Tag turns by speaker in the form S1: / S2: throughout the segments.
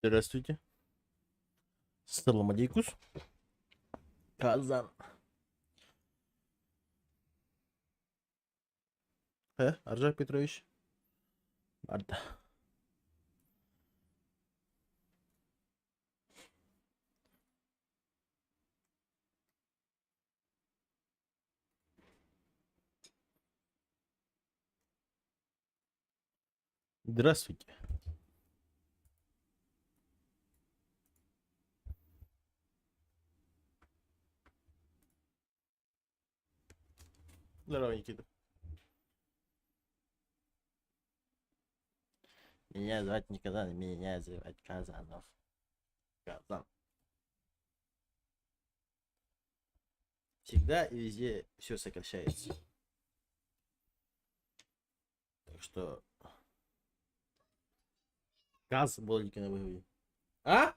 S1: Здравствуйте. Салам алейкус. Казан. Аржак Петрович. Арда. Здравствуйте. Здорово, Никита. Меня звать не Казан, меня звать Казанов. Казан. Всегда и везде все сокращается. Так что... Каз болики на выходе. А?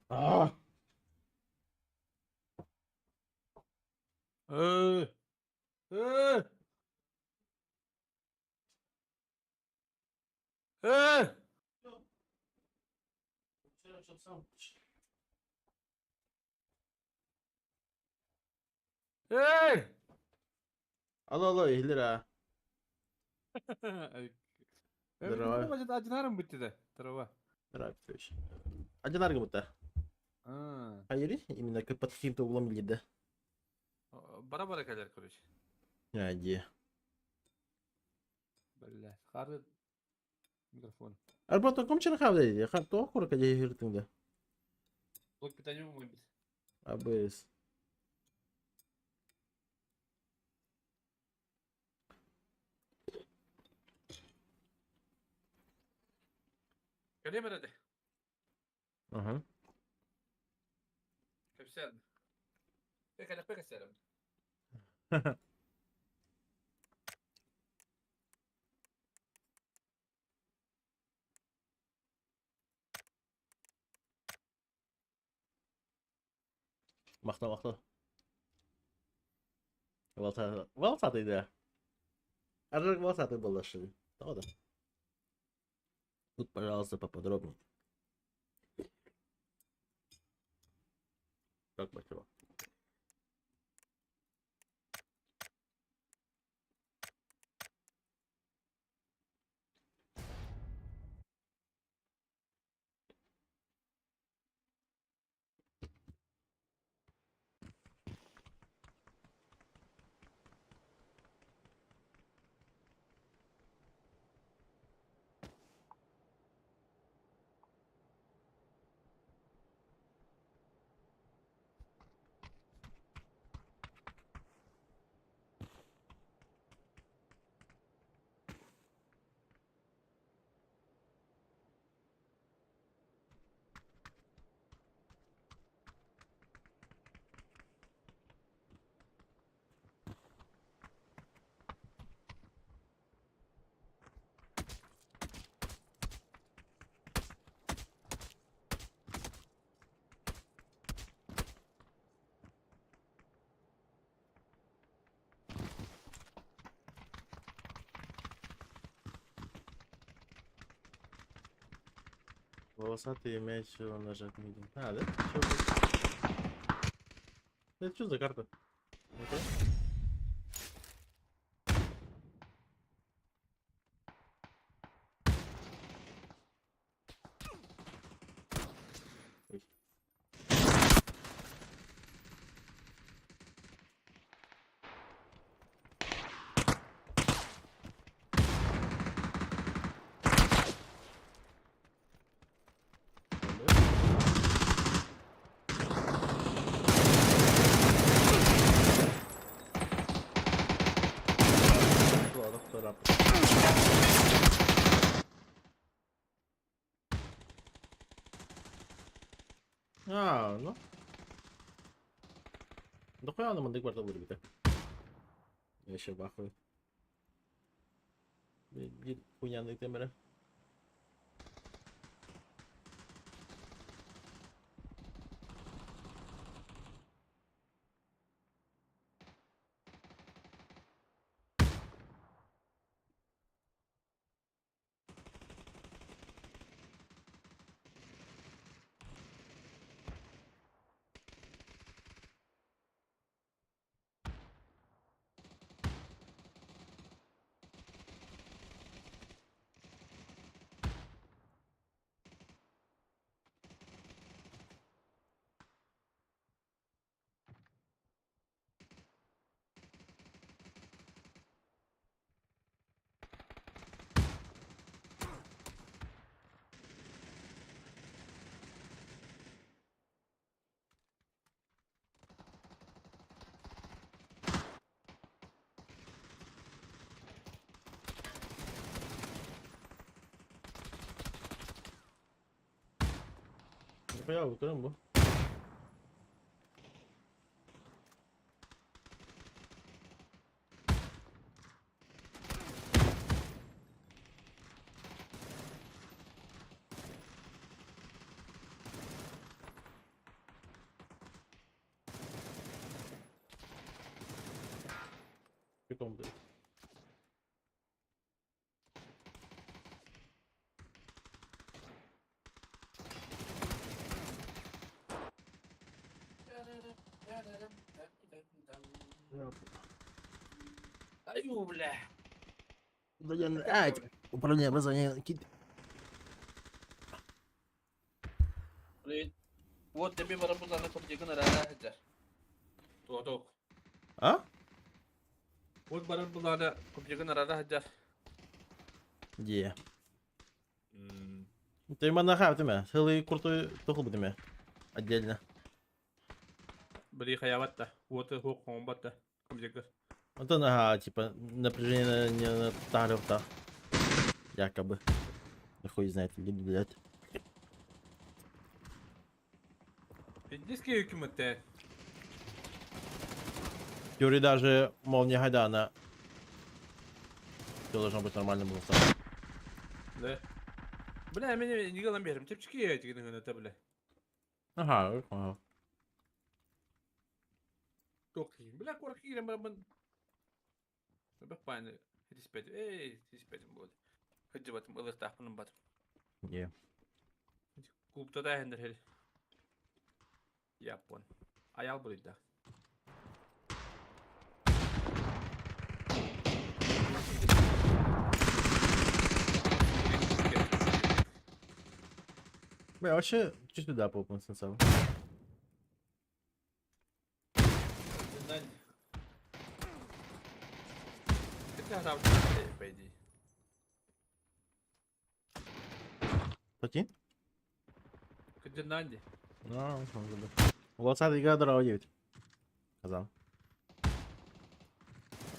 S1: А? Э, э, э. Эй! Алло, Илира. Здорово.
S2: Acılarım bitti de. Трава.
S1: Здорово, Петрович. Один аргумент.
S2: А,
S1: Хайри, именно как под каким-то углом лида.
S2: Бара-бара келер, короче.
S1: Ади.
S2: Бля, хары микрофон.
S1: Арбатон комчен хавдайди. Я то курка я гиртинга.
S2: Блок питания мой бит.
S1: Абыс.
S2: Келе береді.
S1: Ага.
S2: Кепсен. Пекалек пекесерім.
S1: Махта. Волосатый, да. Аржак волосатый был лошадь. Да. Тут, пожалуйста, поподробнее. Как спасибо. Волосатый мяч он нажать не видим. А, да? Это что за карта? Ну-ка. Ой. Ладно, кто рап. А, ну. Да хуя на мандык квартал вырубит, Я еще в ахуе. Хуйня на камера. Bayağı bakalım bu. Bir komple.
S2: Ayuble.
S1: Управление образования.
S2: Вот тебе барабу зана kopya gana rara hajar. Tuh.
S1: А?
S2: Вот барабу zana kopya gana rara hajar.
S1: Где? Ты манахав ты целый крутой тухл бы отдельно.
S2: Бери хаяватта. Вот хук хомбатта. Kopya gana.
S1: Вот она, типа, напряжение не тариф-то. Якобы. Да хуй знает, блядь.
S2: Индийский hükümette.
S1: Теория даже, мол, не Хайдана. Все должно быть нормально было сразу.
S2: Да. Бля, меня не голом берем. Типчики эти гына бля.
S1: Ага.
S2: Çok iyi. Bırak korku girelim ben. Bak bana. Hispedim. Hispedim bu. Hadi batım ılır tahpunum batım.
S1: Не.
S2: Kupta da hendir hel. Yapon. Ayal buraydı.
S1: Бля, вообще, чуть туда попал сначала.
S2: Это раунд пойди.
S1: Пойти?
S2: Каденанди.
S1: Ну, может быть. У 20 игра дорого 9. Сказал.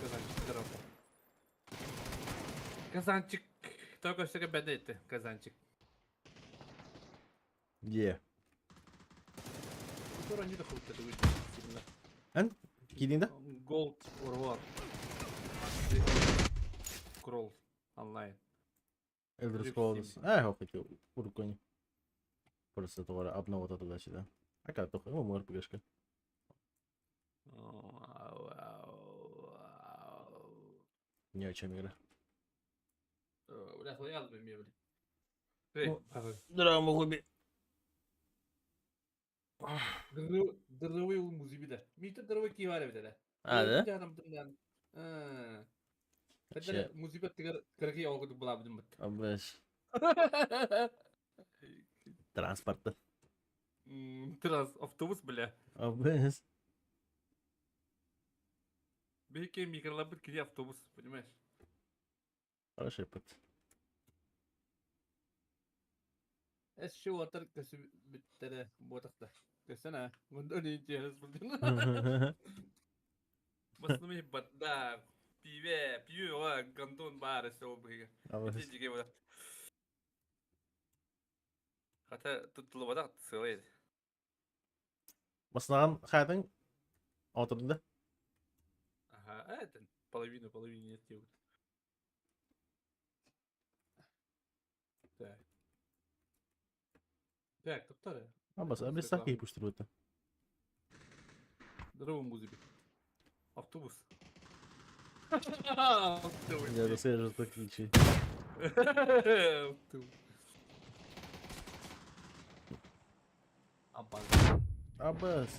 S2: Kazançık tarafı. Kazançık. Только что беда это Kazançık.
S1: Где?
S2: Скоро не доходит это выйдет сильно.
S1: Эн? Кидинда?
S2: Gold or war. Scroll онлайн.
S1: Elder
S2: Люкс
S1: Scrolls.
S2: семь.
S1: Я хотел уркони. Просто товара обнова туда-сюда. А как то? Ну, может, пешка. Не о чем игра.
S2: Бля, хлоял бы мне, бля. Эй,
S1: Драма хуби.
S2: дырывый у музыки да. Мите дырывый киваре бля да.
S1: А, да?
S2: Canım tından.
S1: Şey-
S2: Hadi musibet kırıkı oldu bulamadım bak.
S1: Обращ. Транспорта.
S2: Автобус, бля.
S1: Обращ.
S2: Бейке микролабыт кири автобус, понимаешь?
S1: Хороший путь.
S2: Es şu otur kösü bittere botakta. Desene. Bunda ne diyeceğiz burada? Masnumi badda. Pive o gandon bare so bıge.
S1: Обращ.
S2: Geçici bu. Hatta tutulu badak söyle.
S1: Маснаган хайтын отырды.
S2: Ага, это половина нет его. Так. Так, кто-то.
S1: Абас, абис сахи пуштируйты.
S2: Здорово, музыка. Автобус. Автобус.
S1: Я расскажу такие чьи.
S2: Автобус. Абаз.
S1: Абас.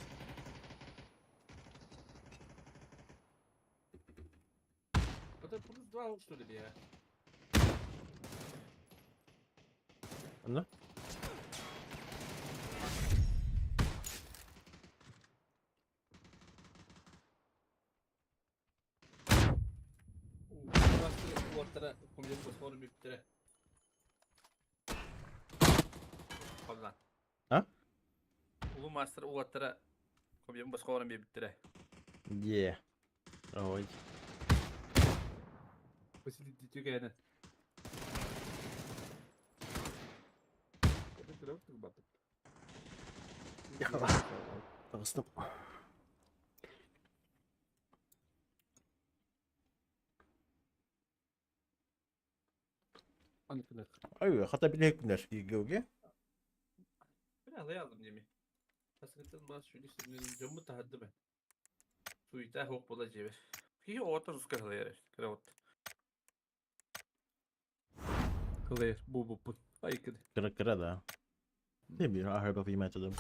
S2: Это плюс 2, что ли, я?
S1: Ну?
S2: Ortada komşu basmanı bir tane. Pardon.
S1: Ha?
S2: Ulu master ortada komşu basmanı bir tane.
S1: Где? Ой.
S2: Посидите тюгайна. Это кровь батут.
S1: Bastım.
S2: Anlatılır.
S1: Aynen, hatta bir hekimler gibi.
S2: Biraz da yazdım yemeği. Hasretten bazı şöyle istedim. Camı tahaddı ben. Suyita hop bola cebe. Ki orta rus kahlayar. Kravat. Kahlayar. Bu. Ay kedi.
S1: Kıra da. Ne bileyim, araba bir metodum.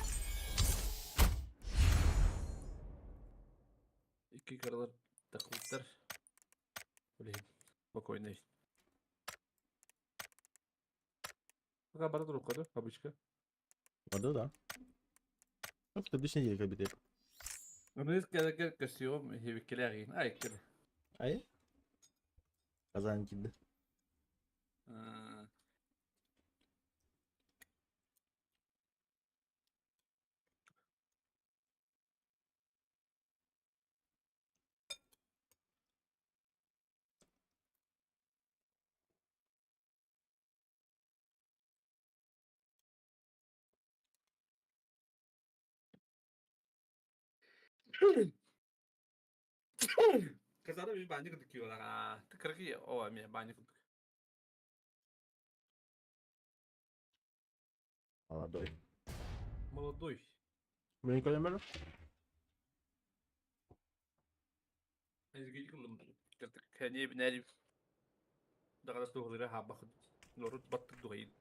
S2: İki karalar takılıklar. Böyle bak oynayın. Bak bana da okudu. Kabışka.
S1: Orada da. Yok da düşünce gibi de.
S2: Onu kadar kasıyor. Hevikler yiyin. Ay kedi.
S1: Ay. Kazan gitti.
S2: Kazada bir bence gıdık yiyorlar ha. Tıkırık iyi. O emiye bence gıdık.
S1: Valla doy.
S2: Молодой.
S1: Benim kalem var.
S2: Ezgi yıkıldım. Kırtık. Hani bir neri. Dağda doğruları ha bakın. Lorut battık doğayın.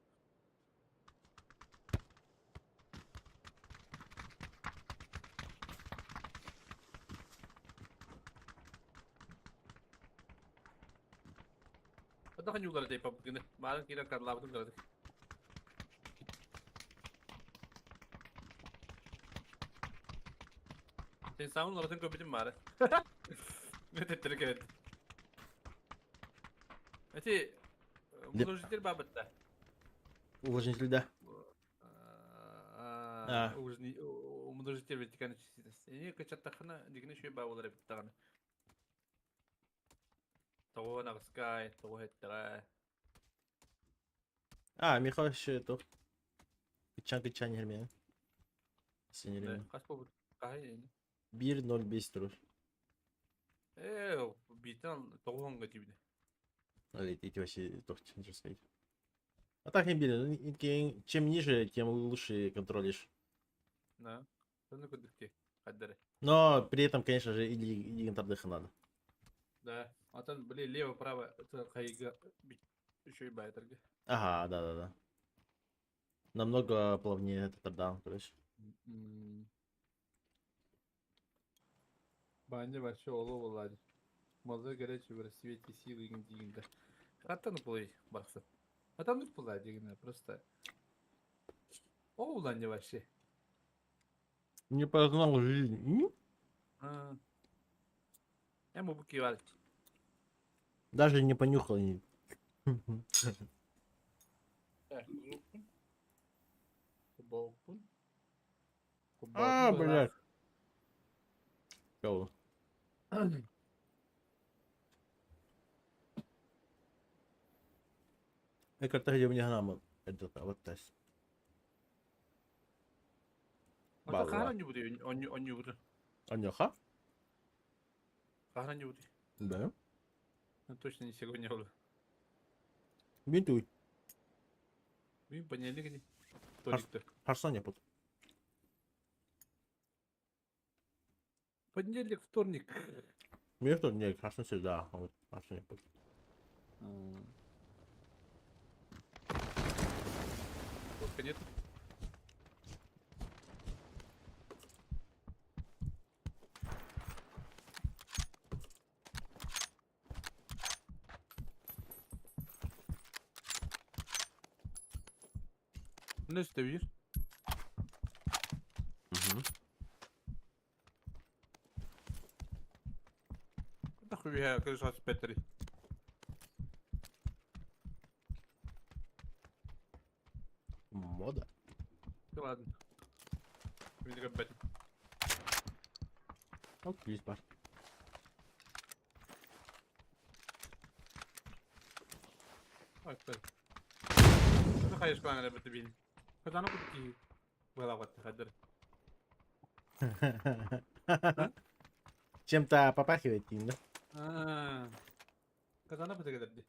S2: Ada kan juga ada pub gini. Malah kita kan lawan tuh gak. Sen sağın orasını köpeğim var. Ne tettirik evet. Eti Mudojitler babatta.
S1: Уважительный, да. А.
S2: Mudojitler vertikan çizgisi. Yani kaçat takına dikine şey bağlar hep takına. Tavuğa nakskay, tavuğa hettara.
S1: Михаил еще это. Kıçan yermeye.
S2: Ne?
S1: Sinirimi.
S2: Kaç bu? Kahay yani.
S1: 1.05 durur.
S2: Biten tavuğun gacibine.
S1: Эти вообще точно не сказать. А так не били. Чем ниже, тем лучше контролишь.
S2: Ne? Sen ne kadar ki? Kaddere.
S1: Но при этом, конечно же, и интердыха надо.
S2: Да. Atan böyle leva prava kayıga bir şey baytırgı.
S1: Ага, да. Намного плавнее этот тордаун, короче.
S2: Bence başka oğlu Malı gereçi bir свете силы индигинда. Хатан плей бакса. Хатан тут плей дигина просто. Оğlan ne вообще?
S1: Не познал жизнь.
S2: Ему буки var.
S1: Даже не понюхал.
S2: Kubokun.
S1: Блядь. Кого? Экрата где мне гнама. Это вот тась.
S2: Ata
S1: Vallahi.
S2: kahrancı bu diyor. Onyu bu.
S1: Анёха?
S2: Kahrancı bu diyor.
S1: Да.
S2: Точно не сегодня oldu.
S1: Бинтуй.
S2: Bir понятно где. Толик-то.
S1: Харсан не под.
S2: Понедельник, вторник.
S1: Мне что? Не, Харсан всегда. А вот Харсан не под.
S2: Только нет. Ne istiyor? Нахуй я крыша с Петри.
S1: Мода.
S2: Да ладно. Видно как Петри.
S1: Вот есть бар.
S2: Ай, Петри. Ну, хаешь бана лебет бин. Когда она будет ки? Была вот хадер.
S1: Чем-то попахивает им, да?
S2: Kazana pıtı gelirdi.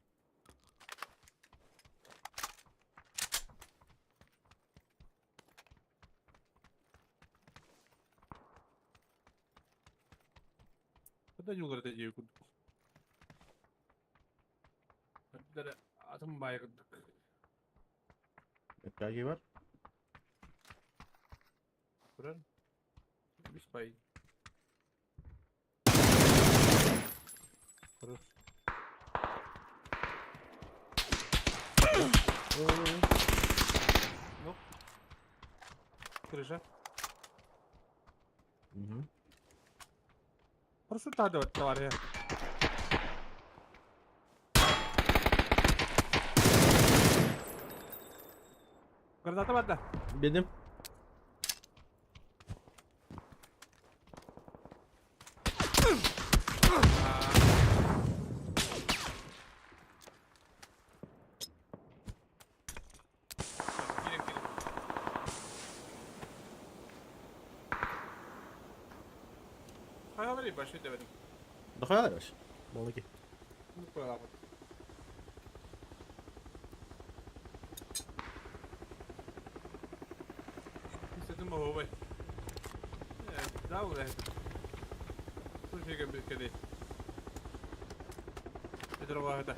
S2: Kıda yukarıda yiyorduk. Bir tane atım baygındık.
S1: Belki var.
S2: Kurar. Biz bay. Kurar. Yok. Kırışa.
S1: Угу.
S2: Просто так вот, товарищ. Граната банда.
S1: Benim.
S2: Hayır, başını demedim.
S1: Дохода дальше. Молоки.
S2: Bu kadar bak. İstedim o havayı. Daha uğraş. Bu şey gibi kedi. Nedir o vahide?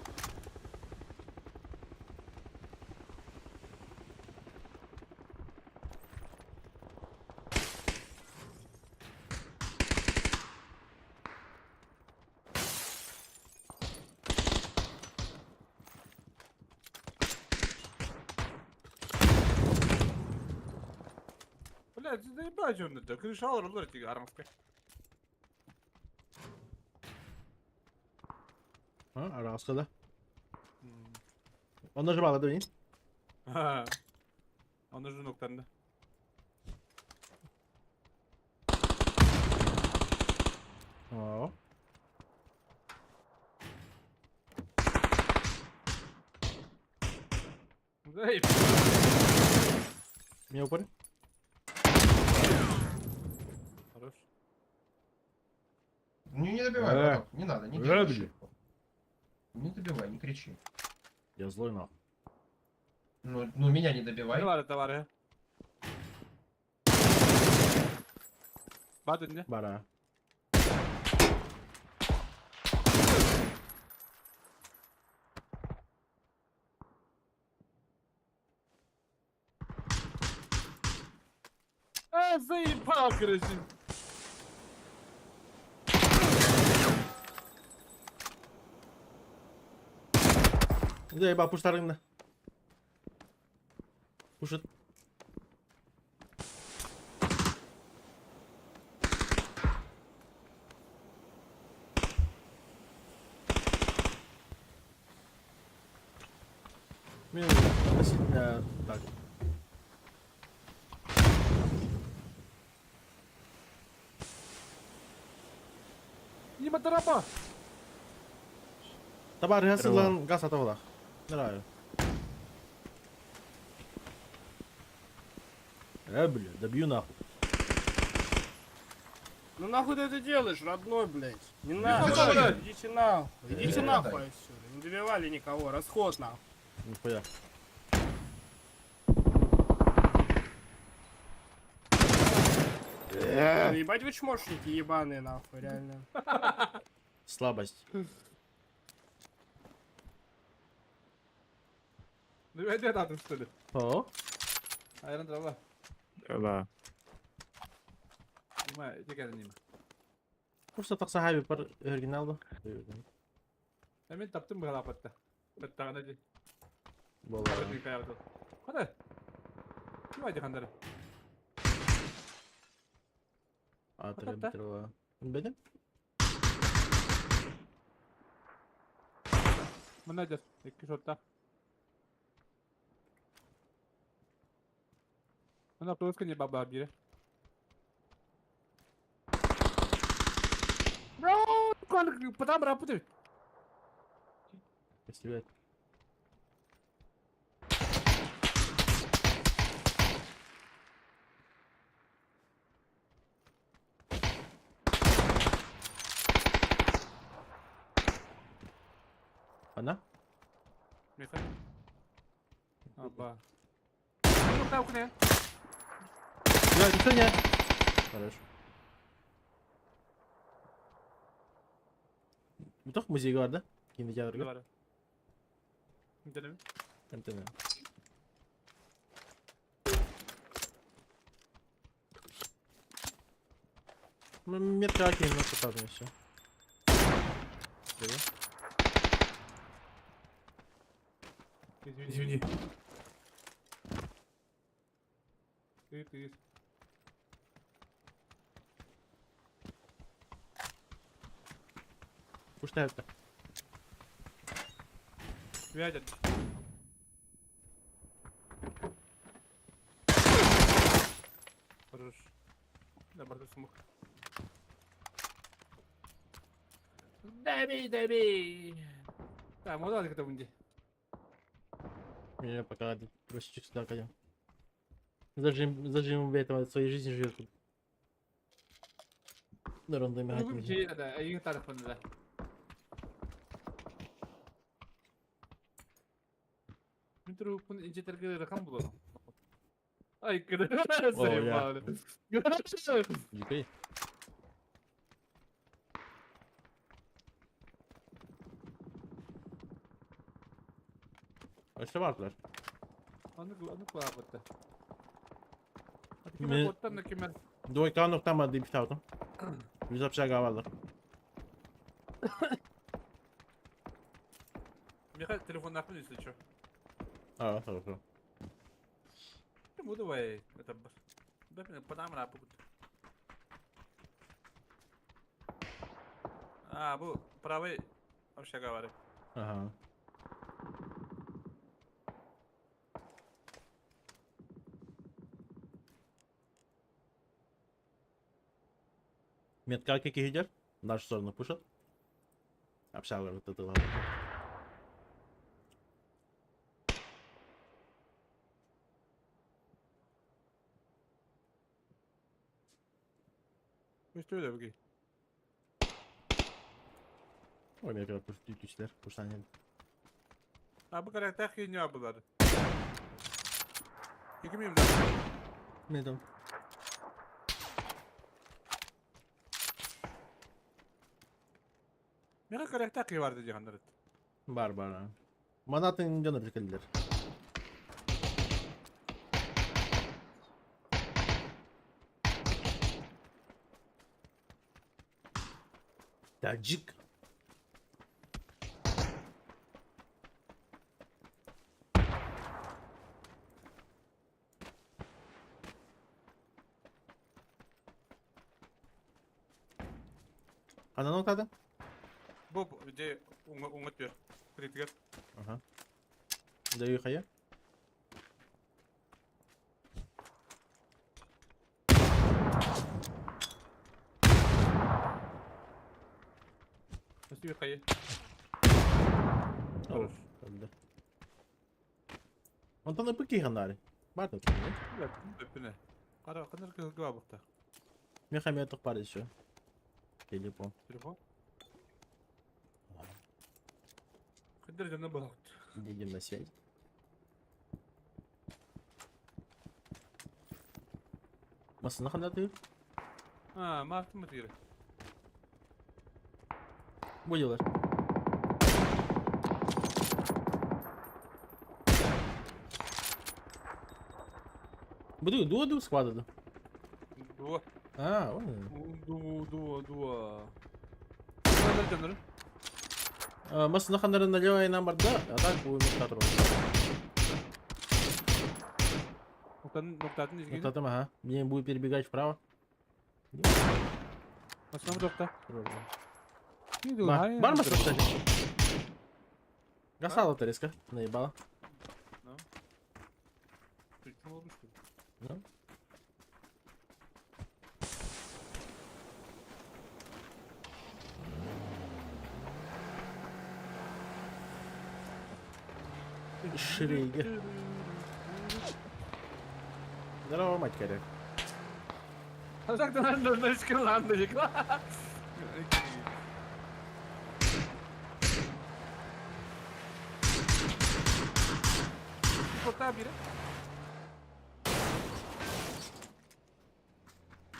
S2: Блядь, ты заебать он это, крыша алır тебе арамска.
S1: Ha, Araska'da. Onları bağladı beni.
S2: Ha. Anırcı noktasında.
S1: Oo.
S2: Zayıf.
S1: Меня упали?
S2: Хорош.
S3: Не добивай, браток, не надо, не делай
S1: блин.
S3: ошибку. Не добивай, не кричи.
S1: Я злой нахуй.
S3: Ну меня не добивай.
S2: Ne var tavara? Badın ne?
S1: Бара.
S2: Заебал, короче.
S1: Заебал, пуштарында. Пушит. Мен относительно так.
S2: Нема тарапа.
S1: Табар ясылан газ атабалак. Нравится. Бля, добью нахуй.
S4: Ну нахуй ты это делаешь, родной, блядь? Не
S3: надо,
S4: надо,
S2: блядь.
S4: идите нахуй. Идите
S3: Не
S4: нахуй
S3: надо.
S4: отсюда. Не добивали никого, расход нахуй.
S1: Нихуя.
S4: Ну, ебать вы чмошники ебаные нахуй, реально.
S1: Слабость.
S2: Ну я не надо, что ли?
S1: О.
S2: Ayran trava.
S5: Да.
S2: Нема, иди гel нема.
S1: Просто так sahibi par originalda.
S2: Hemen taptım bu halapatta. Batta ana di.
S1: Vallahi.
S2: Hadi kayardı. Hadi. Kim hadi kandarı?
S1: Atrebitrova. Benim?
S2: Bu nedir? İki şotta. Она просто не баба бери. Бро, потом работай.
S1: Стреляет. Она?
S2: Меха. Оба. Ну, как не?
S1: Да, решение. Хорошо. Butok müziği vardı. Кинотеатрга.
S2: Var. Gidelim.
S1: МТВ. Метка окей, но попадем еще.
S2: Извини. Ты.
S1: Пуштают-то.
S2: Вядят. Хорош. Да, бардак смог. Добей. Так, можно как-то вынди.
S1: Я пока русичек сюда кадем. Зажим этого своей жизни живет тут. Да, рандами
S2: Ну,
S1: гатим.
S2: şey da, ayın tarafında. Bir trupun ince tarafı rakam bulalım. Ay kırılır.
S1: O, ya.
S2: Görüşürüz.
S1: Дикой. Başta vardılar.
S2: Anı kulağı. Hadi
S1: Mi-
S2: kime bottan da kime.
S1: Двойка нокта ма дипит auto. Biz общага varlar.
S2: Михаил, телефон нахуй, если что.
S1: Aa, хорошо.
S2: Ну давай, это да, подам рапу. Bu правый вообще говорит.
S1: Ага. Метка как gider. В нашу сторону пушат. Общага вот это ладно.
S2: Üstü öyle bakayım.
S1: Ой, метка пушат кişiler. Puştan
S2: Bu karakter ki ne yapılar? 2000
S1: Ne tam?
S2: Ne karakter ki vardı cihanlar?
S1: Barbara. Manat'ın canı tıkıldılar. Tacik. Ana noktada?
S2: Bu где umut diyor. Kritik.
S1: Ага. Даю хая.
S2: Nasıl bir kayı?
S1: О, когда. Он там на пыки гонали. Барта тут, нет?
S2: Evet, öpüne. Kadar kızgı var burada.
S1: Мехамед только парень еще. Телефон.
S2: Telefon. Kadir canına bak.
S1: Будем на связь. Masına kadar değil.
S2: Ha, martı mı diyor?
S1: Будилар. Буду, дуа склада.
S2: Dua.
S1: А, он.
S2: Dua. Kadar canları.
S1: Masına kadar налево и нам барда, а так будем метатор.
S2: Noktanın izgini.
S1: Вот там, ага. Мне будет перебегать вправо.
S2: Masına mı nokta? Ne
S1: Бар маса, кстати. Гасала-то резко. Наебала.
S2: Kim olmuştu?
S1: Ну. Шриги. Здорово, мать коряк.
S2: Uzaktan önüne çıkırlandık lan. orta biri.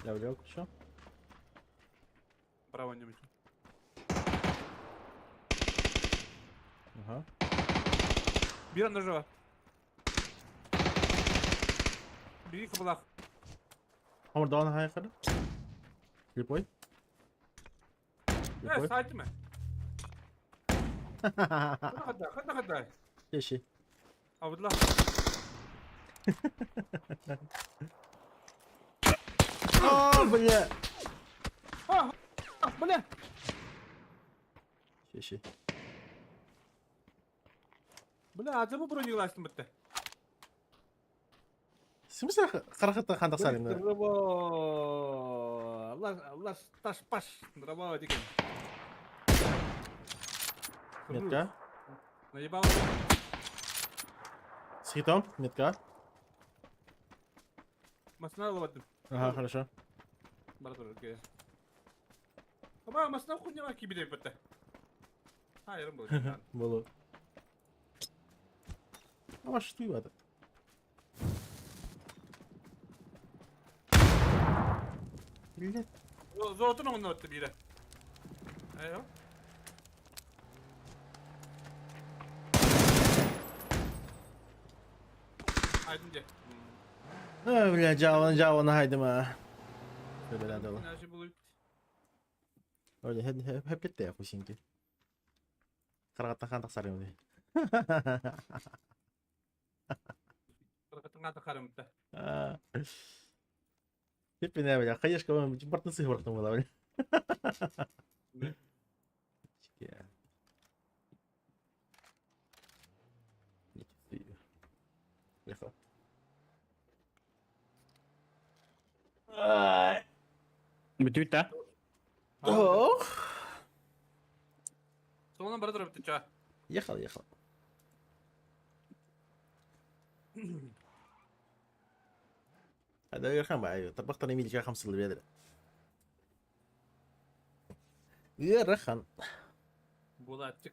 S1: Level yok şu an.
S2: Bravo annem için.
S1: Aha.
S2: Bir anda var. Biri kıpılak.
S1: Hamur dağına hayırlı. Flip boy. Flip
S2: Evet,
S1: boy.
S2: saati mi? Kadar kadar.
S1: Yeşil.
S2: Abdullah.
S1: Aaa bля.
S2: Bu ne?
S1: Yeşil.
S2: Bu ne? Acaba buraya yılaştım bitti.
S1: Simsa karakter kandak salim da.
S2: Bravo. Allah taş baş. Bravo dikin.
S1: Метка.
S2: Наебал.
S1: С хитом. Метка.
S2: Масна ловатым.
S1: Ага, хорошо.
S2: Братур, окей. Ama masna хуйня gibi de bitti. Hayır bu.
S1: Было. А что ты это? Блядь.
S2: Zotun onun attı biri. Eyo. Aydın diye.
S1: Бля, Java haydi ma. Böyle bela dolu.
S2: Enerji bulup.
S1: Öyle hep gitti ya kusinki. Karakter kandak salim da.
S2: Tengah takarım bitti.
S1: Hep ne böyle? Kayış kavan bir nasıl bıraktım valla böyle. Ya. Yafa. Ay.
S5: Битүү та.
S1: Oh.
S2: Sonra bratур bitti ça.
S1: Ехал. هذا يرخم بقى طبقت انا ميلي كده 5 اللي بيدري يرخم
S2: Bu da açık.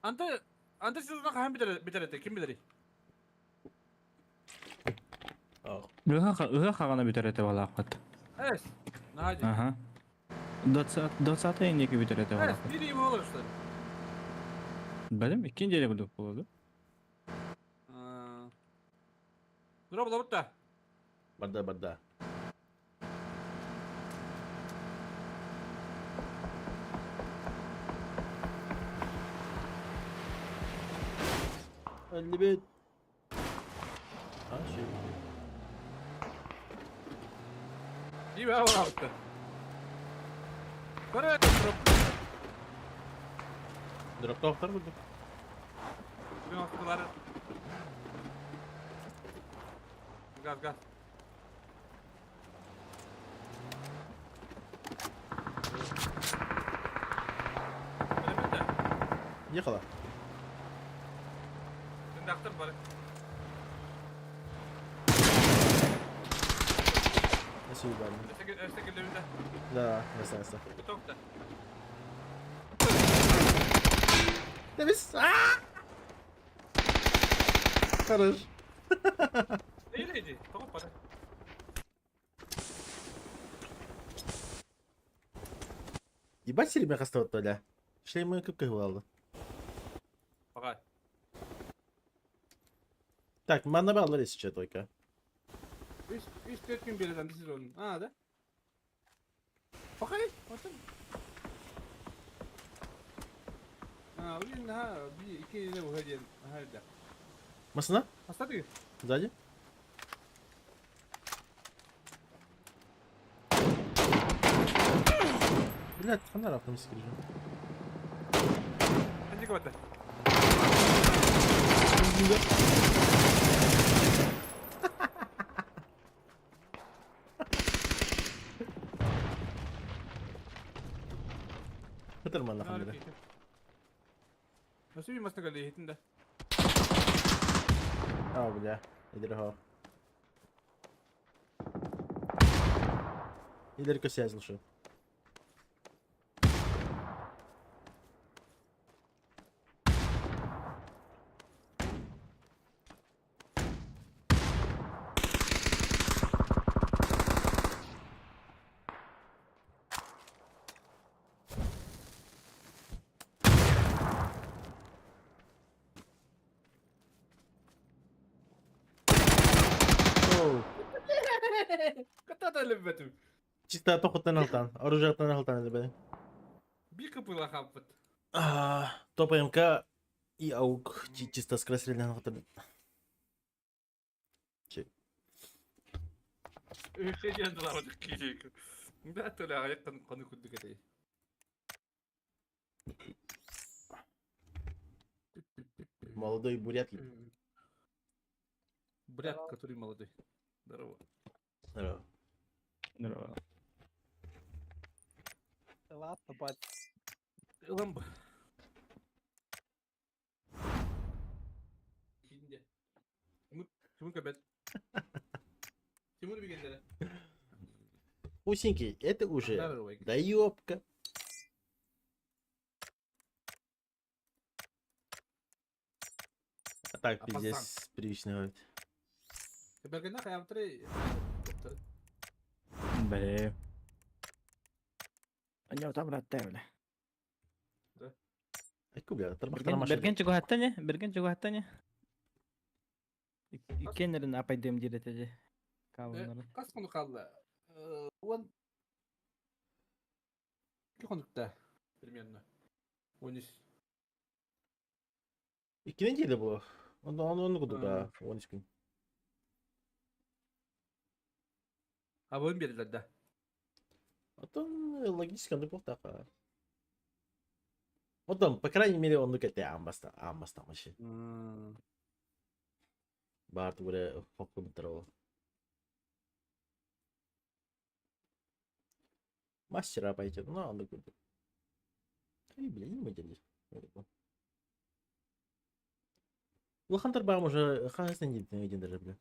S2: Anta sezonda kahan biter kim bilir?
S1: اه
S5: Ыга хагана бүтер эте бала акмат.
S2: Evet. Nadi.
S5: Ага. 20 эндеки бүтер эте бала
S2: Evet,
S5: акмат.
S2: biri mi olur işte?
S5: Билем, экинчи эле бүдүк болду.
S2: Dura bula butta.
S1: بردا اللي بيت شيء
S2: İyi be var butta. Kore drop.
S1: ضربته اكتر من
S2: Bugün hastalar. Gaz. Öyle de.
S1: يخلع
S2: Şimdi aktır bari.
S1: نسيب بعد
S2: Estek ellerinde.
S1: لا لسه
S2: Bu çok da.
S1: لبس خرج
S2: Neyleydi? Çok para.
S1: ебать серебряных осталось Толя шлеймы как والله
S2: Fakat.
S1: так мы набрали сейчас только
S2: 3-4 gün birden siz olun. Ha da. Fakat. Bakın. Ha, bugün ha bir iki yine bu hediye. Hadi.
S1: Masına
S2: Hasta değil.
S1: сзади блядь фонарь автом скрижу
S2: Hadi kapat.
S1: Bitirme lan hamile.
S2: Nasıl bir masna kalıyor hitinde?
S1: اه بلا يدري هو Недалеко связь лучше. Оу.
S2: Ката да лебетим.
S1: Чисто тохотан алтан. Оружие алтан это бля.
S2: Bir kapıla kapıt.
S1: Топ МК и АУК. Чисто скорострельный алтан.
S2: Şey geldi lan hadi kişi. Ne töle ayaktan kanı kuddu kadar.
S1: Молодой бурят.
S2: Брат, который молодой. Здорово.
S1: Здорово.
S5: Здорово.
S6: Ладно, бать.
S2: Ламба. Şimdi. Timur köpet. Timur bir göndere.
S1: Усенький, это уже
S2: Здорово.
S1: доебка. А так,
S2: А
S1: пиздец, привычный вид.
S2: Belki hayatları
S5: Бля. Аньяу там раттай бля.
S1: Айку, бля, тормозтар машина.
S5: Берген чего хаттаня? Берген чего хаттаня? Икенерин апайдем диретеже. Кавынları.
S2: kaç konu kaldı? On 2 konukta примерно. 13.
S1: 2 недели было. Он году,
S2: А.
S1: да, 13 gün.
S2: Ha bölüm verirler de.
S1: Потом логически он неплохо. Потом, по крайней мере, он это амбас там вообще. Барт уже хокком тролл. Мастера пойдет, ну он такой. Ай, блин, не выдержишь. Лохантер бам уже хасен не один даже, бля.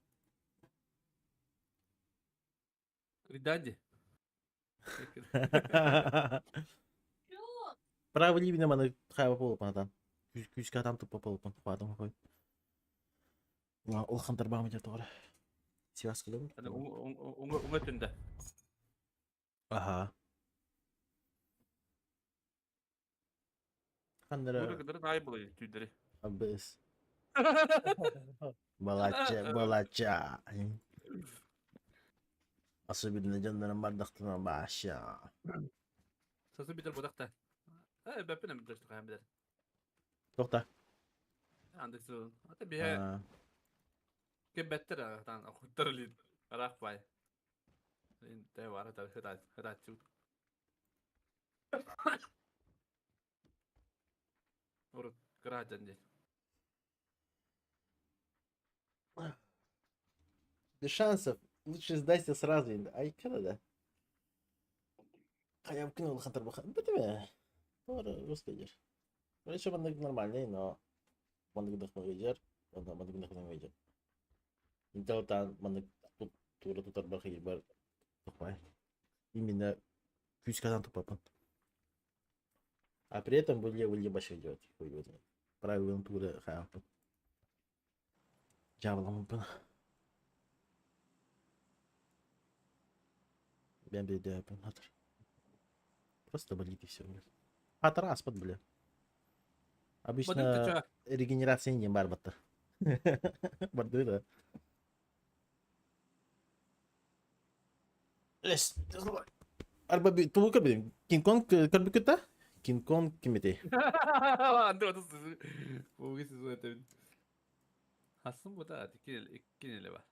S2: Риданди.
S1: Правый ливень мана хайва полу панатан. Күчкә там тупо полу пан хатым хой. Ул хантер бам итә тогы. Сивас кылым.
S2: Hani unga tünde.
S1: Ага.
S2: Burada
S1: Хандера
S2: kadar daha bulayı tüyleri.
S1: абыс. Балача. Особенно жандарм бардактан баша.
S2: Sası bitir budakta. Ha ben benim bitir tukayım bitir.
S1: Тохта.
S2: Andesi. Hatta bir he gebettir ha tan akuttar lid. Arak bay. Det var det hada tut. Oruk kıracan diye.
S1: Без шансов. Лучше сдайся сразу. Ай, когда да? А я вкинул хантер бахан. Да тебе. Успеешь. Еще мандык нормальный, но мандык дохнул выйдер. Мандык дохнул выйдер. Интел там мандык тут тура тутар бахи бар. Тупай. Именно ключ казан тупапан. А при этом были большой идет. Правильно тура хаяпан. Дьяволом был. Бям бля, хатер. Просто болит и все, блядь. Хатер аспад, бля. Обычно регенерация не барбата. Барды, да. Арба туу кабидим. Кинг-Конг карбикута? Кинг-Конг кимити.
S2: Andı o da sizi. Bu gisi zaten. Hasım bu da ikinili var.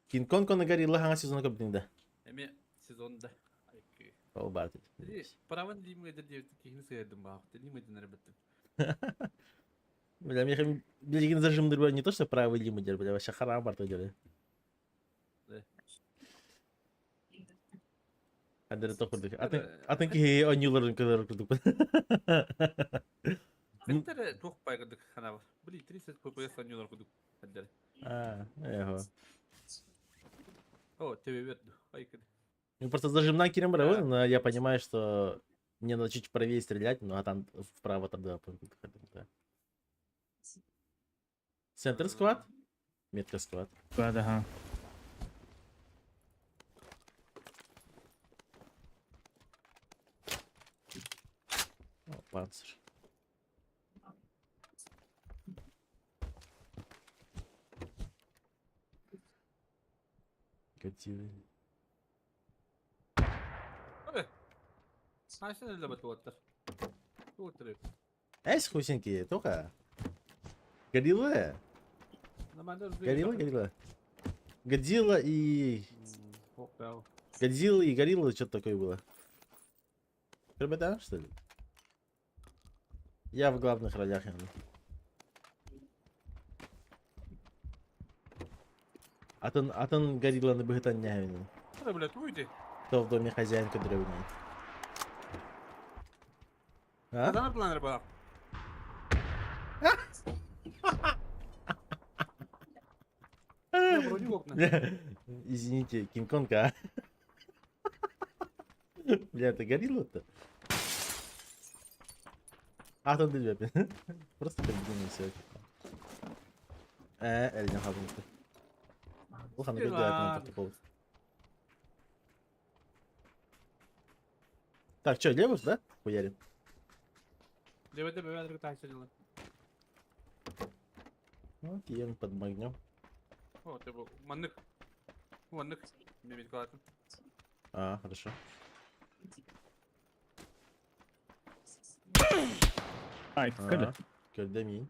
S1: Кинг-Конг он горилла ханга сезон кабидим да.
S2: Emi sezonda.
S1: О, барты.
S2: Paravan diyeyim nedir diye kihini sayardım bak. Dediğim edin elbette.
S1: Бля, мне билигин зажим не то, что правый лимудер, бля, вообще харам барты делали. Ada to kurduk. Atın ki oyuncuların kadar kurduk.
S2: Hatta çok baygıdık hani var. Bu litri ses popüler sanıyorlar kuduk. Hadi.
S1: Ha, eho.
S2: O TV verdi. Ay kedi.
S1: Ну, просто зажимна Кирим Бравын, но я понимаю, что мне надо чуть правее стрелять, ну а там вправо тогда. Да. Центр сквад? Метка сквад.
S5: Склад, ага.
S1: О, панцир. Котивы.
S2: Hadi. Açsana öyle bak duvarlar. Duvarları.
S1: Эс, хусенькие, только. Годзилла.
S2: Normalde
S1: Годзилла. Годзилла и...
S2: Hop ya.
S1: Годзилла и Горилла, что-то такое было. Ребята, что ли? Я в главных ролях, наверное. Атын Горилла на богатан не гавин.
S2: Hadi блядь, уйди.
S1: Кто в доме хозяин, который равняет. А?
S2: Kazanır planları bana. Ya bro, yok ne?
S1: Извините, Кинг-Конг, а? Бля, это Горилла-то? Атын Дельвепин. Просто комбинированный все. Эльня хабнуты. Ух, она
S2: Ладно.
S1: бегает на такого. Так, что, левых, да? Хуярим.
S2: Devede böyle takip ediyorlar.
S1: Вот, едем под огнем.
S2: O tabi bu manlık. Bu manlık. Mehmet Kalat'ın.
S1: А, хорошо.
S5: Ай, кыды.
S1: Көлдемейін.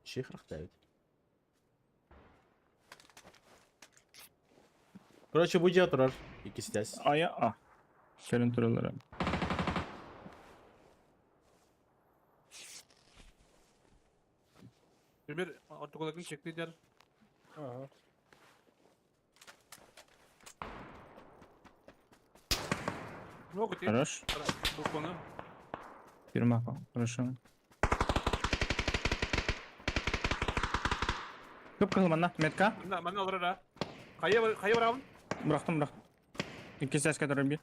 S1: Шихрах давит. Короче, будь тұрар. Екі стясь.
S5: Ая, а. Келін тұрылары.
S2: Bir ortakolakın çektiği yer.
S4: Ага.
S2: Много тебе.
S5: Хорош.
S2: Bu konu.
S5: Фирма. Хорошо. Көп кылмана, метка.
S2: Ben de alır ha. Kaya var abi.
S5: Bıraktım. İki ses kadar bir.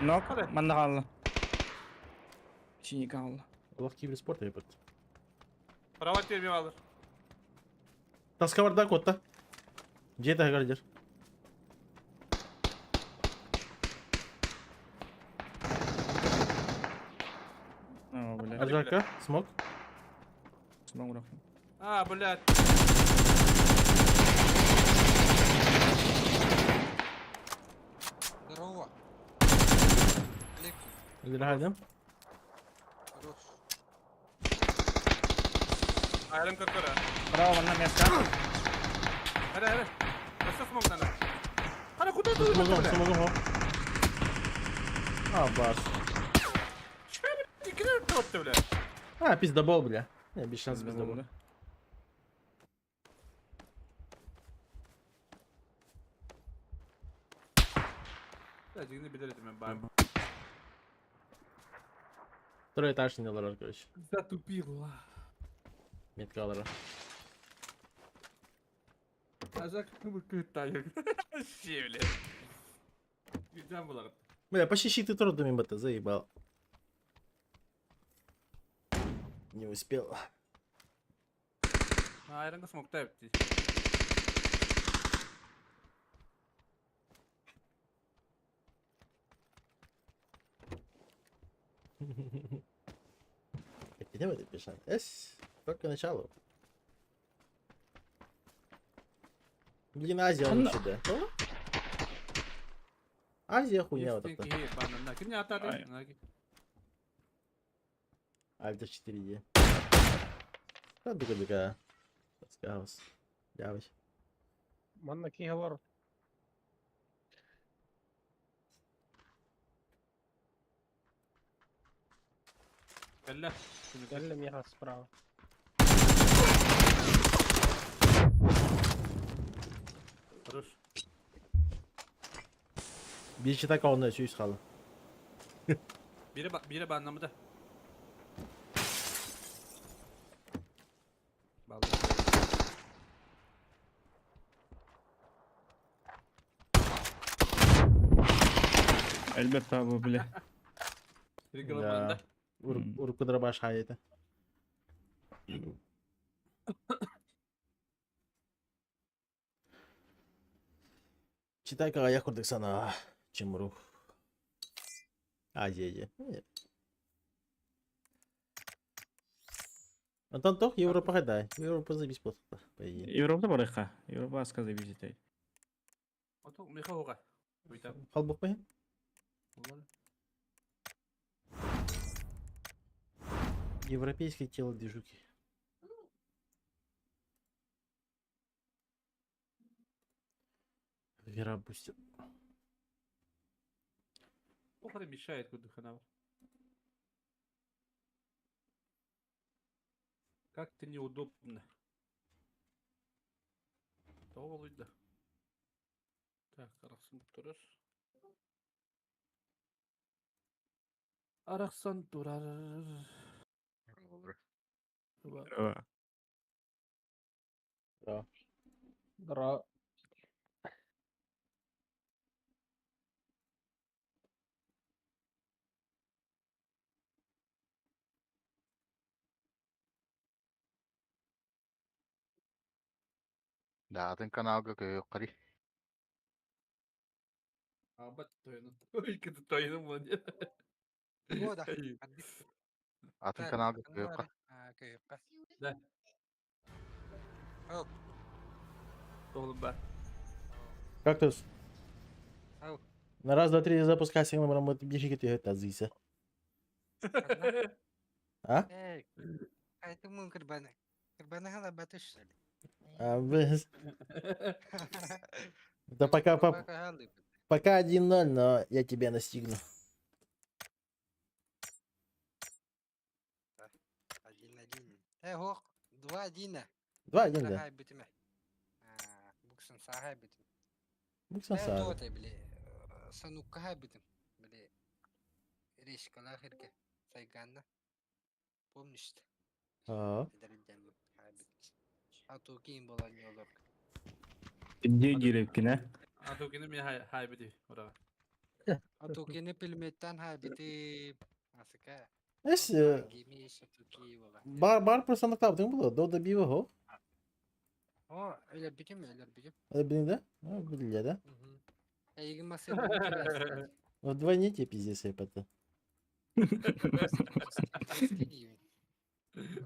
S5: Nok,
S2: Hadi.
S5: manda kaldı. Çiğ kaldı.
S1: Allah киберспорта yapırt.
S2: Ravat diye bir alır.
S1: Таска var da kotta. Где-то гардер.
S5: О, блядь.
S1: Аржака, смог.
S5: Смог бıraktım.
S2: Ha блядь.
S6: Здорово. Олег,
S1: Рядом.
S6: хорош.
S2: Ayrım 40 lira.
S5: Bravo bana метка.
S2: Hadi. Nasıl smoke'dan? Hadi kutu dur.
S1: Смогом. А, баш.
S2: İki de tuttu bile.
S1: А, пиздобол, бля. Не, без шансов пиздобол.
S5: Oldu.
S2: Birazcık bilir etmem bari.
S1: Второй этаж не лорар, короче.
S2: Затупила.
S1: Метка лора.
S2: Azak bu kırtayı. Şey bile. Güzel bular.
S1: Бля, почти щиты трудными бы ты заебал. Не успел.
S2: Ayrım smoke'ta yaptı.
S1: Не в этой пешан. Эс, только начало. Блин, Азия
S5: Он-
S1: лучше, да. О? Азия хуйня вот
S2: Есте
S1: это.
S2: ki bana. Kim ne atar?
S5: Aynen.
S1: Альта 4Е. Да, дуга. Скаус. Явиш.
S4: Манна Кигалор.
S2: Kelle. Şunu gel.
S4: Дальше мега справа.
S2: Dur.
S1: Bir iki tak onda şu kaldı.
S2: Biri anlamında. Vallahi.
S5: Elbette bu bile.
S2: Bir
S1: Ya.
S2: banda.
S1: Urkudura baş hayeti. Читай, как я курдык sana. Чемру. Aje. Антон тох Европа кайда? Европа забис болса, по идее.
S5: Европа барыха. Европа асказы визитай.
S2: Oto Miha hoga. Suita.
S1: Калбык мы? Европейские телодвижуки. Вера бустит.
S2: Охара мешает куда ханава. Как-то неудобно. Doğalıydı. Так, арақсан тұрар. Арақсан тұрар.
S5: Здорово.
S1: Да.
S4: Дра.
S7: Daatin kanalga yuqori.
S2: Абат тойының. Өлкеді тойының мұн.
S6: Года.
S7: Атын kanalga yuqa.
S6: Кöyөкка.
S2: Да.
S6: Ау.
S2: Тоғылым бар.
S1: Кактус.
S6: Ау.
S1: На раз, два, три запускай сигнал, работы бежи, ты это зайся. А?
S6: Эй. Кайты мун кырбаны. Кырбаны хала батыш что ли?
S1: А, без. Да пока, пока 1-0, но я тебя настигну.
S6: 1-1. Хок. 2-1.
S1: 2-1, да.
S6: Сахай битиме. Буксын сахай битим.
S1: Буксан
S6: Э,
S1: сразу.
S6: тоты, бля. Санукка хай битим. Бля. Решкала хирке. Сайганна. Помнишь ты?
S1: Aa.
S6: Пидориден хай битим. А то кийин болан жолор.
S5: Ne girip ki ne?
S2: Атокені мен хайбеді. Ораға.
S6: А то кийин пилметтен хай битим. Асыка.
S1: Neyse.
S6: Гимиш, а то кий бола.
S1: Bar prosanlıkta yaptın bu da. Doğuda bir o.
S6: О, öyle bitim, öyle bitim.
S1: Hadi benim de. Ha, bir de.
S6: Егин масел.
S1: Вдвойне тебе пиздец, это.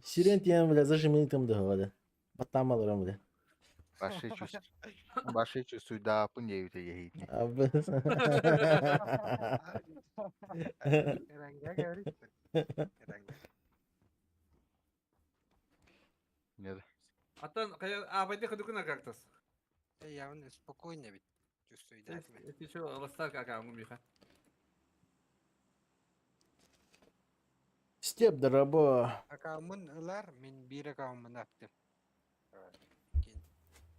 S1: Сирен тем, бля, зажимай там договора. Потом алırım bile.
S7: Başka hiç suyda apın diye yüte yehit.
S1: Abi.
S6: Keranga говорит. Keranga.
S7: Ne de.
S2: Atan абайды қыдықына кактас.
S6: Я он спокойно ведь чувствую, да?
S2: Это еще ластар какаму Миха.
S1: Степ дорабо.
S6: Акаумын ылар, мен бир акаумын аптым.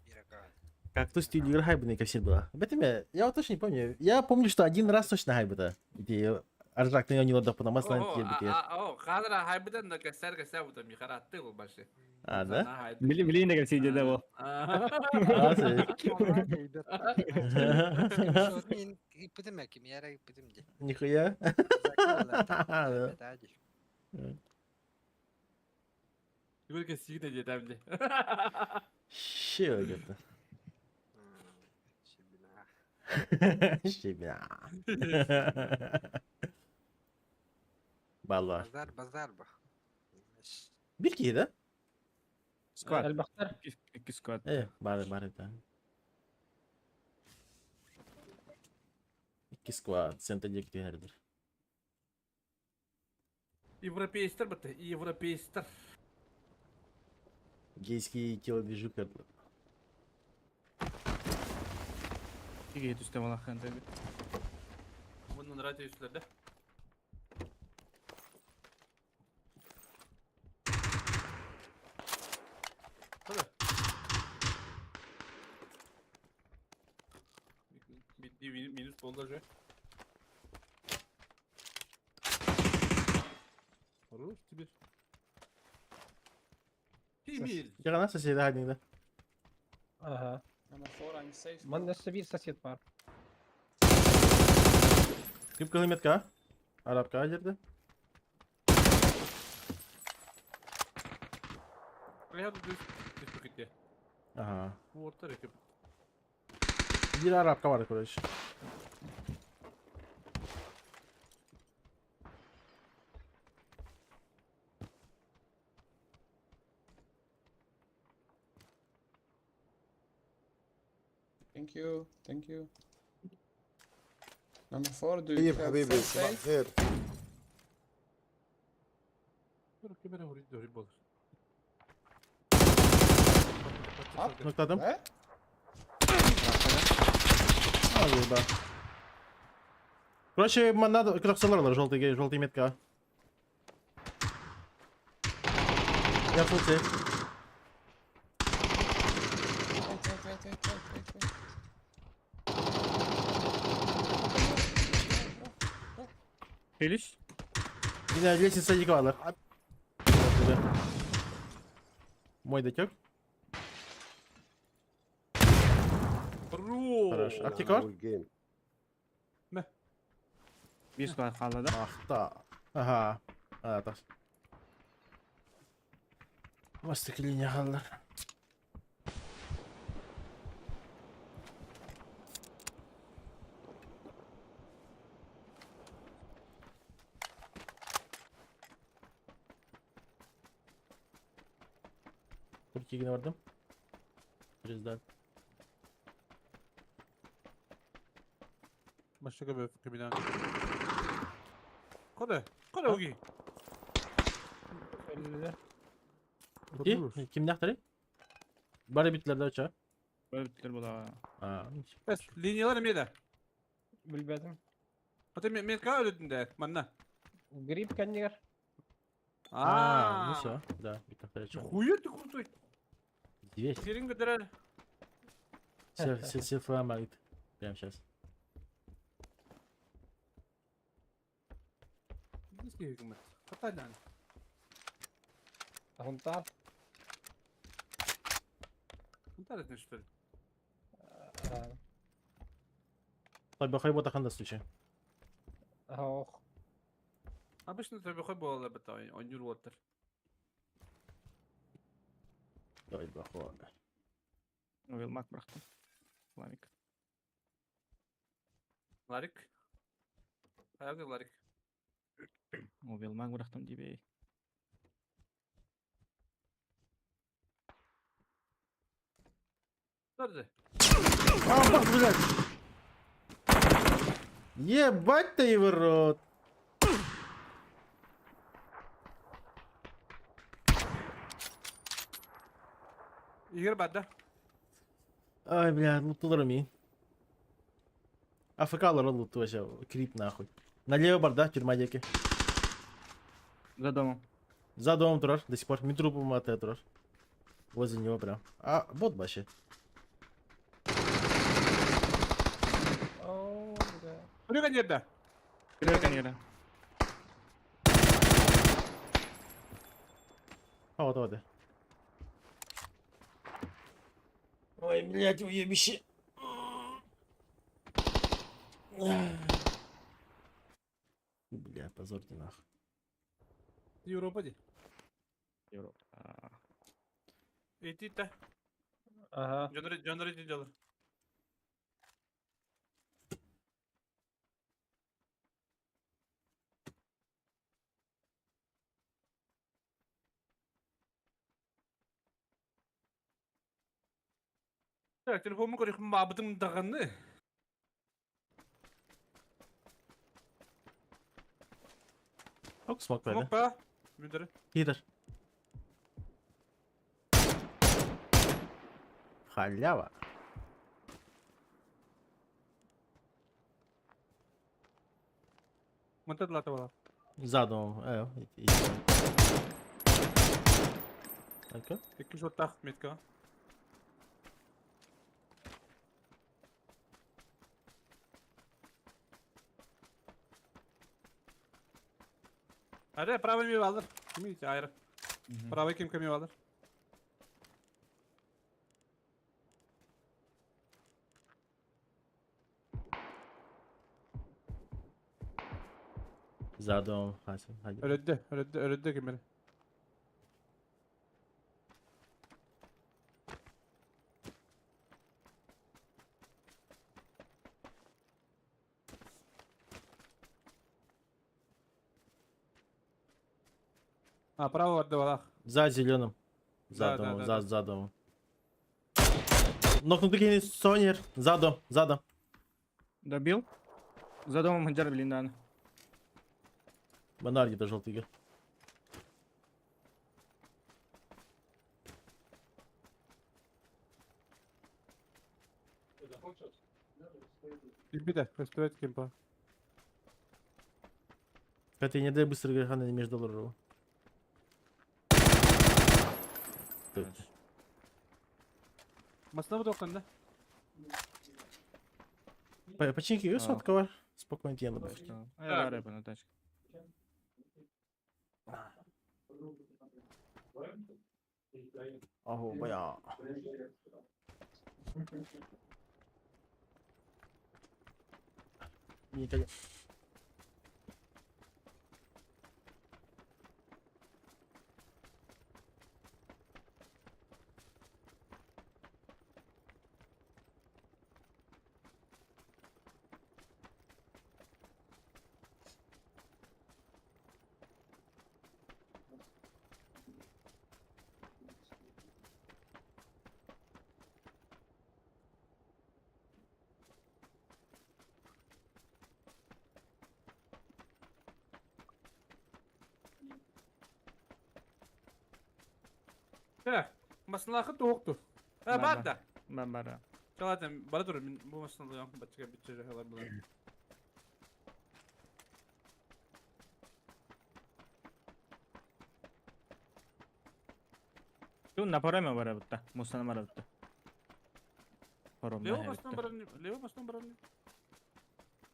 S6: Бир акаумын.
S1: Как то стиль игры хайбы на все было. Об этом я вот точно не помню. Я помню, что один раз точно хайбы-то. Эти аржак на него по намаслан тебе.
S2: Қазір хайбыдан да кәсәр бұда Михара атты ол башы.
S1: А, да?
S5: Bileyim de gelsin de bu.
S6: Мен ипидим әким, яра ипидим де.
S1: Нихуя.
S2: Юрка сигде де дәмде.
S1: Şey öyle. Щебня. Vallahi.
S6: Bazar bu.
S1: Bir kişi de.
S5: Squad.
S4: Elbaktar.
S5: İki squad.
S1: Bari da. İki squad. Sentence gidiyordur.
S2: Европейстер бұты, европейстер.
S1: Гейский телодвижук.
S5: İki üstte malakın tabi.
S2: Бұның радио үстілерді. Bitti minus bolda же. Хорош тебе. Emil.
S1: Яна соседа гаднигда.
S4: Ага. Манда bir сосед var.
S1: Кіп кілометка? Арабка жерде.
S2: Я тут десь пакетте.
S1: Ага.
S2: Вот так екіп.
S1: Bir Arapka var короче.
S8: Thank you, thank you. Number 4, do you
S9: طيب
S8: have
S9: حبيبي
S8: first
S9: صباح
S8: aid?
S9: الخير.
S2: Kemere hurri olur.
S1: Nokladım.
S8: Where?
S1: Al burada. Короче, надо кроксолар, желтый метка. Я в функции.
S8: Wait.
S5: Geliş.
S1: Yine лестница yıkıyorlar. Мой дотек. Хорош. Аптека var?
S9: والجيم.
S5: Bir squad kaldı da.
S1: Ah da. Aha. Ha taş. Bastık linye kaldılar. Türkiye'ye vardım. Bizden.
S2: Başka bir kabinen. Kode 여기.
S4: Elli.
S1: İyi. Kim naktarı? Bari bittiler de uçağı.
S5: Böyle bittiler bu da.
S1: Aa.
S2: Bes, linyalar emniyede.
S4: Bilmedim.
S2: Hatta metka öldüğünde, manna.
S4: Grip kendiler.
S1: А, ну все, да, битахтарячок.
S2: Хуя ты крутой.
S1: 200.
S2: Серин götürer.
S1: Все фламает. Прямо сейчас.
S2: Низкий hükümet. Hatta lan.
S4: Huntar.
S2: Bunlar etmiş что ли?
S1: طيب اخوي بوتا خندس تشي.
S4: Ох.
S2: Обычно тебе хоть было бы то, он не ротер.
S1: طيب اخوي.
S5: Wilmak bıraktım. Lamik.
S2: Larik. Hayal Larik.
S5: O Wilmak bıraktım diye bey.
S2: Nerede?
S1: А, бах, блядь! Ебать ты его рот!
S2: Игорь бадда.
S1: Ай, блядь, лутулар мин. АФК луту вообще, крип нахуй. Налево борда, тюрьма деки.
S5: За домом.
S1: За домом турар, до сих пор. Митрупом от турар. Возле него прям. А, бот вообще.
S4: Oo, güzel.
S2: Buraya nerede?
S5: Kırıyorken yere.
S1: А, вот, вот. Ой, блядь, уебище. Бля, позорьте нахуй.
S2: Европа değil.
S5: Europa. Aa.
S2: İti.
S4: Aha.
S2: Canları cicalar. Ya telefonumu koyayım mabıdım dağını.
S1: Ок, смог böyle.
S2: Hoppa. Müdürü.
S1: Хитр. Халява.
S2: Monta lata var.
S1: Задом. Так.
S2: 2 ortak metka. Hadi правый mi alır? Kimi hiç ayrı. Правый kim kimi alır?
S1: Задом, Хасен, hadi.
S4: Öldü kimleri. Право варды балах.
S1: За зеленым.
S4: Да,
S1: Задом,
S4: да, да.
S1: за домом. Нокнутый кейс, Сонер. Задом.
S5: Добил. За домом Хаджар Блиндан.
S1: Банар где-то желтый гер.
S4: Bir de restoret kimpa.
S1: Хотя не дай быстро греха на между долларов.
S4: Masına mı doklandı?
S1: Починки ее сотка var. Спокойно тебе надо.
S5: Ayar yapın o taş.
S1: Ого, бая. Никогда.
S4: Masınlakı doğuktu.
S5: Ben-
S4: Bak da.
S5: Ben bara.
S4: Zaten bana durun bu masınlığı başka bir çocuk alabilir.
S5: Şu napora mı bara bitti? Musana mara bitti. Horom
S4: Leo
S5: ne
S4: masından
S5: bitti?
S4: barani. Leo masından barani.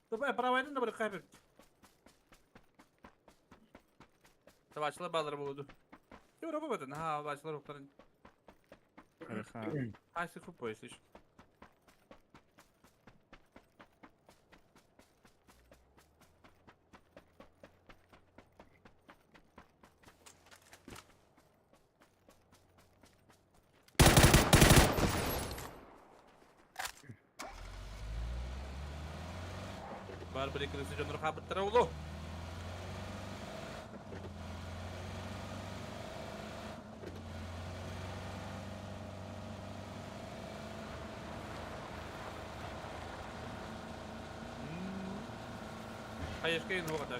S4: Tabi paraydın da böyle kaybetti. Savaşçılar bağları buldu. Yok yapamadım. Ha savaşçılar okların.
S5: Evet, ha.
S4: Ay sıkı polis iş. Var bir ikilisi canları kabıttıra ulu. Hayır kayın o kadar.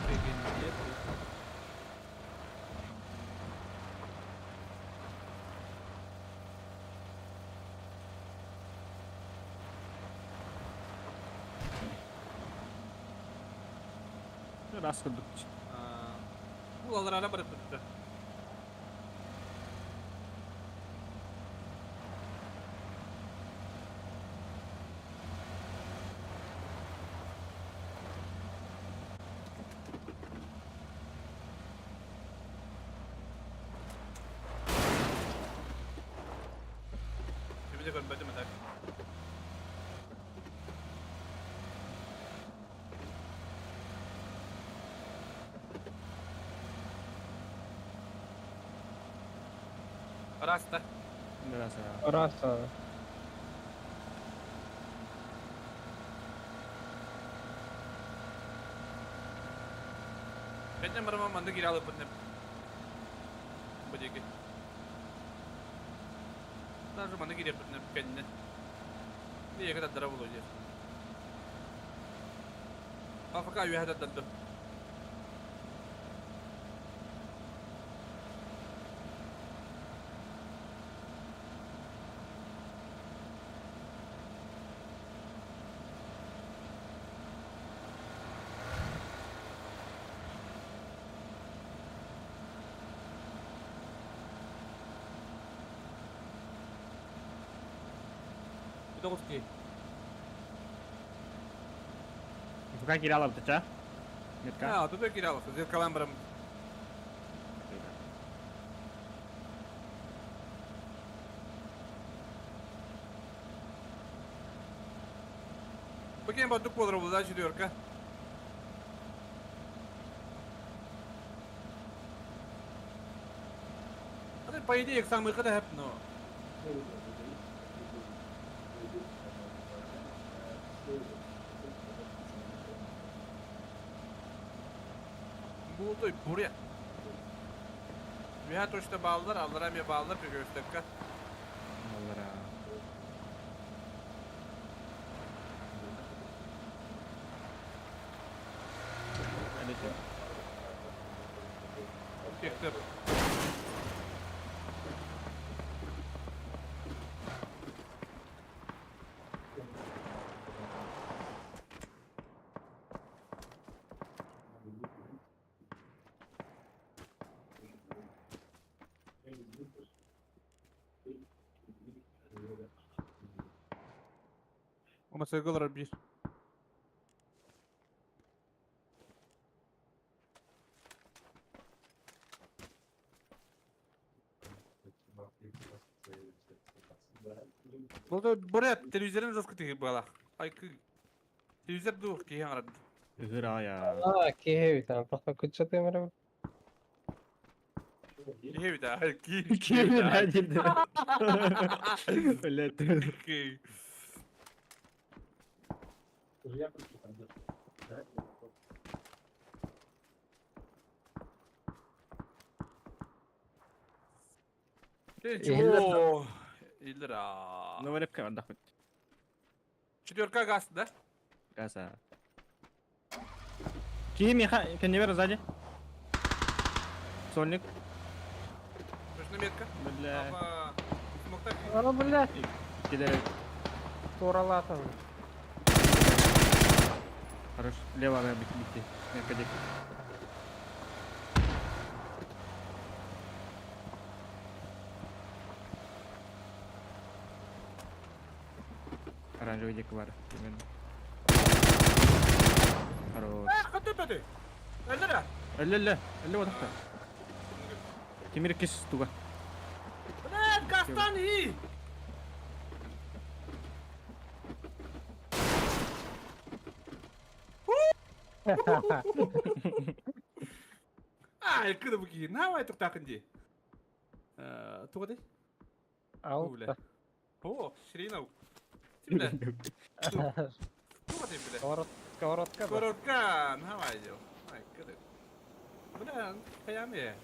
S4: Hayır kayın.
S5: Rast kıldık.
S4: Bu alır ara bırakıp tuttu. Bir de görmedim eder. Rasta.
S5: Biraz ya.
S4: Rasta. Benim arabam manda geri alıp benim. Bu deki. Daha manda geri yapıp benim kendine. Bir kadar dara bulacağız. Afaka ayı hada dandı. Doski.
S5: Fuka kira alıp tutacak. Mitka.
S4: Ha, tu geri alıp. Zil kalan barım. Bakayım batık olur bu da diyor ka. Hadi payı diye eksan mı kadar hep no. Bu da buraya. Bir toşta bağlılar, aldıram ya bağlılar bir gösterka.
S5: Vallahi. Evet.
S4: Çektim. Ama sevgiler bir. Burada buraya televizyonun zaskı tıkı bala. Ay kı. Televizyon dur ki yanardı.
S5: Ihıra ya.
S9: كي هيفي تمام فخ كنت شطي مرة
S4: Kiyevi de. Ay ki.
S5: Kimin hadi de. Öyle ettim.
S4: Ki. Чего? Ildra.
S5: Ne var hep kadar dahmet.
S4: Четверка газ, да?
S5: Kasa. Kim ya? Kendi ver sadi. Sonik.
S4: Точно метка.
S5: Böyle
S4: Ама... Смог так.
S9: أنا بالله
S5: giderek.
S9: ورالاتهم
S5: Хорош. Leva ve bitti. Merkedik. Оранжевый дик var. Hemen. Хорош.
S4: Хаты пяты. Ildra.
S5: Ölle. Ölle vadakta. Timir kes tuga.
S4: Блядь, гастан и. Ай, кыды буки. Навай туктакын ди. Туга ди?
S9: أو
S4: Öyle. Oo, Şirinov. Şimdi. Tuga ди, bile.
S9: كورت كذا
S4: Korotkan, havay diyor. Ay, kıdı. Bu ne lan? Kıyam ya.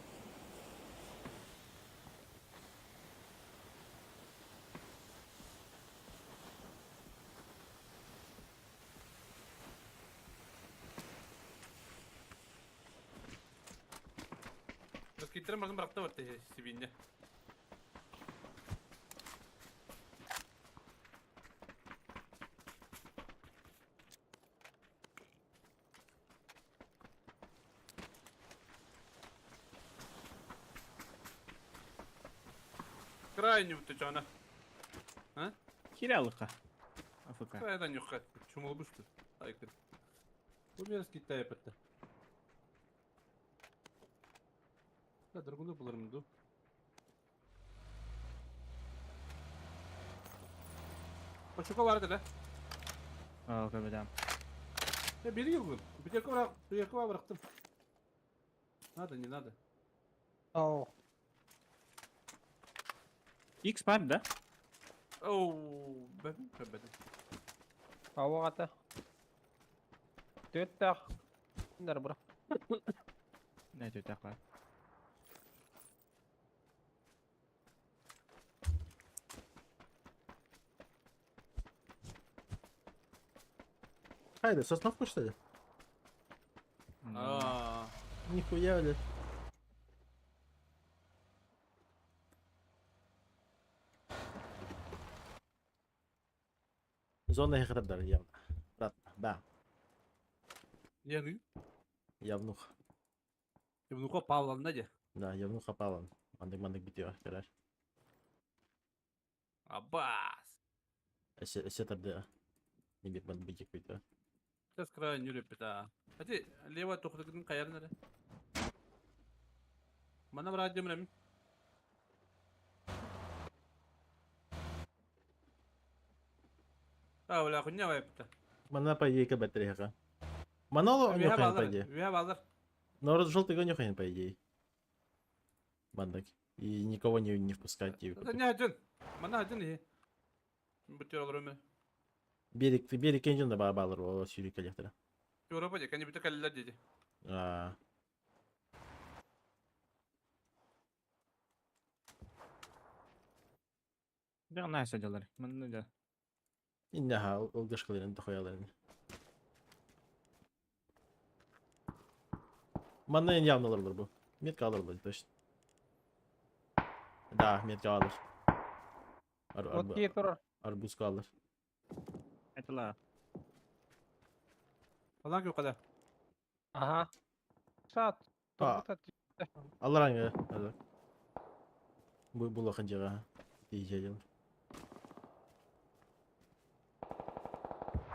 S4: Раскидерим разом бıraktı var sibinde. Крайне утачана. Ha?
S5: Kiralık ha. Afrika.
S4: Крайдан yok kat. Çumulmuştu. Aykırı. Bu biraz gitti yapıttı. Kadar bunu bulurum du. Başka vardı la.
S5: Aa, kabedam.
S4: Ya biri yok. Bir yakı bıraktım. Надо, не надо.
S9: أو
S5: X var da.
S4: Oo, ben benim.
S9: أو غتا تيتا ندر برا
S5: Ne diyor takla?
S1: Хайде, сосновку что ли?
S4: Aa,
S1: Нихуя, блядь. Зона их радар явно. Обратно. Да,
S4: yani.
S1: явнуха.
S4: Ya bunu ko Pavlan ne?
S1: Да, явнуха палан. Мандык битиyor arkadaşlar.
S4: Abbas.
S1: Эсетерде. Не бит мандык битик bitiyor.
S4: Ses kralın yürüp bita. Hadi leva tokudun kayar nere? Bana radyo mı? Ah, wala kunya wa bita.
S1: Mana по идее батарея ха. Манало у
S2: We
S1: него
S2: have
S1: хрен по
S2: other.
S1: идее.
S2: We have other.
S1: Но желтый у него хрен по идее. Бандак. И никого не впускать.
S2: Это не один. Mana один iyi. Bütün olur ömür.
S1: Берег Кенджин да балар о сюри коллектора.
S2: Europa diye kendi bütün kaleler dedi.
S1: А.
S5: Бер найс адалар. Мында да.
S1: Иннаха улгашкаларын тохояларын. Манна явно алырлар бу. Метка алырлар точно. Да, метка алыр.
S9: Вот кие турар.
S1: Арбузка алыр.
S5: Айтыла.
S2: Falan ki o kadar.
S9: Aha. Saat.
S1: А.
S9: Turgut at.
S1: Алларанга. Алар. Бу булахан жага. Тиҗәҗәл.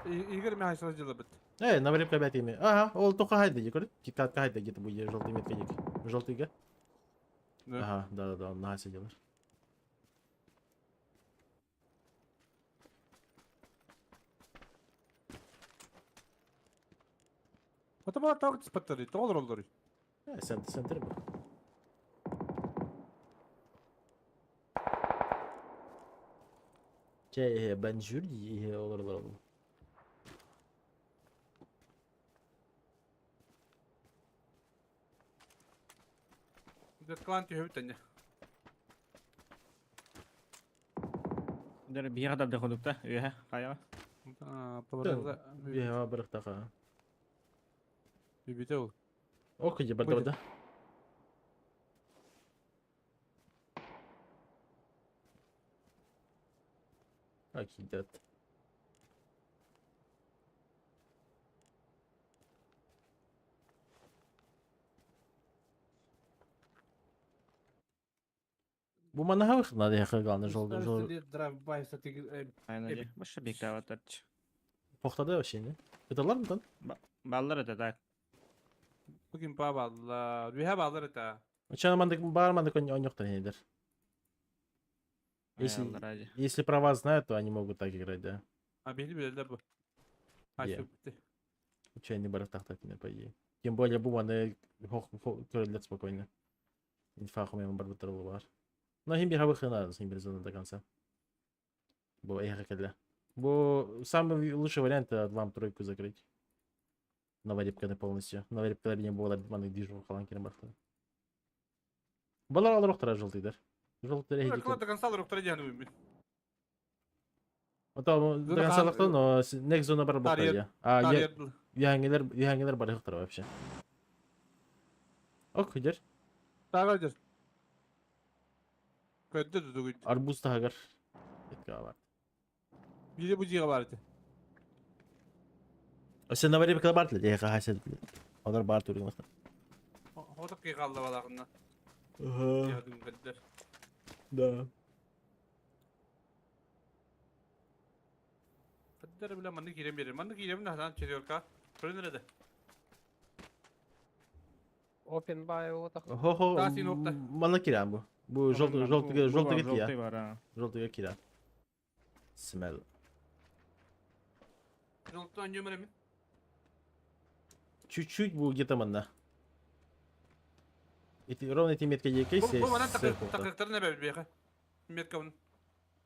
S2: İlgir mi haysırıcılığı bit.
S1: Наварив кабятими. Ага, ол только хайда, дикор. Киткат хайда где-то будет желтый метка дик. Желтый га?
S2: Да.
S1: Ага, да, он на хасе делаешь.
S2: O da bana tavuk ispatları. Doğru olur.
S1: Центр был. Бенжур olur.
S2: Bir de klanti hövütten ya.
S5: Дер бир да дохолукта. Үе. Кая.
S2: Паварда.
S1: Я барахтаха.
S2: Bir bite ol.
S1: Ох, иди,
S2: Будет.
S1: да. Акидат. Bu bana hava kına diye kaldı jol.
S2: Drive by statik.
S5: Айна
S2: Эпик.
S5: ди. Башы бекте аватарч.
S1: Pohtada вообще не. Это ладно там?
S5: Баллар да так.
S2: Bugün bağlı. We have other da.
S1: Учан мандык бармандык он yok тренер. Если
S5: Если ради.
S1: если права знают, то они могут так играть, да.
S2: Ha belli bilirler bu. Ay
S1: Yeah.
S2: çok bitti.
S1: Учайный барахтах так не по идее. Тем более буманы крылья спокойно. Инфаху ему барбатрол бар. Но хим бирха выхана, с ним березона до конца. Бо эхо каля. Бо самый лучший вариант это вам тройку закрыть. Наварипка не полностью. Наварипка не было маны движу халанки на бахта. Балар алыр оқтара желтыйдар. Желтый
S2: Böyle
S1: рейдик.
S2: klan kan sağlar oktara diye hanım.
S1: Ото до конца лахта, но next зона бар бахта я. А я яңгелер бар оқтара вообще. Ок, идер.
S2: Sağlar. Kötü düdüğü.
S1: Арбуз тагар. Этка бар.
S2: Biri bu ciğe vardı.
S1: Sen наварипка бар ли? Я хасет. Onlar бар турган.
S2: O da kaldı valakında.
S1: Ага.
S2: Yardım dediler.
S1: Да.
S2: Dediler bile mandık yiyem yerim. Mandık yiyem ne lan çeliyor ka? Böyle nerede?
S9: Open buy вот.
S1: Хо-хо.
S2: Daha sin nokta.
S1: Мана киран бу. Бу желтый
S5: Желтый
S1: кия.
S5: бар. а.
S1: Желтый кира. Смел.
S2: Yoldan yömere mi?
S1: Чуть-чуть бу где-то мана. Ровно эти метки есть.
S2: Bu bana takıkları ne böyle bir yaka? Millet kavun.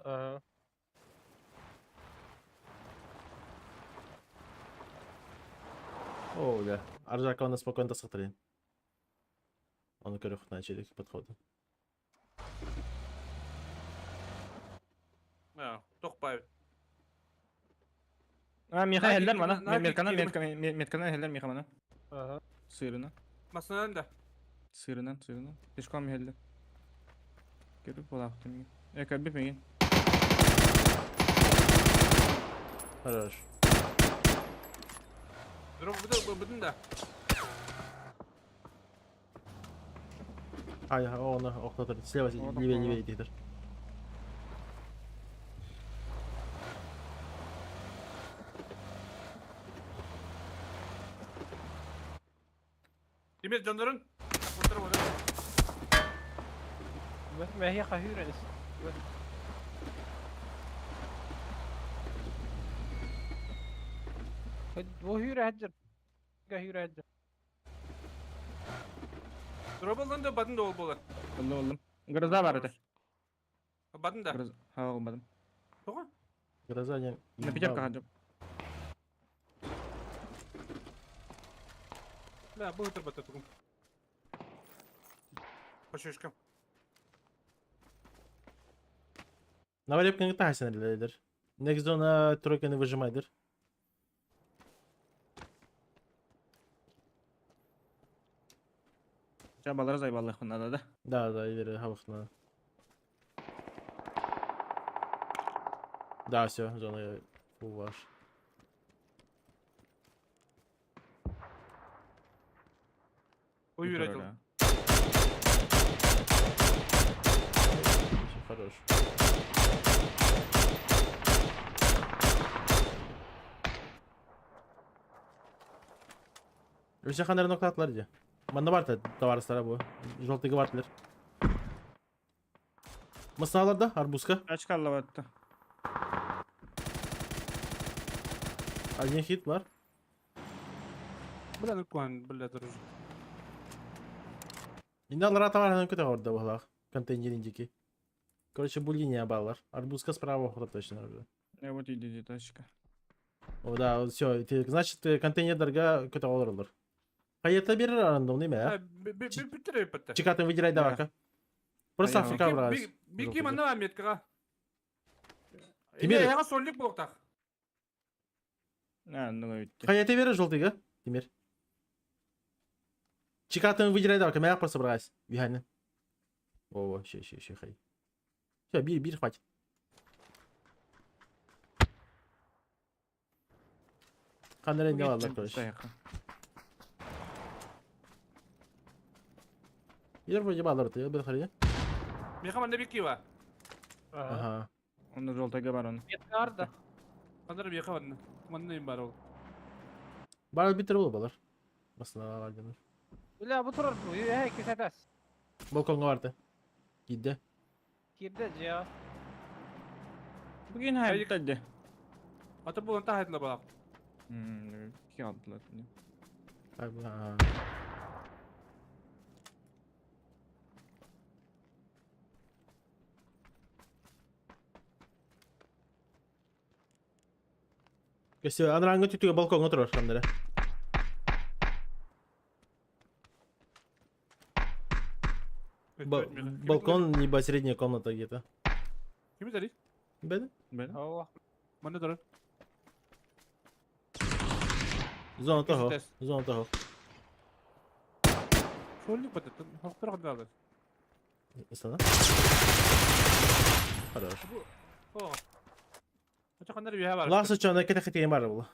S9: Ага.
S1: О, да. Аржака у нас спокойно смотрит. Он корюх начали подходы.
S2: Ya, çok bay.
S5: А, Миха
S2: Нафиг,
S5: хеллер мана.
S2: нафиг,
S5: Меткана,
S2: кирме.
S5: меткана хеллер Миха мана.
S9: Ага.
S5: Сырына.
S2: Masının da.
S5: Сырынан. Пешком хеллер. Келип болаптым. Экаби пеген.
S1: Хорош.
S2: Dur bu budun da.
S1: Ай, он окна слева, левее идет.
S2: Demir canların. Kontrol var.
S9: ما هي قهيرة لسه. وهيرة هجر هيرة هجر
S2: Drop'dan da badın da ol bolar.
S5: Oldum. Gırıza var öte.
S2: Badın da.
S5: Gırız. Ha olmadım.
S2: Soğa.
S1: Graz'a yani.
S5: Ne pijak kahancım.
S2: La bu hıtır batı tukum. Koşuşkam.
S1: Навалеп көнгөтө хайсан элелер. Next zona тройканы выжимайдыр.
S5: Çabaları zayıf bunlarda da.
S1: Да, иleri хавахна. Да, все, зона фул ваш.
S2: Uyur
S5: Yukarı
S2: edil.
S5: öyle.
S1: Всё хорош. Өсө хандар ноктатлар же. Мында бар товарыстар бу. Желтыгы бартылар. Мысналарда арбузка.
S5: Kaç kaldı battı.
S1: Один хит бар.
S4: Бля, куан, бля, дружи.
S1: Инде алар товарын көтө орда булак. Контейнеринчики. Короче, бу линия баллар. Арбузка справа уходит точно уже.
S5: Вот иди точка.
S1: О, да, все. Значит, контейнердерге көтө олорлор. Кайерде берер рандом неме?
S2: Bitir bitti.
S1: Чикатын выделяй давака. Просто
S5: Аяма.
S1: Африка брас.
S2: Bir kim anla Ahmet kıra.
S1: Timir.
S2: Ya sollik buluktak.
S5: Ha, ne bitti.
S1: Кайерде берер желтыгы? Тимир. Чикатын выделяй давака. Маяк просто брас. Вихайны. О, ще хай. Все, бир, хватит. Кандырын не алар, короче. Идер вроде баллар ты, бел хария.
S2: Bir kamanda bir ki var.
S1: Ага.
S5: Onun roltayı var onun.
S9: يتقارده
S2: Kandarı bir kamanda. Mandayım bari ol.
S1: Бар битер болу балар. Басына алардын.
S9: لا بطرر هيك سداس
S1: Балконга барды. Гидде.
S9: كيبدا جا
S5: Bugün hayatta.
S2: Atı bulan tahtla bak.
S5: İki aldılar.
S1: Ага. Если анрангы түтүгө балконго турар кандыра. Балкон либо средняя комната где-то.
S2: Kimi dedi?
S1: Беда?
S5: Böyle.
S9: هو
S2: Manda durun.
S1: Зона того.
S2: Тest.
S1: Зона того.
S2: Sollik batı. Haftar kadar alır.
S1: Sana. Хорош.
S2: O. Kaça kandarı bir var.
S1: Ласо чё, на кете хите бар было.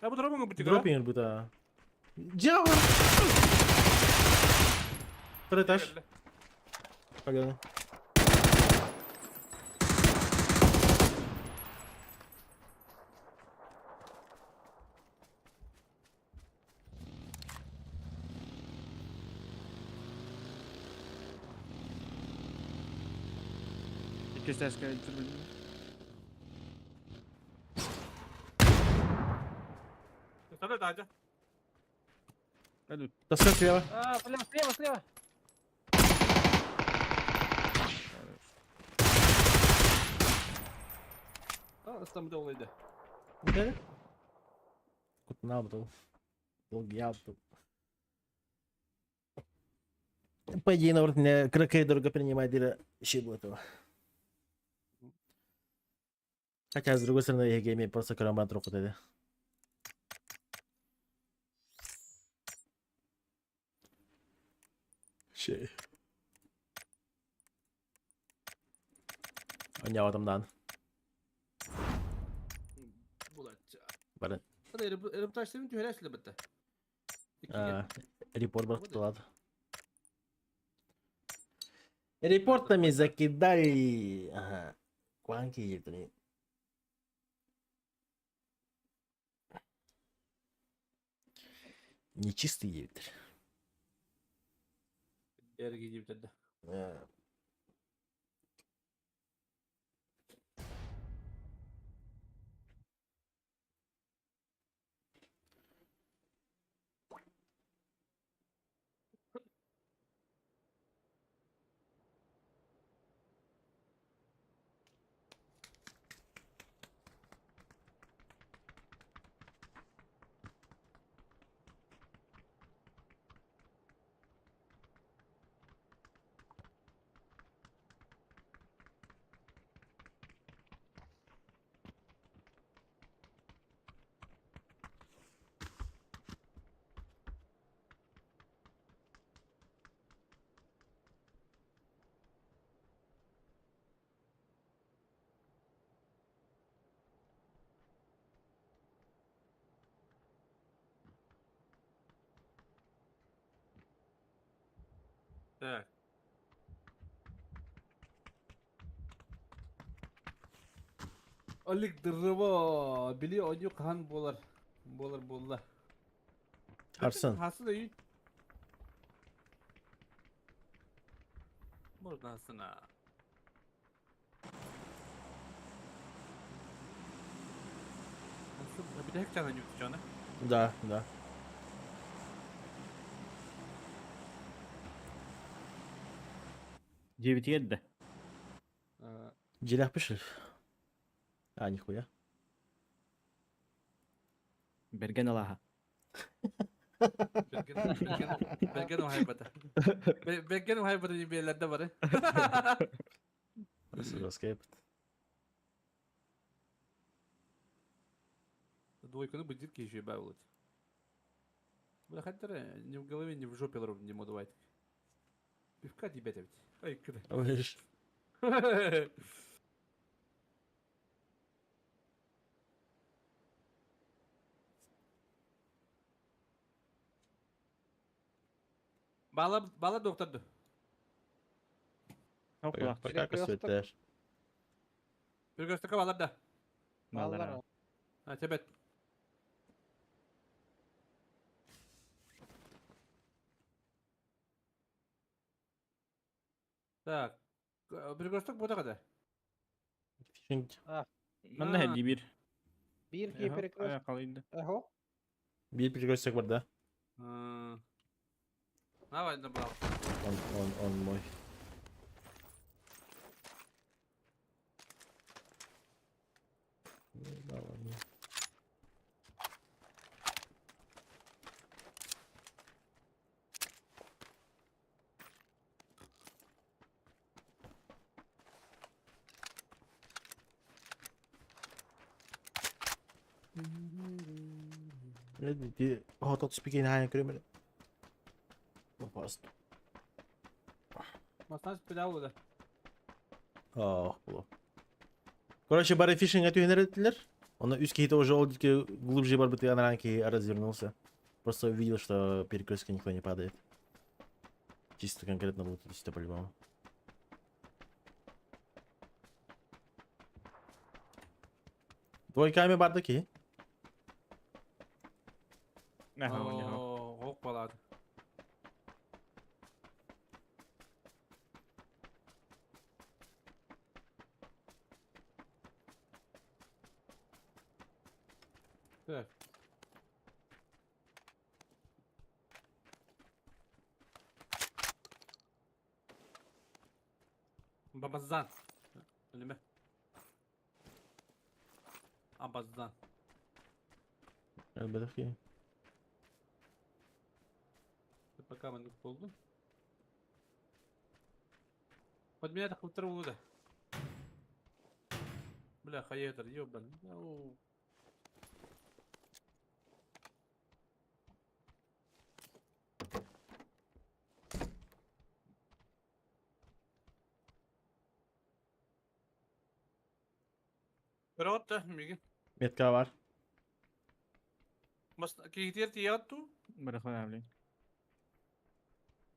S2: Ya bu drop'un mu bitti?
S1: Дропинг бута. Джава. Второй этаж. Погнали.
S5: İki ses geldi.
S2: Sana da acı.
S5: Hadi.
S1: Доска слева.
S9: слева слева
S2: İstanbul'da olaydı.
S1: Да? Кут набдал. Долгябдал. По идее, наоборот, меня кракей дорого принимать дира щиблу этого. Хотя, с другой стороны, я имею просто карамат руку тогда. Şey. Oynağı adamdan.
S2: Bulatça.
S1: Bana
S2: Hadi erip taşlarını tüheresle bitti.
S1: репорт ладно. Репортами закидали. Ага. Кванки едут. Нечистые едут.
S2: Ergi gibi dedi. Так.
S4: Olik dırrıva. Bili onyu kan bolar. Bolar.
S1: Arslan.
S4: Hası da iyi.
S2: Buradasına. Nasıl? Bir de hep canın yoktu canı.
S1: Да.
S5: Девять еді.
S1: Дерях пишешь? А, нихуя.
S5: Берген алаха.
S2: Belgen o haybata. Belgen o haybata gibi yerlerde var.
S1: Просто жестко ебать.
S2: Двойку будет дирки еще и бавлать. Бля, хотя ни в голове, ни в жопе ровно не могу давать. Пивка тебе давить. Ай, когда.
S1: Видишь?
S2: Bağla doktordu.
S1: Пока косветер.
S2: Bir gösterge bağlar da.
S9: Vallahi.
S2: Ha tebet. Так. Bir gösterge bu da kadar.
S1: Фишинг.
S5: Мен de hedi bir.
S9: Bir ki перекресток.
S5: Ayakalıydı.
S9: Eho.
S1: Bir перекресток var da.
S2: Ne var ne bravo.
S1: Он мой. Да ладно. Die hot tot speaking high krummer. Попасть.
S2: Masaj pilavı da.
S1: Ah, было. Короче, барифишинг эту генератор. Он из какие-то уже олдики глубже барбиты ранки развернулся. Просто увидел, что перекрестка никто не падает. Чисто конкретно будет чисто по-любому. Двойками бардаки.
S5: Ne havanya.
S2: Hoppaladı. Evet. Babazdan. Önüme. Abazdan.
S1: Бардаки.
S2: Пока мы полду. Под меня так траву да. Бля, хаетер, ёбан. Рота, Миги.
S1: Метка var.
S2: Mas kihtir tiyatu.
S5: Bırakın abi.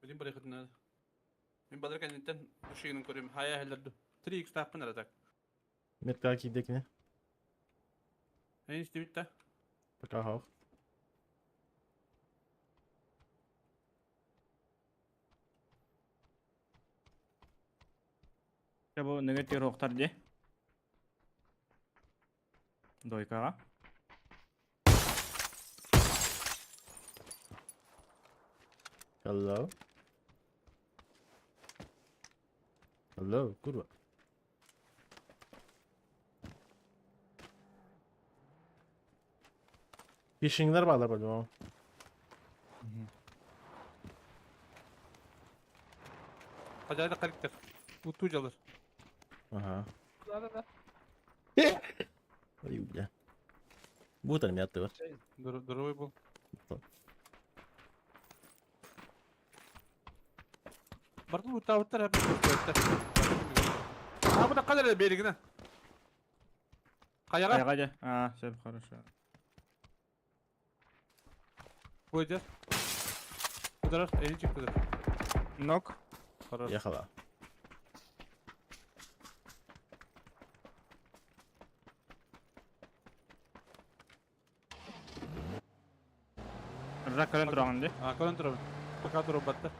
S2: Benim bırakın. Ben badarken inten şeyinin koyayım. Haya hellerdu. 3x tapın aratak.
S1: Метка кидекine.
S2: En işte bitti.
S1: Пока хав.
S5: Ya bu negatif rohtar diye. Doykağa.
S1: Hello. Hello, kurwa. Fishingler bağlar böyle.
S2: Acayip karakter. Bu tuğcalar.
S1: Ага.
S9: Да.
S1: Ой, бля. Бутер меня var.
S2: Здоровый был. Bartın bu tavuklar hep göster. Ha bu da kadar belirgin. Kayağa
S5: Kaygaca. Ha, şey хорошо.
S2: koyacağız. Bu taraf eli çıktı.
S5: Nok.
S4: Karar.
S1: Yakala.
S5: Rak kalian turangan deh.
S4: Kalian turun. Pakai turun batta.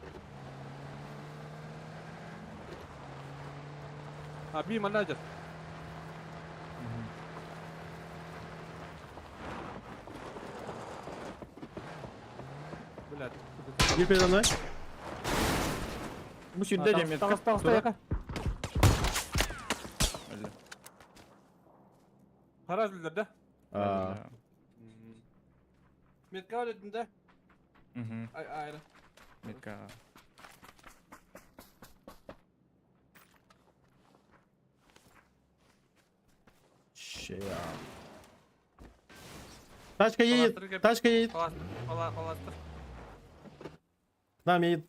S4: Abi mana aja? Belat.
S1: Gir pedalına.
S5: Bu sürüde cemiyet.
S4: Tağız ya ka.
S5: Öyle.
S4: Karar bildirdi.
S1: Aa.
S4: Metka öğretinde.
S5: Mhm.
S4: Ay ayrı.
S5: Metka.
S1: Şey ya. Тачка едет. Тачка едет.
S2: Palastır.
S1: К нам едет.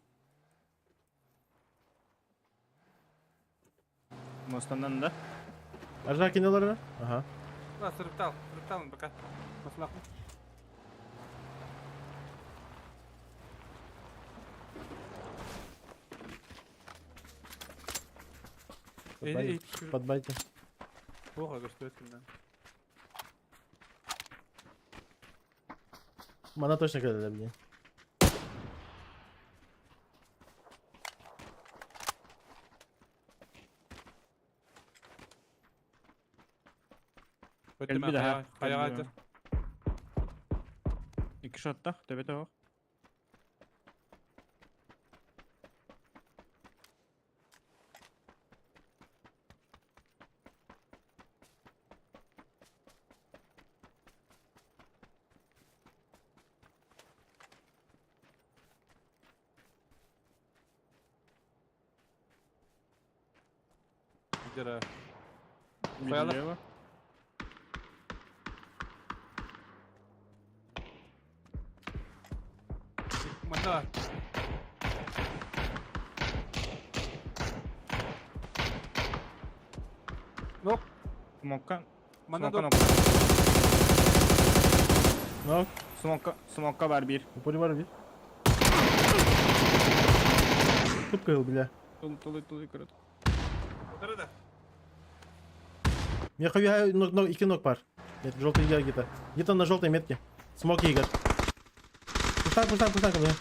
S5: Mostandan da.
S1: Aşağı kenarlarına. Aha.
S2: Lan sırıptal. Sırıptal mı baka?
S4: Maslak.
S1: Подбайте. Подбайте.
S4: Плохо, что это.
S1: Bana точно geldi bile.
S5: Bir daha.
S4: Kayağa
S5: Geldi. İki shotta. Tepede bak.
S4: Jara.
S5: Bir
S4: Koyalım.
S5: ileriye bak.
S4: Mana? Nok.
S5: Smoke'kan.
S4: Mana
S5: Smoke'kan
S4: dok.
S1: Nok.
S5: Smoke'ka var bir.
S1: Упори var bir. Tıpkı bile.
S5: Tulu yukarı.
S2: Nerede?
S1: Я iki ног пар. Нет, желтый идеал где-то. Где-то на желтой метке. Смог Игорь. Пустан ко мне.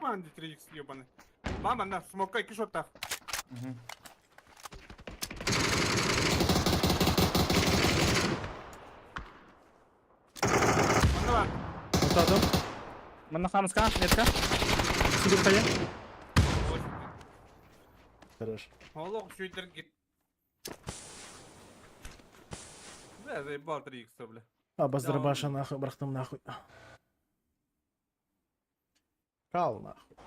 S4: Ман 3х ебаный. Мама, на, смока iki shot'ta. Mana var?
S1: Отдал.
S5: Mana kamus ka? Metka?
S1: Сидим в коне. Хорош.
S2: Allah şuydur git.
S4: Да, заебал 3х, бля.
S1: Обоздрабаша нахуй, брахтам нахуй. Кал нахуй.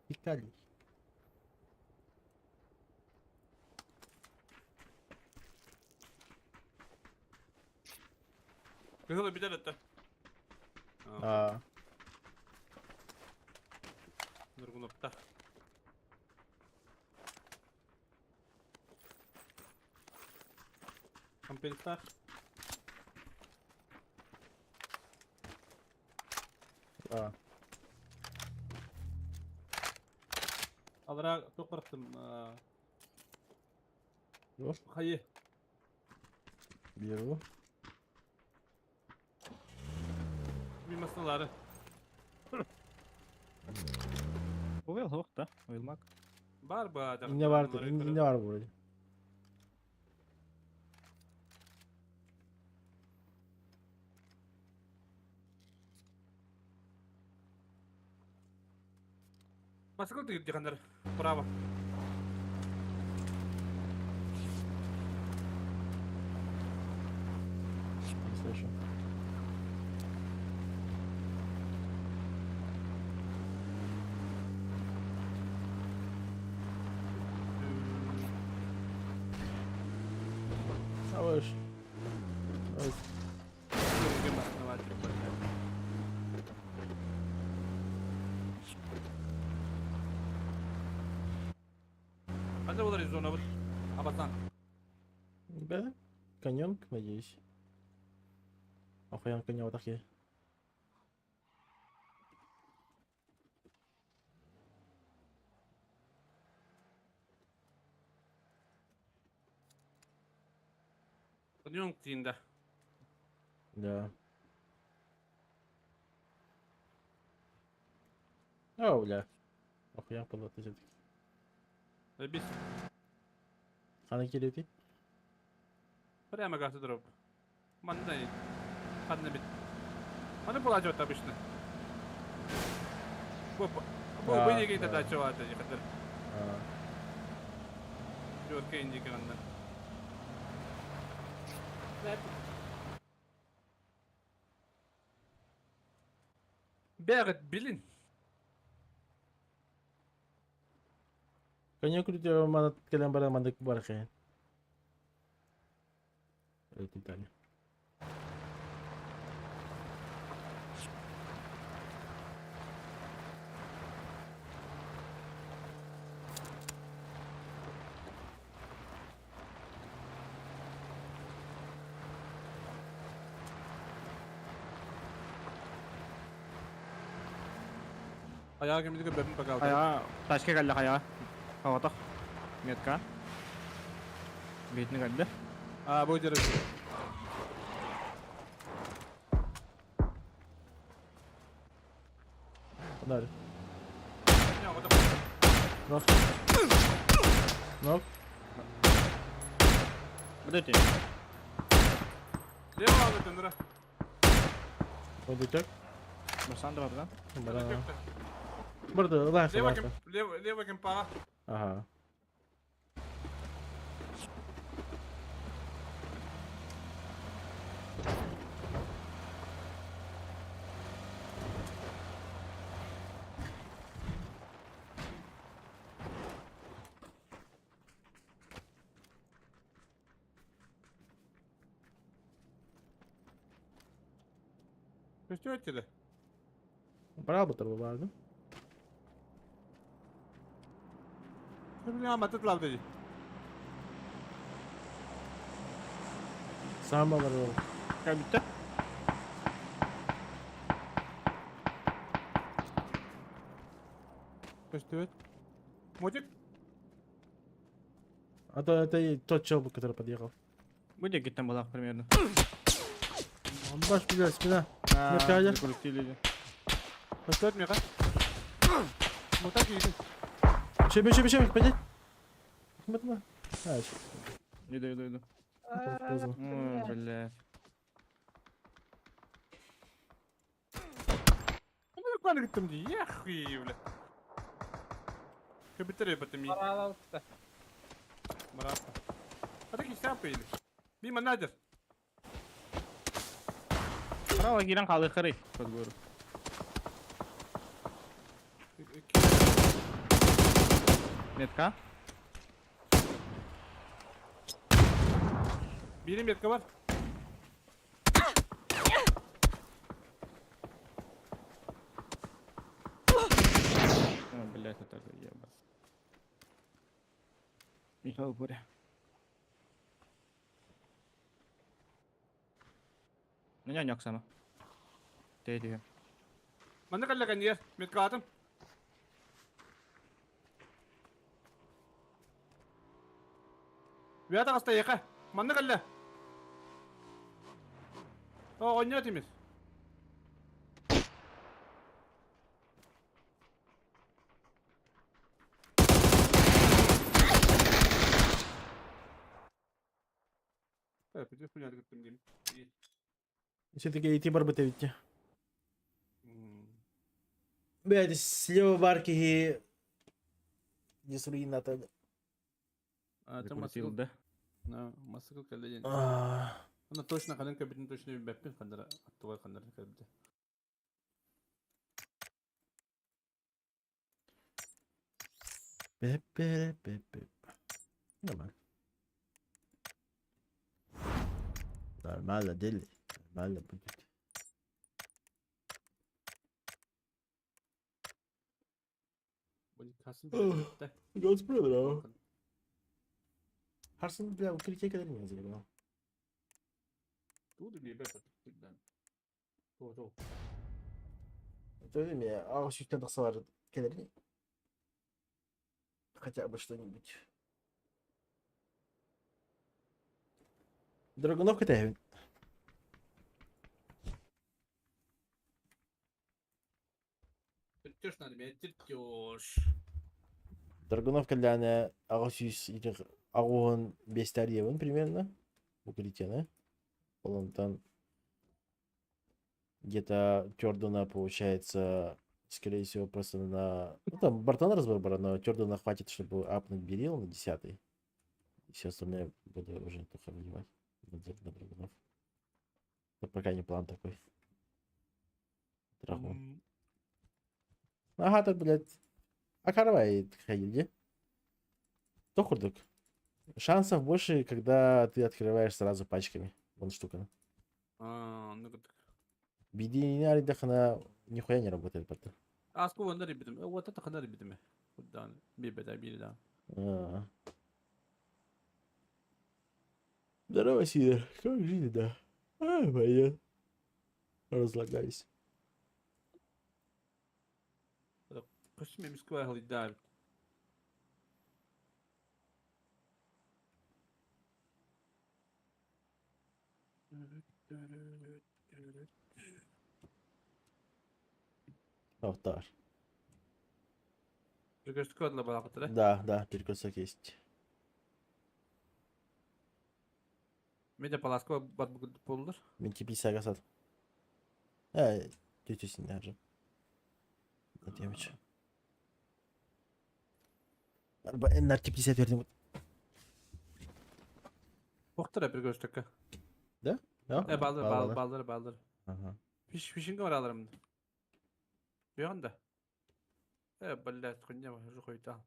S1: Пикали.
S2: Kızılı bir de etti.
S4: Nurgun opta. Компенсар. Алра çok bıraktım.
S1: Dur.
S4: Hayır.
S1: Беру.
S4: Bir masaları.
S5: Bu wel hoog da. Uyulmak.
S4: Var bu adam.
S1: İğne vardı. İğne var burada.
S4: Masuk tuh di kantor. Prawa.
S1: Не слышу. Савыш.
S2: Hadi olur izona vur. Abatan.
S1: Ben каньон, надеюсь. Охуенно каньон такие.
S2: Kanyon gittiğinde.
S1: Да. О, бля. Охуенно было ты все-таки.
S2: Ve biz
S1: Хана кирити?
S2: prema gazı drop. Man da iyi. Kanne bit. Hani bu acaba tabii işte. Bu
S1: Aa,
S2: bir yere de
S1: evet.
S2: acaba da yıkatır.
S1: А,
S2: Diyor ki ince kanne. Beğet bilin.
S1: каньон крутил манат калям бара мандак барахен. Это Италия.
S4: Ayağa gemidi ki benim bakalım.
S5: Кая ташке калды кая. Каватак. Метка. Бетни калды.
S4: Aa bu yere.
S1: Фонарь.
S2: Ya o da
S1: Ног. Ног.
S5: Будете?
S2: Leo abi döndüre.
S1: Подутек.
S5: Басанды бар да?
S1: Бара. Burada ulan
S2: Leo
S1: sana.
S2: kim? Leo kim para?
S1: Ага.
S2: Kötü ötedi.
S1: Bravo bu tarafa vardı.
S2: Şimdi ama tıklav dedi.
S1: Sağma var o.
S5: Кая битти?
S2: Kötü öt. Мотик.
S1: А то это и тот челбук, который подъехал.
S5: Будете кеттен болак примерно.
S1: Он баш, блядь, спина. Меткаля.
S5: Коллективледи.
S2: Kötü ötmüyor kan. Mutak iyisin.
S1: Чебе, пойди. Смотри. А,
S5: Иду.
S1: поздно.
S5: О, блядь.
S2: Ben gittim diye. Yahi bile. Köpütleri batım iyi.
S9: Parala usta.
S2: Bravo. Hadi ki sen peyli. Bir manager.
S5: Право гиран калы хырый. Подгору. Метка.
S2: Benim yetka var.
S5: О, блядь, это заеба. Михаил Буря. Меня нёк сама. Тейди.
S2: Bana kallakan yer. Metka atım. Bir ata kasta yaka. Bana kalla. O oynuyor temiz. Evet, bir de full gittim diyeyim. İyi.
S1: Все-таки идти барбыта видите. Блядь, слева барки и... Здесь руина тогда.
S2: А, там
S5: Закрутил,
S2: масыл.
S5: да?
S2: На, масыл kaldı yani.
S1: А,
S2: Ona точно kalın kabinin точно bir beppin kandıra. Attı var kandıra kabinde.
S1: пе-пе-пе-пе. Нормально. Нормально, дели. Нормально будет.
S2: Bu kasım
S1: Oh.
S2: bitti.
S1: Господи, браво. Харсон, бля, укрытие когда не заебал.
S4: Тут или бэпэт? Тоо.
S1: Это время, а у сюда досвар когда не. Хотя бы что-нибудь. Драгунов катаю.
S2: Тертёж надо меня, тертёж.
S1: Драгунов каляне агусюс итер агуон бестарьевын примерно. Укрытие, да? Полонтан. Где-то Тёрдона получается, скорее всего, просто на... Ну, там Бартон разбора, но Тёрдона хватит, чтобы апнуть Берил на 10-й. И все остальное буду уже только вливать на драгунов. Это пока не план такой. Драгун. Ага, так, блядь. А каравай ходили. То хурдук. Шансов больше, когда ты открываешь сразу пачками. Вон штука.
S2: Ну так.
S1: Бединари дахана нихуя не работает потом.
S4: Аску вандари битим. Вот это ханари битим. Кудан. Бибеда.
S1: А. Здорово, Сидор. Как жизнь, да? Понятно. Разлагаюсь.
S4: Почти ми сквагли дав.
S1: Автор.
S4: Прикажешь кодла балаката, да?
S1: Да, перекусок есть.
S4: Медя паласка бат булдыр.
S1: Мен типи сагасат. Тетюсин даже. Надеюсь. Нар типи сет вердим.
S4: Оқтыра прикажешь така.
S1: Да?
S4: Балдар.
S1: Ага.
S4: Фишинга var alırım. Bir anda. Блядь, хуйня уже хуйта.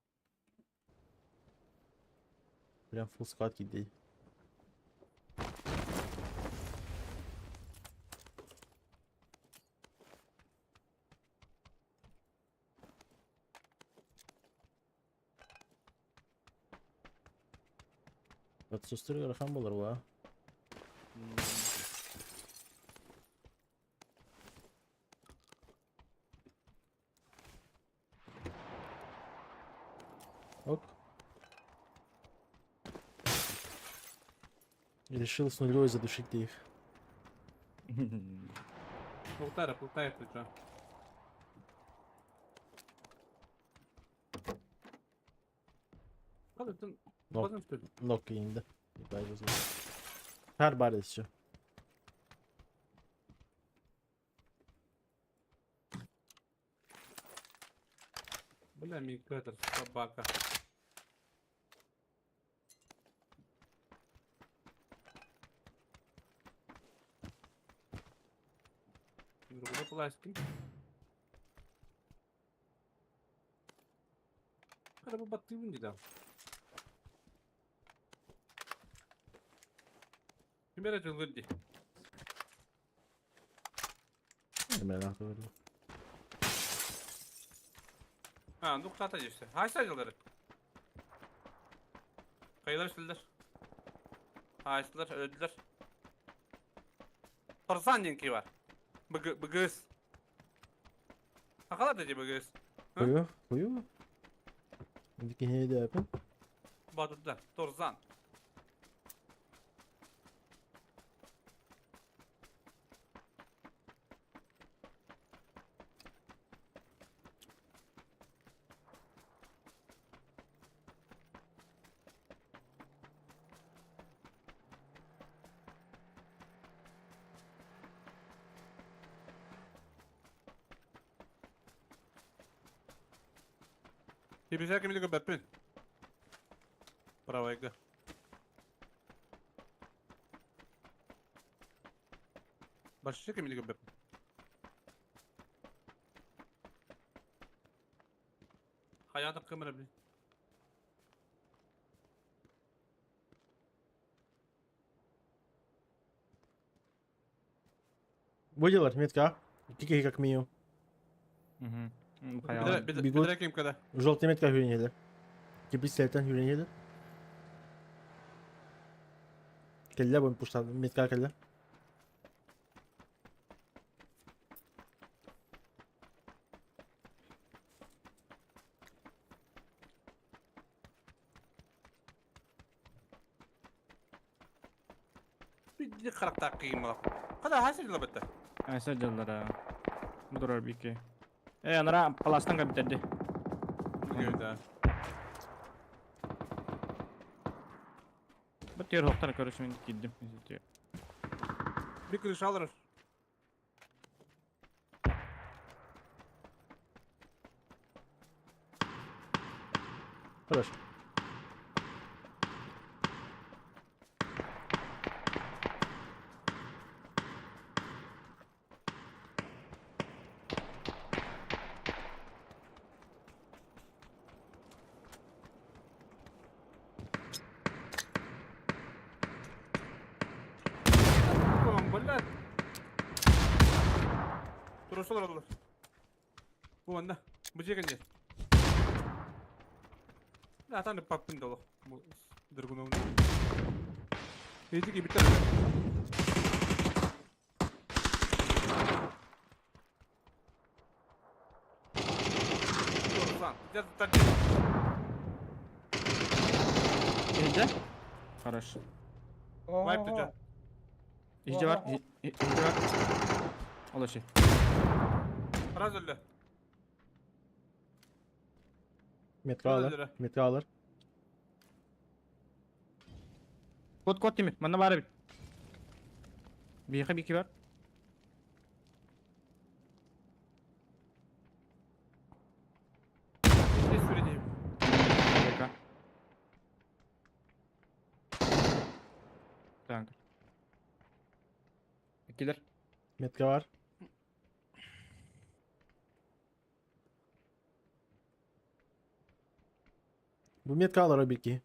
S1: Прям фул склад кидей. Отсутствие рахам булар ва. Ок. Решил с нулевой задушить их.
S4: Полтара, причем. Hadi sen
S1: Nok,
S4: bazen söyle.
S1: nok indi. Her bari şu.
S4: Бля, микатор, собака. Другой пластик. Kada bu battı mı gidelim? Kim verecek öldü?
S1: Merak ediyorum.
S2: Ha, nokta atacı işte. Haç sayıları. Kayılar sildir. Haçlar öldüler. Torsan yenki var. Bıgız. Akalar dedi bıgız.
S1: Koyu. Öndeki neye de yapın?
S2: Batıdılar. Torzan. Tipizler kimi de beppin. Bravo Ege. Başlıca kimi de beppin. Hayatı kımırı bir.
S1: Выделал метка. Тикай как минимум.
S2: Bir de kim kadar.
S1: Желтая метка hüren yedi. Типи сельтан hüren yedi. Kelle bu puşlar. Midgar kelle.
S2: Bir karakter kıyım bak. Kadar hasıl la bitti.
S5: Sajjallara. Durar bir iki. Anara palastan ka bitirdi.
S2: Gördü.
S5: Bitiyor hoktar karışımın gittim. Bitiyor.
S2: Bir kırış alırız.
S1: Хорош.
S2: Tamam bolla. Durursalar alırlar. Bu anda. Bu çekince. Zaten de pappın dolu. Bu Dragunov'un. Neydi ki biter. Dursan. Gel tutar.
S5: İyice. Хорош.
S2: Wipe the can.
S5: İyice var. İyice var. O da şey.
S2: Biraz öyle.
S1: Midgar alır.
S2: Öldüre.
S1: Midgar alır.
S5: Kod timi. Bana var bir. Bir iki var.
S2: Ne söyleyeyim?
S5: Harika. Kanka. İkiler.
S1: Midgar var. Bu Midgar alır o bir iki.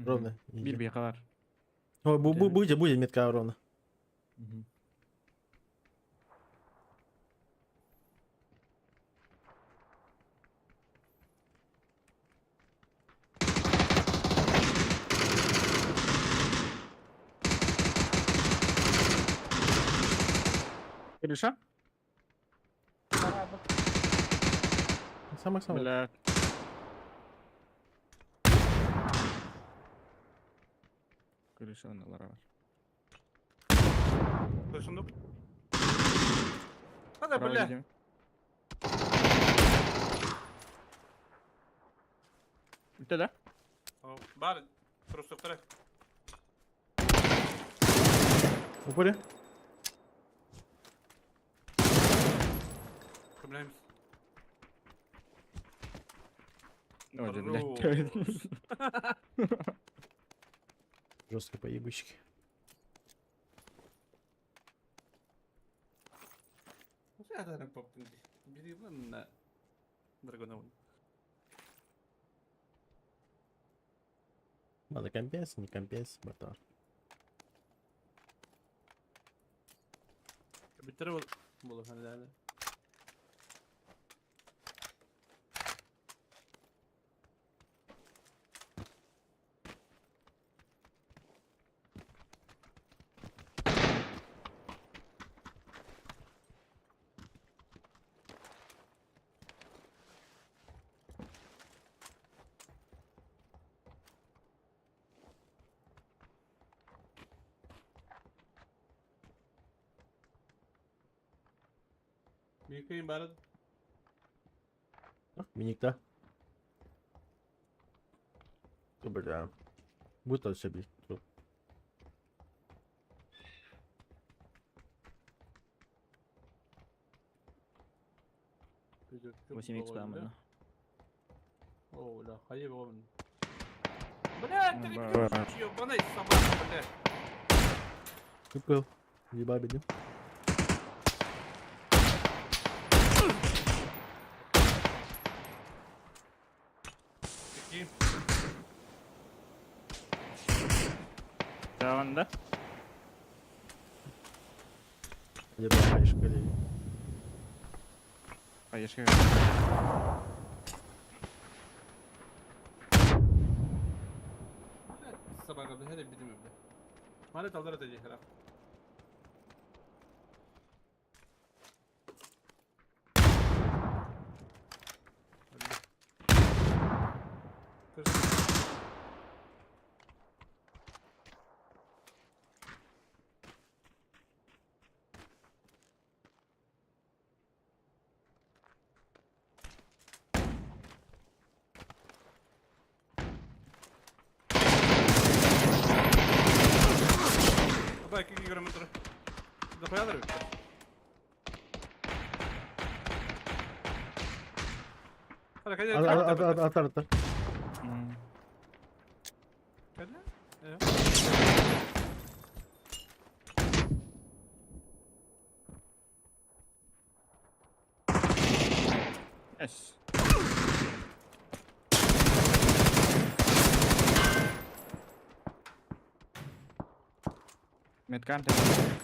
S1: Ровно.
S5: Bir bir var.
S1: О, будет Midgar ровно.
S5: Крыша.
S9: Beraber.
S1: Самых самых.
S5: Бля. Крыша оналар var.
S2: Dursun. Hadi
S5: Bravo
S2: böyle.
S5: gideyim. Bitti de.
S2: Bari. Dursun direkt.
S1: Упыри.
S2: Проблемс.
S5: Ой, да,
S2: Хорош.
S5: блядь.
S1: Жестко поебучки.
S2: Zaten poptun. Biri lan Dragunov'un.
S1: Надо компенс, не компенс, братан.
S2: Bitir ol. Bulu hani derler. Büyükleyin bari.
S1: Миник-то. Бля. Будет это все бить. Тут.
S2: Çocuk çok
S5: 8x
S2: baba
S5: ben
S2: öyle.
S5: bana.
S2: Oo la hayır oğlum. Бля, ты
S5: Бра.
S2: не ёбаный собака, бля.
S1: Купил. Ебать, бедим.
S2: Peki.
S5: Devam da.
S1: Ебать, шкали.
S5: Поехали.
S2: Sabah kadar her bildim öyle.
S4: Mana tavlar atacak herhalde. Bak 2 kilometre. Da koyarlar öyle. Hadi hadi
S1: Atar.
S5: Hmm.
S4: Hadi. Evet.
S5: Yes. Medkan tepede.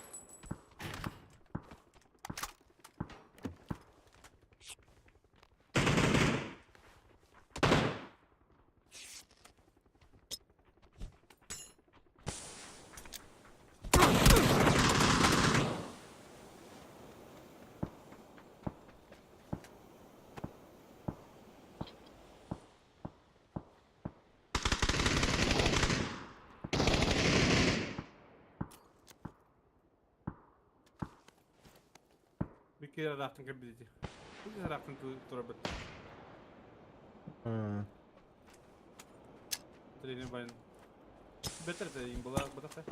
S4: Bir kere rahatın kabideci. Bir kere rahatın turabet.
S1: Hmm.
S4: Trenin bayın. Better trenin bula bırak.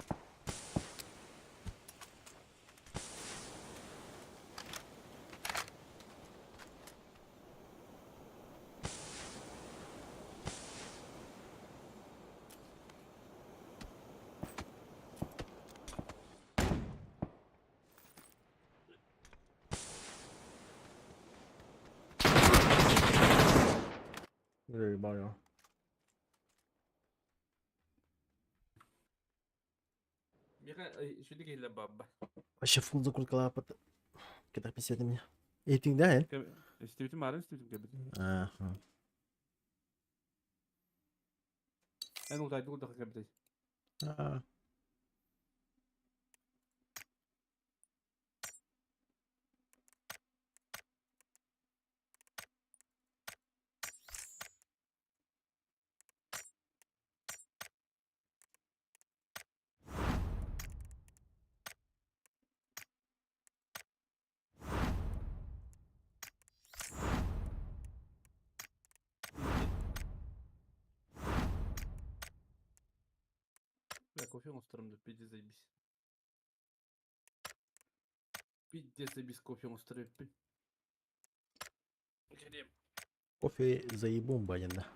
S1: Really bayağı.
S4: Bir kere şöyle gel baba.
S1: Şefimizi kul kalapat. Kita pisedim ya. Eating dahil.
S4: İstiyorsun mağaranın istiyorsun kabideci.
S1: Aha.
S4: En ultaydı ulta kabideci.
S1: Ah.
S4: Я кофе устроим, пиздец заебись. Пиздец заебись кофе устроим. Geleyim.
S1: Kofi zaibun bayında.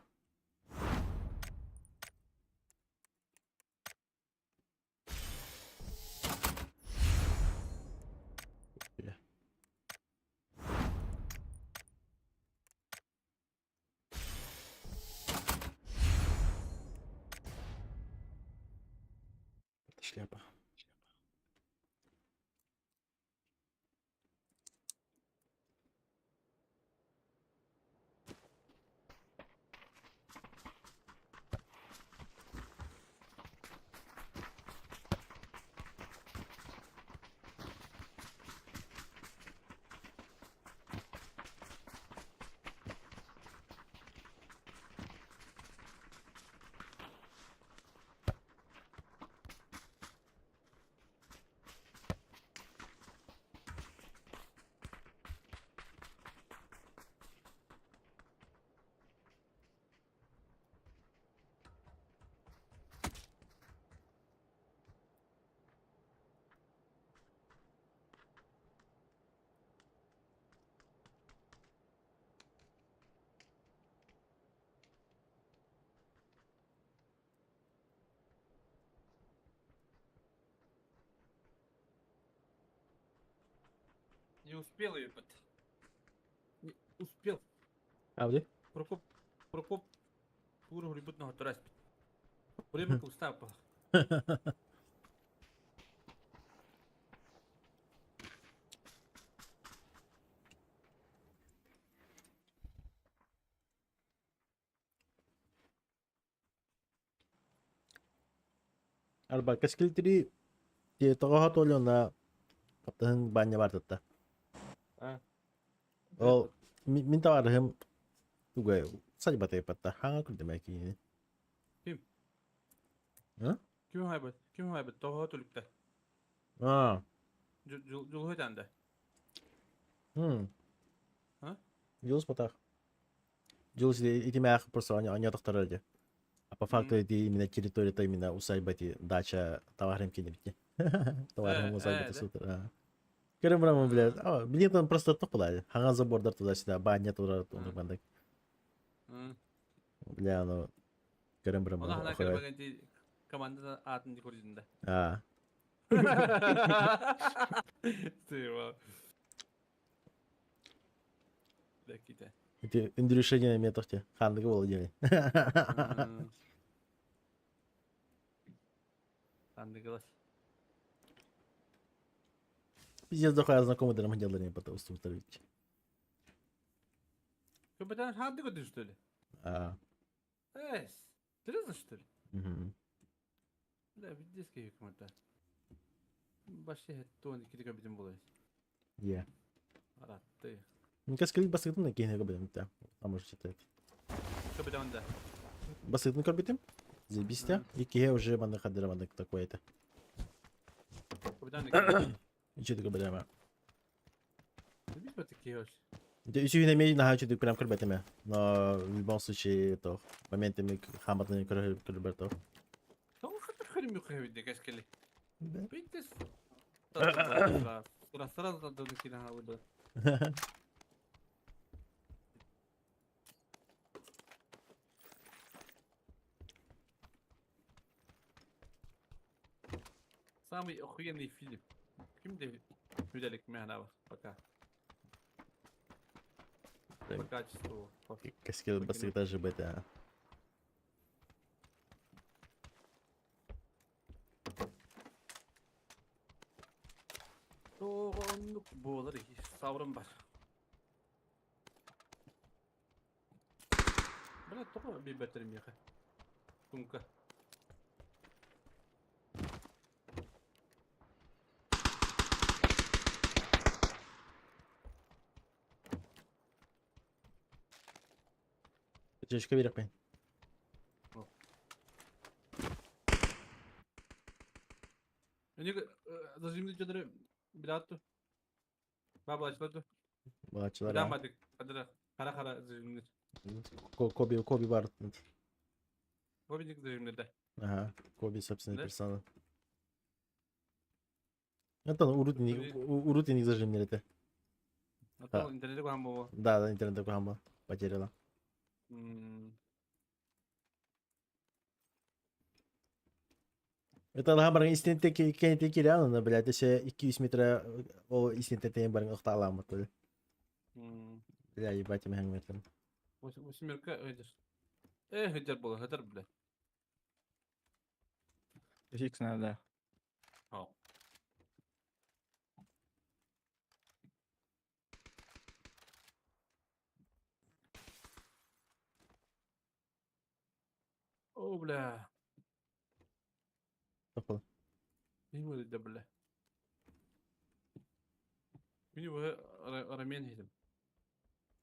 S1: Böyle. Шляпа.
S4: Не успел ебать. Не успел.
S1: Авди?
S4: Прокоп. Пuro ребут на отрас. Время устал.
S1: Arba kaskiltiri diye toğa toluna kaptahın banya var tatta. O minta varım tuga saç batay patta. Hangi kul demek ki?
S2: Kim?
S1: Ha?
S2: Kim haybet? Kim haybet? Toğa tülükte.
S1: Aa.
S2: Jul hedende. Ha?
S1: Jules patah. Jules iti мягко просто они отохторали. А по факту эти именно территория то именно усадьба дача товарным кинемти. Товарным усадьба
S2: да?
S1: сутра. Керем брамы, блядь. А, мне там просто топла. Хаган забордар туда-сюда, баня туда, туда, бандак. Бля, ну. Керем
S2: Ona
S1: брамы.
S2: hana kırmagan değil. Komanda atın dikorjinde.
S1: А.
S2: Eyvah. Dakika.
S1: Эти индюшения мне тохте. Хандыгы болу жери.
S2: Sandıklar.
S1: Пиздец, дохуя знакомый драм делали по толсту вторить.
S2: Köpeden hangi düştü öyle?
S1: А.
S2: Evet. Biraz düştü.
S1: Мгм.
S2: Da bir diske hükümete. Başı hette 12'de köpeden bulayız.
S1: Я.
S2: Arattı.
S1: Мне кажется, басыктын да кейинге көбөйм да. А может читать.
S2: Köpeden de.
S1: Басыктын көрбөтүм. Зебисте. Икиге уже банда кадыр банда такой это.
S2: Köpeden de.
S1: Ичеди көбөйм.
S2: Biz batık ki hoş.
S1: Да ещё и на мей на хочу прям көрбөтүм. Но в любом случае то моментами хаматны көрбөтө.
S2: Tamam kadar kırım yok evinde keskeli.
S1: Да.
S2: Bitti. Sıra da döndük yine havada. Самый охуенный фильм. Kimde müdelik mehna var. Пока.
S1: Так.
S2: По качеству.
S1: Каскел басыкта ЖБТ.
S2: Çoğunluk boğulur. Savrım var. Böyle topu bir betirim yaka. Tunka.
S1: Чечка берек мен.
S2: Önce zazimli cadırı bir attı. Baba açladı. Bir
S1: Бачылар.
S2: daha madık. Kadıra. Kara kara zazimli.
S1: Коби бар.
S2: Bu bir zazimli de.
S1: Ага. Коби собственный
S2: Да?
S1: персонаж. Это урутиник зажимнер это.
S2: Hatta internette koyan baba.
S1: Да, интернет такой хамба. Потеряла. Это хамбарың истинте кенете киряны, но, блядь, еще 200 метра о истинте тем барың охта алам вот. Бля, ебать, мы хангметлем.
S2: Восьмерка ödür. Hıcar bolu, hıcar bile.
S5: Фикс надо.
S2: Al. O bile.
S1: Топал.
S2: Ne bu de bile. Beni bu aramayan hidim.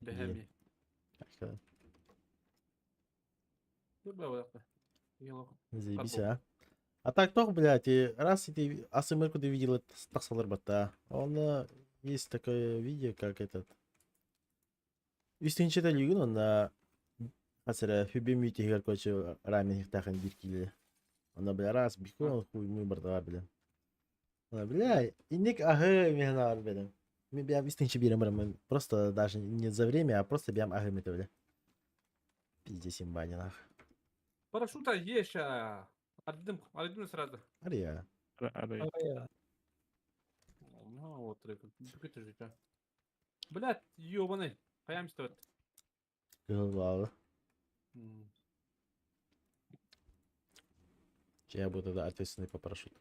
S2: Behemi. Dur be bırak be. Yellow.
S1: Заебись, а. А так toch, блядь, и раз эти АСМР-ку ты видел, это таксалар бата. Он есть такое видео, как этот. Üstünçe de lügün onda mesela hübim mütehir koçu ramen hiktakan bir kili. Onda bile ras bir konu huymu bardağı bile. Ona bile indik ahı mihna var benim. Мы бям üstünçe bir amırım. Просто даже не за время, а просто бям ahı метовли. Пиздец им банинах.
S2: Paraşuta yeşa. Aradım sırada.
S1: Hadi ya.
S5: Арай.
S2: Ne oturuyor? Götürecek ha. Блядь, ёбаный. Kayan işte evet.
S1: Головал. Я буду тогда ответственный по парашюту.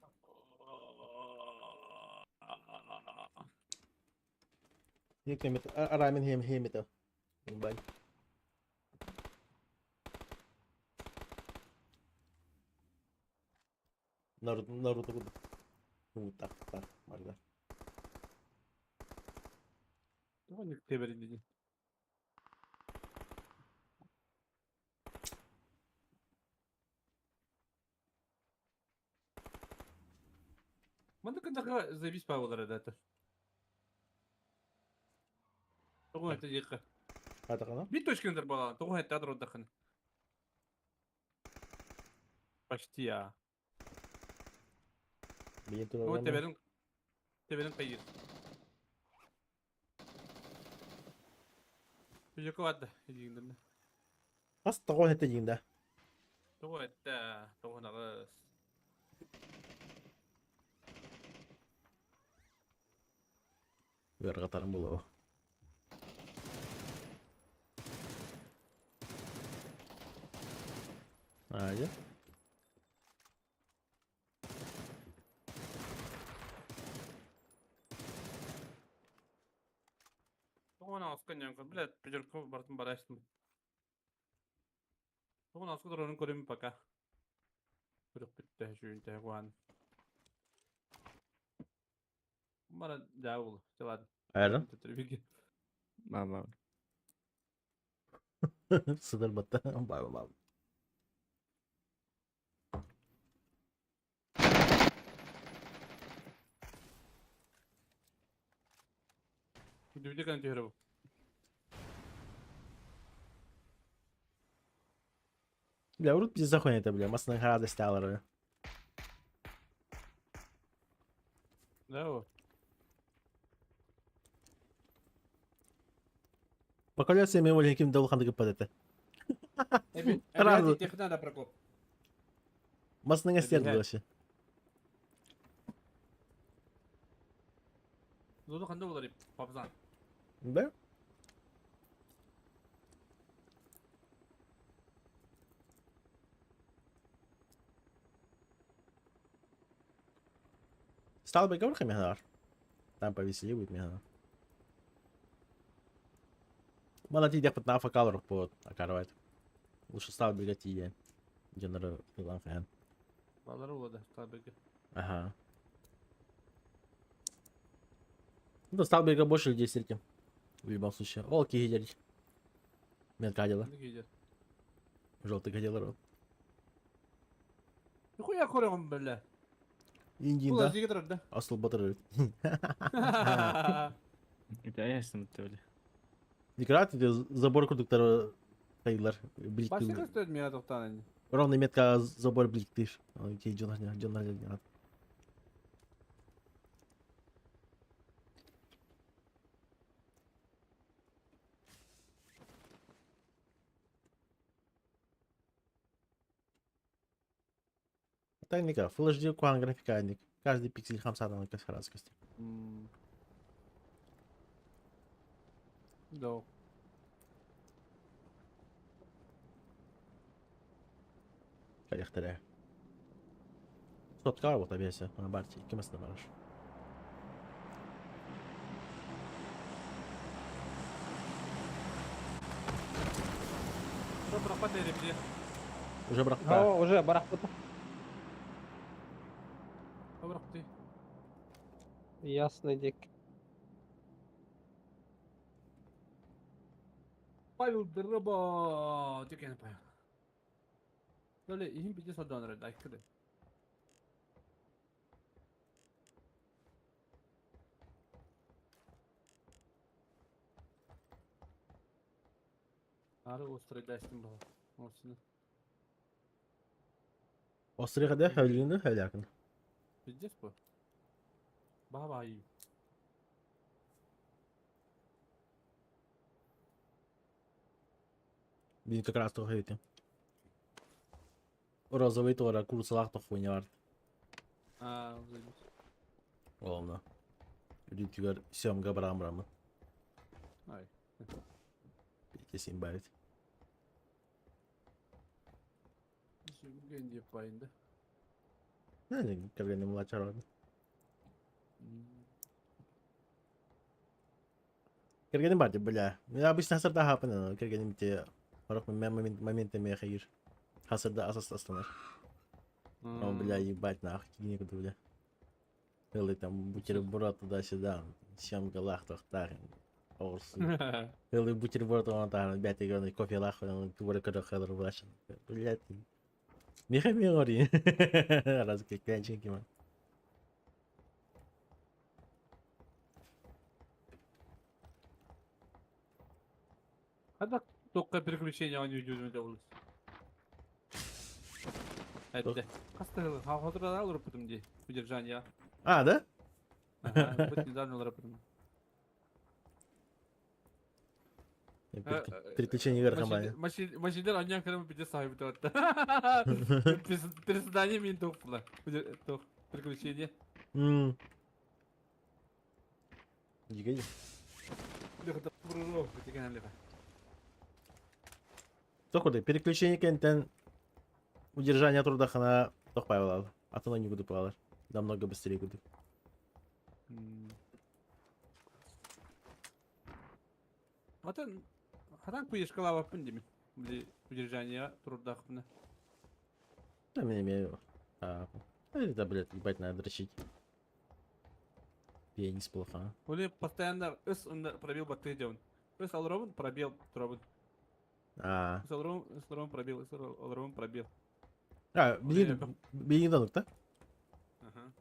S1: Никнемет рамен хем это. Бань. Naruto kudu. Tak. Marga.
S4: Tamam ilk teberin dedi. Манда кындака заебись павлар это. Тогун это ека.
S1: Hadi kana.
S4: Bir точкендер бала. Тогун это адро дахын. Почти ya.
S1: Biyin
S4: Тогун
S1: turun.
S4: teberin kayır. Büyük vardı. Yiyindim.
S1: Kas takoy hette jingda.
S2: Тогун это тогун агас.
S1: Ver katarım bulu o. Hadi.
S2: Тогун агас каньян блядь, пидерку бартын бараштым. Тогун агас дронун көрөм пока. Көрөп битте жүйүнтө гуан. Бара жабыл, жалады.
S1: Ayarın.
S2: Тетирбиги.
S5: Baba.
S1: Sınır battı. Bay.
S2: Dübüde kan tüyürü bu.
S1: Bля, врут без захуя это, бля. Масса награды стала.
S2: Ne o?
S1: По колесам его каким долгом это. Сразу.
S4: Техна да прокоп.
S1: Масса на гостях
S2: Обижает.
S1: вообще.
S2: Зону кандай болар деп, папзан.
S1: Да? Стал бы говорить механар. Там повеселее будет механар. Мало ти дях на факалор по акарвайт. Лучше стал бегать и Дженера Илан Хан.
S2: Балары олады, табеги.
S1: Ага. Ну, стал бегать больше людей с этим. В любом случае. Волки гидели. Метка дела.
S2: Ne giyeceğiz?
S1: Желтый гадил.
S4: Нихуя хорем, бля.
S1: Индин,
S4: Бұл
S1: да?
S4: әзеге тұрады.
S1: Асыл батыр.
S5: Это я сам толи.
S1: Некрат, это забор кондуктора кайдылар.
S4: Башты
S1: Биліктің.
S4: көстеді мен атықтан.
S1: Ровно метка забор биліктір. Кей жонар. Тайника. Full HD куан графикальник. Каждый пиксель хамсадан на разкости.
S4: Да.
S1: Каяқтыря. Сотка вот объясня. На барте. Кем остановишь?
S2: Що пропаде реплі?
S1: Уже брак. Да.
S9: О, уже барахпута.
S2: Добре, ти.
S9: Ясный дик.
S4: Павел Дырыба. Тек ені Павел. Böyle ihim bir cesa döner edi. Aykırı. Ары острый дәстім бала. Осыны.
S1: Острый хода хавлины хавлякын.
S4: Пиздец bu. Баба iyi.
S1: Блин, как раз только эти. Розовый тоже, курсалах то хуйня вард.
S4: Aa, uzaymış.
S1: Олна. Рютигер сёмга брамбрамы.
S4: Ay.
S1: Kesin barit.
S4: Şimdi kendi yapayım da.
S1: Ne кергени младший род. Кергени барди, бля. Я обычно хасарда хапана, кергени те. Орок моментами хайыр. Хасарда асас астанар. Он, бля, ебать нахуй, некуда, бля. Или там бутерброд туда-сюда, съемка лахтах, так, орсу. Или бутерброд он там, бля, ты говоришь, кофе лахтах, он творы когда хадр влачен. Блядь, ты. Миха миори. Раз как клянчинки, man.
S4: Когда только переключение он не уйдет улиц. Это. Кастел, хаватра алыр потом где удержание.
S1: А, да?
S4: Ага, вот недавно алыр потом.
S1: Переключение вверх команде.
S4: Машиндар аньян кырым бите сahip это. Переседание мин топла. То переключение.
S1: Дигай.
S4: Лехта бурро, битеген леха.
S1: Тоқуды, переключение кентен удержание трудахана тоқпай алады. Атына не буду алар. Намного быстрее буду.
S4: Атан хатан пуешкала вапын деме. Били удержание трудахна.
S1: Да, не имею. Это, блядь, ебать, надо дрочить. Пенис плохо.
S4: Оли постоянно пробил баты делан. Өс алробын пробел тробын.
S1: А,
S4: Слором пробил, Слором пробил.
S1: блин, да?
S4: Ага.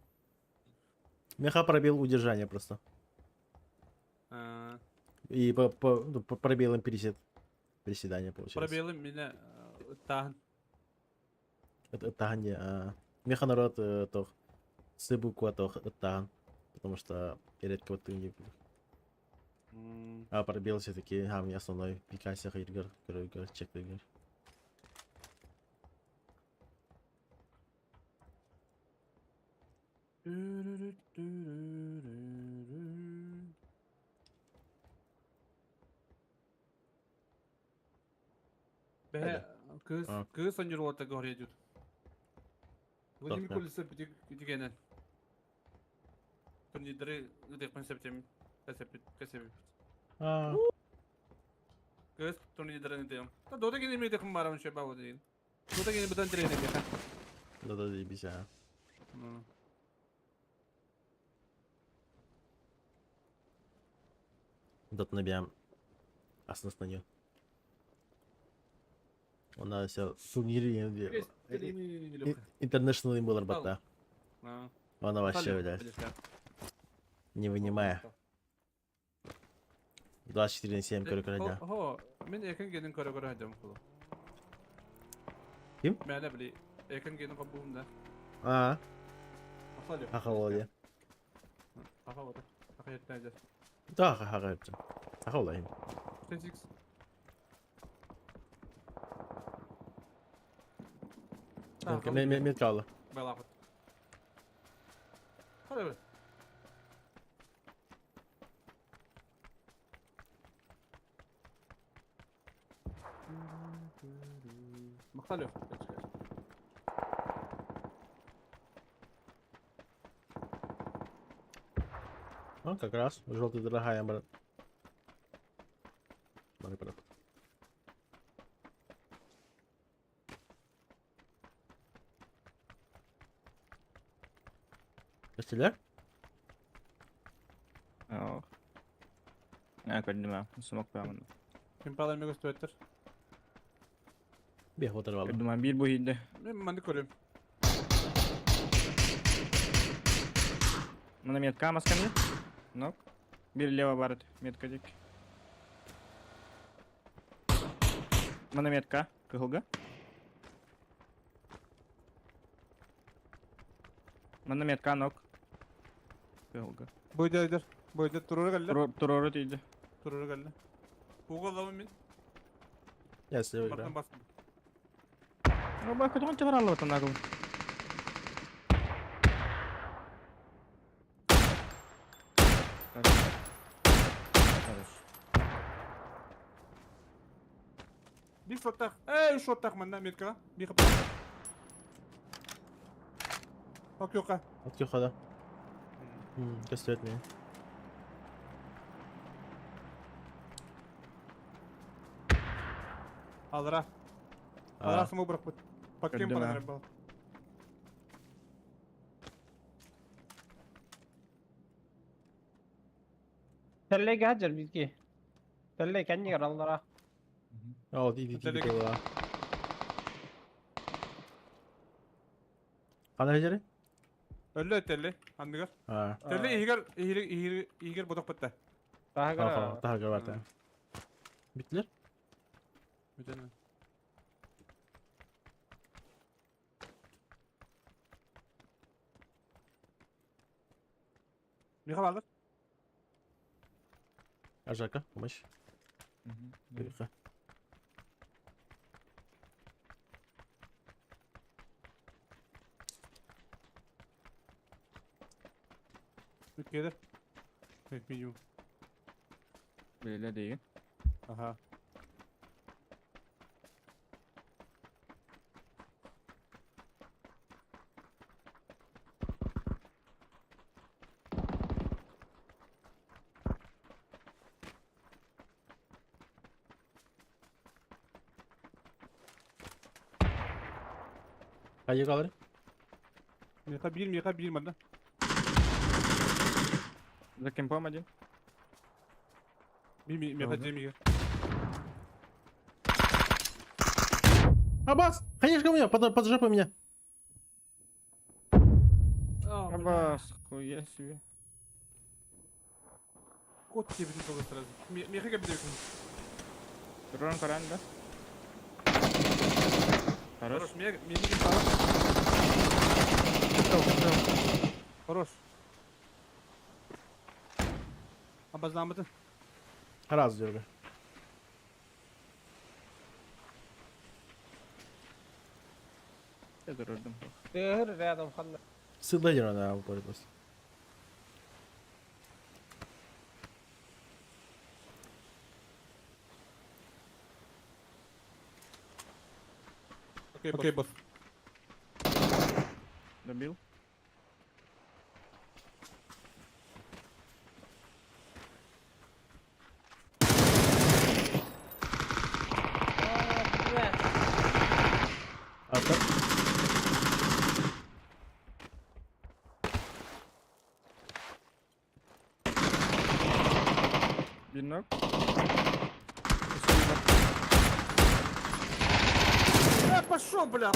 S1: Меха пробил удержание просто. И пробил им приседание получается.
S4: Пробелы меня таган.
S1: Это таган, меха народ тох сыбуку тох таган. Потому что редко вот ты не был. А пробел все-таки, мне основной пикайся игр, который чек игр.
S4: Бе, кыз анюролата горе идет. Владимир
S1: Так,
S4: Колесов дегенен. Турниры где концептем касеп. Кыз турниры не дем. Та дода гене ми дехм марам шеба водин. Дода гене бутан тренер деха.
S1: Да, ебися. Дот набьем основную. У нас турниры интернешнл им был работа. Она вообще, блядь, не вынимая. 24/7 көрөкөрөдө.
S4: О, мен экин генин көрөкөрөдөм кулу.
S1: Ким?
S4: Мен били экин генин кабуунда. Ахале.
S1: Ахале.
S4: Ахале. Ахале.
S1: Да, ахале. Ахале.
S4: 36.
S1: Мен калды.
S4: Балахат. Хали. Махалев.
S1: Ну, как раз. Желтый дорогая, брат. Брат. Стреляй?
S5: Көрдүм, смок памын.
S4: Ким палай мегас туеттер?
S1: Бег оторвал.
S5: Көрдүм, бир бухийди.
S4: Мен манды көрөм.
S5: Мына метка маскамды. Нок. Бир лево барат, метка дик. Мына метка, кыгылга. Мына метка нок. Кыгылга.
S4: Бойдайдыр. Бойда туруру галле.
S5: Турору тийди.
S4: Туруру галле. Бугалабы мен.
S1: Я слева
S4: Бартан
S1: играю.
S4: бастым.
S5: Ну, бай, куда он тебя раллы вот нагл.
S4: Bir şottaq. Ey şottaq manda метка. Bir kapı. Bak yok ha.
S1: От хода. Кастет меня.
S4: Aldıra. Aldıra smoke bırak. Bak kim
S5: Gördüm
S4: bana
S5: ha.
S4: nereye bak.
S9: تلاقي هجر بيجي تلاقي كان يقرا الله
S1: اه دي
S4: تلاقي-
S1: كده. قال هجري؟
S4: تلي عندك
S1: اه
S4: تلي يهيجر بدك بته
S1: خلاص تحت جواتها. بتلر؟
S4: مثلا ميخا بعدك
S1: ارجعك ومشي. دقيقة.
S4: كده هيك بيجو
S5: بلا دي
S4: اها
S1: هاي قادر؟
S4: ميخا بير مدة
S5: لكن بو ماجن
S4: ميخا جيمي
S1: Abbas! Конечно, ко мне, под жопой меня.
S5: Абас, хуя себе.
S4: Кот тебе не было сразу. Миха как бы
S5: Рон Коран, да? Хорош.
S4: хорош, Миха хорош. Обознамыты.
S1: Раз дергай.
S5: Я дурдом.
S9: دهر رياضة مخلص
S1: Седлай надо упорить просто.
S4: Окей, босс.
S5: Добил.
S1: А так?
S5: Бинок.
S4: Пошел, бля.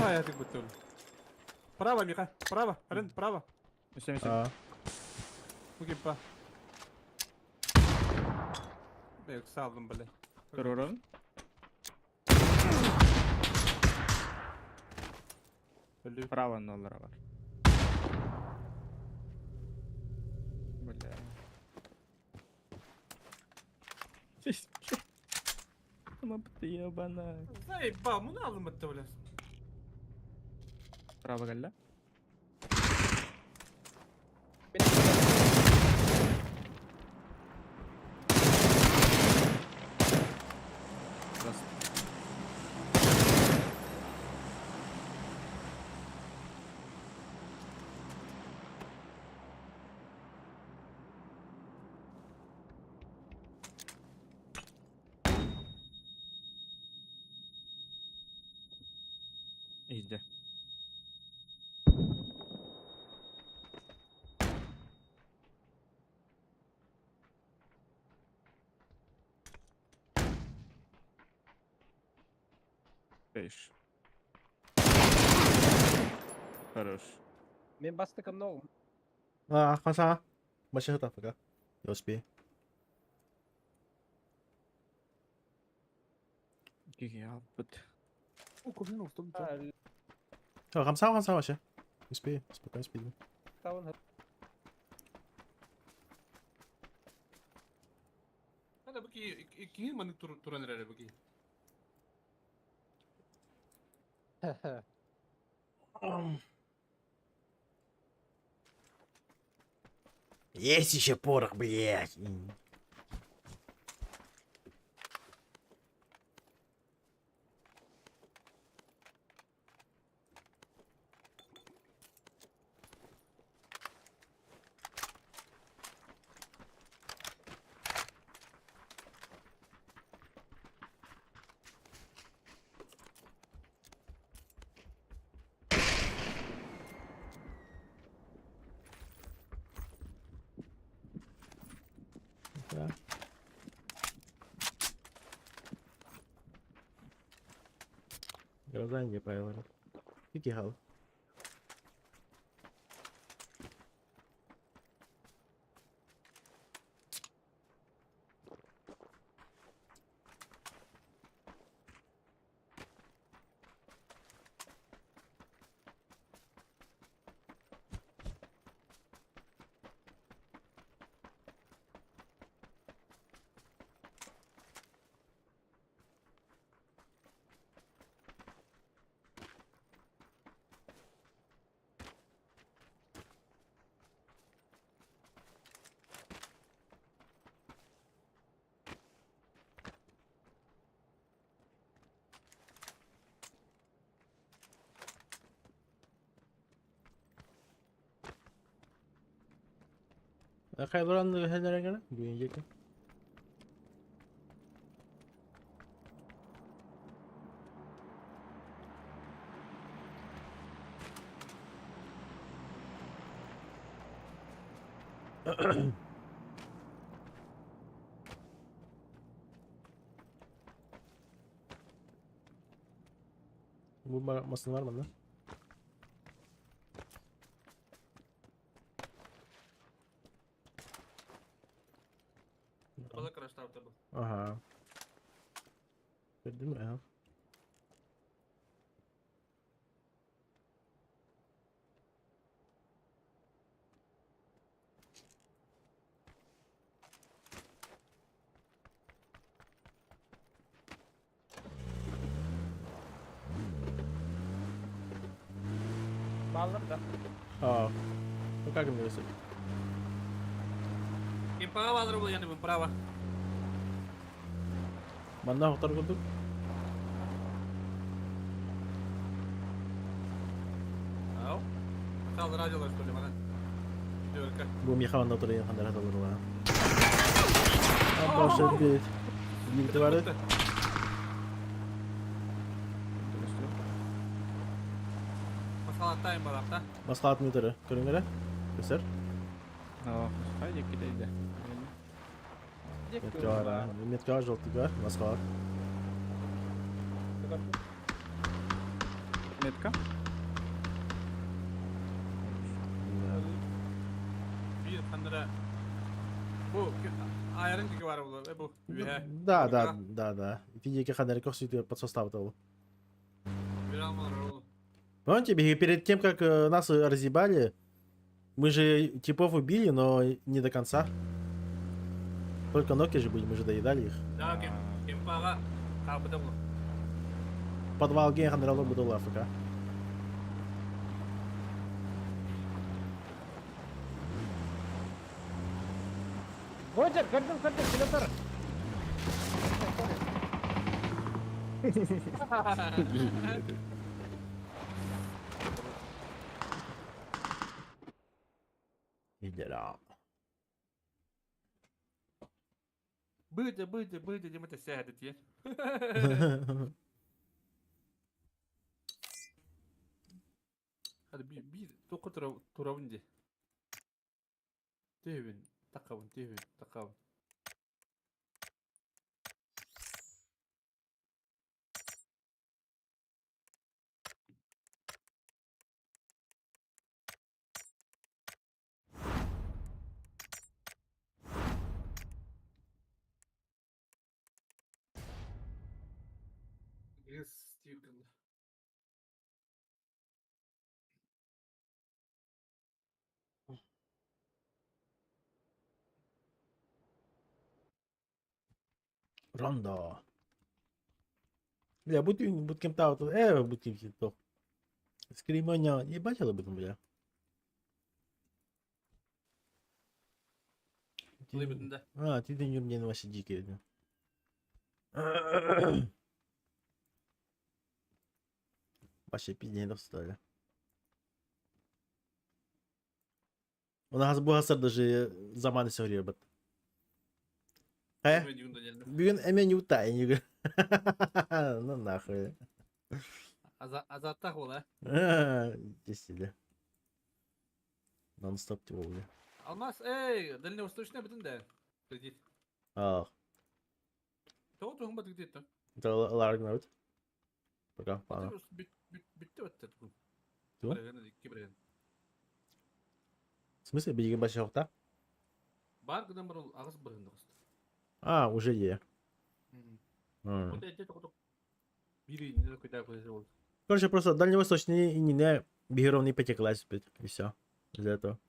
S4: А, я так бы тоже. Право, Миха, право, Рен, право.
S5: 77.
S1: А,
S4: Угибба. Бек салдым, бля.
S5: Второй раунд.
S4: Блю.
S5: Право $0 var. Бля. Ama bu ya bana.
S4: Заебал, ну надо мы то, бля.
S5: Право галля. Раз. İzle. Beş. Хорош.
S9: من بستك النوم
S1: خلاص ماشي هتفق يو اس بي.
S5: Gigi yapıt.
S4: Куплено, что ли?
S1: خمسة ماشي. اس بي спокойно спидим.
S4: Hadi bakayım, ikinci manı turan nereye bakayım.
S1: Есть еще порох, блядь. Граждане правила. Тільки гал. Kaybolan helere göre büyüyecek. Bu bakmasın var mı lan?
S2: Balık araçta ortada.
S1: Aha. Gördün mü ya?
S9: Bağladım da.
S1: Aa. Ну как мне высадить?
S2: Импага вадро был, я не права.
S1: Mandan muhtar kurduk.
S2: Ау. Çal radyolar söyle bana. Dörka.
S1: Bu Mihail'ın oturuyor kadar hatalı var. Ama başladı bir. Bir var.
S2: Masalаттайım балапта.
S1: Başka atmıyor. Görün göre. Keser.
S5: اه حاجة كده ايه ده
S1: Metke var ha. Metke var, joltuk var. Başka var.
S5: метка
S2: Bir kandıra. Bu ayarın gibi var bu. Bu. Ühe.
S1: Да. Видите, как она рекорсит под состав того.
S2: Bir almalar oğlum.
S1: Помните, перед тем, как нас разъебали, мы же типов убили, но не до конца. Только ноки же были, мы же доедали их.
S2: Daha kim? Impaga kapıda bu.
S1: Подвал ген хандрало было АФК.
S9: Годжер, gördüm pilotör.
S1: Идера.
S2: Bıydı demete seyahat diye. Hadi bir doku turabın de. Devin takavın. Yes, Stephen.
S1: Рондо. Бля, буткемп аут. Буткемп топ. Скримоня. Ебать, об этом, бля.
S2: Лыбытында.
S1: А, ты не мне вообще дикий. Вообще пиздец стали. У нас bu hasar даже zamanı söylüyor bak. He?
S2: Medium'da geldi.
S1: Bugün emen yutayın. Ну нахуй.
S2: Azattak ola.
S1: Десили. Non-stop типа уже.
S2: Almaz, дальневосточная bütün de. Kredit.
S1: А,
S2: Çoğu tohum batık değil.
S1: это Ларгнаут. Пока, ладно.
S2: Bitti bitti.
S1: Чего?
S2: Бірігіні, екі бірігіні.
S1: В смысле, бегим большой хта?
S2: Бар гынан бір ол ағыз бірігінді қысты.
S1: А, уже е. М.
S2: Ота әдет оқтық. Бірігіні көйдәк көйдәк болды.
S1: Короче, просто дальневосточный и не бигеровный потеклась, блядь, и все. Из-за этого.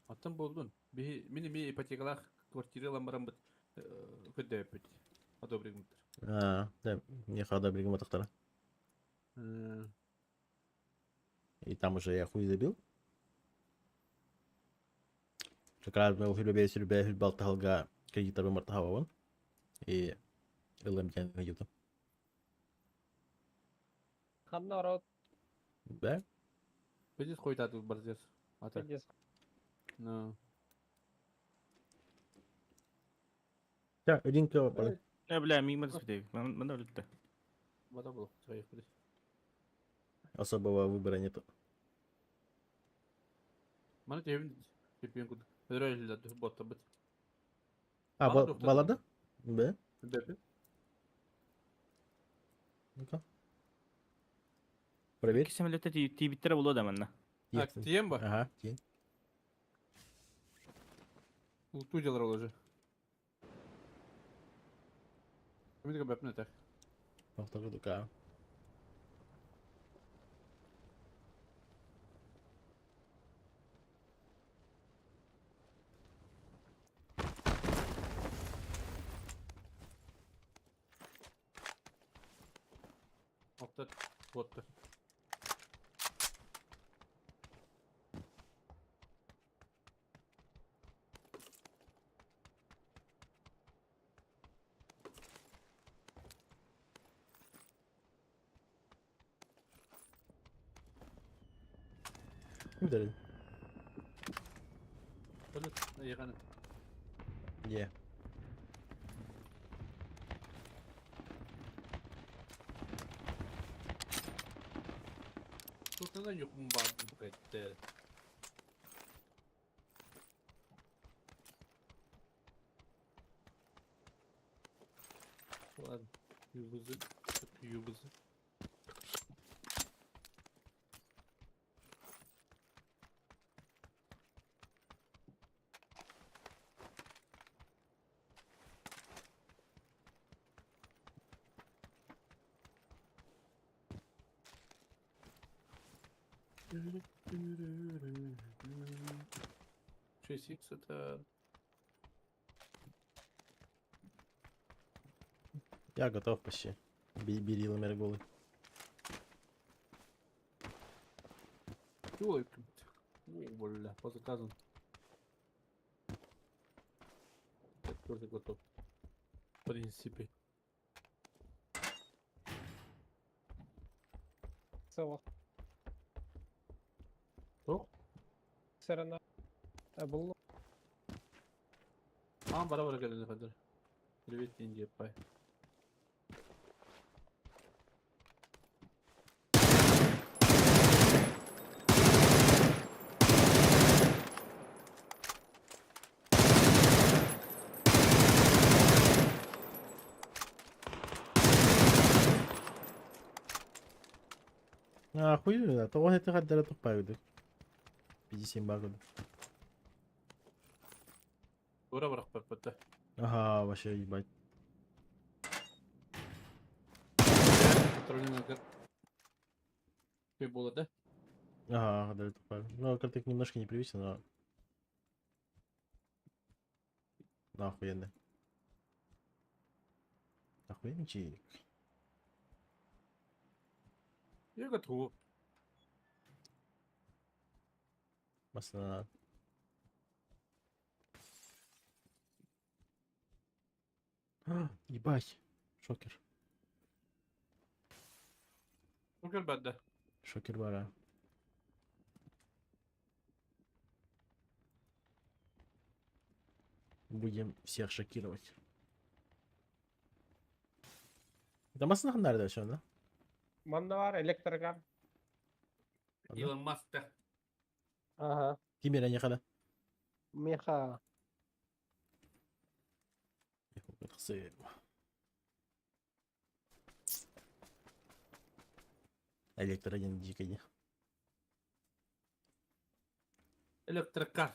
S2: Аттан болдun. Мен ипотекалар квартиралар барам бит. Көйдәк бит. Одобрик бит.
S1: А, да, не хода бригам отохтара. И там уже я хуй забил. Как раз мы ухилюбе балтахалга кредитар мартахаван. И ЛМД на ютуб.
S9: Ханна орот.
S1: Да?
S2: Біз қойдады бар жер. Ата.
S9: Педес.
S2: Ну.
S1: Да, ринка, блядь.
S5: Бля, мимо разбитый. Манда өлтті.
S2: Бада бұл. Чайық білес.
S1: Особого выбора нету.
S2: Мана тевін кепен күді. Өдірі әлілді ботта бит.
S1: А,
S2: Бала жоқ та
S1: балада? Да?
S2: Дөпі.
S1: Ну-ка. Проверь.
S5: İki самолетте тибиттері болады аманна.
S2: А, тием ба?
S1: Ага, тень.
S2: Тудялар ол уже. Кімдігі бәпіне тәк.
S1: Повторю такая.
S2: Опта ботта.
S1: Ударил.
S2: Бөліт. Еғаны.
S1: Е.
S2: Тут не yok mu vardı bu kayıtta? Ладно. Yıldızı. Yıldızı. X это...
S1: Я готов почти. Бери ламер голый.
S2: Ой, бля, по заказу. Я тоже готов. В принципе.
S9: Село.
S2: Что?
S9: Сирена. Було.
S2: Бара geldi Kadir. Привет, Индия, пай.
S1: Охуенно, а то он это гадара тупая. 50 багов.
S2: Ура, враг ППТ.
S1: Ага, вообще ебать.
S2: Контрольный нагар. Ты было, да?
S1: Ага, гадара тупая. Ну, как-то немножко непривычно, но... Ну, охуенно. Охуенничек.
S2: Я готов.
S1: Масло. Ебать. Шокер.
S2: Шокер бәдді.
S1: Шокер бара. Будем всех шокировать. Да масло nerede şu anda?
S9: Manda var elektrikar.
S2: Илон Маск да.
S9: Ага.
S1: Кимера не хала.
S9: Меха.
S1: Электроген дикий.
S2: Электрокар.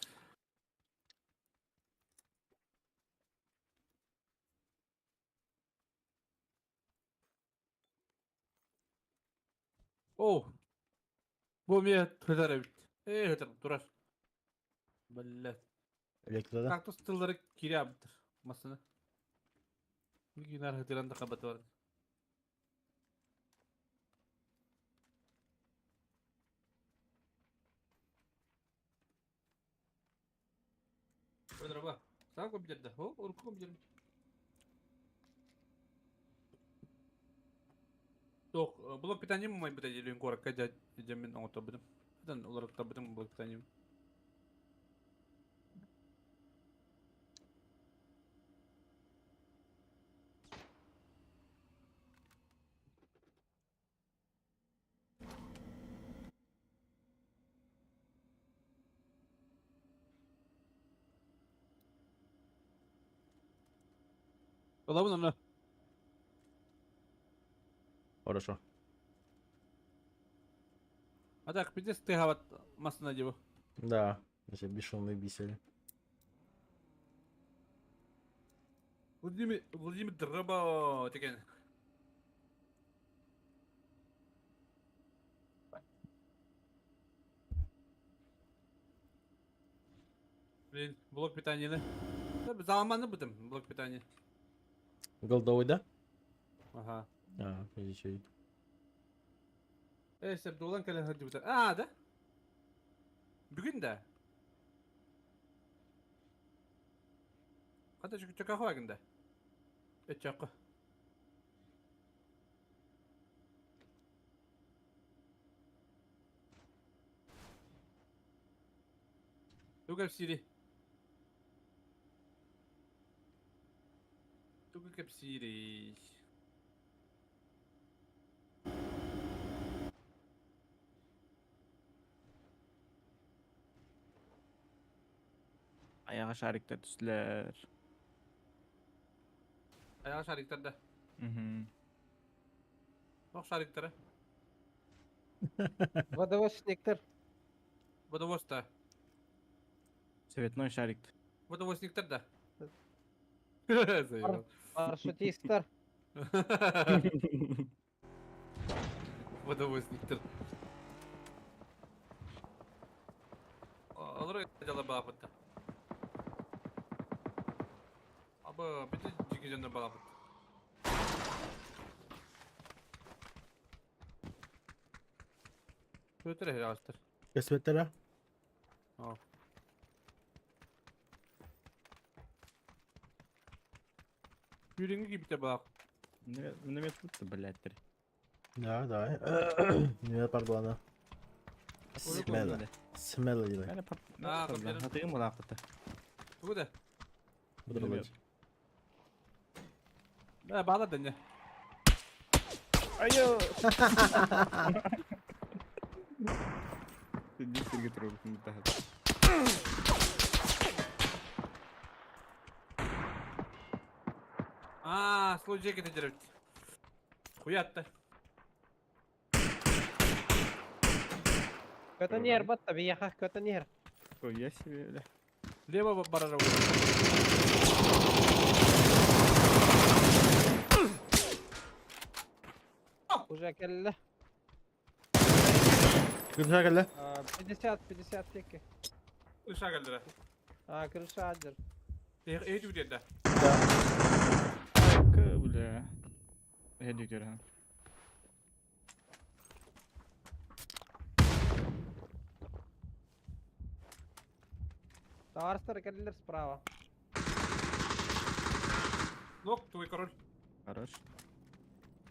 S2: О! Bu mir hıdar evet. Hıdar durar. Belli.
S1: Elektroda.
S2: Kaktus tılları kiri yaptır. Masını. Bir günler hıdıran da kabatı var. Öyle bak. Sağ koy bir de. Ho, orku koy bir de. Yok, blok питания мой будет или город кадя джамин отобдым. Дан olarak tabdım blok питания. Ola bunu.
S1: Хорошо.
S2: А так, пиздец, ты гават масна его.
S1: Да. Вообще бешеные бисели.
S2: Владимир Драба текен. Блин, блок питания, да? Да, заламаны будем, блок питания.
S1: Голдовый, да?
S2: Ага.
S1: Изучай.
S2: Сеп долан кале хadi buta. Да? Bugün de. Hatta çünkü çok ahva günde. Çok. Yok hepsiri. Yok hepsiri.
S5: Ayağa şarikte düştüler.
S2: Ayağı şariklerde. Bak şariklere.
S9: Водовозниктер.
S2: Водовоз-то.
S5: Цветной шарик.
S2: Водовозниктер да.
S9: Парашютистер.
S2: Водовозниктер. Alır acaba bağırdı. Abi bütün çıkıcında bağırdı. Götür herhalde.
S1: Косметера.
S2: Yüreği gibi de bak.
S5: Не тут, блядь, три.
S1: Да, давай. Не пардона. Смело. Смело делай.
S5: Yani
S2: Ha, kapıyorum.
S5: Atayım mı lakıtı?
S2: Bu da.
S1: Буду работать.
S2: Bağla dene.
S5: Ayo! Ты дистер трогать не так.
S2: Служи getirip. Хуяттı.
S9: Kötөнер батта бияхах kötөнер.
S5: Ой, я себе, бля.
S2: Лево барара.
S9: Уже келли.
S1: Крыша geldi.
S9: 50 текке.
S2: Işığa geldiler.
S9: Крыша адыр.
S2: İyi diyor da.
S5: Так, бля. Heди görüyorum.
S9: Товарстер келлер справа.
S2: Лок, твой король.
S5: Хорош.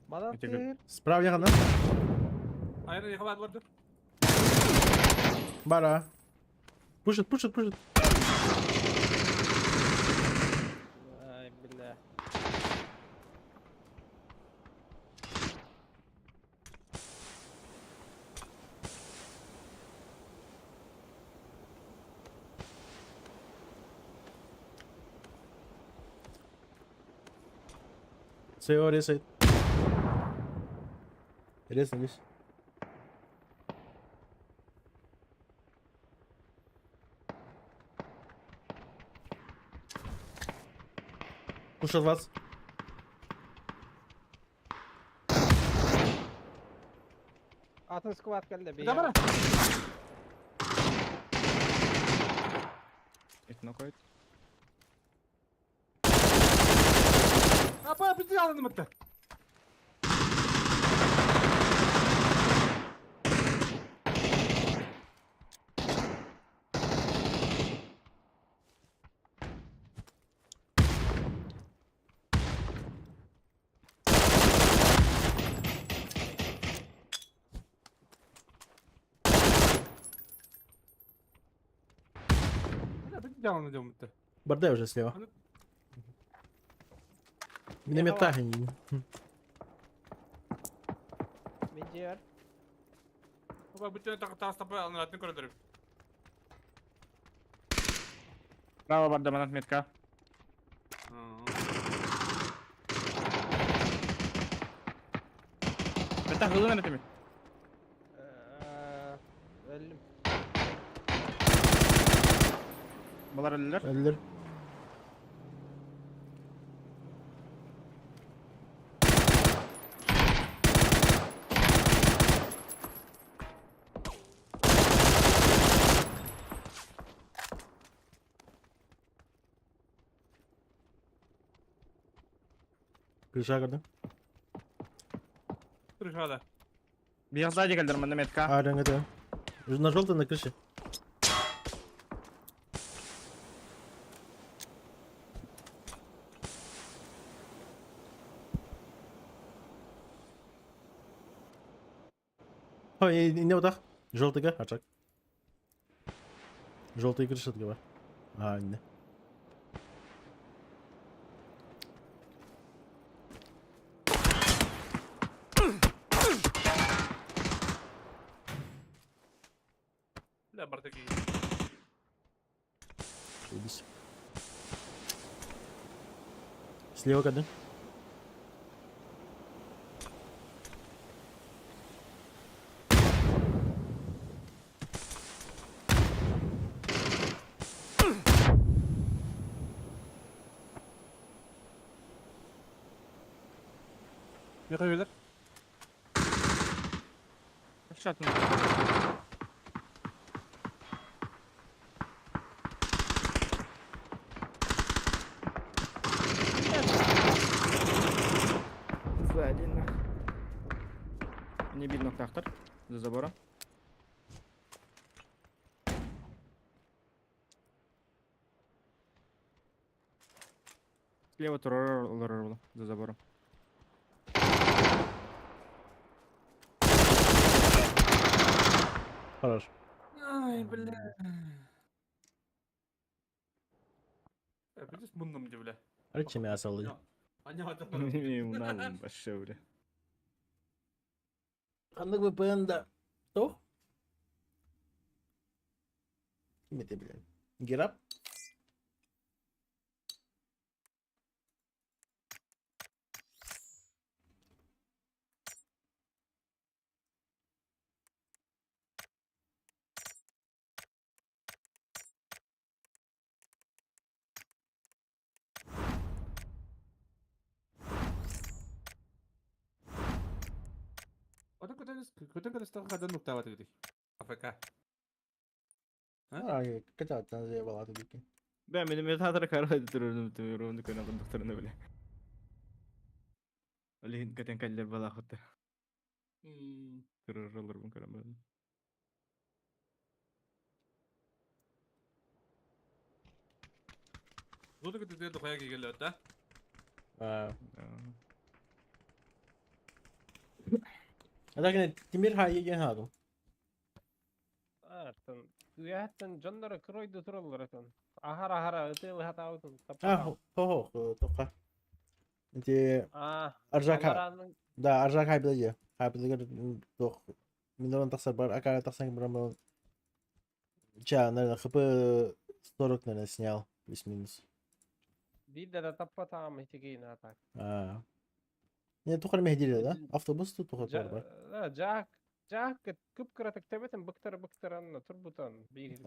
S9: Бадатыр.
S1: Справа yakında.
S2: Aynen yakaladılar.
S1: Бара. Пушит, пушит, пушит.
S9: Ай, бля.
S1: Все его резает. Резнулись. вас.
S9: Atın squat geldi. Bir
S4: Bir de bana.
S5: Etno koyut.
S4: Apa bizi alındı mıttı. Bizi alındı mıttı.
S1: Борде уже слева. Миномета они.
S9: Bir ciğer.
S2: Baba bütün tas tapı anlattın koridorı.
S5: Право бардаманат метка. Betah hızlı nerede mi?
S9: Öldüm.
S5: Bunlar ölüler.
S1: Öldür. Крыша gördüm.
S2: Dur şurada.
S5: Bir sağ geldim bende metka.
S1: Aynen gördüm. На желтой на крыше. Ой, не вот так. Желтый га, açak. Желтый крыша var. Aynen.
S2: La parte aquí.
S1: Заебись. Слева когда?
S4: Ne koyuyorlar?
S5: Aşağı atın. Сзади нах. Не видно трактор за забором. Слева турор за забором.
S1: Хорош.
S2: Ay bля. Biz bunun mu bля?
S1: Арчи мясо лы.
S2: Понятно.
S5: Нам пошевли.
S1: Anlık VPN da. Что? Kim eti bilen? Girap.
S4: Kötü kadar kadar nokta var dedi.
S2: AFK.
S1: А, качать там заебала тут.
S5: Ben benim yatağlara karar editörüm diyorum dükkanı doktoruna bile. Ali katen kaller bala hotta. Terör olur bu kadar böyle.
S2: Zor ki dedi dokaya geliyor da.
S1: А. А так не Тимир хай еген хагым.
S9: Artın. Güyahattan canları kırıydı turulur atın. Ahara ıtılı hata utun.
S1: А, хо, тока. Эти Аржак.
S9: Arjak.
S1: Да, Аржак хай билеге. Хай билеге дох. Миндон тахсар бар, ака тахсан брам. Ча, наверное, хп 40, наверное, снял. Плюс-минус.
S9: Bir de tappa tamam ihtigeyin atak.
S1: А. Не, тухар мехдили, да? Автобус тут тухар бар.
S9: Jack kıpkıratık tebetin bıktıranla turbutan bir.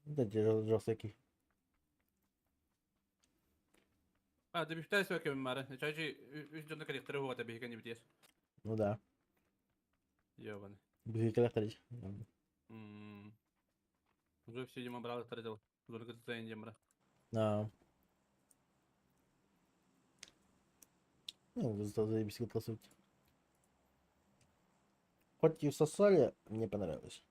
S1: Да, жёсткий.
S4: Hadi bir tane sökelim bari. Çaycı 3 canlı karakteri huva tabii ki bitiyor.
S1: Ну да.
S4: Ёбаный.
S1: Без коллекторить.
S4: Уже все Дима брал тратил. Только состояние Демра.
S1: Да. Ну, зато заебись как суть. Хоть и всосали, мне понравилось.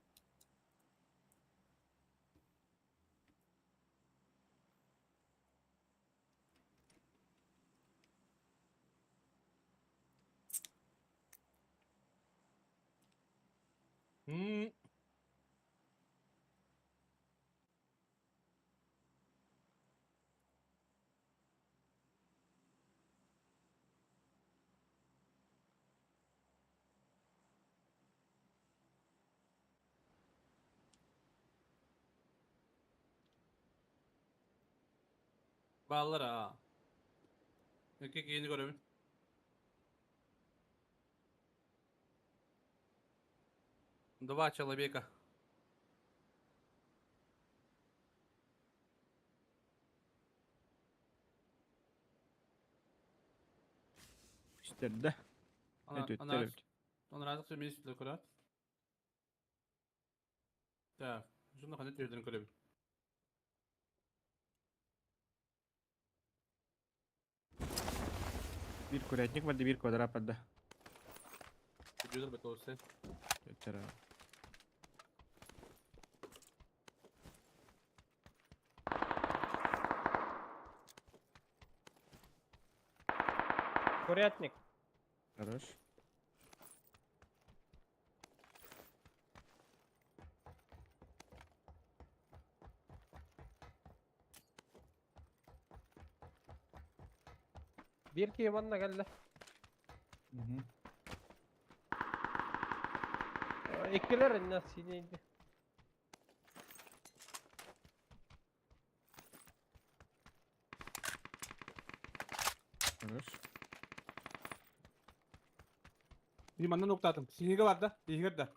S4: Bağlar ha. İki yeni görevin. Два человека.
S5: İşte
S4: Она,
S5: Evet,
S4: она,
S5: evet.
S4: он разных все месяцев аккурат. Так, şunu kanıt yüzünü görebil.
S5: Bir kuretnik vardı, bir kvadrat vardı.
S4: Yüzünü beto olsa.
S5: Yeter abi.
S9: Курятник.
S5: Хорош.
S9: Bir kıymanla geldi. İkiler nasıl neydi?
S5: Хорош.
S4: Limandan nokta attım. Sinige var da. Diğer de.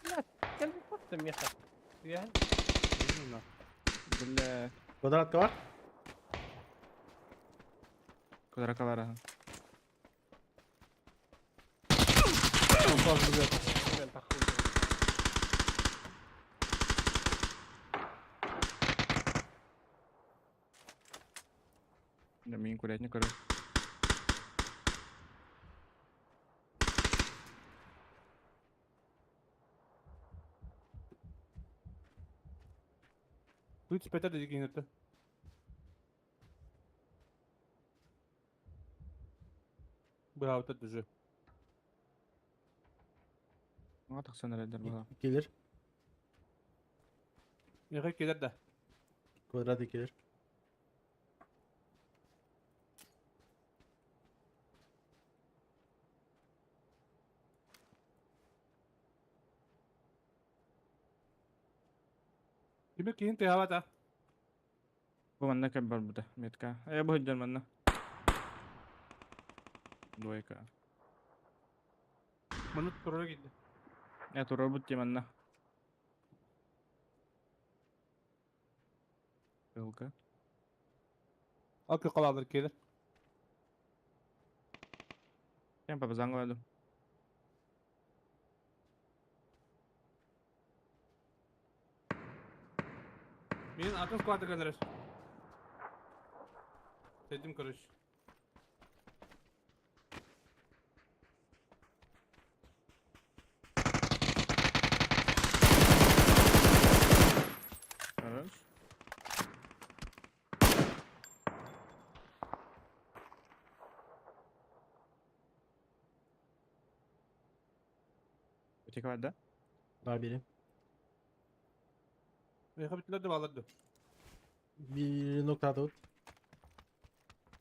S9: Ya gel bir baktım ya. Ya.
S5: Бля.
S1: Квадратка var.
S5: Квадратка var ha.
S9: Ben takıldım.
S5: Да, мини курятник, короче.
S4: Тут спета dedik inirdi. Bravo da düzü.
S5: Ну, так все нарядер было.
S1: Gelir.
S4: Yakık gelir de.
S1: Kvadrat gelir.
S4: Kimi kihin tehavat ha.
S5: Bu bende kebbar burada. Metka. Bu hüccel bende. Двойка.
S4: Manut kurura gitti.
S5: Это робот бende. Ссылка.
S4: Akı kalandır gelir.
S5: Я по базангу.
S4: Benim atın squat'a gelir. Dedim karış.
S5: Хорош. Öteki var da.
S1: Var biri.
S4: Yakı bittiler de bağladı.
S1: Bir nokta atı.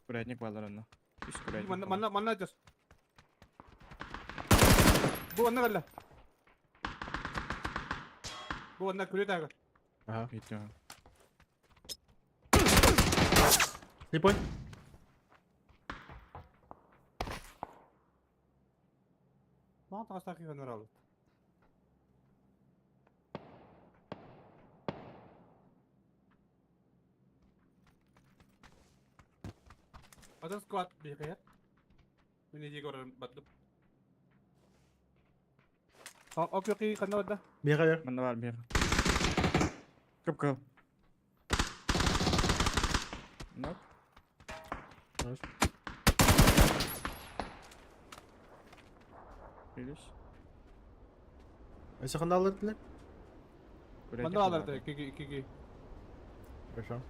S5: Курятник var onda. Üst kuretnik.
S4: Manna edeceğiz. Bu anna galla. Bu anna külüye dayağı.
S1: Ага.
S5: Bitti mi?
S1: Слепой.
S4: Bana takas takip edenler aldı. Other squad bir kaya. Ini juga orang batuk. Okey okey kanal da.
S1: Bir hayır.
S5: Bende var bir. Kıp. Nok.
S1: Nice.
S5: Geliş.
S1: Sakın alırdılar.
S4: Mana alırdı 2
S1: Хорошо.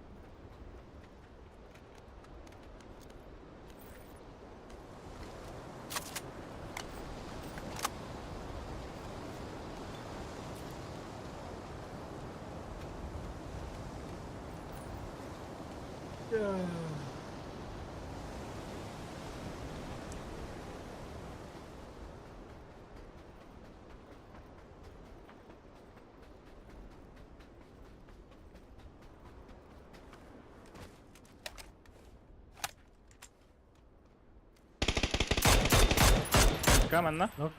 S5: Kamen lan.
S1: Nok.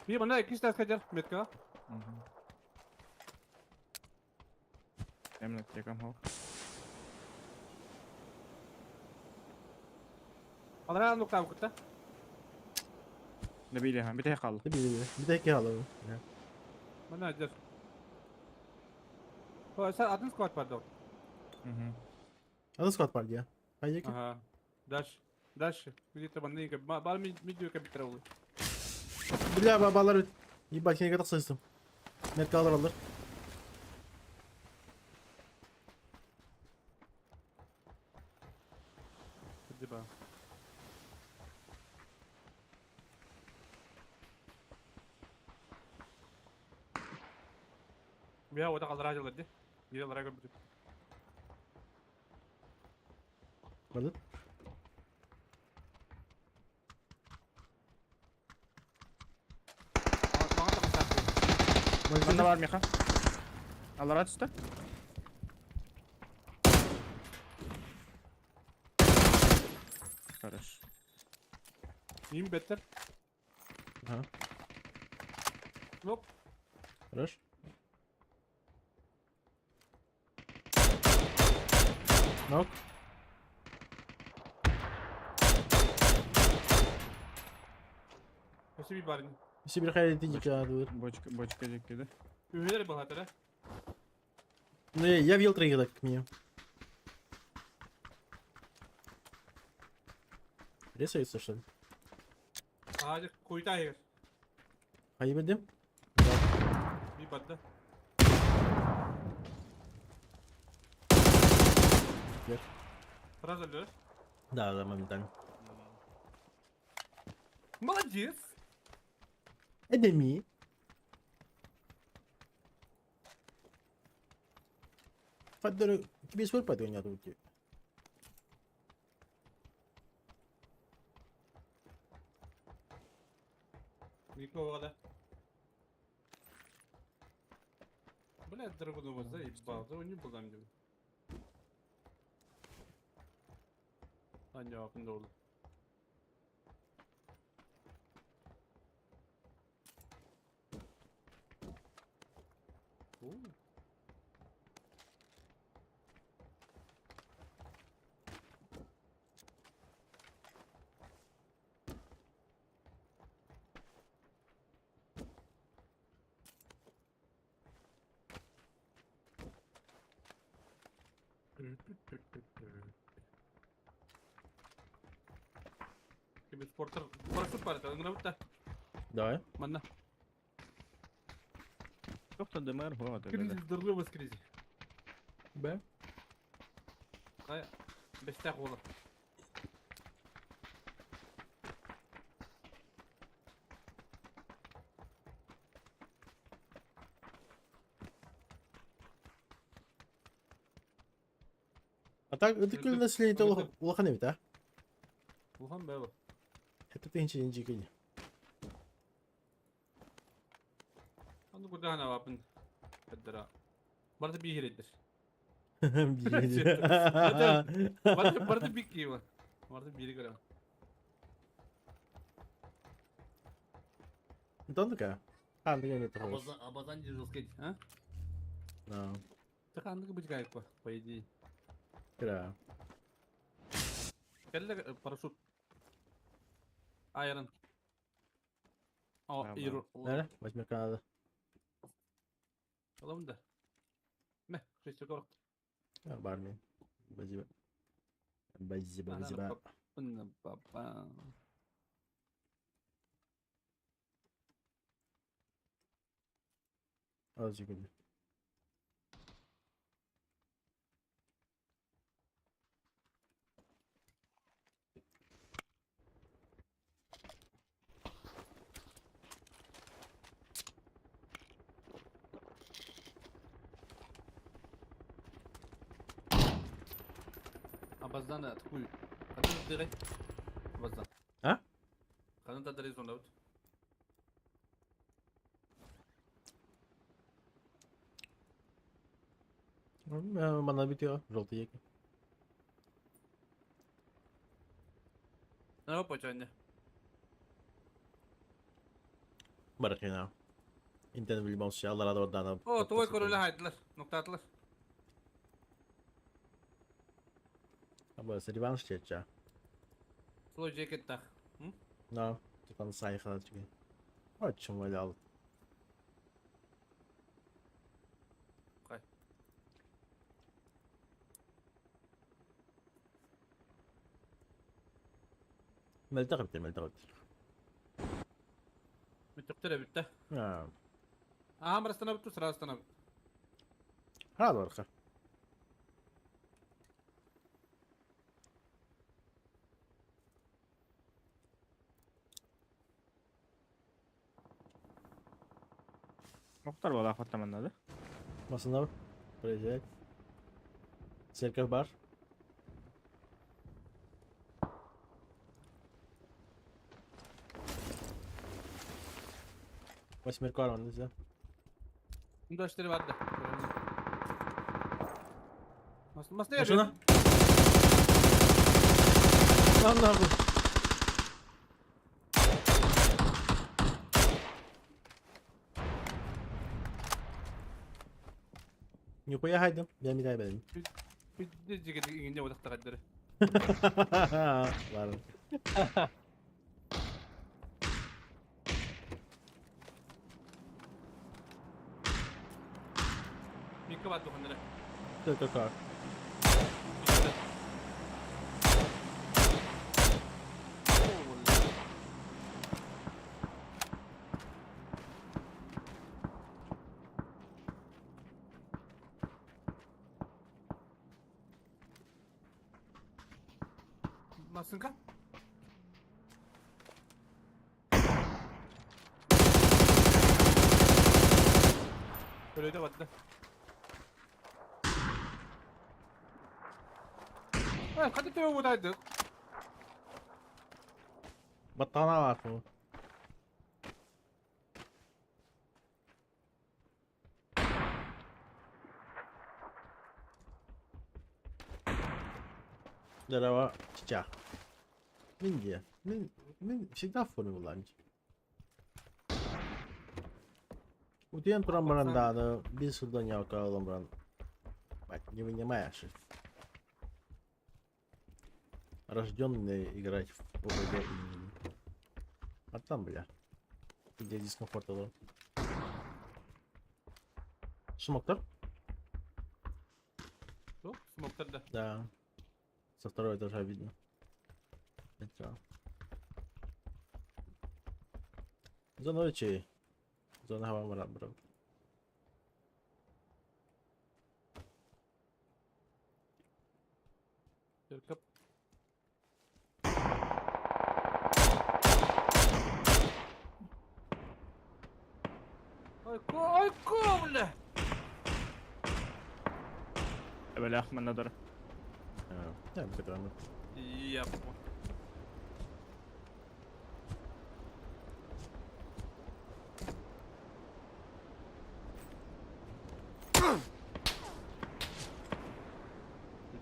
S4: Bir mana 2 tane kajar metka.
S5: Emlet yakam hol.
S4: Adana nokta kutta.
S5: Ne bileyim ha bir tek kaldı.
S1: Bir tek alalım.
S4: Mana ajar. Oh, sen adın squad var da.
S5: Hı.
S1: Adı squad var ya. Hayır ki.
S4: Aha. Dash. Видите, бандыги, бал медио капитал.
S1: Бля, babalar. İyi bak yine kadar sıçtım. Net alır.
S4: Hadi ba. Biar udah kalır aja lagi. Dia olahraga betul.
S1: Balık.
S4: Bana tak satu.
S5: Bende var Mika. Allah rahat üstte. Karış.
S4: İyiyim better.
S1: Aha.
S4: Hop.
S1: Хорош. Nok.
S4: Спасибо, парень.
S1: İşte bir hayal edecek ya dur.
S5: Бочка жектеді.
S4: Уверен был это, да?
S1: Ну я вил трейда как минимум. Рисуется что ли?
S4: Hadi kuyta yer.
S1: Kaybettim.
S4: Bir battı.
S1: Yok.
S4: Сразу лёс.
S1: Да, моментально.
S4: Молодец.
S1: Enemy. Фаддер, тебе свой пойдет не руки.
S4: Никого, да? Блядь, драгуну заебал. Да он не был там где. А не, yakında oldu. Oo. Тебе спортер. Парашют парата, нравится?
S1: Давай.
S4: Манна.
S5: Yoksa demer bu arada.
S4: Кризис, здоровый кризис.
S1: Б.
S4: Кая? Без такого.
S1: А так, это
S4: Это-
S1: кul население
S4: это-
S1: улахан evet ha.
S4: Улхан было.
S1: Hep de ince geliyor.
S4: Anda kуда она вапын. Педра. Барда бигередер. Барда биг киева. Барда бири кара.
S1: Донка. А, да я не того.
S4: Абазан жесткий, а?
S1: Да.
S4: Стаканlık bir gayet var. По идее.
S1: Кра.
S2: Келлер парашют. Айрон. О,
S5: Tamam.
S2: Иру.
S1: Нere? Восьмерка надо.
S2: Oğlum da. Meh, şişe korktu.
S1: Барни. Базиба. Базиба,
S2: Ananı
S1: базиба.
S2: babanı baba.
S1: Azıcık önce.
S2: Abazdan da kuy. Kadın direkt. Abazdan.
S1: Ha?
S2: Kadın da direkt sonra.
S1: Bana bitiyor. Желтый yek.
S2: Ne yapacak anne?
S1: Барахина. Интернет в любом случае. Allah razı olsun. Dana.
S2: O, tuvalet koruyla haydiler. Nokta attılar.
S1: Burası revanş çekeceğim.
S2: Slow jacket tak.
S1: No. Tutan sayıklar çünkü. Açım öyle al.
S2: Okay.
S1: Meltek bitir, meltek bitir.
S2: Mütüktüre bitti.
S1: Ha.
S2: Aha, burasına bitti, sırasına bitti.
S1: Hadi arka.
S5: Muhtar bol afat tamamladı.
S1: Masında mı? Proje. Церковь бар. Восьмерка var bende size.
S2: Bunda işleri vardı. Nasıl
S1: Başına.
S2: yapıyor?
S1: Lan ne yapıyorsun? Yukarıya haydım. Ben bir daha benim.
S2: Bir de ceketi ince odak takadları.
S1: Var.
S2: Mikro var dokundere.
S1: Dur kar.
S2: Nasılsın kan? Öyle de vardı. Ha, hadi de buradaydı.
S1: Battana var mı? Дерево чича. Минди. Мин всегда в форме ланч. Уден промбранданы, без суда не около бран. Не вынимаешь. Рожденный играть в ПВГ и... А там, бля. Где дискомфорт был. Смоктор?
S2: Что? Смоктер, да.
S1: Да. Со второго этажа видно. Это. Зона очей. Зона хава брат.
S2: Только... Ой, бля!
S5: Böyle akmanına doğru.
S1: Ja, мы сыграем.
S2: Я понял.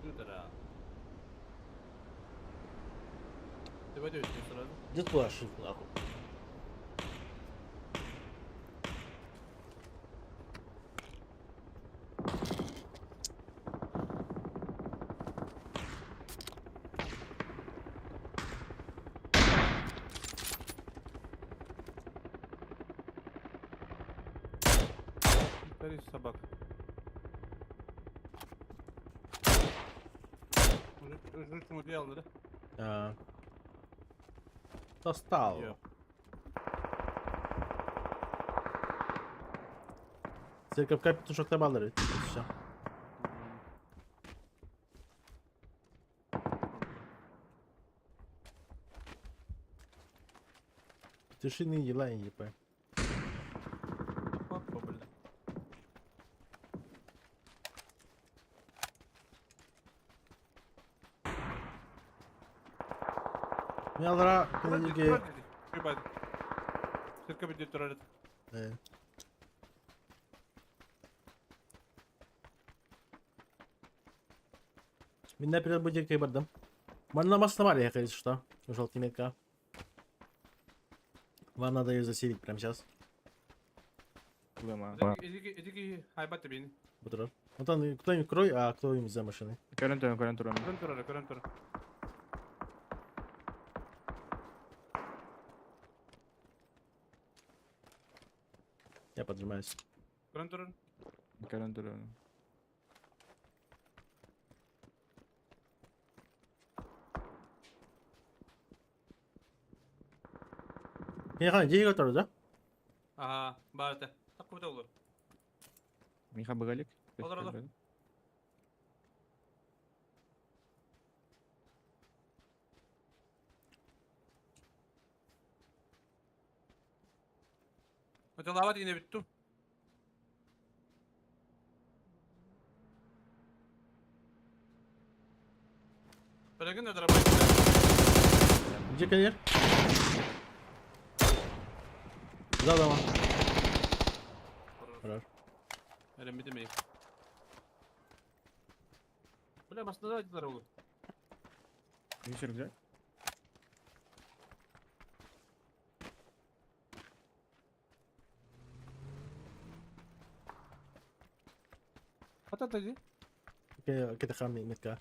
S2: Чудо-то. Ты пойдёшь сразу?
S1: Где твой ошибка, нахуй?
S4: Ой, собак. Уже смотрел, да?
S1: А. Достал.
S4: Йо.
S1: Церковка петушок балları. Все. Петушиные дела я не понимаю.
S4: Опа, блин.
S1: Myalara kılıcı.
S4: Ебать. Цирка будет турель.
S1: Меня перед будилькой бардам. Можно масновали, я говорит, что? Желтый метка. Вам надо ее заселить прямо сейчас.
S5: Bulayım abi.
S4: Эдики хайбат бeni.
S1: Бутырар. Вот он, кто-нибудь крой, а кто-нибудь за машиной.
S5: Görüntü onu.
S4: Көрөн турель.
S1: Я поджимаюсь.
S4: Көрөн турель.
S5: Görüntü onu.
S1: Яхан, жеге отыр да?
S4: Ага, барты. Так куда olur?
S5: Miha bıgalik.
S4: Olur. Это лава yine bitti. Bırakın da arabayı.
S1: Где коньяк? За дома. Хорош.
S4: Öyle demeyin. Бля, masada acılar olur.
S5: Вечер взять?
S4: At hadi.
S1: كده خامي متكا.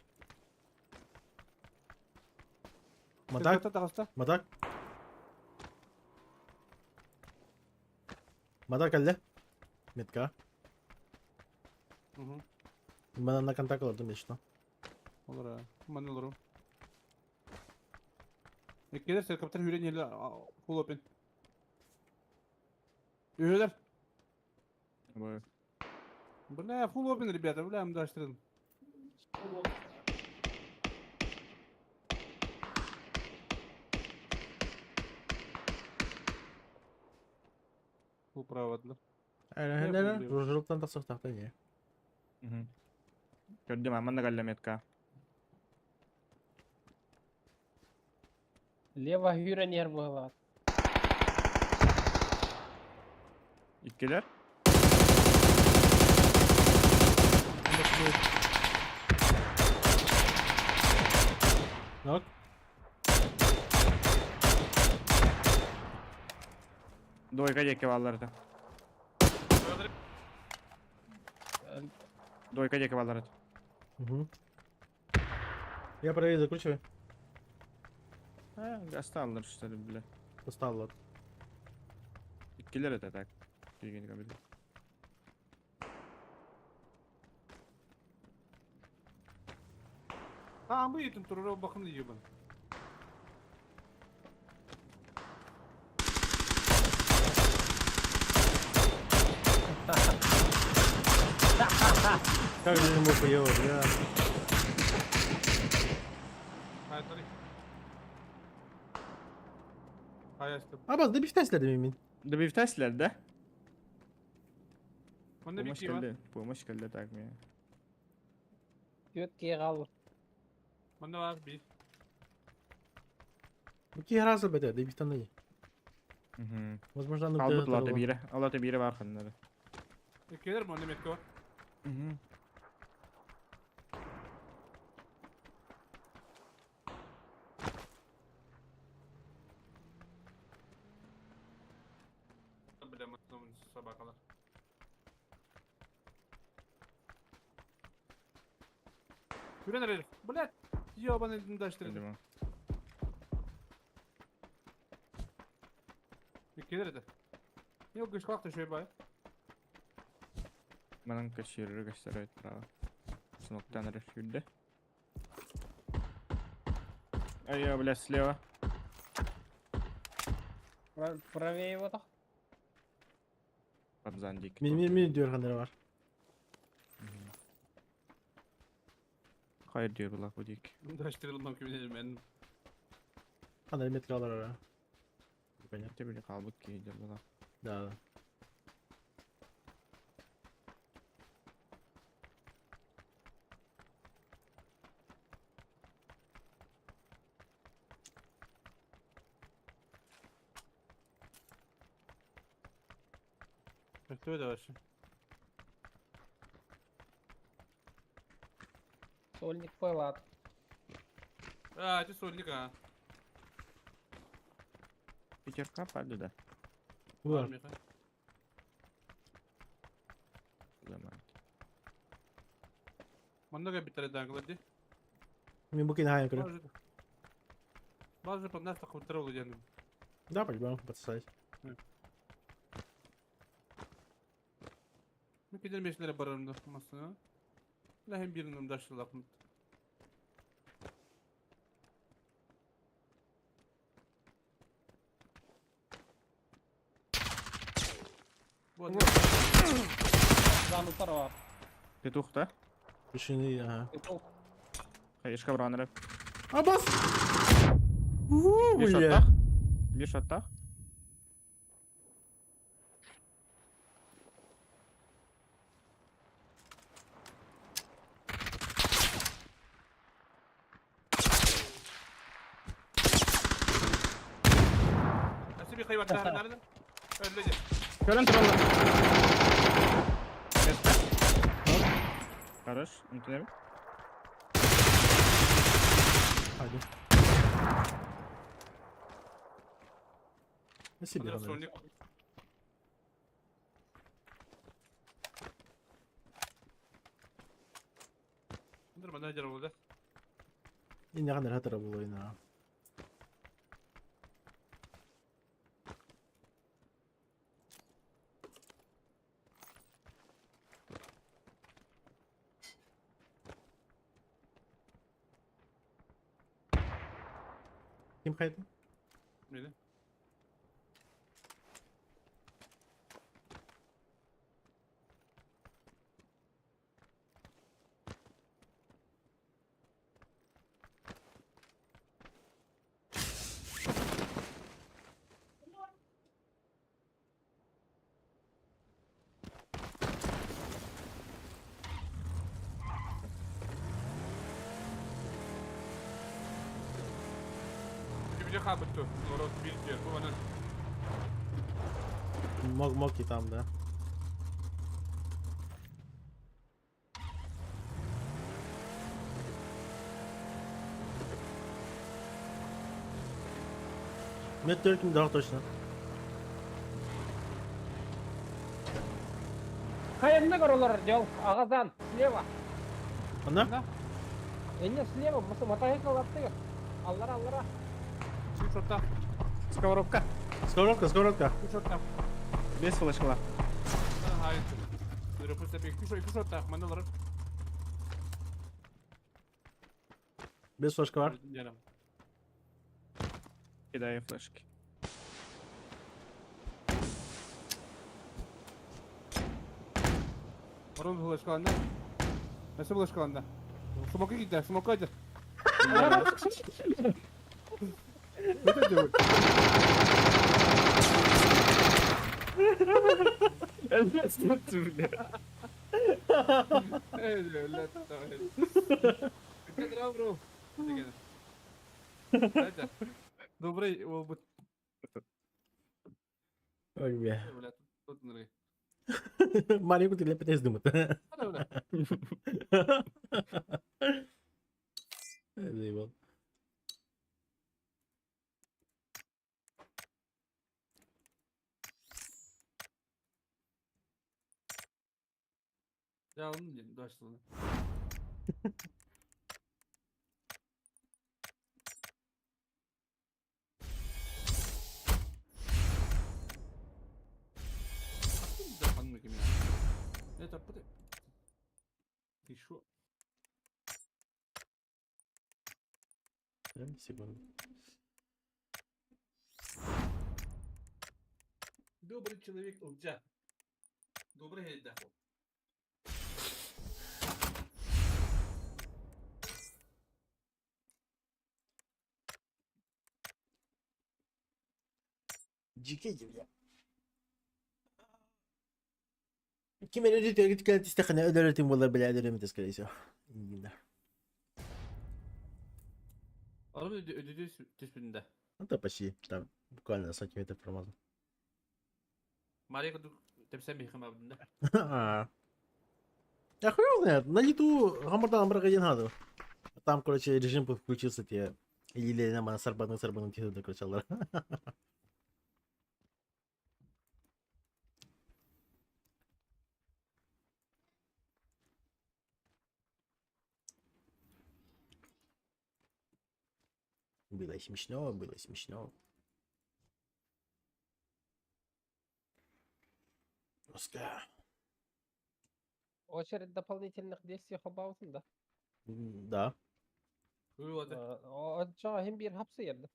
S1: مداك
S4: At.
S1: مداك مداك اللي متكا. Ben na контакт alırdım işte.
S4: Olur ha. Ben olurum. Gelirse kaptan Hüren yerli full open. Üyeler.
S5: Böyle.
S4: Bu ne full open ребята, бля, мы даштрын. Full проводlı.
S1: Aynen hele rujuluktan da sokakta ya.
S5: Gördüm ama da kallem etka.
S9: Лево Гюренер была.
S5: İtkiler.
S1: Yok.
S5: Дойка жеке балларды. Дойка жеке балларды.
S1: Угу. Я проверю, закручивай.
S5: Ha, gazete aldılar işte bile.
S1: Достал.
S5: İtkiler de tak. Bilgini kabul.
S4: Ha bu yetin tururu bakım diyor bana.
S1: Как же ему хуёво, бля.
S4: Hayır tabii. Hayır işte.
S1: Abbas da bir vitesle de mimin.
S5: Da bir vitesler de.
S4: Onda bir şey var.
S5: Bu meşgulde takmıyor.
S9: Тетки гал.
S4: Onda var bir.
S1: Bu ki her hazır bede, de bir tane iyi. Возможно, оно
S5: Kaldı
S1: где-то
S5: plata
S1: было.
S5: biri. Alata biri var kanları.
S4: Gelir mi onda metki var? Bilemem sabah kadar. Yürü nereye? Блядь! Ёбаный
S5: Dedim
S4: даштрын.
S5: ha.
S4: Gelir de. Yok güç kalktı şöyle bay.
S5: Манан качырыр качтарайт право. Смоктан решюдде. А я, блядь, слева.
S9: Правее его так.
S5: Пабзандик.
S1: Min diyor kanları var.
S5: Hayır diyor bu laf o dik.
S2: Daştırılmam gibi ben.
S1: Kanları metre alır ara. Понятно.
S5: Te bile kalbuk ki diyor bu laf.
S1: Да.
S2: Кто это вообще?
S9: Сольник пэлат.
S2: А, это сольник, а.
S5: Пятерка паду да.
S1: Bu.
S2: Армия.
S5: Zaman.
S2: Много битаре данглади.
S1: Min bugün hayal kırıyor.
S2: Bazı по нас так утрол идем.
S1: Да, по-любому, подсать.
S2: Bir gidelim meşlere barındı masaya. La hem birinin daşlı lafım. Bu adam
S9: Занутар var.
S5: Петух да?
S1: Düşünün ya.
S9: Петух.
S5: Хаешка бранер.
S1: Abbas!
S5: Bir
S1: Uuu
S5: şotta. Bir şotta.
S2: nasıl bir hayvanlar nerede? Öyle de.
S5: Gören trolla. Kesme. Karış. Unutun evi.
S1: Hadi. Nasıl bir
S2: Bunlar
S1: kanları?
S2: sольник. Bunlar bana acaba oldu.
S1: Yine kanları hatırla bu oyunu ha. Kim kaydı?
S2: Neydi? Bir kabıttı. Orası bir yer. Bu bana.
S1: Moki tam da. Мет только да, точно.
S9: Каемда королар жол. Агазан. Слева.
S1: Она?
S9: Эне слева. Мотоцикл атты. Аллара, аллара.
S2: Şu şortta.
S5: Сковородка.
S1: Сковородка.
S2: Şu şortta.
S5: Без флешкала.
S2: Hayır. Dur просто bir şu şortta. Mandaları.
S1: Без флешка var.
S2: Canım.
S5: Кидаю флешки.
S2: Orun bulaşıklarında. Nasıl bulaşıklarında? Smoke'a gitti. Smoke'a gitti. Ne dedi bu? Evet öyle. Kadir abi bro. Hadi. Добрый опыт.
S1: Ой, бля.
S2: Блядь, тут ныры.
S1: Маленькую для ПТС думает.
S2: Hadi öyle.
S1: Заебал.
S2: Ya onu diyelim. Başladı. Aklım da anlık ya. Ne tapı
S1: Секунду.
S2: Добрый человек, Укджа. Добрый Хейдаху.
S1: Дикий я. Kim ödedi geldi işte hani öderim valla biraderim de скорее всего.
S2: Araba ödedi tespitinde.
S1: Ну да почти там буквально сантиметров промазал.
S2: Мария куду тепсем бихим абдында.
S1: Я хуй его знает, на лету гамардан брагадин хаду. Там, короче, режим включился тебе. Или на сарбану тихо докричал. Было смешно, было смешно. Жестко.
S9: Очередь дополнительных действий хабаусун да.
S1: Да.
S2: Uyuyordu.
S9: Onca hem bir hapse yerdi.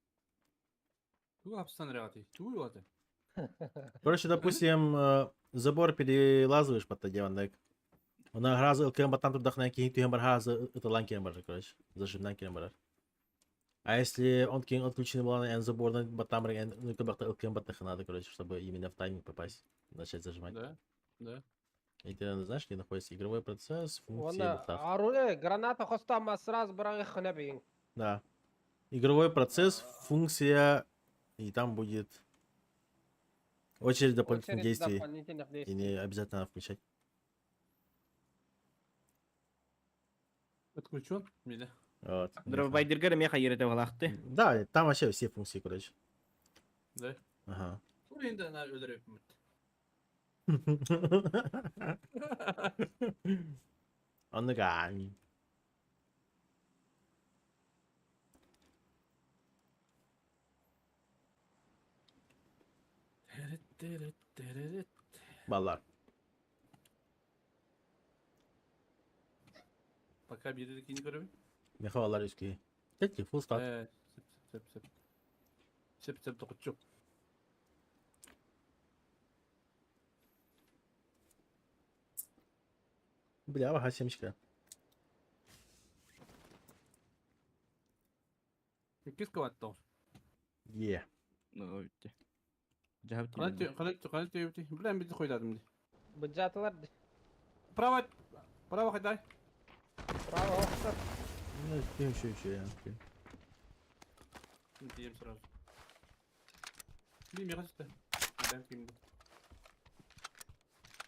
S2: Uyuyor hapisten reati. Uyuyordu.
S1: Короче, допустим, забор перелазываешь под диван, он гразы ЛКМ там туда на кинь, ты гразы это ланкин бар, короче, зажимна кин бар. А если он кинь отключенный был на забор на батам ну то бахта ЛКМ батах надо, короче, чтобы именно в тайминг попасть, начать зажимать.
S2: Да. Да.
S1: И ты знаешь, где находится игровой процесс, функции
S9: Onda
S1: батах.
S9: arule granata хостама сразу бранги хнебин.
S1: Да. Игровой процесс, функция, и там будет очередь дополнительных действий.
S9: дополнительных
S1: И
S9: действий.
S1: не обязательно включать.
S2: Отключен. Миля.
S1: Вот.
S5: Дробайдергер меня хайрете валахты.
S1: Да, там вообще все функции, короче.
S2: Да.
S1: Ага.
S2: Bunu yeniden öldürüp mü?
S1: Он гань. Баллар.
S2: Пока biri ikinci görevi.
S1: Мехавалар üsküye. Peki full start.
S2: Sep. Sep dokuzcu.
S1: Бля, ага, семечка.
S2: 8 kavatta var.
S1: Е.
S5: Ну, bitti. Cevap
S2: Kanat yönetti. Bilen bizi koyladım diye.
S9: Бюджетлар
S2: Prava kadar.
S9: право офсет.
S1: Ну, еще я. Окей.
S2: Diyeyim sırası. Bir miras işte. Ben kimdi?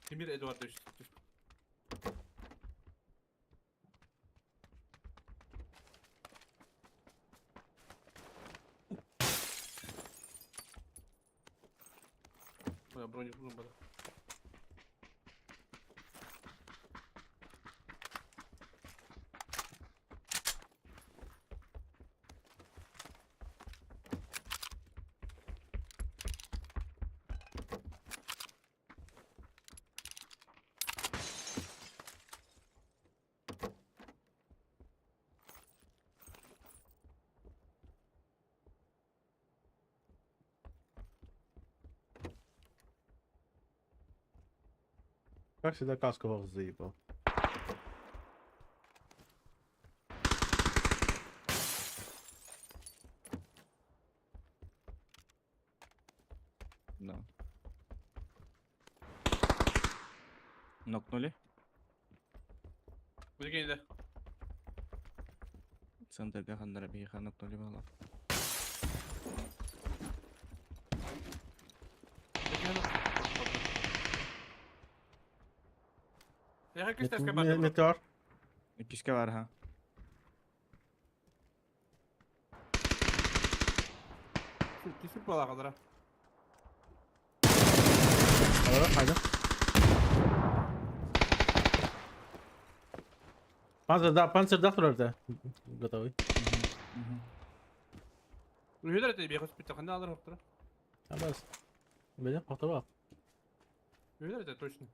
S2: Kimir Eduardo işte. Baya broncu bulun bana.
S1: Как всегда каску вас заебал.
S5: Да. Нокнули.
S2: Bu geldi.
S5: Центрга хандара биха нокнули бала.
S2: Ya herkes ters kapattı.
S1: Meteor.
S5: İkişke var ha.
S2: Kesip bala kadar ha.
S1: Haydi. Панцирь да, готовый.
S2: Ну hüdür etti bir hospital kandı alır doktora.
S1: А бас. Бля, повторал.
S2: Hüdür etti точно.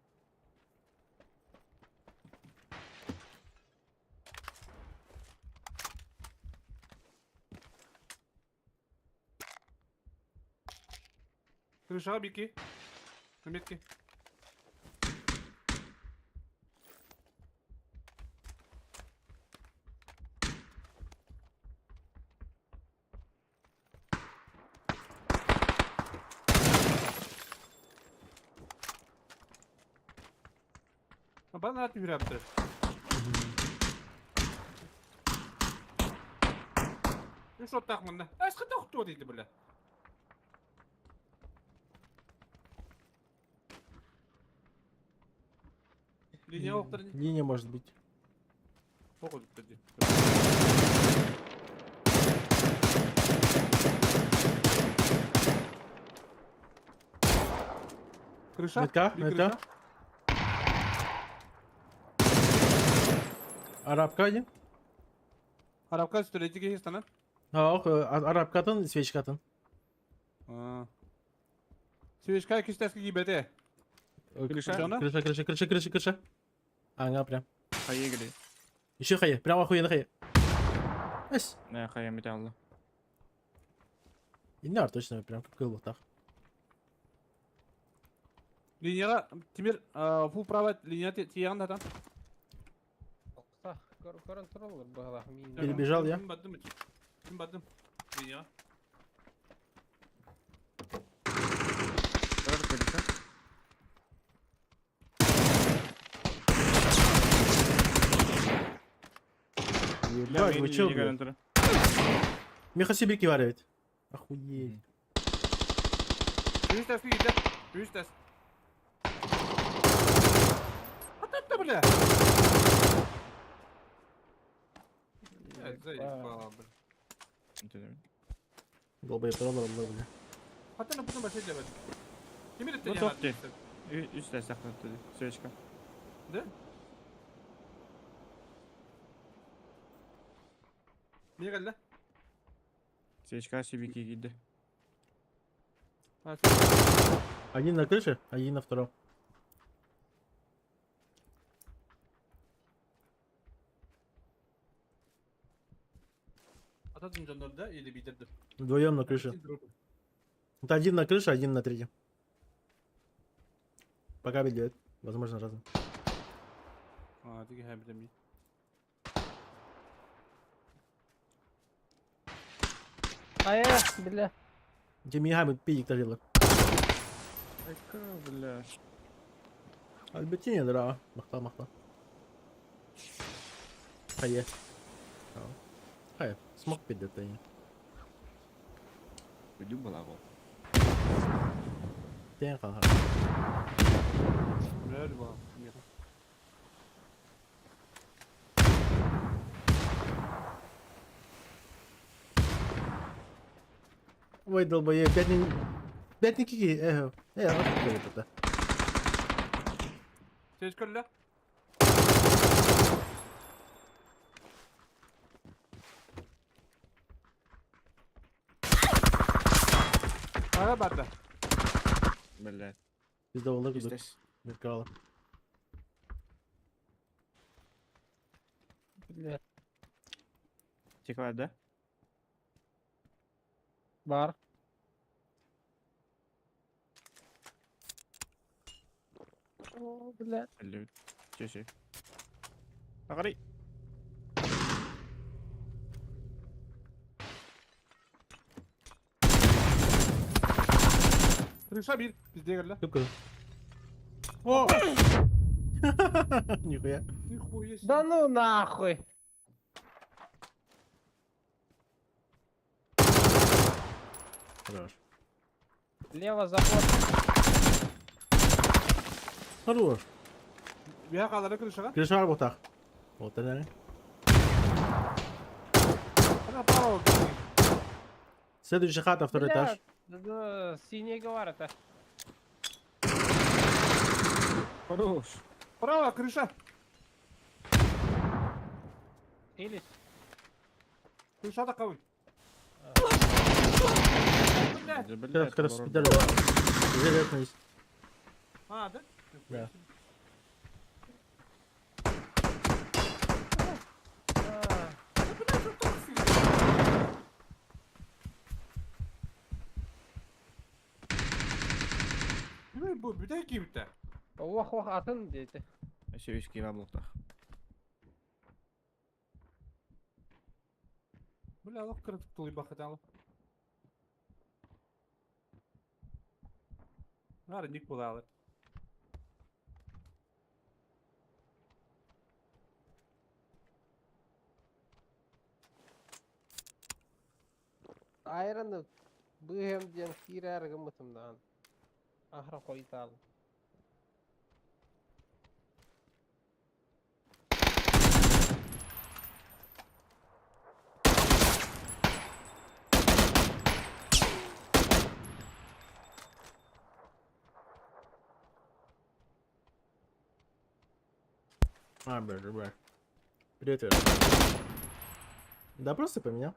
S4: Крышаға беки. Көметке. Bana at bir yaptı. Üç ot takmında. Eski doktor dedi böyle. Linya okları
S1: Линия может быть.
S4: okuduk dedi. Крыша?
S1: Метка,
S4: Bir
S1: метка.
S4: крыша.
S1: Арабка один.
S4: Arapka süreci geçti
S1: Ах, арабкатын, свечкатын.
S4: Свечка кистески гибеде.
S1: Крыша,
S4: Крыша?
S1: крыша, крыша, крыша, крыша, крыша. Ага, прям.
S5: Hayır geliyor.
S1: Еще хае, прям охуенно хае. Эс.
S5: Ne kayam bir tane.
S1: И не точно, прям как был так.
S4: Linyara Timir full private linya tiyan da.
S9: Оқса, көрін тұралыр бағалақ.
S1: Перебежал я.
S4: Kim badım? Linya.
S5: Kör kırıksa.
S1: Ебать, вы чё, блядь? Меха себе киваривает. Охуеть.
S4: Üç test gitti. Üç test. Hatta bile. Evet, zayıf abi.
S1: Долбоеб, бля.
S4: Hatta ne bunun başı cevap. Kimi de
S5: Bu top değil. Üst destek dedi. Свечка.
S4: De? Niye geldi?
S5: Свечка Сибики gitti.
S1: Один на крыше, один на втором.
S4: Atadın canları da eli bitirdim.
S1: Вдвоем на крыше. Вот один на крыше, один на третьем. Пока бегает. Возможно, разом.
S4: Hadi hem de mi?
S9: Бля.
S1: Демигами пидик тарила.
S5: Бля.
S1: Альбертине, да. Махта. Хае. Хае. Смог пидет они.
S5: Udah bola kok.
S1: Тен хаха.
S4: Ver bak.
S1: Ой, долбоеб, пять никакие. Вот это.
S4: Ses kolla. Aya bende.
S5: Блядь.
S1: Пиздовал их
S5: Здесь.
S1: Меркала.
S9: Бля.
S5: Тихо, да?
S9: Бар. О, бля.
S5: Блядь. Че. Погоди.
S4: Крыша bir. Bizde gel.
S1: Сука. О! Нихуя.
S4: Нихуя себе.
S9: Да ну нахуй.
S1: Хорош.
S9: Лево забор.
S1: Хорош.
S4: Bir hakalara крышаға.
S1: Крыша var вот так. Вот это.
S4: Ana para oldu.
S1: Следующая хата, второй этаж.
S9: Да, синего бар это.
S5: Хорош.
S4: Право, крыша.
S9: Или
S4: Крыша таковый. Блядь.
S5: Блядь.
S1: Когда
S5: поворот.
S1: спидали. Заветность.
S4: Ha, да?
S1: Да.
S4: Bu bir de ki bir de.
S9: Вах вах атын дейді.
S5: Еще вишки в облаках.
S4: Бля, лох кырıtıp tuluy bakıtalım. Var ник bulalı.
S9: Айраны бұйым ден кирәргі мұтымдан. Ахра қойтал.
S1: А, бля. Привет, Вера. Да, просто поменял.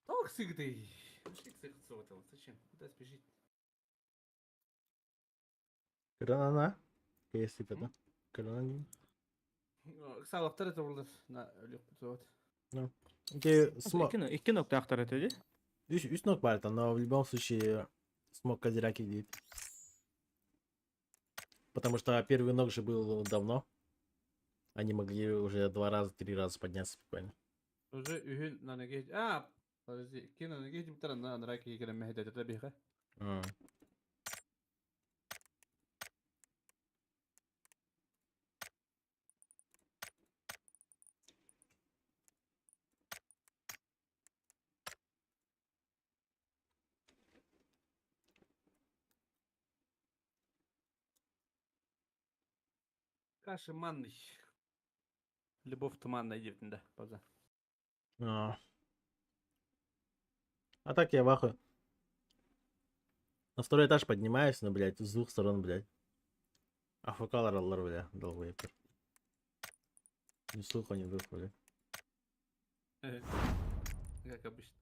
S4: Ох, сигдей. Шик сыгыцыватал. Зачем? Куда спешить?
S1: Гранана. Если это. Гранана.
S4: Sağlıklar et olur. Na ölüp bitiyor.
S5: İki nokta aktar ötedi.
S1: Üst ног бар там, но в любом случае смог Козираки делить. Потому что первый ног же был давно. Они могли уже 2 раза, 3 раза подняться спокойно.
S4: Уже ühün nane geç. Aa. Parası iki nane geç bir tane nane raki giren mehdet de bir ha.
S1: А.
S4: Кашеманный. Любовь туманная девтinde база.
S1: А так я в ахуе. На второй этаж поднимаюсь, но, блядь, с 2 сторон, блядь. Афакалар аллар, бля, долбоеб. Ни слуха, ни духа, бля.
S4: Evet. Как обычно.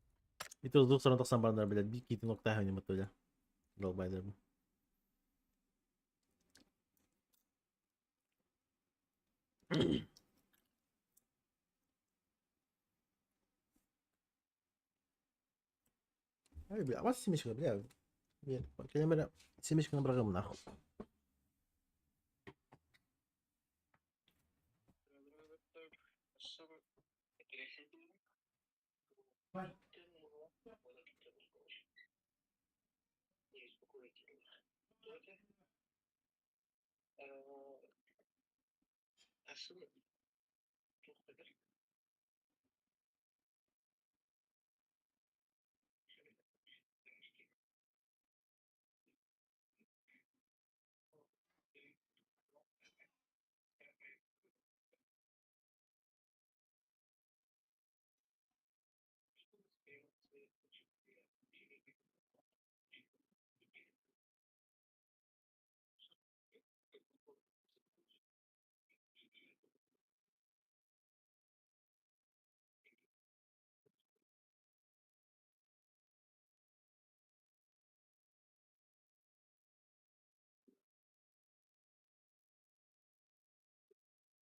S1: И то с 2 сторон тахсан бардар, блядь, бики ты ног тахай не бля. Долбайдар. Ай, бля, а у вас семечка, бля. Нет, келемере семечка набрагам нахуй.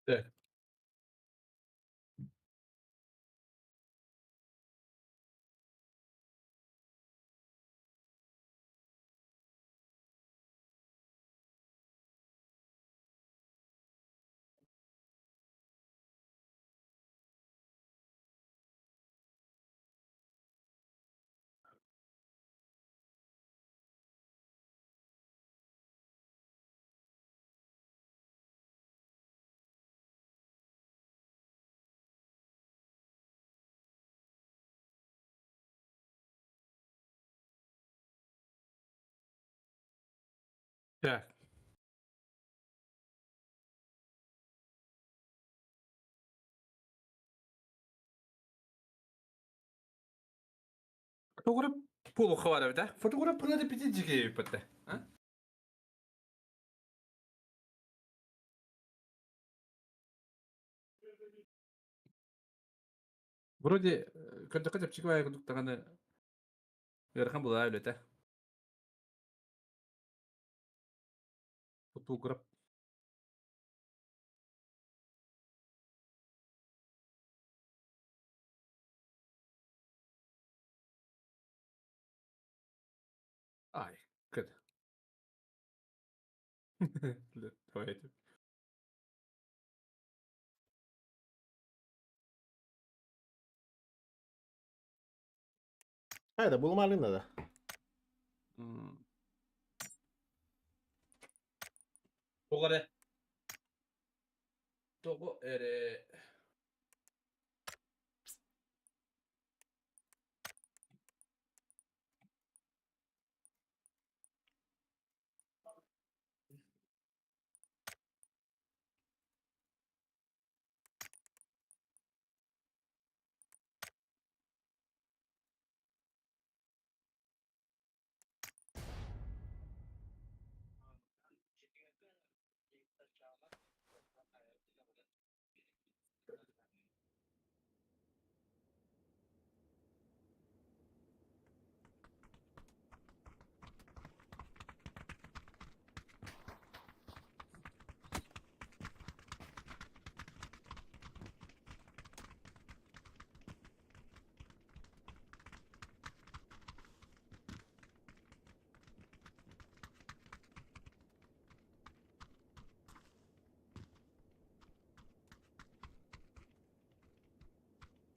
S4: Evet. Так. Кто говорит?
S2: Pulu var evde. Fotoğrafları bitince gibi bitti. Ha? Вроде, когда пчиквая кудуктаганы ярхан була öyle de. Fotoğraf. Ay, kötü. Evet.
S1: Hayda bulmalıyım da.
S2: Doğru. Doğru. Ere.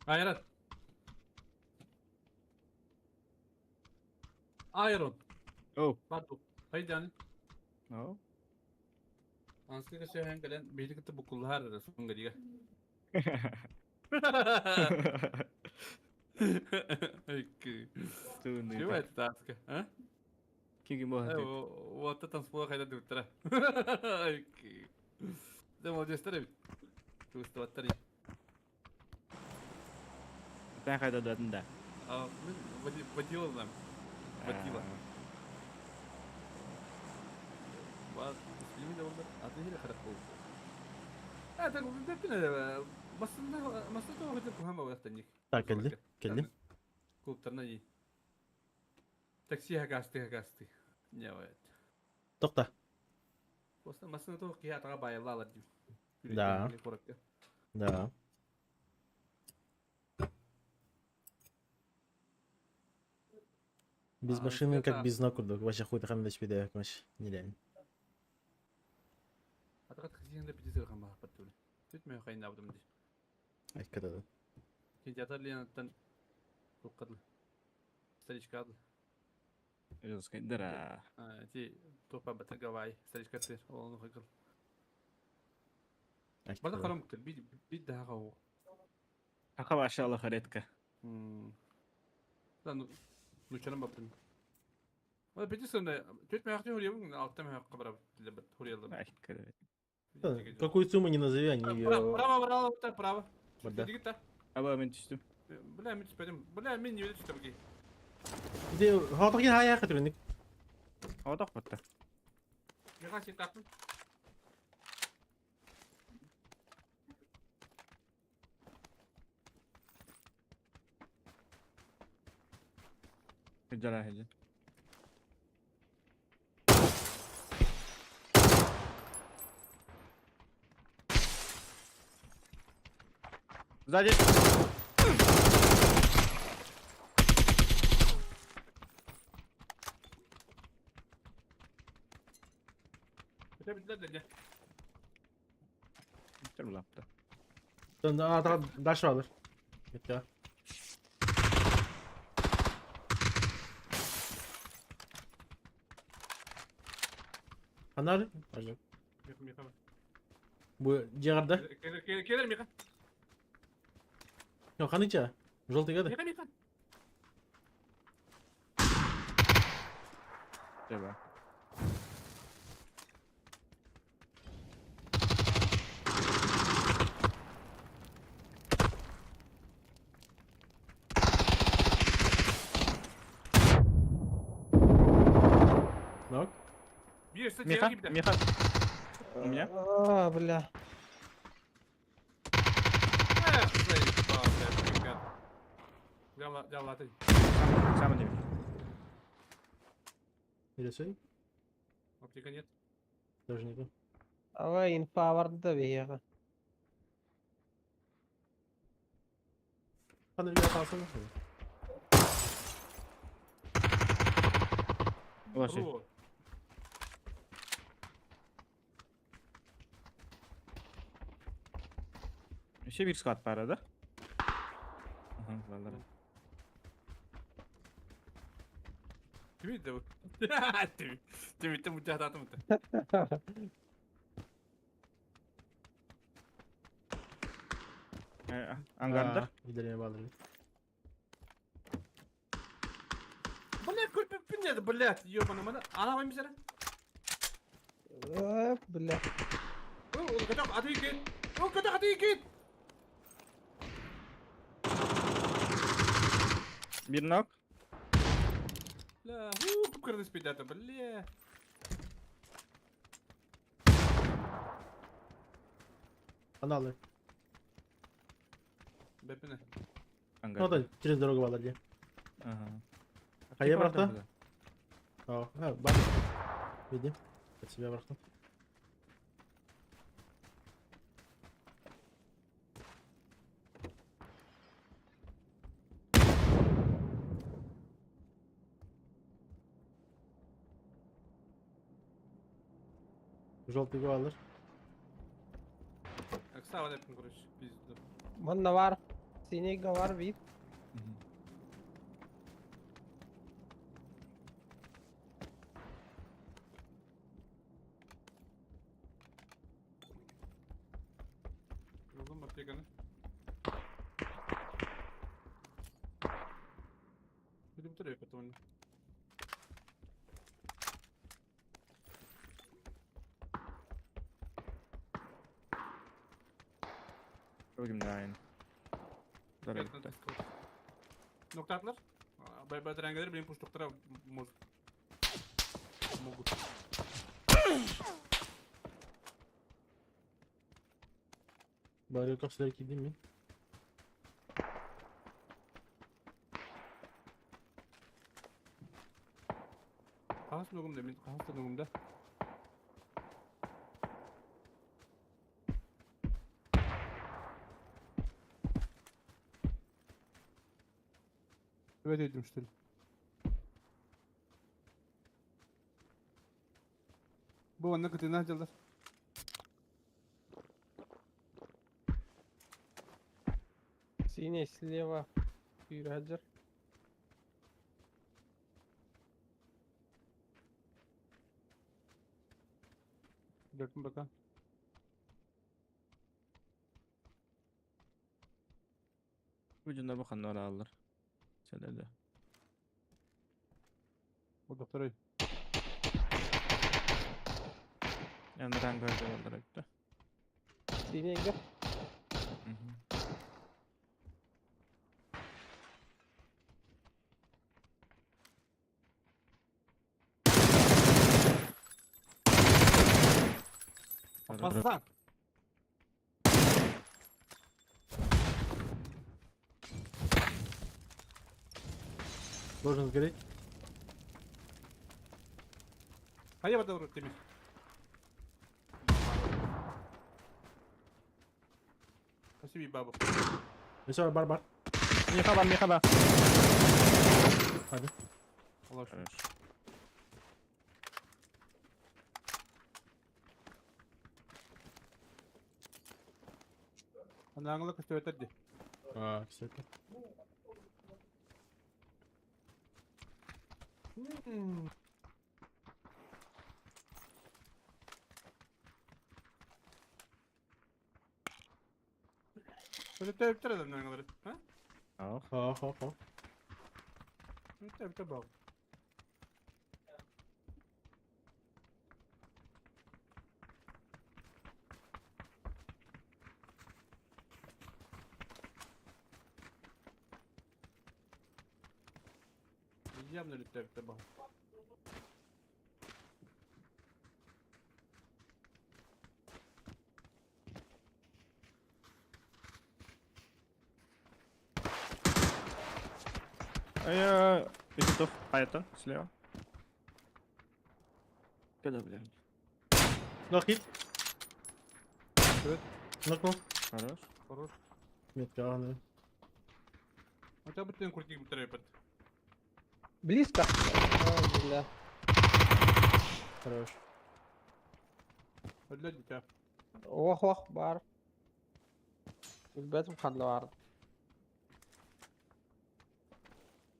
S2: Iron. Iron.
S5: Oh.
S2: Batu. Haydi yani.
S5: Oh.
S2: Anska şey hem gelen birlikte bu kullar arasında geliyor. Okey.
S5: Tuh nih.
S2: Şu et taska. Ha?
S5: Kim mau hati?
S2: O atta tanspora kayda duttra. Okey. De mo jestere. Tu istavatari.
S5: Ben kayda datın da.
S2: Aa, vadiyol lan. Vadiyol. Var. İsmini de onlar adıyla karak oldu. Ha, da ne? Masada o kadar kuhama vaktanlık.
S1: Tak geldi. Geldi.
S2: Kulptarına iyi. Taksi hakasti. Evet.
S1: Tokta.
S2: Просто masada to ki hata bayarlar diyor.
S1: Da. Да. Без
S2: А,
S1: машины как
S2: это-
S1: без накурдок. Вообще хуй там на тебе вообще нереально.
S2: Атакат хизинде бидизер хама хапаттулы. Түтмөй кайна абдым ди.
S1: Ай, когда да.
S2: Ки жатарлыянаттан кулкадыл. Старичка адыл.
S5: Terus kayak dera.
S2: Ти топа бата гавай. Старичка тер. Onu хакыл.
S1: Ай,
S2: Бада
S1: когда да.
S2: карам кыл. Бит daha гау.
S5: Kakak maşallah karetka.
S2: Lan nuşanım babdın. Вона бидисерне түтмөй хакты хурьявын алтам хакка бараб дилебет хурьялдым.
S5: Ay kere.
S1: Какую сумму не назови, они ее...
S2: Право.
S1: Да.
S2: Digit ta.
S5: Ama ben düştüm.
S2: Бля, мен түспедим. Бля, мен не видишь табги.
S1: Где... Халтаkin haya katırındık.
S5: Hava da kapattı.
S2: Яха сен тактын.
S5: Hecara hece. Sзади.
S2: Это битler de.
S5: Bitir mi lapta?
S1: Daha daş vardır. Git ya. Anar. Acaba.
S2: Миха.
S1: Bu ciğerde.
S2: Келер Миха.
S1: Yok kanıca. Желтый geldi.
S2: Миха.
S5: Coba.
S2: Есть,
S5: Миха, Миха. У меня?
S9: А, бля.
S2: Жала ты.
S5: Сам не.
S1: Рисуй.
S2: Оптика нет.
S1: Даже не то.
S9: Ава инфа vardı da bir yere.
S1: Hadi bir daha kalsana.
S5: Ulaşıyor.
S2: Ру.
S5: Еще bir squad var arada. Aha, vallahi.
S2: Тимит да вот. Тимит ты мутя да тумта.
S5: Angarda.
S1: Gidelim bağlayalım.
S2: Блядь, кульпи пинет, блядь, ёбаный мана. Она вам мизера.
S9: Bля.
S2: О, катак, а ты гит. О, катак, а ты гит.
S5: Bir knock.
S2: Бля, кукрды спидата, бля.
S1: Каналы.
S2: Бепине.
S1: Ну да, через дорогу bağlayalım.
S5: Ага.
S1: А я
S5: Var da
S1: братан?
S5: burada.
S1: Ha, bak. Видим. От себя братан. Желтый го alır.
S2: Аксава депин, короче, пизду.
S9: Bunda var. Sinega var bir.
S2: Buldum aптеканы. Били батарею потом.
S5: Bugün de aynı. Zor gitti.
S2: Noktatlar. Бадрангадар benim puştuklara могут.
S1: Bari kapsılar gideyim mi?
S2: Қағаз нөгімде, мен қағаз да нөгімде. Evet dedim işte. Bu anne kıtına acılar.
S9: Sine слева. Bir Hacer.
S2: Dörtün bakalım.
S5: Ucunda bakan oraya alır. Söyledi.
S2: O doktora.
S5: Yani rangarda olarak da.
S9: Sinega.
S5: Hı hı.
S2: Apaslan.
S1: Должен сгореть.
S2: Haydi bada vurur Demir. Спасибо, бабу.
S1: Mesela barbar.
S5: Miha var, Miha var.
S1: Hadi.
S2: Allah aşkına.
S5: Evet.
S2: Anağınla kıstı öterdi.
S1: Aa, kısaltma.
S2: Öte öter adam anağınları. Ha?
S5: Auch.
S1: Ha.
S2: Öte bak. Явно öte bak.
S5: Iki тух. Hayattan. Слева. Куда, блядь?
S1: Нок хит.
S4: Evet.
S1: Нокнул.
S5: Хорош.
S4: Хорош.
S1: Метка, ладно.
S4: У тебя будет крутик трепет.
S9: Близко. Ой, бля.
S1: Хорош.
S4: Для дитя.
S9: Ох, бар. Бетім хандлар.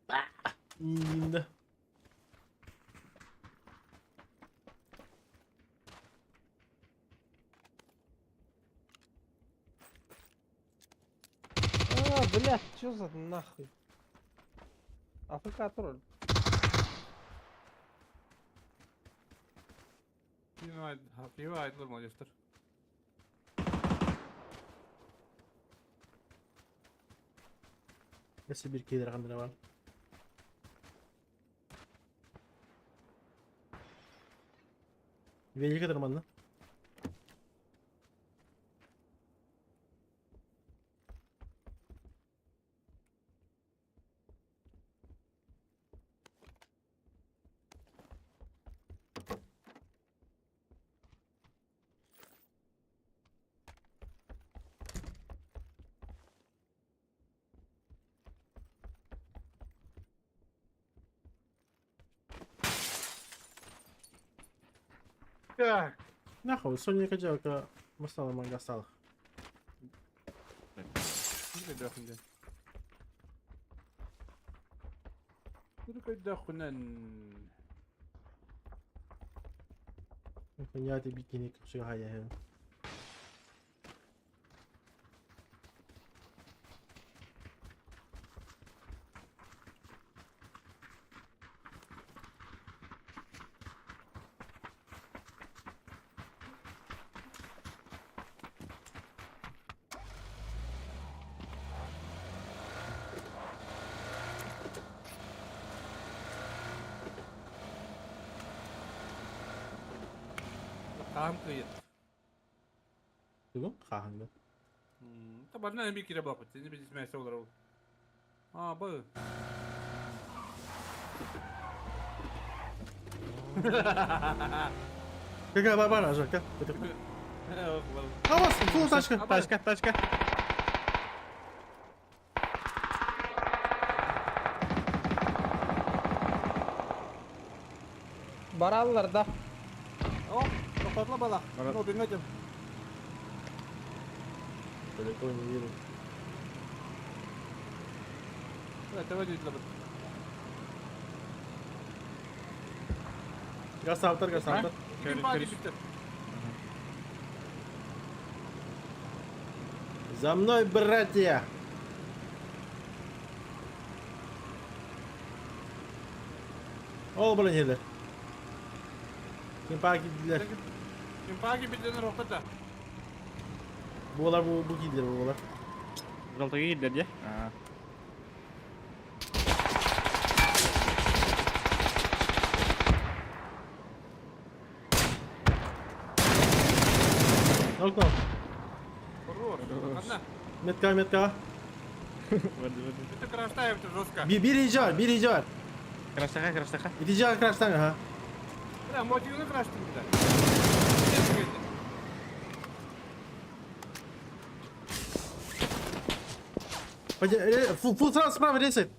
S1: Да.
S9: Блядь, чё за нахуй? АФК тролль.
S4: Piva aitılır Manchester.
S1: Nasıl bir keder kandıra var? Veli kadar mı lan?
S4: Так.
S1: Нахуй, Соня каджалка масала мангасталах.
S4: Ne kadar şimdi? Ne kadar hunan?
S1: Понятно, бикини, как все хая.
S4: Kahım kıyıt.
S1: Tuh, kahan da.
S4: Tabii ne bir kere bakıp seni bir ismesi olur o. Ha bu.
S1: Какая бабана, Жека?
S4: Yok vallahi.
S1: А вот, фу, тачка.
S5: Тачка, тачка.
S9: Barallar da.
S4: Oh, kapatma bala.
S5: Bala.
S4: No bilmeyeceğim.
S1: Далеко не вижу.
S4: Evet, evet izledim.
S1: Красавтар, красавтар.
S4: Bugün bagi bitti.
S1: За мной, братья! Ol bulan yerler. Kim park ettiler?
S4: Bugün bagi bitti rokata.
S1: Bu gidilir bular.
S5: Жолтыға gider ya.
S1: Nok nok.
S4: Хорош. Ладно.
S1: Метка, метка.
S4: Bitti крашта yaptı жестко.
S1: Bir iyice var.
S5: Красаха, красаха.
S1: İtici crash'tan ha.
S4: Бля, мотивini крашты bir de.
S1: Фу, сразу справа ресет.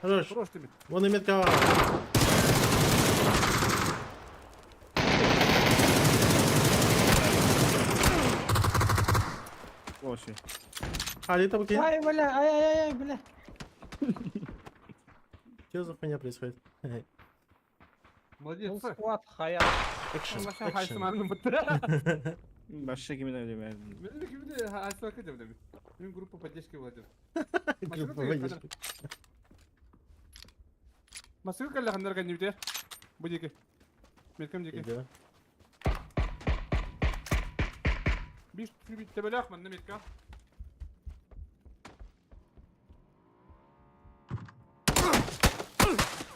S1: Хорош.
S4: Хорош ты.
S1: Вон и метка.
S5: Лоши.
S1: Али, это окей.
S9: Ай, бля, ай, бля.
S1: Что за хуйня происходит?
S4: Молодец.
S9: Squad hayat.
S1: Экшен,
S4: Aşağı
S1: экшен.
S4: haysın anını bitti.
S5: Başka kimin öyle verdim?
S4: Benim gibi de haysın akıcım demiş. Benim grubu поддержки Владимир.
S1: Группа поддержки.
S4: Масыл калла хандар kan jibte. Bu jike. Melkem jike.
S1: Иди.
S4: Bir tebele akman ne metka.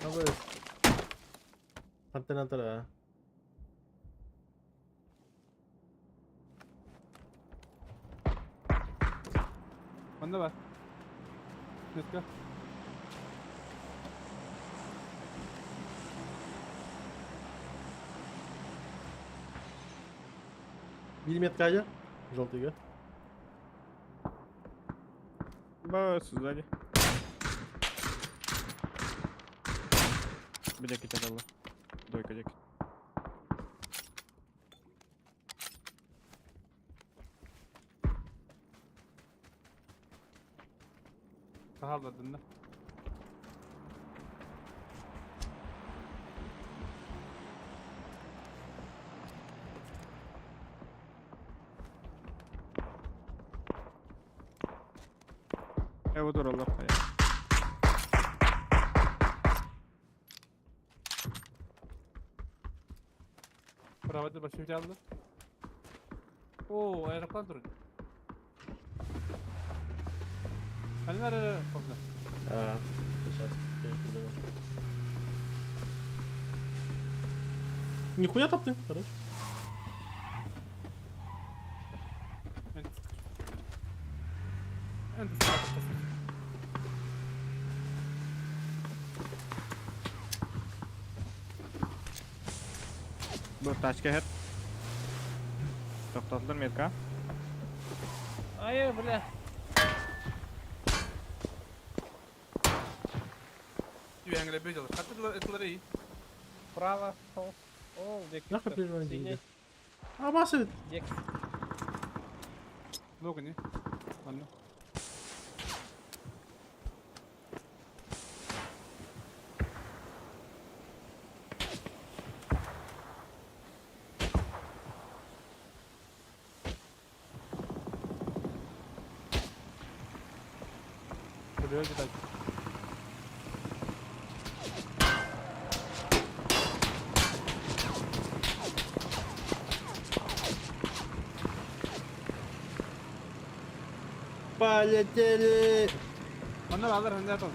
S1: Apa? Antara ya.
S4: Bende var. Metka.
S1: Миллиметка, желтый, га.
S5: Бос, сзади. Bir dakika çakalı. Дойка дек.
S4: Sağladın da.
S5: Evo dur Allah.
S4: Bravo, başı bir aldı. Oo, ayaklar durun. Hani nerede? Kokla.
S1: А, сейчас. Нихуя топтың, хорош.
S4: En sağ tarafta.
S5: Bu taşka her. Toxtatılır metka.
S9: Hayır bля.
S2: Юэнгля бежал. Это iyi.
S9: Право, sol. О, дек.
S1: Нахуй прижимать
S9: Синий.
S1: деньги. А, массы.
S9: Дек.
S4: Много не. Ладно. Buraya gidelim.
S1: Полетели.
S4: Bana alır hem de atalım.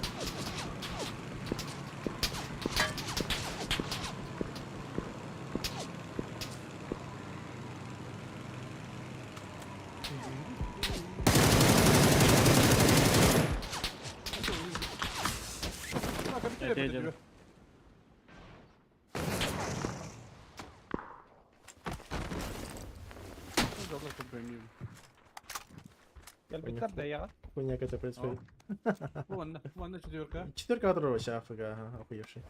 S5: Ete canım.
S9: Gel bitir de ya.
S1: Хуйня какая-то происходит.
S4: Bu anda четверка.
S1: Четверка которого вообще афга, ага, охуевший.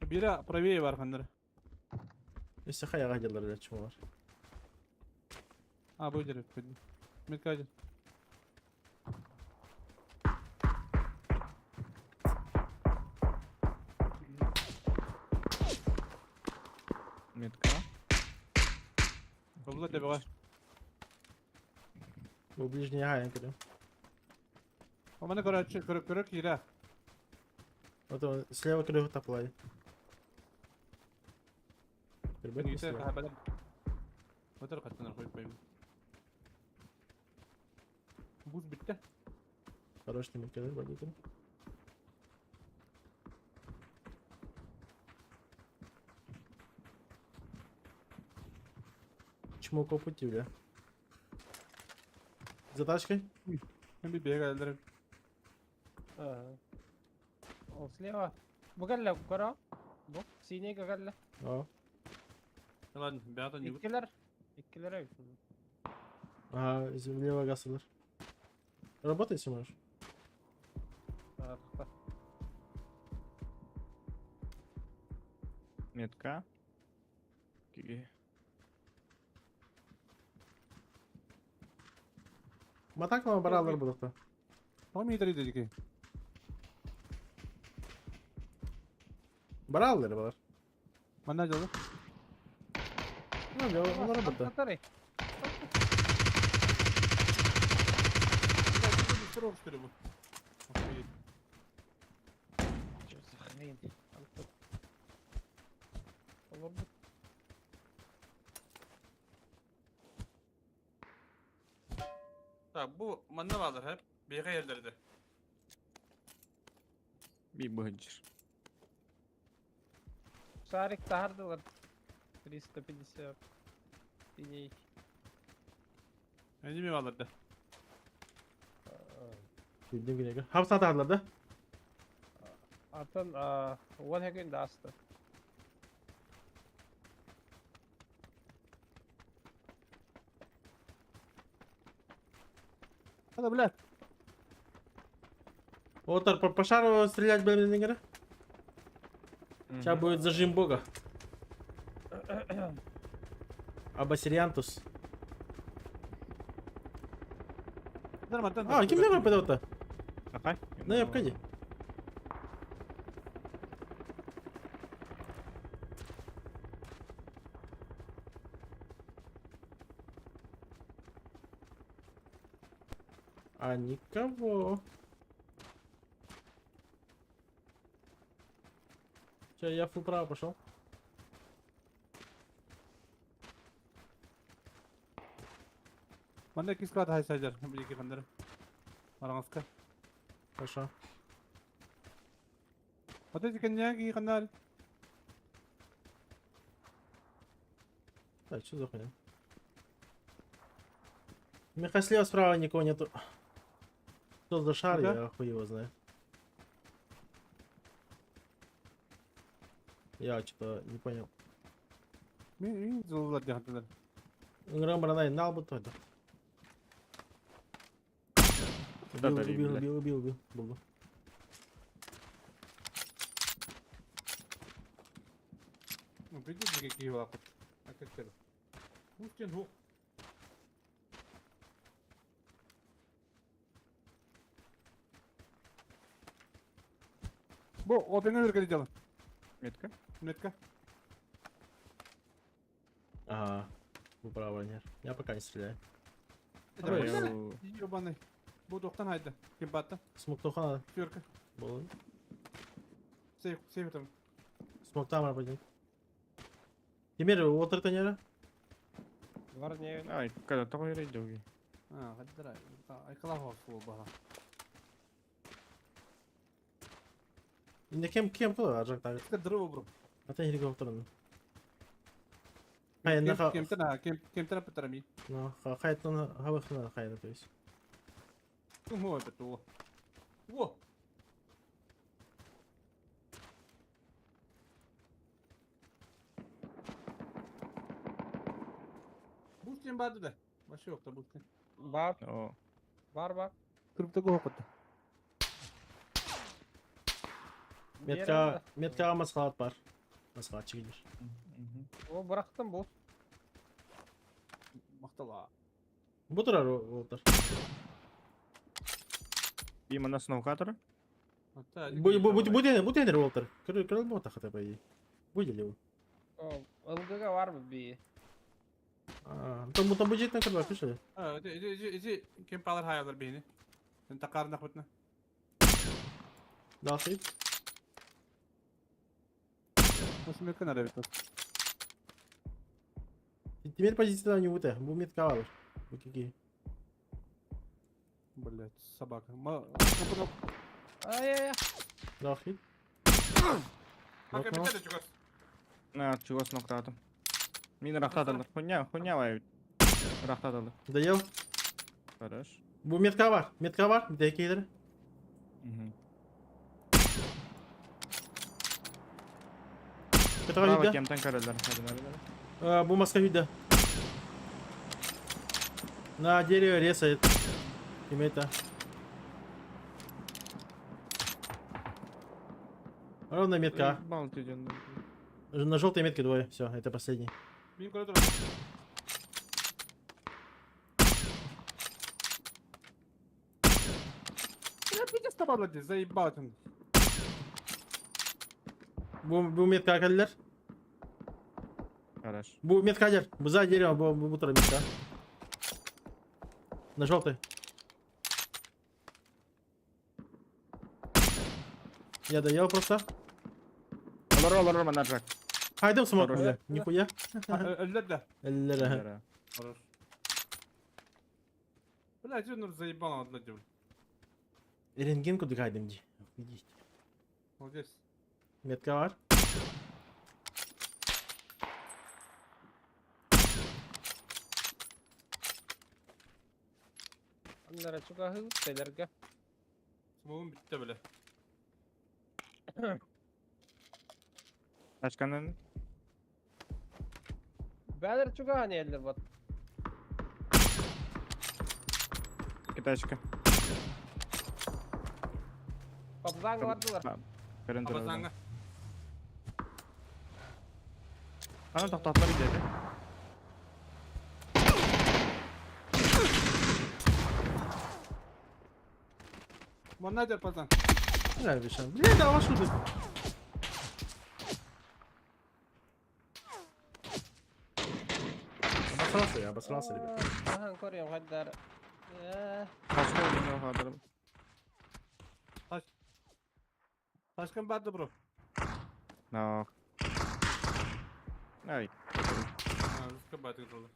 S4: Biri правее var kanları.
S1: Если хая гадилар, блядь, чему var.
S4: Ha bu herif. Metkacı.
S5: Метка.
S4: Yolda tepe var.
S1: Bu ближний хая, говорю.
S4: O bana kırık yere.
S1: Вот он, слева крыгу топлай. Ребят, не
S4: Yüksel
S1: слева.
S4: kahabeler. Motor katlanır koyup koyayım. Buz bitti.
S1: Хорош ты метка, да, бандитом? Чему по пути, бля? За тачкой?
S4: Hem bir geldiler.
S9: Ага. О, слева. Бugalla кора. Bu. Синий гагalla.
S1: О.
S4: Lan bir adam yürü.
S9: İkkiler öyle.
S1: Ага, влево гасылар. Работай, если можешь.
S9: Арта.
S5: Метка. Киги.
S1: Матак мı beraber bulukta?
S4: Tamam iyi dedi ki.
S1: Beraber var.
S4: Bana çaldı.
S1: Ne diyor? Onlara burada.
S9: Батарей.
S4: Bir sürü oluşturuyor bu.
S9: Что за хрень? Антон. Olur mu?
S2: Tamam bu manna vardır hep. Bir yerlerde.
S5: Bir быгджир.
S9: Шарик тардылар. 350. Синий.
S4: Bence mi varlardı?
S1: Bildiğim güne göre. Hapsına takdılar da.
S9: Атын он хеген да асты.
S4: Hadi блядь.
S1: Отар, по шару стрелять, блин, не игра. Сейчас будет зажим бога. Абасириантус. А, кем не yapıyor orada?
S5: Akay.
S1: Ne yap kadi? А никого. Че, я фул право пошел.
S4: Bende iki squad high sizer. Bir iki kandarım. Marangaska.
S1: Хорошо.
S4: Вот эти коньяки и канал.
S1: Так, что за хуйня? Мне кажется, слева справа никого нету. Что за шар,
S4: Ну да.
S1: я хуй его знаю. Я что-то не понял.
S4: Мин зулlar jahatlar.
S1: Игра барана на бы то.
S5: Да,
S1: Убил,
S5: да,
S1: убил,
S5: бля.
S1: убил. Булду.
S4: Ну, видите, какие лапы. А как это? Пустин, ну. Бо, опен öyle дело.
S5: Метка.
S4: Метка.
S1: Ага. Вы правы, нет. Я пока не стреляю.
S4: Давай,
S5: Я-
S4: Ёбаный. Bu 90 haydi. Kim battı?
S1: Смок то надо.
S4: Fjörka.
S1: Было.
S4: Save там.
S1: Смок там работает. Теперь отыр тенера.
S9: Бар не.
S5: Ай, когда такой рейдоги.
S4: Ha, hadi dıray. Aykıla hafif ol baha.
S1: Şimdi kim kılı var tak.
S4: Ska dırı bro.
S1: Ata helikopterın. Hayır ne
S4: Kim tana, kim tana петрами.
S1: Ну, хайт на хавах на хайт, то есть.
S4: Kim ho betu. Во. Бустин баdı da. Başı yok da Бустин.
S9: Бар,
S5: О,
S9: бар.
S4: Kırıpta go okuttu.
S1: Метка масхалат бар. Масхалат чигилер.
S9: О, бырактым бу.
S4: Мақтала.
S1: Bu durar отыр.
S5: има на сноукатора.
S4: Hatta
S1: Bu denir отыр. Кырыл бота хата по идее. Будет ли?
S9: О, ылгыга барбы би.
S1: Там будет на кырба пиши.
S4: Ha, kim palar hayalar beni. Sen takarın akıtına.
S1: Дал хит.
S4: Nasıl mümkün ara bitmez.
S1: Теперь позиция не вот. Bu метка var. Bu какие?
S4: Блять, собака. Kapını
S9: Ай-яй-яй.
S1: Дал хит.
S4: Kanka bir tane çıkar.
S5: На, чего сноктатом. Мин рахтаталар. Хуйня вают. Рахтаталар.
S1: Доел.
S5: Хорош.
S1: Bu метка var. Метка var. Bir de ikidir. Который
S5: Право
S1: видно.
S5: кемтен карелер. Hadi hadi.
S1: Bu маска видно. На дереве резает. Тиммейта. Ровно метка.
S5: Ебал ты, Джон.
S1: На желтой метке двое. Все, это последний.
S4: Benim koridor. Я пиздец табалади, заебал ты.
S1: Bu метка geldiler.
S5: Хорош.
S1: Bu метка geldi. Bu за деревом, bu тара метка. На желтой. Я доел просто.
S5: Олар манажак.
S1: Haydi смог
S5: Хорош.
S1: бля. Нихуя.
S4: Öldüler de.
S1: Эллера.
S4: Хорош. Блядь, Юнур заебал одна девушка.
S1: Рентген куда кайдым ди. Видишь.
S4: Молодец.
S1: Метка var.
S9: Bunlara çok ahıl şeylerge.
S2: Smoke'um bitti bile.
S5: Taşkanın
S9: Beler çok ahani eller bat.
S5: iki taşka.
S9: Kapzan vardılar.
S5: Kırın duralım.
S2: Abazanga.
S5: Ana tahtalar gidiyor.
S4: Bana ne pazan?
S1: Helal bir şey. Bir de avaş vurduk. Basalansa ya, basalansa bir.
S9: Aha koruyorum hadi dar.
S5: Taşka oynuyor kadar.
S4: Taşkın vardı bro.
S5: No. Ay.
S2: Ha, riske batı dolu.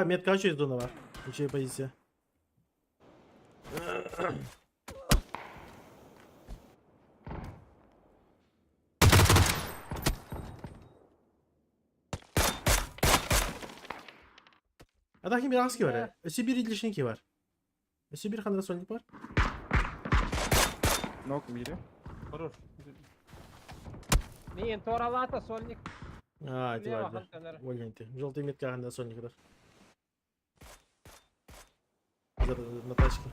S1: Метка через зона var. Şey позиция. Adaki bir aski var ya. Ösi bir ilişki var. Ösi bir kanada sonlik var.
S5: Nok biri.
S4: Vurur.
S9: Neyin toralata solnik.
S1: Ha,
S9: Лево
S1: это
S9: контейнер.
S1: Вольненький. Желтый метка канада sonlik var. На тачке.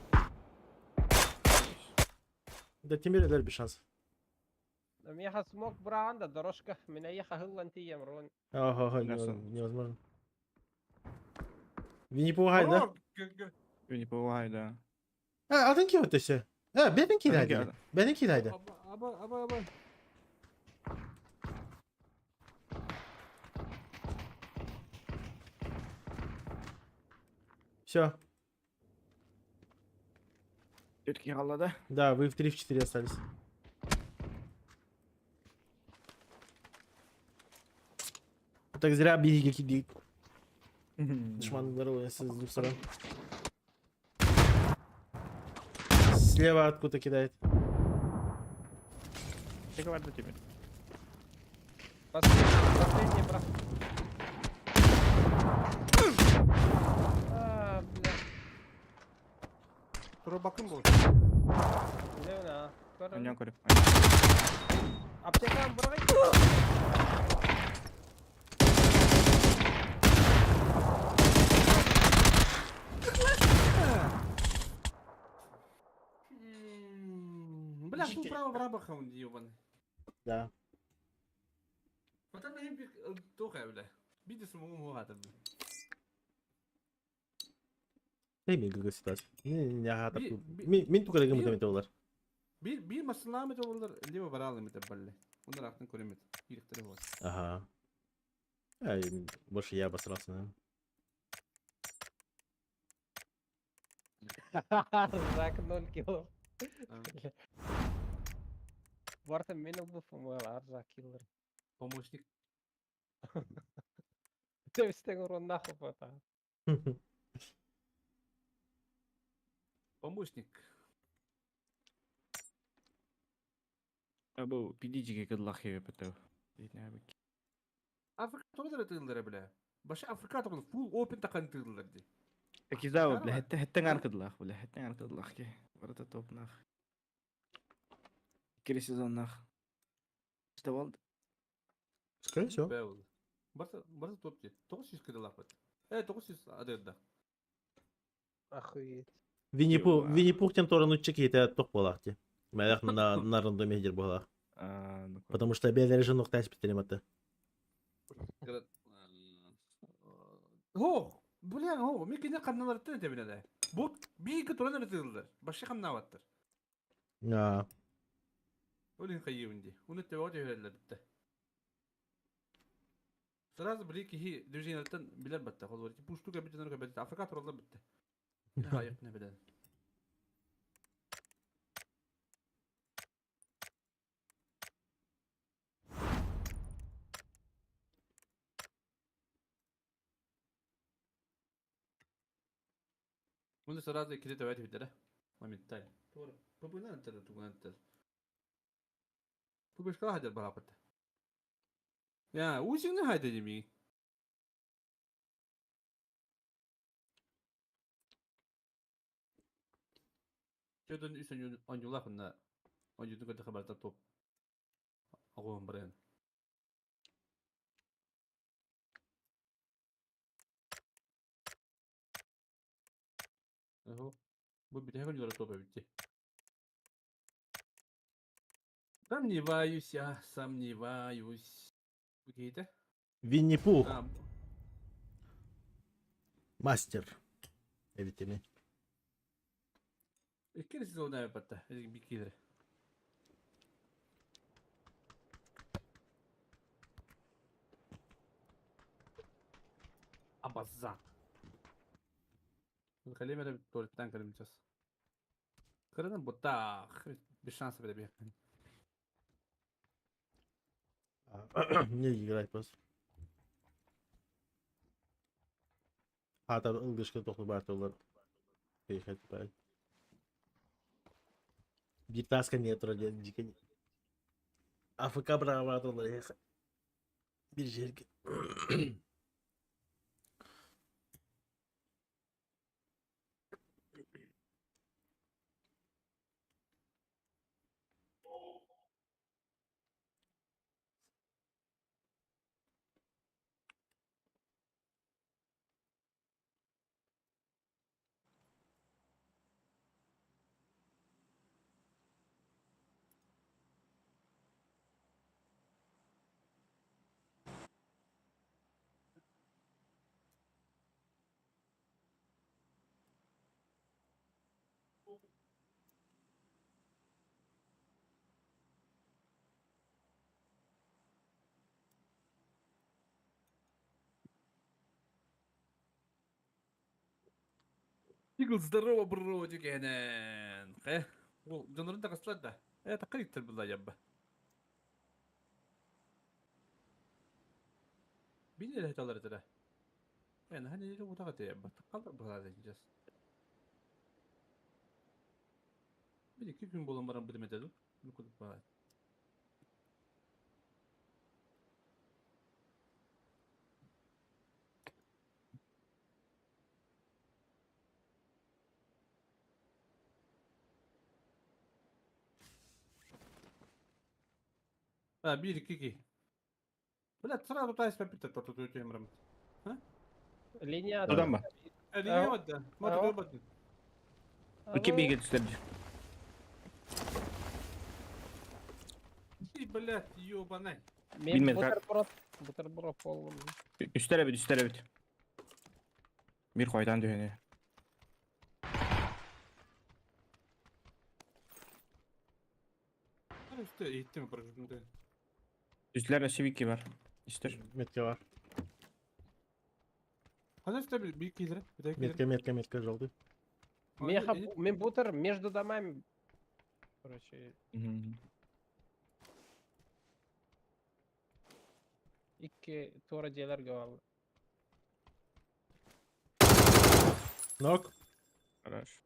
S1: Да Тимир eder bir şans.
S9: Меха смог бранда дорожка. Меня еха хылланти емрон.
S1: Ага,
S5: Nasıl?
S1: невозможно. Винни-Пух haydi.
S5: Beni bu hayda.
S1: Ha, adınki ötesi. Ha, benimki
S5: Adınki
S1: haydi.
S5: adı.
S1: Benimki haydi.
S4: Aba.
S1: Все.
S5: Türkiye halladı.
S1: Да, вы в 3-4 остались. Так зря беги какие душманları oynuyorsunuz с двух сторон. Слева откуда кидает.
S5: Tek vardı Timur.
S9: Последний брат. Бля.
S4: Dur bakın bu.
S9: Ne ne?
S5: Ondan korup.
S9: Aptekam buraya.
S4: Бля, ну право браба он ебаный.
S1: Да.
S2: Wat dan heb ik toch hebben? Bir de smoke'um o kadar.
S1: Şey mi gıgı sitasi? Ne hata.
S4: Bir-
S1: Min tu kadar
S4: bir-
S1: gımıda metolar.
S4: Bir masalamet met olur. Liva baralı met balle. Onlar aklın koremet. Birlikleri var.
S1: Ага. Ай, больше я обосрался, наверное.
S9: Зак 0 кило.
S2: Ha,
S9: Варта мене буфом арзак киллер.
S2: Помощник.
S9: Ты встиг урон нахуй пота.
S2: Помощник.
S5: Bu pidiciye kadar yapıyor. Ne abi?
S2: Afrika topladı tığılları bile. Başı Afrika topladı. Full open takan tığılları di.
S5: Akiza o
S2: Çıkar
S5: bile
S2: mı?
S5: hetten arkadılar bile hetten arkadılar ki. Orada topnak. İkili sezonlar. İşte oldu.
S1: Скорее всего.
S2: Be oldu. Barsa top di. 900 kırıl afet. 900 adırda.
S9: Охуеть.
S1: Винни-Пух тем тоже нучек и это топ балахти. Мэлях на рандоме гидер балах. Потому что белер же нокта спитерим это.
S2: Ho! Bu ne ho? Miki ne kanalları tane tebine de. Bu bir iki turan tığılır. Başı kanına vattır.
S1: А,
S2: Öyle kayıvindi. Onu tevadı verirler bitti. Sırası bir iki hi düzgünlerden bilir bitti. Olur ki puştu gibi canları gibi Afrika turalda bitti. Ne hayat ne beden. Bunu sırası ikili tevadı bitti. Mamitay. Doğru. Bu ne antar? Bu ne antar?
S4: Bu başka haber beraber. Ya uzun ne haydi Jimmy? Şuradan üstün oyuncular hakkında oyuncunun kadar haberler top. Ağım bırakın. Aho. Bu bir dakika oyunculara topa bitti. Сомневаюсь я, сомневаюсь. Какие-то?
S1: Винни-Пух.
S4: А,
S1: Мастер. Eğitimi.
S4: какие сезоны это? Эти бикидеры. Абазан. خلينا نبدا بالتانك اللي بنجس. خلينا بطاخ بالشانس بدا بيها.
S1: Ne играть просто. Hatta ılgışkı toklu bartolar. Переходить по. Bir taska niyet roja jika. AFK brava dolar ya. Bir şirket.
S4: يقول здорово бро дигенен. Ол жанрында кастылар да. Это криттер булда ябба. Beni de hatalar eder. Yani hani ne uta katı ябба. Kaldır bu halde diyeceğiz. Bir iki gün bulanmaran bir mededu. Bu kadar bana. Ha bir iki. Блядь, сразу туда если попить, то тут темрам.
S9: Линия
S5: Adam mı?
S4: Eli
S9: Ага.
S4: yavadı. Motor
S9: Ага.
S4: yavadı.
S5: İki bilgi gösterdi.
S4: И, блядь, ёбаный.
S9: Мен
S5: Bilmedi kanka.
S9: бутерброд болдum.
S5: Üstlere bit, üstlere bit. Bir koydan dönüyor.
S4: Hani üstte eğitim projemde.
S5: Üstlerde Civic var. İster.
S1: Метка var.
S4: Hani üstte bir iki lira. Bir dakika.
S1: Метка желтый.
S9: Мен бутер между домами. Короче, iki tuğraceler gövaldı.
S1: Нок.
S5: Хорош.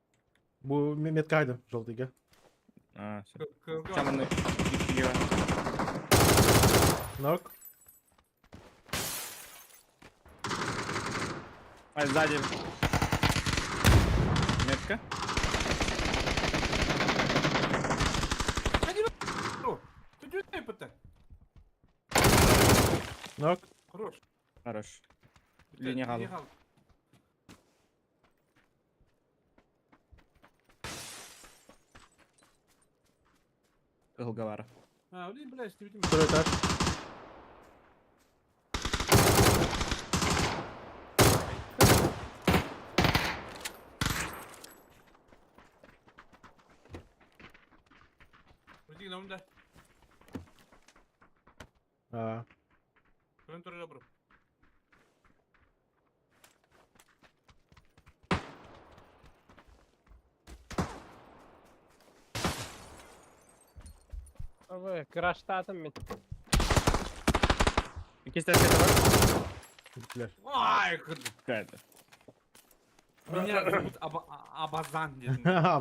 S1: Bu metkaydı желтыйga.
S5: Aa, sen.
S4: Kırgın.
S5: Çamını iki var.
S1: Нок.
S5: Hadi сзади. Метка.
S4: Ты чё это пыта?
S1: Нок.
S4: Хорош.
S5: Хорош. Линия kaldı. Ilga var.
S4: А, блин, блядь, ты видим.
S1: Второй этаж.
S4: Иди на унда.
S1: Aa.
S4: Ben tur rubber.
S9: Abi crash'ta atın men.
S5: İki tane var.
S1: Gittiler.
S4: Ай, куда?
S5: Geldi.
S4: Меня зовут Абазан.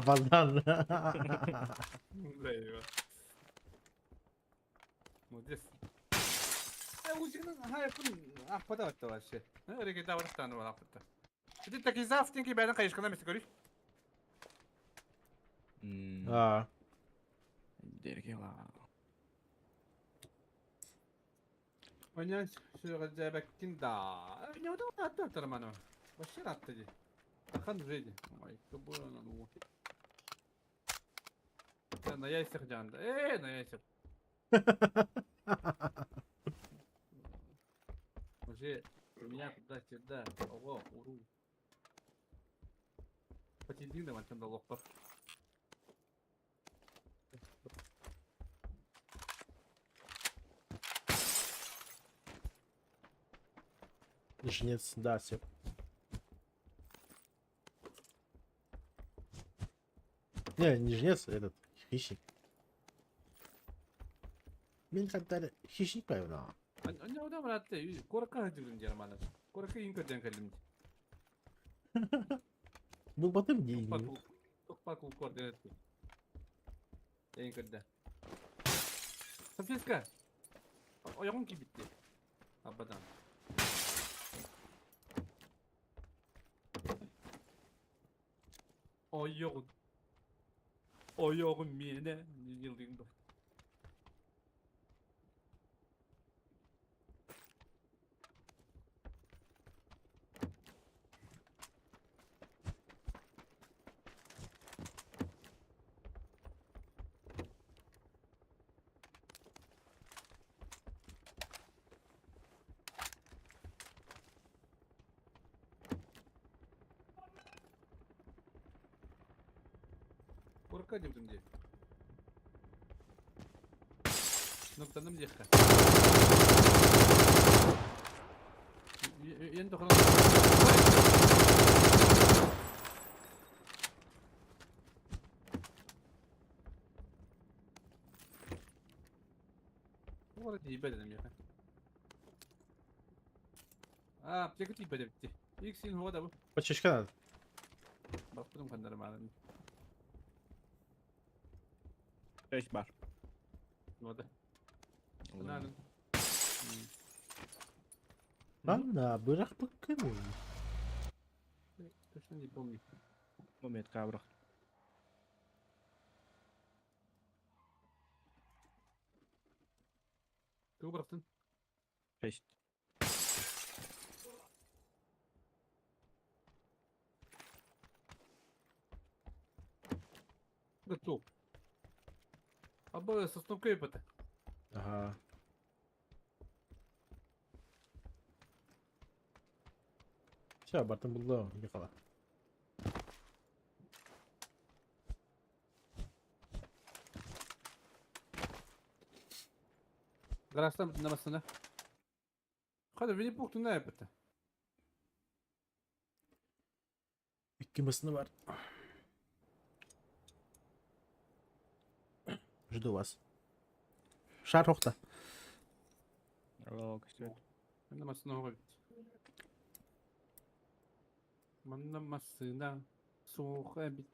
S1: Fazlan.
S4: Бля, его. Молодец. Узигнен хайпын ахпата батта вообще. Әрекет авырықтаны бар ахпата. Ты такие завтинки бәрін қайышқана емес көрейік.
S1: А,
S5: Дерге ла.
S4: Oynayan şuraya cebekkin da. Ne oldu attı tarmanı. Başır attı di. Takan düzeydi. Ay bu lan bu. Ya ne yaysak canda. Ne yaysak. Уже меня куда сюда. Ого, уру. Потидин да вантан да лохпа.
S1: жнец, да, все. Не жнец, этот хищник. Мен когда хищник правильно.
S4: Ne oldu ama attı. Korka hıcırın canım ana. Korka inköden kaldım.
S1: Ну потом деньги.
S4: Токпак у координат. Инköden. Софиска. Oyağın ki bitti. Abadan. Oyağın. Oyağın mine. Yıldın da. Korka diyordum diye. Noktanım diye. Yen de kalan. Bu arada iyi bedenim ya. Ceket iyi bede bitti. İlk silin hava da bu.
S1: Почечка надо.
S4: Baktım kanlarım ağrım.
S5: 6 бар.
S4: Hava Банан.
S1: Ладно, бырах покемон.
S4: Точно не помню.
S5: Момент кабрах.
S4: Ты убрался?
S5: 6.
S4: Готов. Або со снукейпата.
S1: Ага. Все, Бартон булды, yakala.
S4: Гараждан намасына. Hadi Winnie Pooh ne yaptı?
S1: İki masını var. Жду вас. Шар рохта.
S5: Алло, кстати.
S4: Намасына koy. Namasına soğuk bir.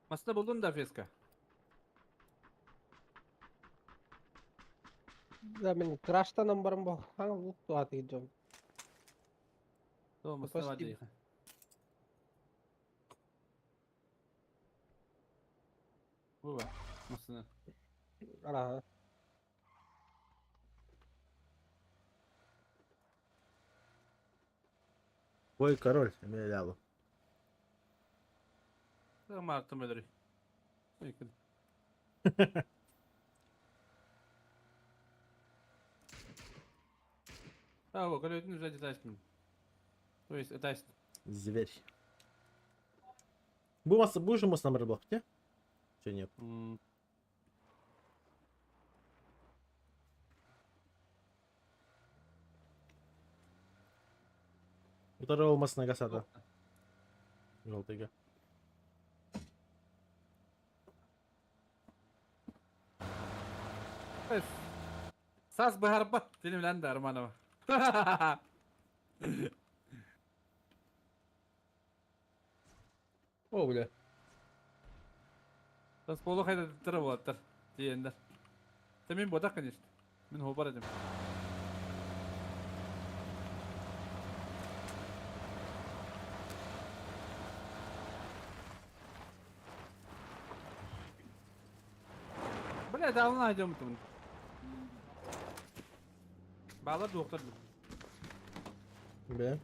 S4: Masada buldun da Feska.
S9: Да, мен краштан барам ба. Хаң лукту аты жом.
S4: Tamam masada var
S9: Başka-
S4: değil. Bu var. Masada.
S9: Ара.
S1: Ой, король, меня ляло.
S4: Tamam artık öyle. Yakın. А, вот, когда сзади тайсон. То есть, тайсон.
S1: Зверь. Будешь у нас на рыбалке? Че нет? Второго масна гасада. Желтыга.
S4: Saz bir harba. Dilimlendi Arman'a.
S1: О, бля.
S4: Располу хайда тыры болаттар. Дегендер. Мен бодақ, конечно. Мен хобар едім. Бля, давно найдем тут. Bağlar doktor.
S1: Бля.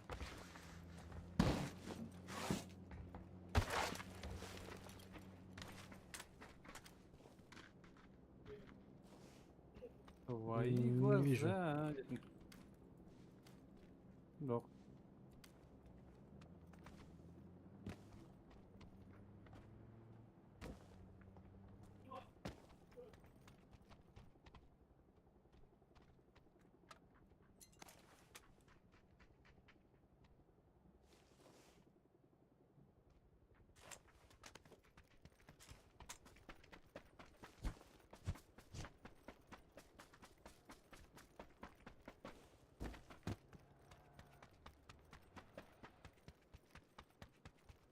S4: Твои
S1: Не вижу.
S4: глаза. Док.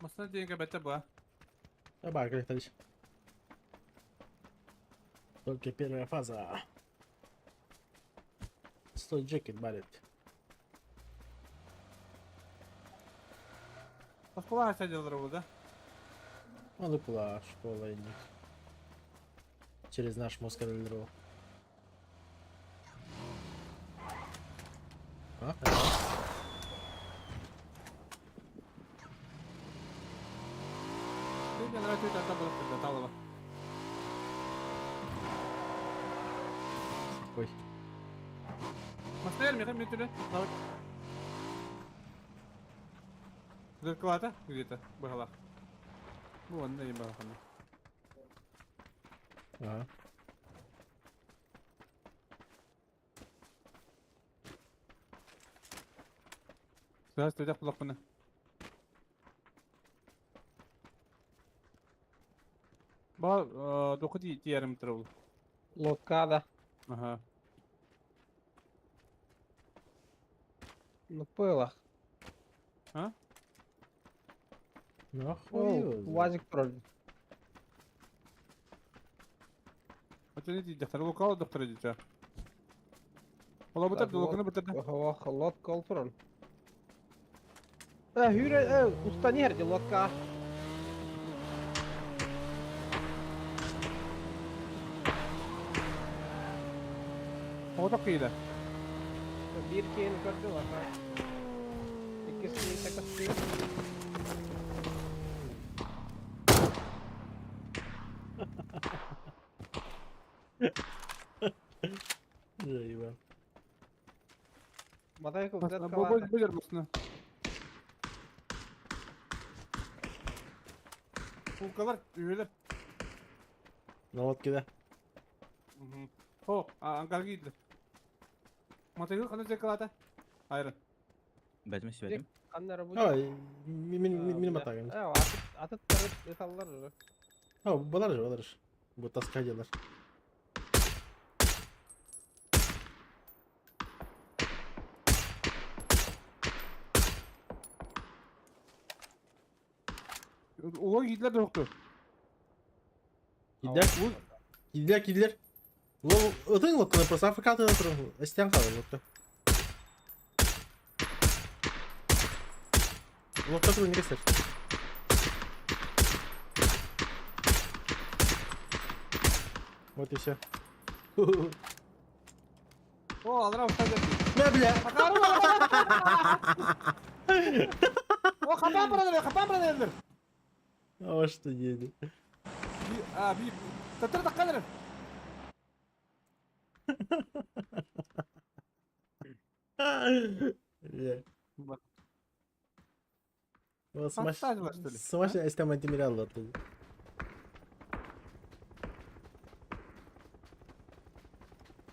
S4: Masana деньги бета была.
S1: Собака, товарищ. Только первая фаза. 100 джекет балет.
S4: Располагай садил дорогу, да?
S1: Он и плащ, половинник. Через наш мозг роллеров. А?
S4: Ты мне нравится, это там было подготовлено.
S1: Ой.
S4: Мастерь, мехам метры. Давай. Зеркала-то где-то была. Вон, да и была.
S1: Ага.
S4: Здравствуйте, плохо. Ба, доходи ярым трол.
S9: Лодкада.
S4: Ага.
S9: На пылах.
S1: Нахуй.
S9: Вазик проль.
S4: Вот не иди, доктор, лукал, доктор, идите. Ола бутар, луканы бутар.
S9: Лодка олпрон. Hur usta ner till lodka.
S4: Вот так иде.
S9: Bir kien körde var. İkisi takası.
S1: Заебал.
S9: Матайку взят
S4: Бобой
S9: калата.
S4: бедер мусна. Кулкалар üyeler.
S1: Ну вот кида.
S4: О, аңғарға иді. Матайгыл қандай зеркалата? Айрын.
S5: Бәтмес, бәтмес.
S9: Kanları bu.
S1: Ой, минимум атаган.
S9: Atıp tarıp etallar уже.
S1: О, балар же. Bu таскадилар.
S4: Олар идлер доқты.
S1: Gidiler. Ötün lokta просто Afrika'da oturun. İsteyen kalır lokta. Lokta turun neyse. Вот и все.
S4: О, алар ұстайды.
S1: Не, бля.
S4: О, қапан бұрады.
S1: А что едет?
S4: Бейіп. Татыр таққаныр.
S1: Бля. Вот
S4: Подставила, что ли?
S1: смачно система антимирала оттуда.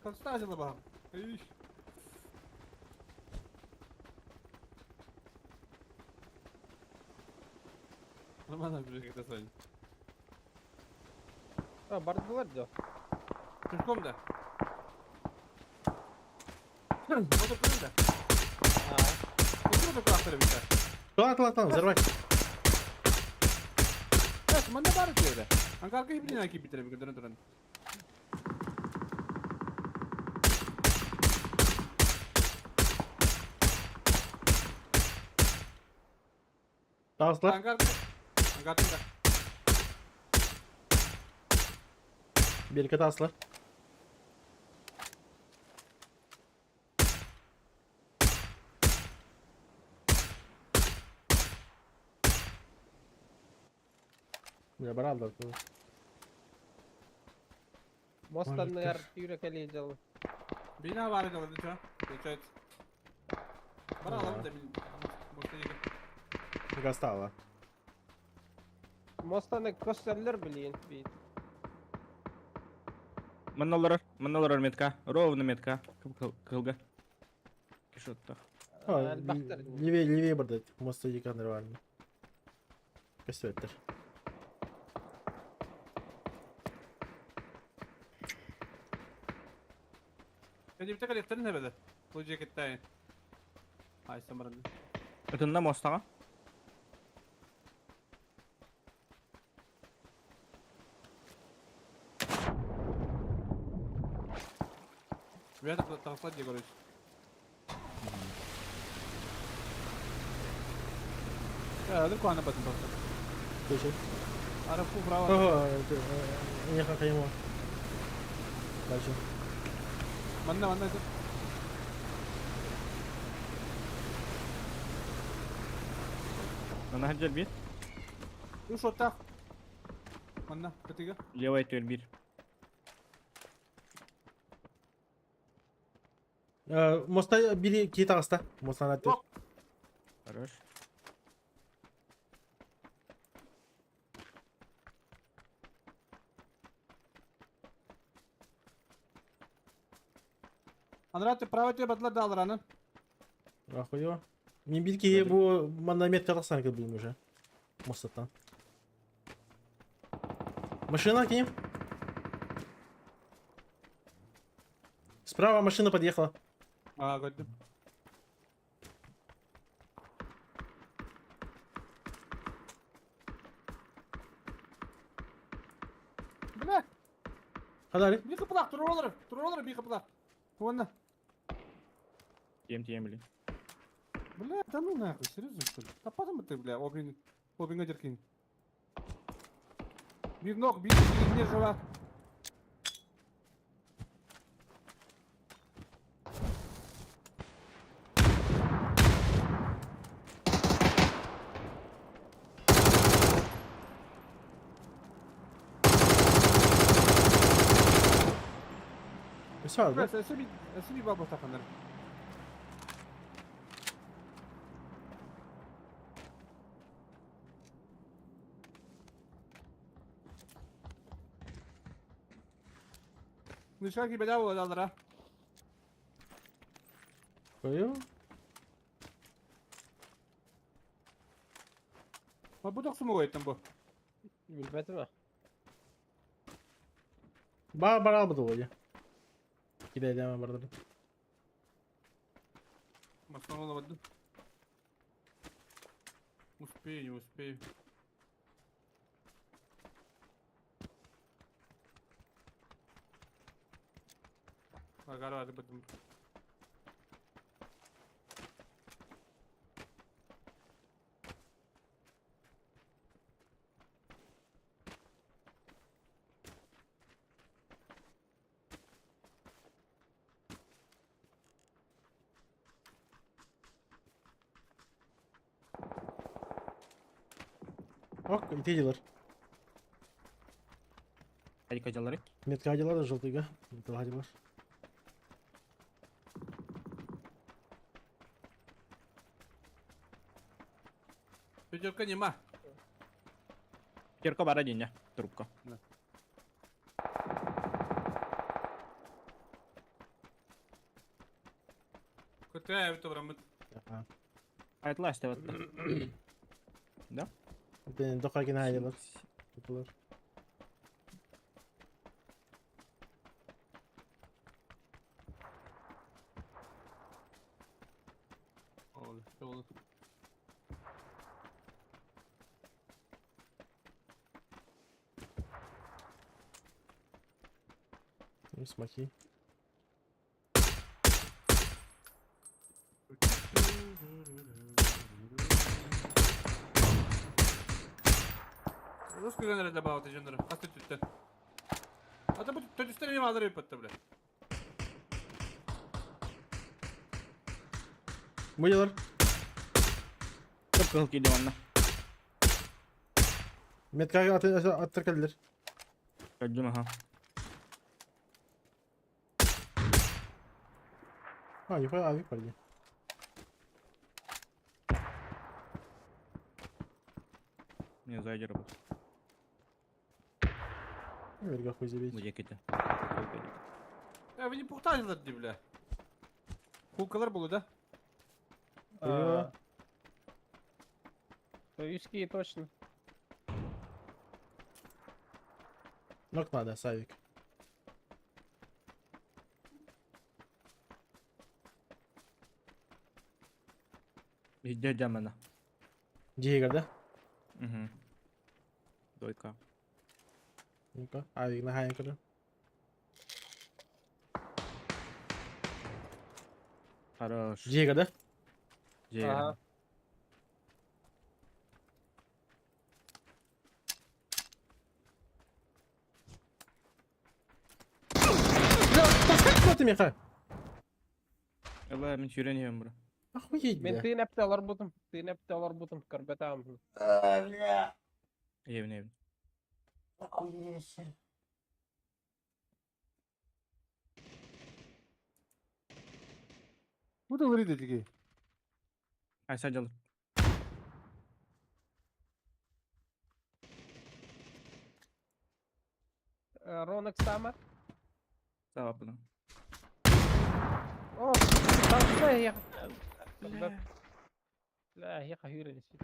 S4: Констазила бағам. Иш. Нормально бюджетті сайын.
S9: Bardılar da.
S4: Пешком да. Motor kırın da. Otur da kulakları bir tane.
S1: Ладно, взорвать.
S4: Osman da var diyor. Anka arkayı bilin ki bitirelim götürün durun.
S1: Dağıslar.
S4: Anka arkayı. Anka arkayı.
S1: Bir iki dağıslar. Ya bana aldılar.
S9: Mostan
S1: Harika.
S9: yar yürek eli calı.
S4: Bina var ediyor lütfen. Geçet. Bana
S1: Tamam.
S4: alalım da bil. Boşta yedi.
S1: Gasta var.
S9: Mostan ne kosteller bilin.
S5: Манналар метка. Ровно метка. Кылга. Кишотта.
S1: Левее burada. Mosta yıkanır var mı? Gösterdir.
S4: Hadi bir tek elektriğin ne böyle? Bu ceketten. Ay samarın.
S5: Ытында мостага.
S4: Ve de taraflar diye görüyoruz. Ya hadi kuana batın bak.
S1: Слушай.
S4: Ara bu bravo.
S1: Ого, я как ему. Дальше.
S4: Manna.
S5: Ana hajjal bir.
S4: Şu şotta. Manna ketiga.
S5: Levaya tüel bir.
S1: Mosta biri iki tağısta. Mosta anahtar.
S5: Хорош.
S4: Андрат право тебе бадлар da alır anın.
S1: Ахуё. Мен bilki bu mandamet Казахстан был уже. Мостатан. Машина к ним. Справа машина подъехала.
S4: Aa gördüm. Bile.
S1: Хадали.
S4: Bir kapılar dur olur bir kapılar. Kuvanna.
S5: Тем били.
S4: Бля, да ну нахуй, серьезно что ли? А потом ты, бля, обин гадеркин. Bir nok, bir не жива.
S1: Все, да?
S4: Esse bir baba takanlar. Nişan gibi bedava oldu alır ha.
S1: Koyuyor.
S4: Ha bu da su mu koydun bu?
S9: Bilmedim ha.
S1: Bana al bu da oluyor. Gidelim hemen burada.
S4: Maslan olamadım. Успею, не успею. Agora hadi bakayım.
S1: Ок, iteciler.
S5: Hadi kacaları.
S1: Metkacılar da желтыйга. Metkacılar.
S4: Пятерка нема.
S5: Кирка бар один, не? Трубка.
S4: Какая это прям...
S1: Ага.
S5: Айтла işte battı.
S1: Ben dokarken haydiler. Tuttular.
S4: Oldu, oldu.
S1: Смоки.
S4: Русский жанр добавил ты жанр. А ты тут-то? А ты тут üstüne bir mağduru yapıttı bile.
S1: Buyurlar.
S5: Çok kılık gidiyor onunla.
S1: Metka'ya attır kalırlar.
S5: Gördüm aha.
S1: Ha yukarı abi yukarı.
S5: Не зайди робот.
S1: Верга хуй забить.
S5: Буде кити.
S4: Ya beni puhtaydılar diye bile. Kulkalar bulu da.
S1: Yo.
S9: Союзские точно.
S1: Нок надо, Савик.
S5: Gideceğim ben de.
S1: Джигерда.
S5: Угу. Дойка.
S1: Ну-ка, Авик на хайнкада.
S5: Хорош.
S1: Джигерда.
S9: Ага.
S1: Что ты, Миха?
S5: Ебать, мен сүйренемін бро.
S1: Охуеть,
S9: Мен
S1: бля.
S9: тыйнапты алар бутым. Тыйнапты алар бутым. Карбетам.
S5: Евін евін.
S1: Охуеть.
S4: Bu da veri dedi ki.
S5: Ай, садил.
S9: Ронок Самар.
S5: Сава потом.
S9: О, там я. لا هي قهيرة نسيت.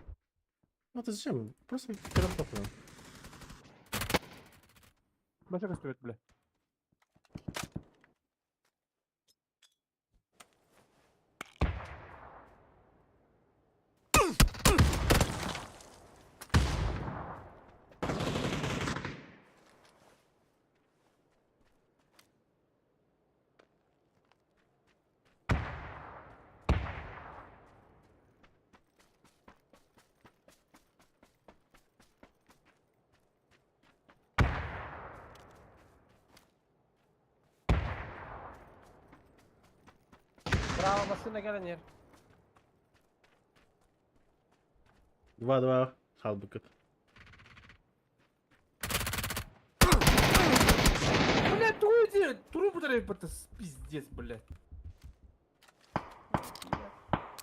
S1: Ну ты зачем? Просто прям топливо.
S4: Başa kaçtı bile.
S9: Bravo basına gelen yer.
S1: 2-2. Халбыков.
S4: Блядь, туди! Трубу тариф пиздец, блядь.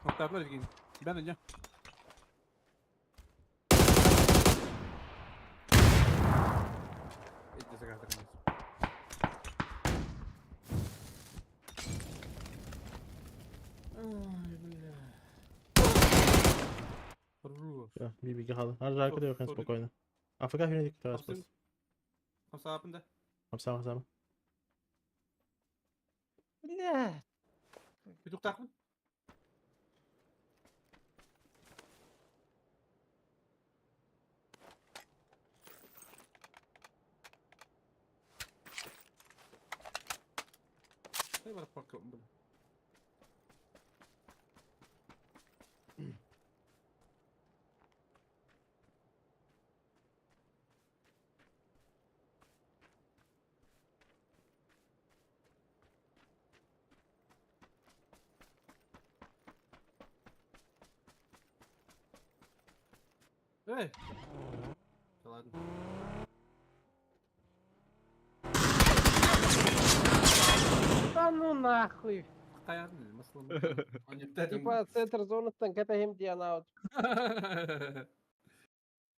S4: Вот так, вроде гин. Тебя найдем. Иди за картой конец. Ай, бля. Хорош.
S1: Все, Биби Гахал. Аржака да yok спокойно. АФК yönelik biraz bas.
S4: Hamsın. Hamsa yapın da.
S1: Hamsa.
S9: Бля.
S4: Bir tuk takın. Hey, bana bakalım bunu. Эй! Да ладно.
S9: Да ну нахуй.
S4: Kayardın dedim aslında.
S9: Типа центр зоны танкета hem diye аут.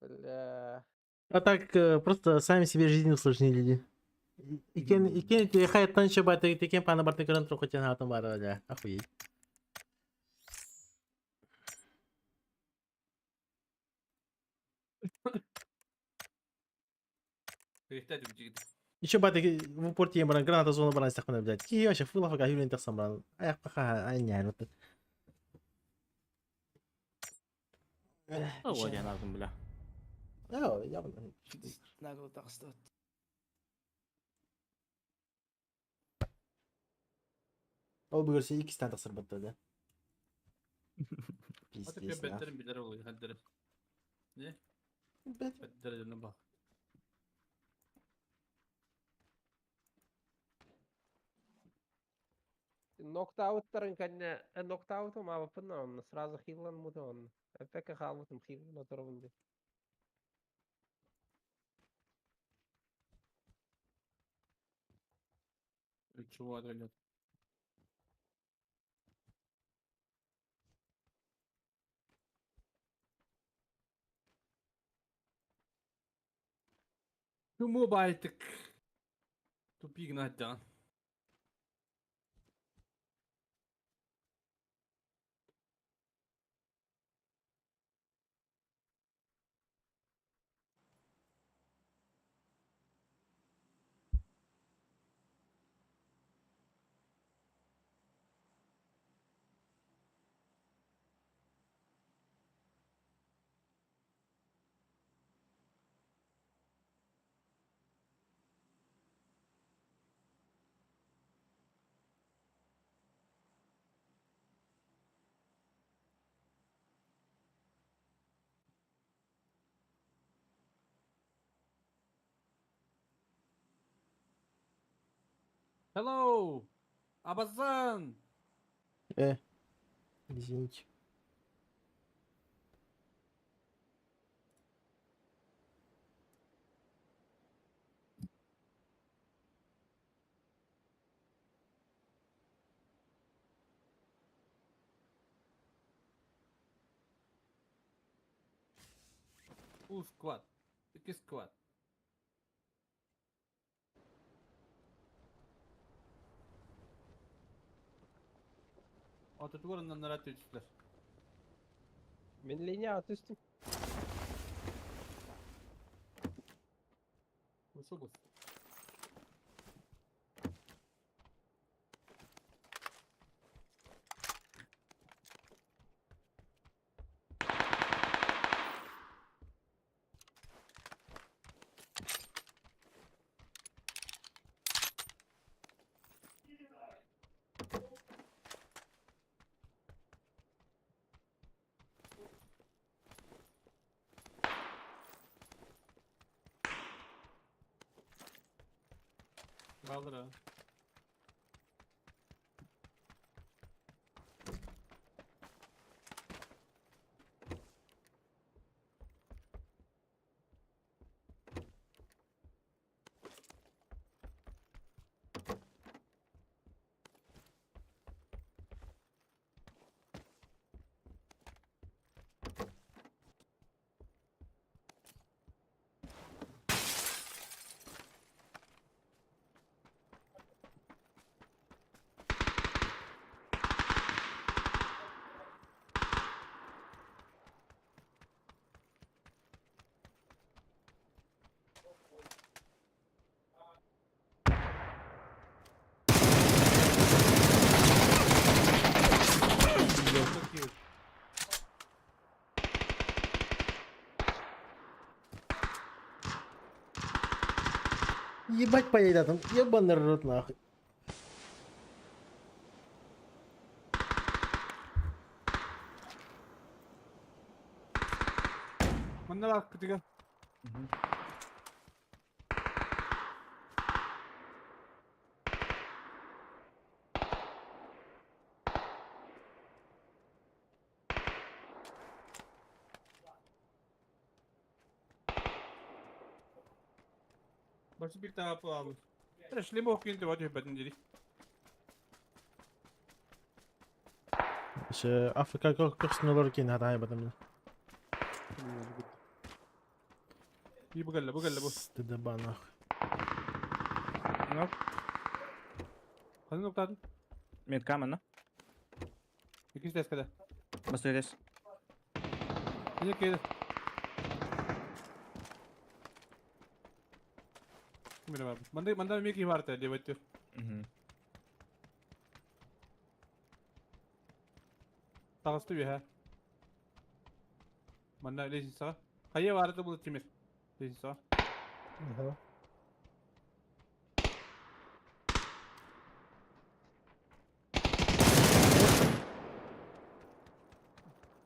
S9: Бля.
S1: А так просто сами себе жизнь усложнили. Икен hayattan şabatı iken bana bartı kırın çok için hatım var öyle. Охуеть.
S4: Перестать убить.
S1: Еще баты в упорте им бран граната зона бран стахмана блядь. Ки вообще фула фага юлин так сам бран. Аяк паха айнян вот.
S5: Вот я lazım bile.
S1: Я
S5: Nagıl takstat.
S1: O bu görse ikisi tane tasır battadı. Pis
S2: Hadi
S1: pis
S2: bir
S1: ya.
S2: betlerim bilir oluyor. Hadi derim. Ne?
S1: Bet.
S2: Betlerim bak.
S9: Нокдаутların kanne nokdaut'um abi pınna onu. Сразу хилlan mutu onu. Pekka kalmışım хилlan oturumdu.
S2: Çubuğa dönüyor. Чому байтик? Тупик надя. Hello! Abazan!
S1: Извините.
S2: У склад. Який склад? Oturtvarından neler tüçtüler.
S9: Min linja atıştım.
S2: Nasıl bu? Kaldır ha. Çok iyi.
S1: Ебать поедет там. Ебаный рот нахуй.
S2: Bana bak kıtıka. Başı bir tarafı abi. Трашли мог inte vara typ en direkt.
S1: İşte Afrika korkusunu olurken hata yapmadım.
S2: İyi bu gelle bu gelle bu.
S1: Dedi bana.
S5: Nok.
S2: Hadi noktadan.
S5: Mid kamen no.
S2: İkisi de eskide.
S5: Basta des.
S2: Yine kıydı. Mira abi. Manda Mickey var diye bekliyor. Tağıstı bir ha. Manda leşin sağa. Kayı vardı bu Timir. Leşin sağa.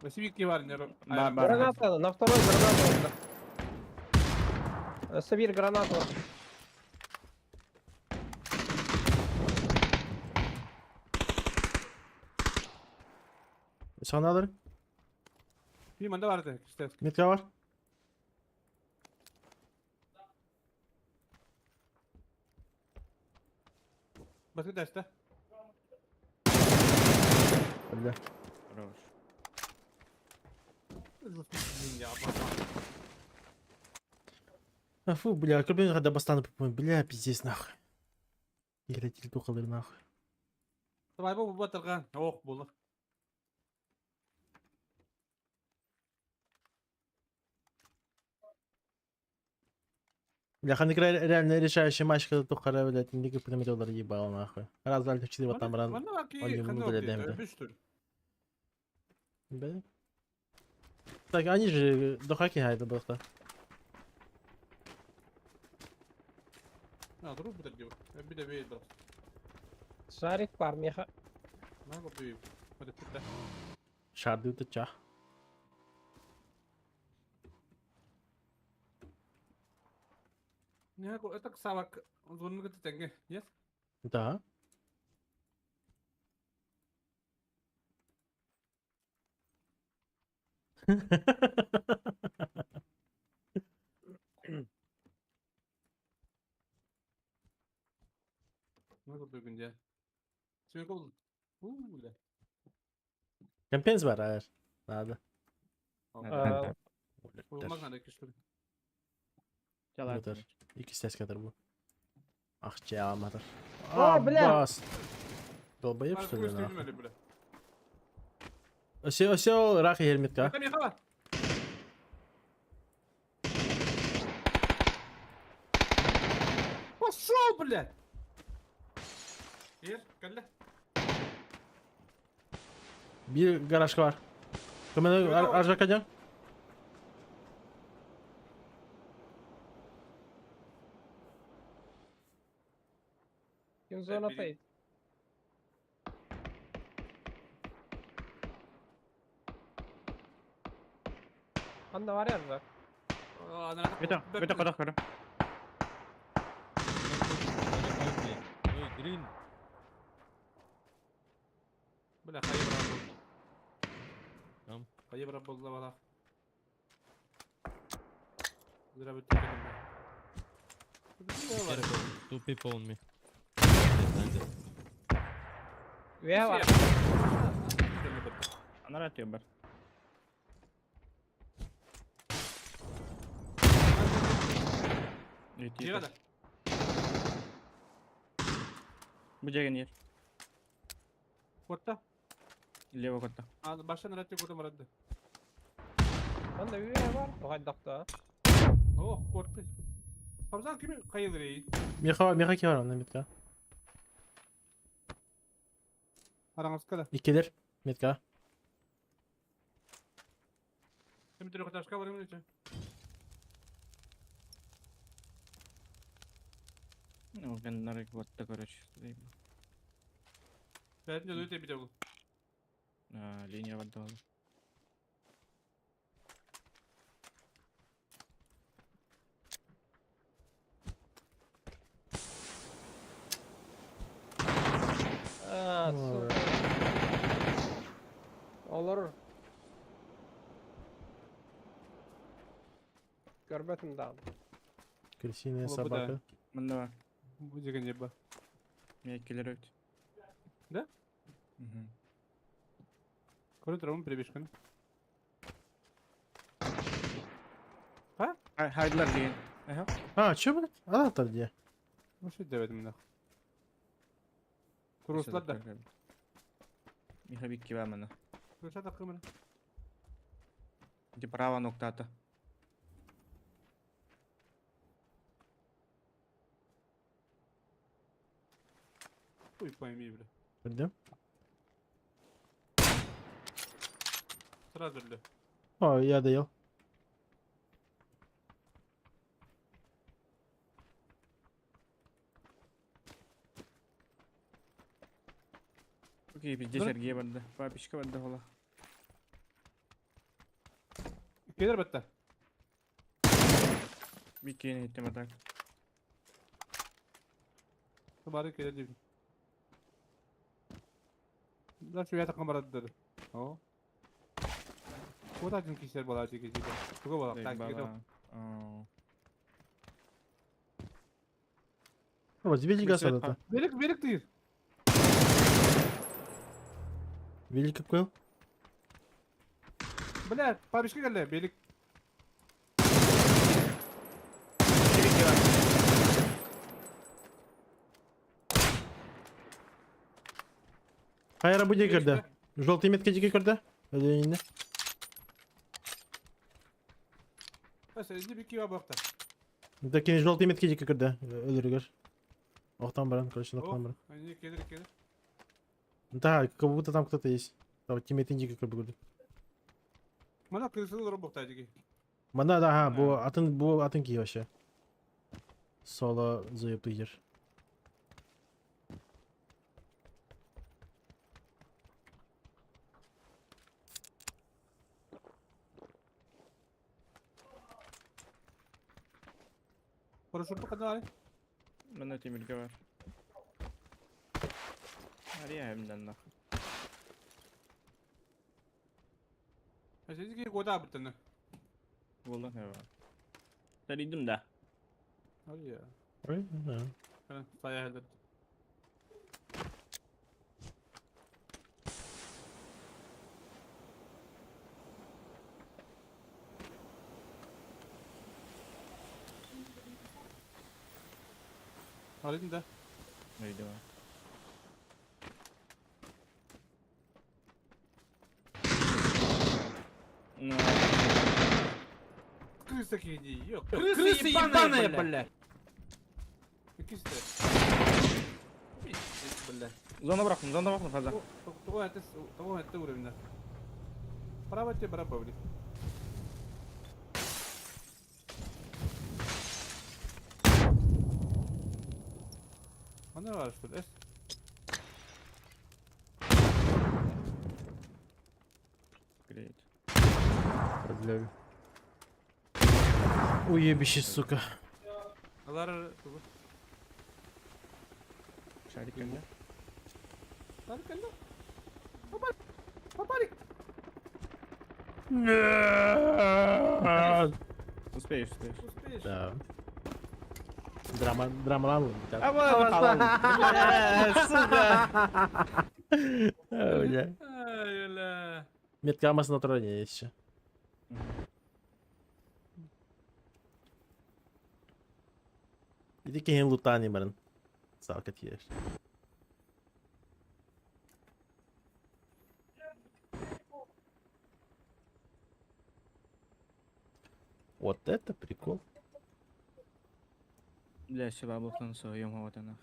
S4: Василий var ne?
S5: Бар.
S9: Граната, на второй граната. Собир гранату.
S1: Sana alırım.
S4: Bir manda vardı işte.
S1: Mitka var.
S4: Basket derste.
S1: Öyle.
S5: Хорош.
S4: Ya
S1: Фу, бля, как бы когда бастаны попомню, бля, пиздец нахуй. Играть только нахуй.
S4: Давай bu batırgan. Oh bulur.
S1: Бля, реально решающий матч, когда только, блядь, Лига Премьер-лиги ебал нахуй. Раз, два, три, четыре, вот там ран.
S4: Bana bak
S1: он
S4: ki
S1: не
S4: kanı
S1: буду,
S4: oldu.
S1: да, да.
S4: Ölmüştür.
S1: Бля. Так, они же до хаки хайда просто.
S4: Ha dur bu da diyor. Bir de bir dur.
S9: Шарик var меха.
S4: Ne yapayım? Hadi tut da.
S1: Шарды ты ча.
S4: Ne ko etak savak. Zorunu gıtı tenge. Yes.
S1: Да.
S4: Ne ko bugün ya. Şimdi ko. Le.
S1: Компенс var hayır. Надо.
S4: Olmak ne kişidir.
S5: Жалай.
S1: Yeter. İki ses kadar bu. Ah çalamadı.
S9: Aa, bля.
S1: Abbas. Долбоеб
S4: Ben
S1: что ли
S4: koştum
S1: нахуй?
S4: öyle bile.
S1: Осел, рах и герметка.
S4: Tam yakala. Пошел, блядь! Yer, geldi.
S1: Bir garajka var. Kamera arjakacan.
S9: Kim zona
S4: biri-
S9: fade. Anda var ya bak.
S5: Вето, кодах, кодах.
S4: Bile kayı bırak oldu.
S8: Tamam.
S4: Kayı bırak oldu bana. Zira bir tükelim ben. Ne var?
S8: Two people on me.
S9: Ve var.
S5: Она рад ёбар.
S4: İyi kadar.
S5: Bu jegen yer.
S4: Korkta.
S5: Лево котта.
S4: Baştan reddi kurdum reddi.
S9: Anda ve var. O haydakta.
S4: Oh korktu. Hamzan kimi kayılır iyi?
S1: Меха var onda Mitka.
S4: Aranız kadar.
S1: İkidir. Mitka.
S4: Şimdi bir kadar çıkar varım için.
S5: Ну, генерик вот так, короче. заебал.
S4: Ben de öyle bir de bu.
S5: Линия в отдал.
S9: Su. Olur. Görmedim daha.
S1: Крысиная
S4: Оба, да.
S1: собака.
S5: Мында бар.
S4: Bu деген не bu?
S5: Меня киллер өт.
S4: Да? Көріп тұрмын перебежканы.
S5: Хайдлар деген. Ага.
S1: А, чё, блядь? Анahtar где?
S4: Вообще demedim daha. Kuruslar da.
S5: Михабик бар мына.
S4: Kuruslar da kımını.
S5: Где право ноктата.
S4: Uy payım bile.
S1: Öldüm.
S4: Sıra öldü.
S1: О, я доел.
S5: Окей, пизде
S4: Dur.
S5: Сергей барды. Папичка барды хола.
S4: Gelir bitti.
S5: Bir kere hittim atak.
S4: Kemarin gelir diyeyim. Lan şu yatak kamerada dedi. O. Bu da çünkü kişiler bala çekici. Çok bala.
S5: Tek
S4: Takip ediyor.
S5: bala. Oo.
S1: Ama велика
S5: Свет
S1: садата.
S4: Belik değil.
S1: Велика купил?
S4: Блядь, папишка geldi. Belik.
S1: Хайра буде кірді. Жовтий метки тільки кірді. Öyle
S4: Mesela bir kiva bakta.
S1: Такие жовтий метки тільки кірді. Ölürüger. Охтан баран, короче, охтан баран.
S4: Hani gelir.
S1: Да, как будто там кто-то есть. Там тиммейт тільки кірді.
S4: Bana kırısılı durum bakta ki.
S1: Manda da ha bu atın ki вообще. Solo zayıf yer.
S4: Paraşüt kadar.
S5: Bende timirge var. Var ya hemden de.
S4: Mesela ki koda bitene.
S5: Buldum he var. Sarıydım da.
S4: Hadi ya.
S1: Öyle mi?
S4: Ben saya hallet. Halledin de.
S5: Neydi var? No.
S4: Крыса иди, ёп.
S5: Крыса ебаная,
S4: блядь. İkisi de. Блядь.
S5: Zona bıraktım fazla.
S4: Того это уровень. Право тебе барабан, блядь. А не var что ли?
S5: Great.
S1: Продляю. Уебище, сука.
S4: Alar
S5: Şarik önde.
S4: Lan gel lan. Paparik.
S5: Успеешь.
S4: Успеешь.
S1: Да. Drama mı? Bir tane.
S5: Сука.
S1: Öyle.
S4: Ay öyle.
S1: Метка almasın oturan ya işte. Bir de ki hem loot'tan barın. Sakat yer. Вот это прикол.
S5: Бля, шибаблыкtan soğuyorum havadan.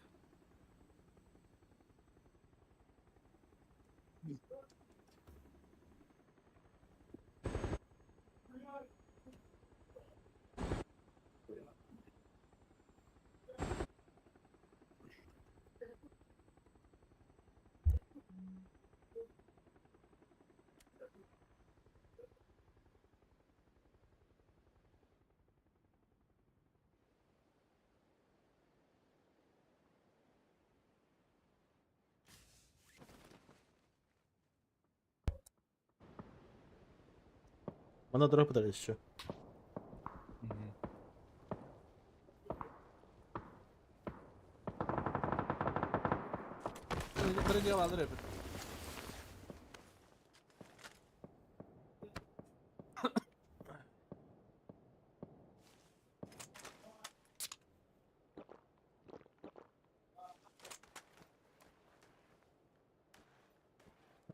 S1: Bana drop eder еще.
S4: Birinci alır hep.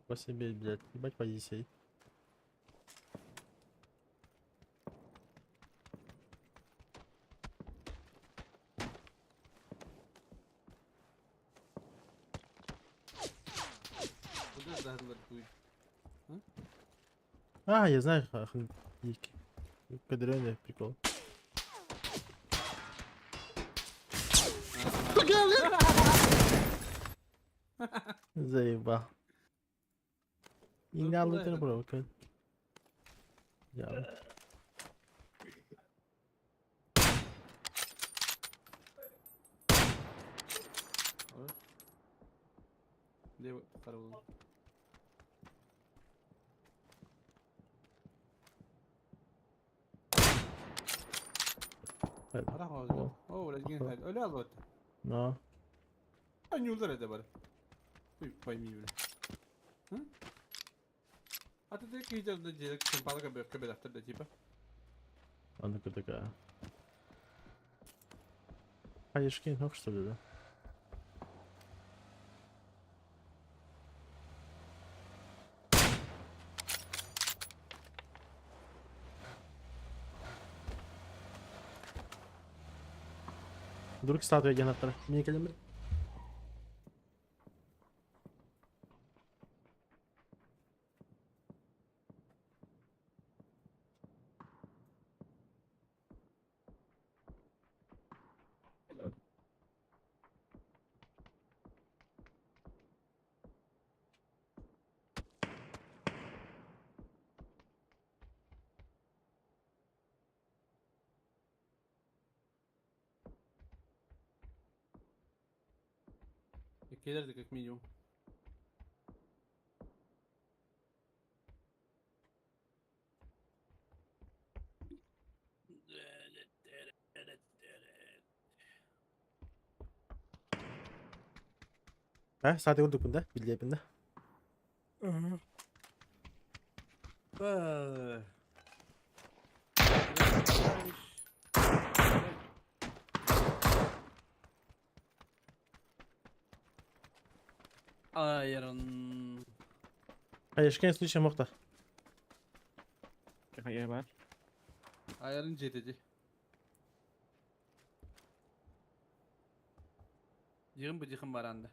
S1: По себе, блядь, ебать позиции.
S4: Burada zahırlar duy.
S1: А, я знаю, Ики. Кадрённый прикол. Заебал. И на лутер провокает. Я.
S4: Lev sarılın.
S1: Evet.
S4: Ara hozda. O lezgin hal. Öyle al bak.
S1: No.
S4: Ben yollar ede bari. Uy paymi böyle. Hı? Hatta tek giyeceğiz de cezek çimpalı kabel after da cipa.
S1: Ладно, такая. Хаешки, ну что ли, да? Вдруг статуя генератора. Мини калибр.
S4: Gelirdi как минимум.
S1: Ha, saate vurduk bunda. Bildi hepinde.
S4: Ayarın.
S1: Хаешки en случае мохта.
S5: Hayır var.
S4: Ayarın cedeci. Yığın bu yığın var anda.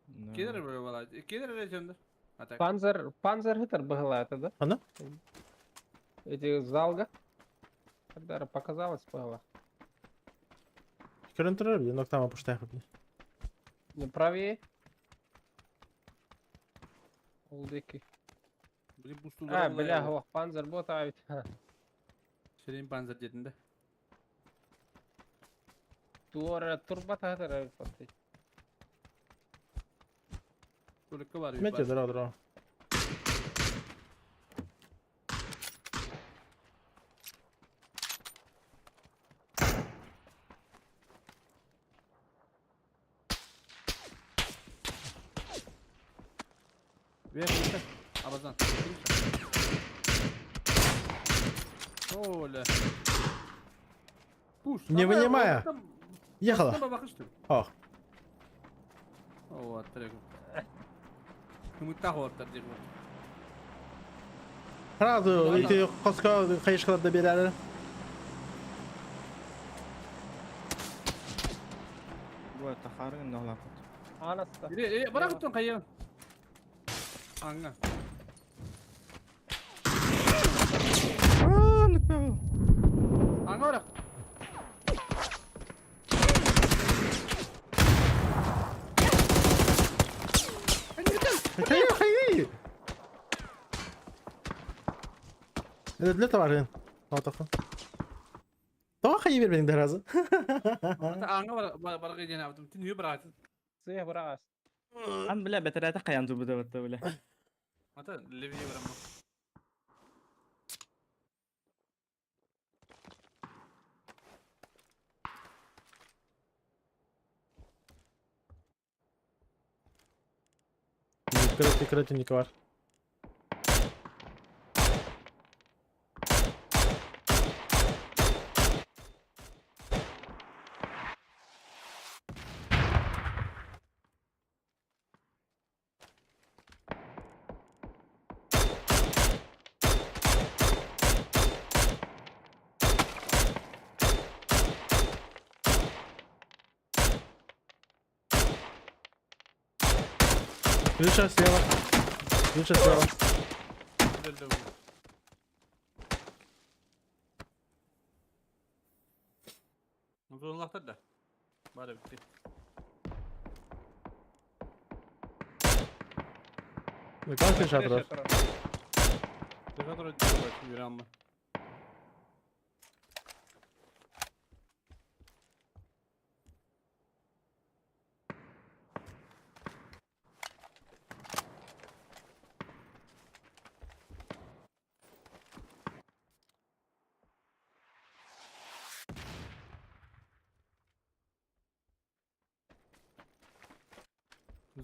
S5: No.
S4: Gelir böyle valla. Gelir öyle candır. Atak.
S9: Панзер хитр была это, да?
S1: Она?
S9: Эти залга. Когда показалось была.
S1: Көрінтірі бі, ноктама пұштай қып.
S9: Не правее. Улдыки.
S4: Блин bu sulara
S9: Бля, о, панзер бот авит.
S4: Şirin panzer dedinde.
S9: Турбата хитр пасти.
S4: Kulükkü var.
S1: Меті, здорово.
S4: Ver işte. Abazan. Öyle. Push.
S1: Не вынимая. Ехала.
S4: Bakıştım.
S1: Ох.
S4: Oo, attırak. Kımıtta hortar diye.
S1: Сразу эти қосқа хаешкаларды берәрі.
S5: Bu taharın ne olan?
S9: Анас.
S4: Bırak tutun kayı. Anga. Anga bırak.
S1: Хай! Это для товара. Вот так. Tamam hayır ver benim de razı.
S4: Anga bırak gene yaptım. Niye bıraktın?
S9: Сыйх брас.
S5: Am bile betere kayan tu betul bile.
S4: Ata Levi'ye bırakma.
S1: Крытенник var. Крыша слева. Крыша слева.
S4: Uzunlukta da. Bari bitti.
S1: Ну как крыша отрос?
S4: Tekrar doğru gidiyor yürü ama.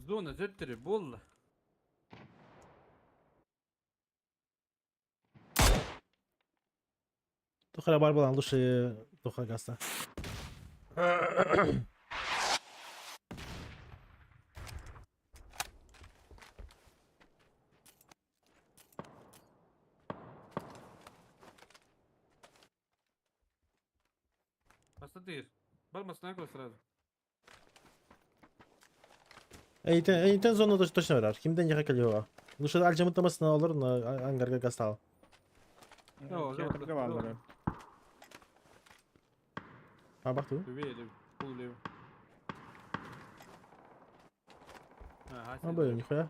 S4: Zona zöttürü bolla.
S1: Тухара бар болан души туха гаста.
S4: Посмотри. Бармасына кой сразу.
S1: Эйтен зона точно var. Kimden yaka geliyor? Duşa alcamıtlamasına olur mu? Angarga gastal.
S4: Yok,
S5: Театрга
S4: yok,
S5: var
S4: yok.
S5: bari.
S1: Ha bak tu.
S4: Левее. Пол лево. Ага,
S1: Ha böyle nихуя.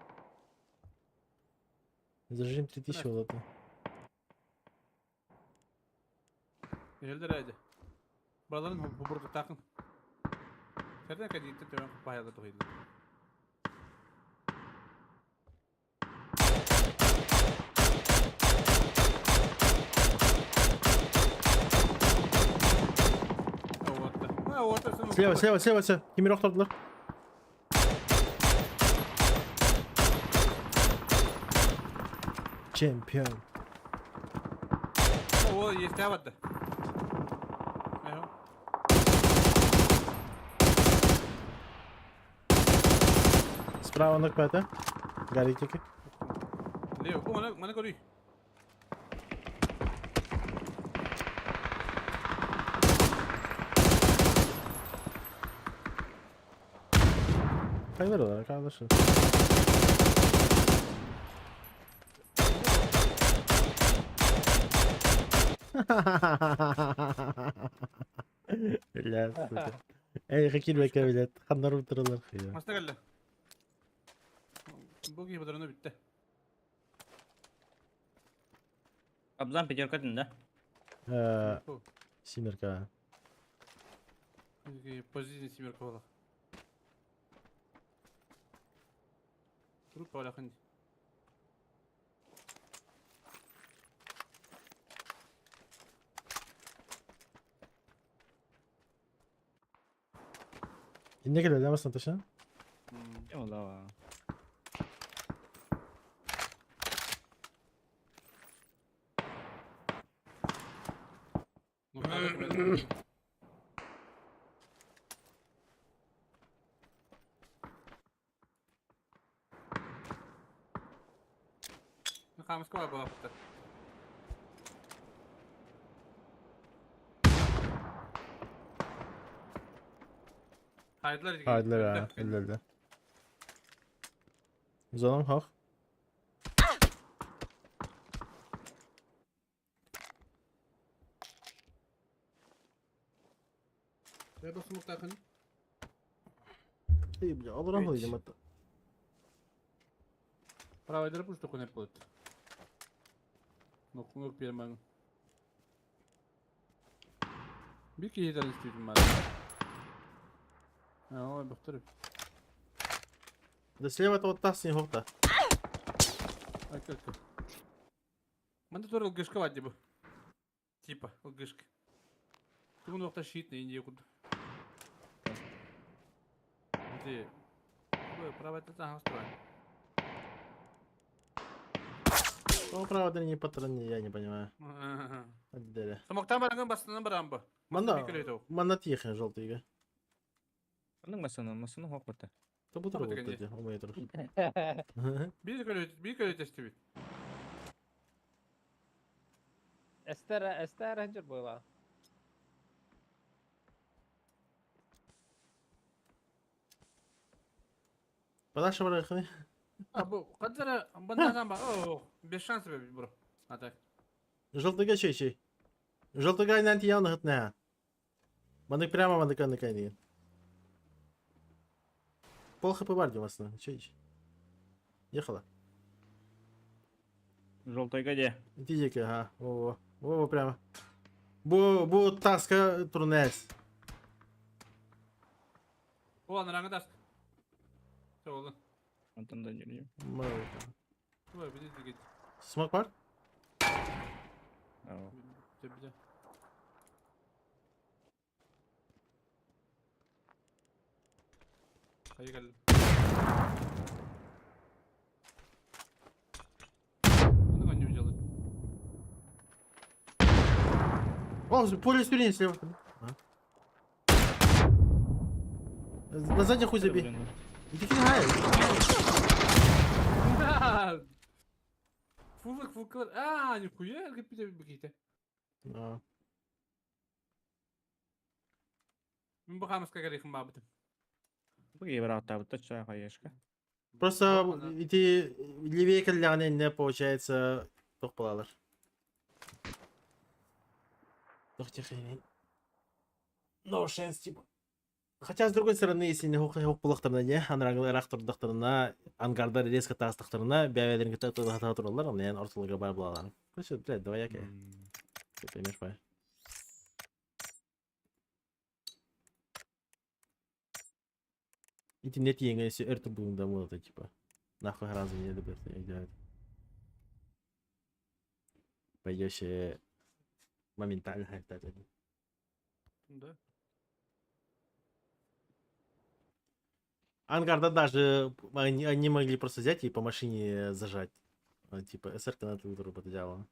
S1: Зажим 3000 вот это.
S4: Geldi haydi. Buraların bu burada takın. Nereden kadar gitti tamam bayağı da oydu. Orta.
S1: Слева. Kimi roktordular? Чемпион.
S4: O есть avadda. Eho.
S1: Справа на кпете. Гаритики.
S4: Leo, mana koruyor.
S1: Kayırıyorlar kardeşim. Блядь, сука. Ey hakil bekle millet. Kanlar bitirirler ya.
S4: Masna geldi. Bu gibi durumda bitti.
S5: Abzan пятерка да?
S4: Bu.
S1: Simirka.
S4: Позиция семерка была. Группа валя ханди.
S1: Ne geliyor lan aslında taşın?
S5: Eyvallah.
S4: Ну, правда, Хамского была фото. Haydiler.
S1: Haydiler ha. Öldürdü. Zonam hak.
S4: Я бы смог так.
S1: İyi bile alırım
S4: Üç.
S1: koyacağım hatta.
S4: Правайдер просто хуйня плывет. Ну, хуйня первым. Bir kişi yeter istiyorum ben. Ya o baktırıp.
S1: Да слева это вот та снегов-то.
S4: Ay как. Менде тоже лгышка вадди bu. Типа лгышка. Bunu nokta şiit ne indiye kudu. Где? Ой, право это там устроено.
S1: Ну, правда, не патрон, я не понимаю. Отдели.
S4: Самоктан баранган бастынан барамба.
S1: Мана тихо, желтый.
S5: Onun masını hok bata.
S1: То буду
S4: Tamam,
S1: вот
S4: hadi
S1: эти, умеет руш.
S4: Bir kere testi.
S9: Esther هنجر بولا.
S1: Подальше барахны.
S4: Bu kadar bandan bak. Oh, 5 şans be bro. Atak.
S1: Желтыга чей. Желтыга не антияны хытная. Маны прямо маны канны кайны. Пол хп бар демасына. Чей. Ехала.
S5: Желтойга де.
S1: Тизики, ага. Во прямо. Bu taska turnes.
S4: O anlarına da. Oldu.
S5: Ondan geliyor.
S4: Vay bir de git.
S1: Smoke var?
S5: Aa.
S4: Tebrik. Hayır geldi.
S1: О, поле спине слева. А. На заднюю хуй забей. Иди фигай.
S4: Фуллык, фулкалар. А, нихуя, какие-то.
S1: Да.
S4: Мен бахамыз как рехим бабытым.
S5: Быгы бір атта бұтта чай қайешка.
S1: Просто
S4: Вот она.
S1: эти левее кальяны не получается тохпалалар. Тох тихо. No шанс типа. Хотя с другой стороны, если не хук булактарына не, анрак турдактарына, ангардар резко тастактарына, бәвелерин кетә туралар, аны ян ортылыга бар булалар. Короче, блядь, давай яке. Ты поймешь, бай. Эти нет еңе если эрту будем домой это типа. Нахуй разве не добьет играет. Пойдешь моментально это.
S4: Да.
S1: Ангарда даже они могли просто взять и по машине зажать. Типа СРК на ту работу делала.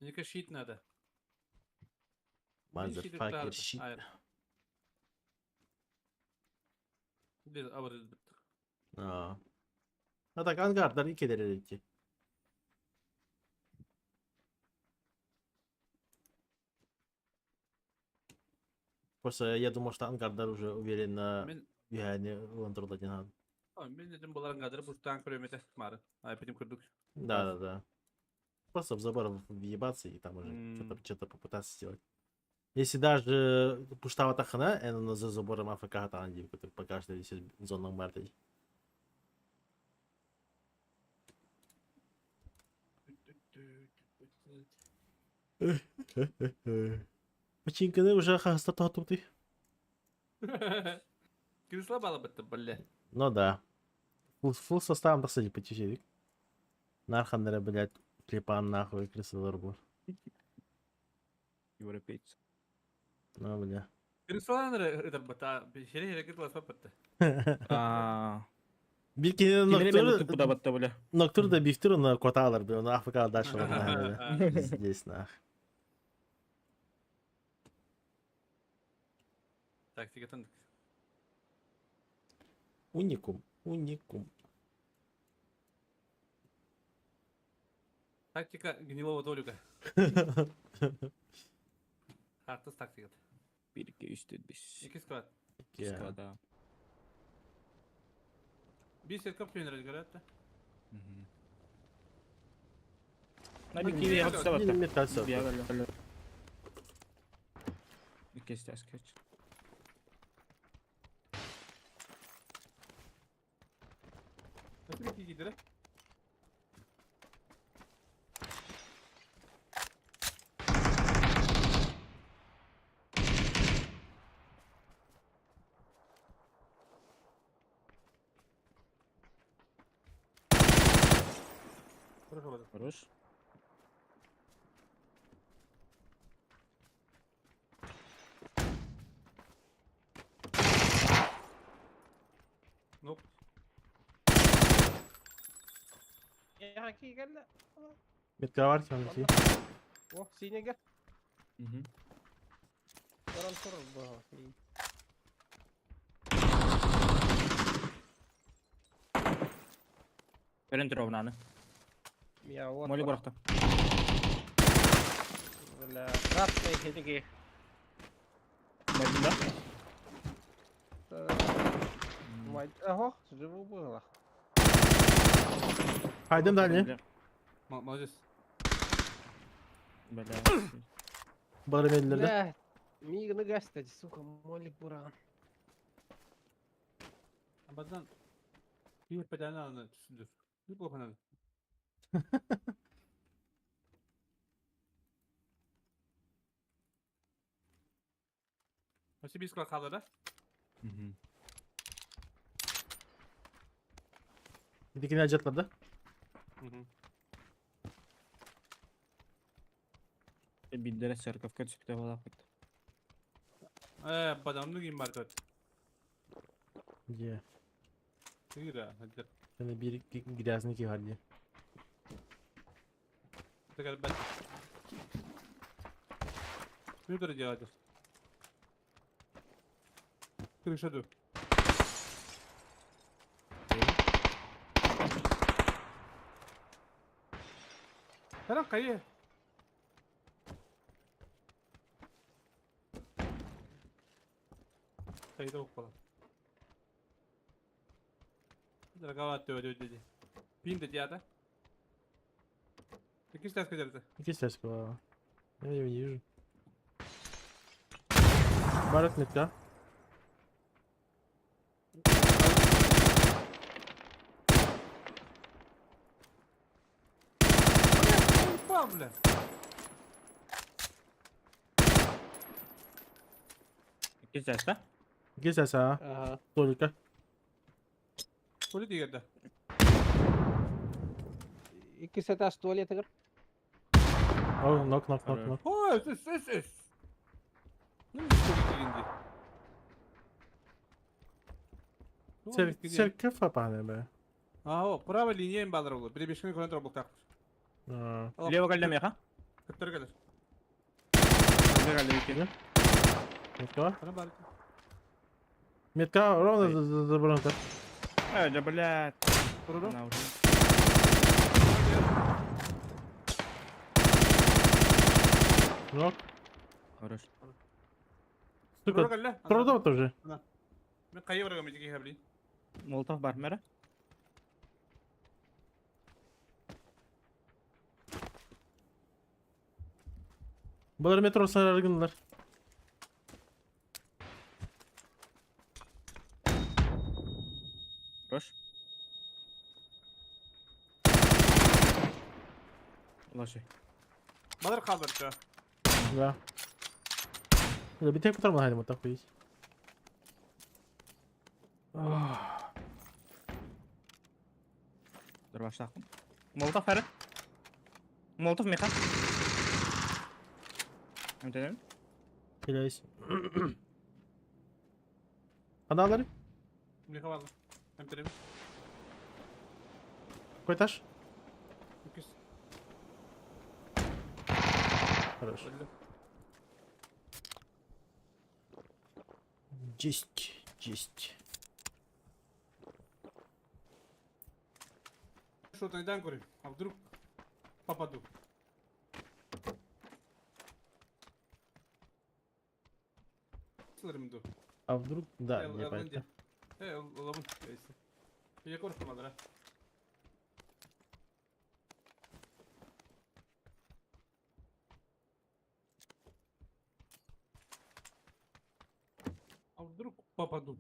S4: Мне щит надо.
S1: Motherfucker shit.
S4: Без авры.
S1: А так ангардар и кедер идти. Просто я думал, что ангардар уже уверенно
S4: Мен
S1: он труда не надо.
S4: мен dedim bunların kadar bu tank kilometre mara. Ay benim kurduk.
S1: Да. Просто в забор въебаться и там уже что-то попытаться сделать. Если даже пуштава тахана, это за забором АФК там пока что висит зона марты. Починканы уже хаста ты.
S4: Кресло было бы то, бля.
S1: Ну да. Фул составом посади по чуть-чуть. Нархандера, блядь, клепан нахуй кресло был.
S5: Европейцы.
S1: Ну, бля.
S4: Кресло это бата. Бешере hareket basma battı.
S1: Bir kere
S5: Кемере мен
S1: Nocturne,
S5: тұпыда батта бля.
S1: Nocturne da Biftur onu kota alır. Bir onu AFK daş olur. Здесь нах.
S4: Taktik atandık.
S1: Уникум.
S4: Тактика гнилого толика. Haksız taktik at.
S5: 1, 2, 3, 4, 5.
S4: 2 squad.
S1: Я.
S5: Склада.
S4: Bir set kapıyı разгорят.
S5: На бик киви яғып тұста батта.
S1: Мет кальцо.
S5: Бия Бик есті әскерч.
S4: Nasıl bir gidiyor?
S5: Хорош.
S4: Nope.
S9: يا حكي قال لا
S1: Mет var ki onun
S9: واه سينيجا
S5: Мгм.
S9: ورا الفرق بها سين
S5: Берен тұр обнаны.
S9: يا وات
S5: Моли бұрақта.
S9: ولا غاب سينيجا
S5: Молинда.
S9: اهو живу было
S1: Haydi dali.
S4: Молодец.
S5: Бля.
S1: Barım ellerde.
S9: لا ميغ نقاستج сука молик буран
S4: Bazen bir pedalini alın düşündür. Bir bu kadar. Nasıl bir skor kaldı da?
S1: Dikine acıtladı.
S5: Биддері церковка түсіпті болақыт.
S4: Badamlı giyim var kötü.
S1: Где?
S4: Yürü ha hadi.
S1: bir грязный кигарди.
S4: Это как бать. Что это делать? Крыша ду. Тарам кайы. Кайда оқпала. Дорогават dedi. Pin dedi ya da. İki ters kaçırdı.
S1: Какие стаська? Я его не вижу. Барак метка.
S4: Упал, бля.
S5: İki ses de.
S1: Какие стаська?
S9: Ага.
S1: Только.
S4: Kuli diğerde.
S9: İkisi de tuvalete gir.
S1: О, нок.
S4: Oo, ses. Ne kuli diğindi?
S1: Церковь опаная, бля.
S4: Aa, prava linija im balır olur. Bir de 5 gün kontrol bul takmış.
S1: А,
S5: Лево кальдем яха.
S4: Kıtları gelir.
S5: Лево кальдем iki.
S1: метка.
S4: Bana bari.
S1: Метка ровно за бронка.
S5: Да, блядь.
S4: Durdu.
S5: Она уже.
S1: Нок.
S5: Хорош.
S4: Durdu
S1: Сука,
S4: gelir.
S1: продал тоже.
S4: Ben kayı varıyorum iki hebli.
S5: Молотов бар мера.
S1: Bunlar metro sarargınlar.
S5: Хорош. Ложи.
S4: Badır kaldır şu.
S1: Да. Да, bir tek bu tarafa haydi вот так есть.
S5: Dur başla. Молотов her. Молотов меха. Anladın mı?
S1: Келейс. Adamları.
S4: Ne havalı. Hem terim.
S1: Какой этаж?
S4: İkis.
S1: Хорош.
S4: Öldü.
S1: Есть.
S4: Что-то не дай курим. А вдруг попаду. Сылırım dur.
S1: А вдруг? Да,
S4: El-
S1: не
S4: elden
S1: понятно.
S4: diye. Olamın. Neyse. Bir korktum alır ha. А вдруг попаду?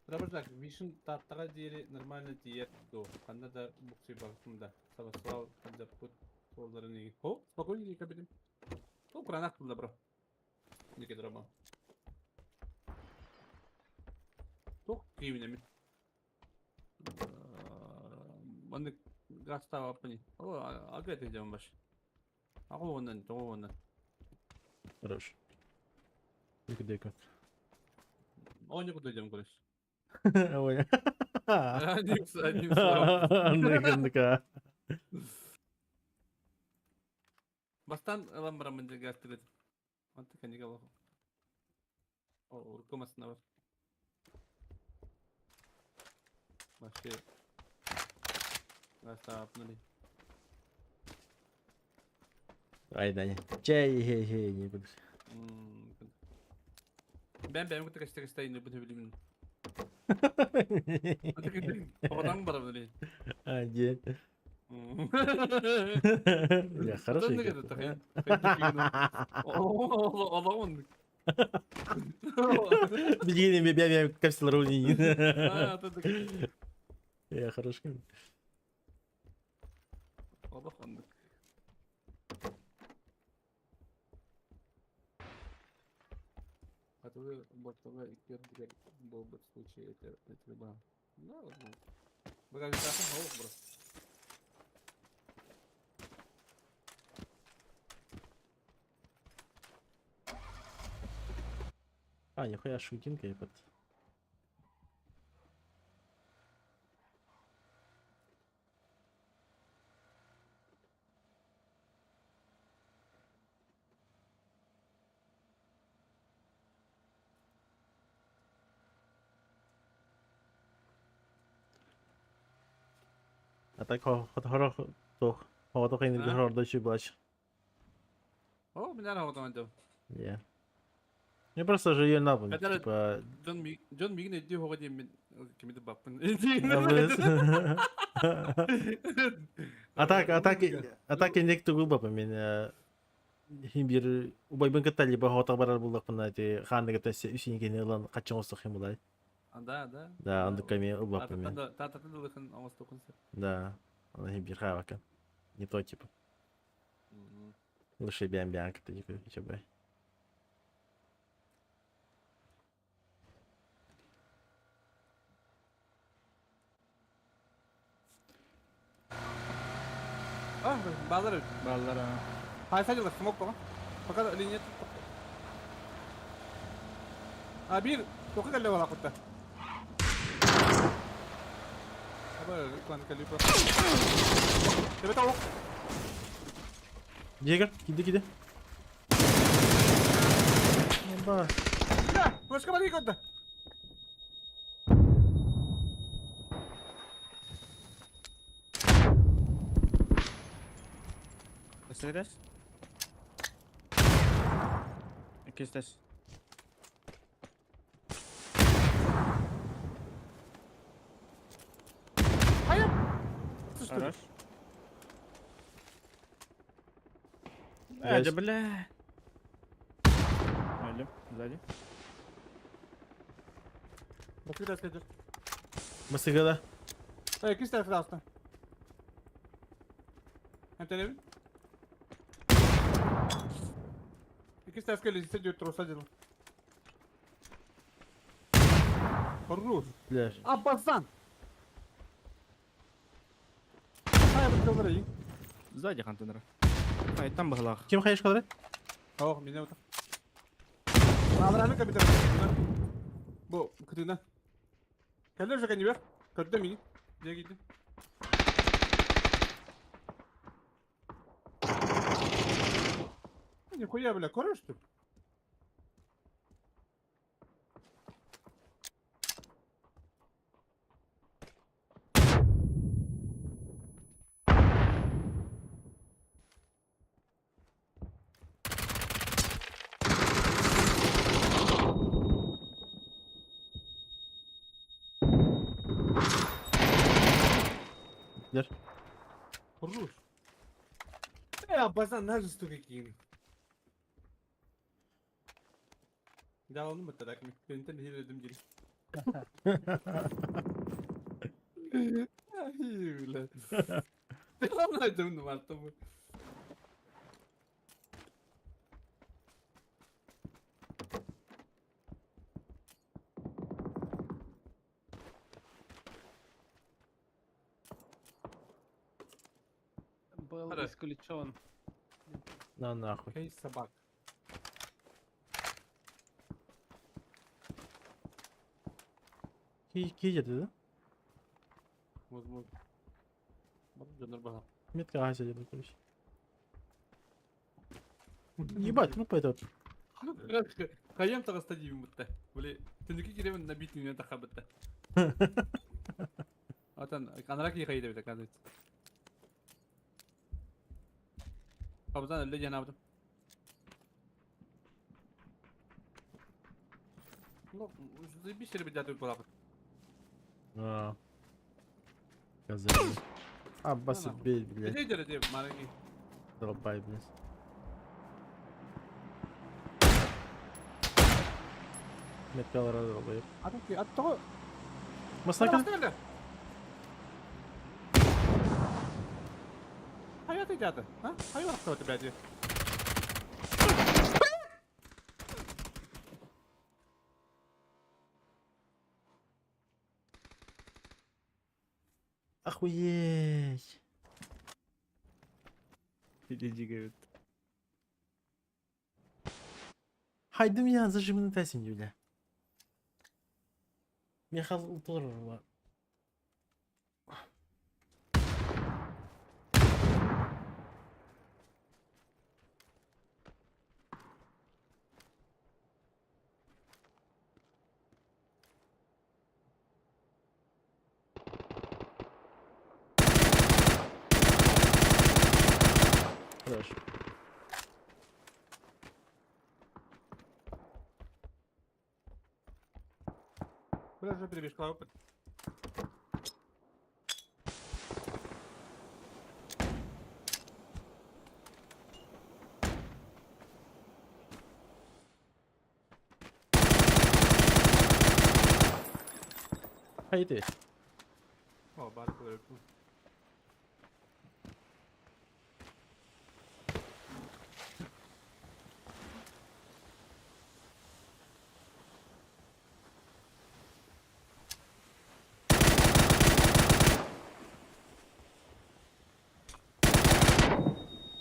S4: Треба так, вишен таттага диери нормально диет до. Канда да букси багытында. Сабасвал канда пут толдарын еги. О, спокойно дика бедим. О, кранак булда бро. Неке драма. Ток кийимине мен. Маны гастава апыни. О, ага тежем баш. Агы ондан, того ондан.
S1: Хорош. Дека.
S4: О, не куда идем, кореш.
S1: Ой.
S4: Одним словом.
S1: Дека.
S4: Бастан ламбрамын же гастырет. Антык кандига лохо. О, уркомасына бар. Вообще. Гастава апнали.
S1: Ай, Даня. Чай, не буду.
S4: Ben kutu kaçta kaçta indi bunu bileyim. Hadi gidelim. Babadan mı bana böyle?
S1: Один. Я
S4: Sen
S1: хороший.
S4: ne
S1: игрок.
S4: kadar takayım? Allah'ım.
S1: Беги, я капсул ровнее.
S4: Ha, tabii.
S1: Я хороший.
S4: Allah'ım. А то вот тогда и первый был бы случай это либо. Ну, ладно. Багаж так мало просто.
S1: А, нихуя шутинка, ебать. Ата хорох тох. Хото кайнер
S4: А?
S1: хорда чубач.
S4: О, меня на вот он.
S1: Я. Я просто же ее набыл,
S4: Это-
S1: типа...
S4: Джон Мигн иди хого дим кимиде баппын.
S1: Атак инек тугу бапа мен химбир убайбын кытта либо хота барар булдак мына те ханныга тесе үсин кене лан качын осток хим булай.
S4: Да, да.
S1: Да, андык каме убапа мен.
S4: Та лыхын амас токунса.
S1: Да, ана химбир хавака. Не то типа. Лучше бям-бям кыта еще бай.
S4: А, базар.
S5: Ballar ha.
S4: Hay sadece smoke baba. Fakat linye tut. Bir toka galle wala kutta. Aba kan kalipa. Tebe tawok.
S1: Jegger, gide. Ba.
S4: Ya, başka bari kutta.
S5: Esteriz. Aquí estás.
S4: Hayır. Sıçtı.
S5: Хорош. Аджа, бля. Öldüm. Сзади.
S4: Bakıyor da sıkıntı.
S1: Масыгада.
S4: İkisi tarafı da aslında. Hem televizyon. İkisi tarafı geliyor. Hissediyor trosa canım. Horror.
S1: Бля.
S4: Abbas'tan. Hayır bu kılları iyi.
S5: Сзади контейнера. Ай, там баглах.
S1: Ким хайш калды?
S4: Oh, mine otur. Ağlarını kapatırım. Bu kıtığına. Kendin şaka gibi. Kötü mini. Diye gittim. Нихуя, бля, кореш тут?
S1: Gel.
S4: Руш. Абасан нажисто какие. Да, он мыта так. Бентен хиледим дили. Ай, бля. Главное, найдем на марту.
S9: Был
S4: Хорошо.
S9: исключен.
S1: На нахуй.
S4: Кейс собак.
S1: Ки жеді да?
S4: Возможно. Вот жанр бага.
S1: Метка ага жеді, короче. Ебать, трупа этот.
S4: Каем тага стадиум бітті. Бле, түндікі керемін набитінен тақа бітті. Atan anarak iyi kaydı bir dakika. Kapıdan öyle cenabım. Ну, заебись, ребята, тут была.
S1: Казали. А, басы
S4: нахуй.
S1: бей, блядь.
S4: Где идет эти маленькие?
S1: Долбай, блядь. Меткалар долбай.
S4: А то...
S1: Маснакан?
S4: Hayat icadı. Ha? Hayır vakti ötü bence.
S1: Охуеть.
S5: Иди, говорит.
S1: Haydi ya zajımını tersin öyle. Mehal utur var. Хорош.
S4: Бля, вже перебіжка опит.
S1: Хай йти.
S4: О, барку рибку.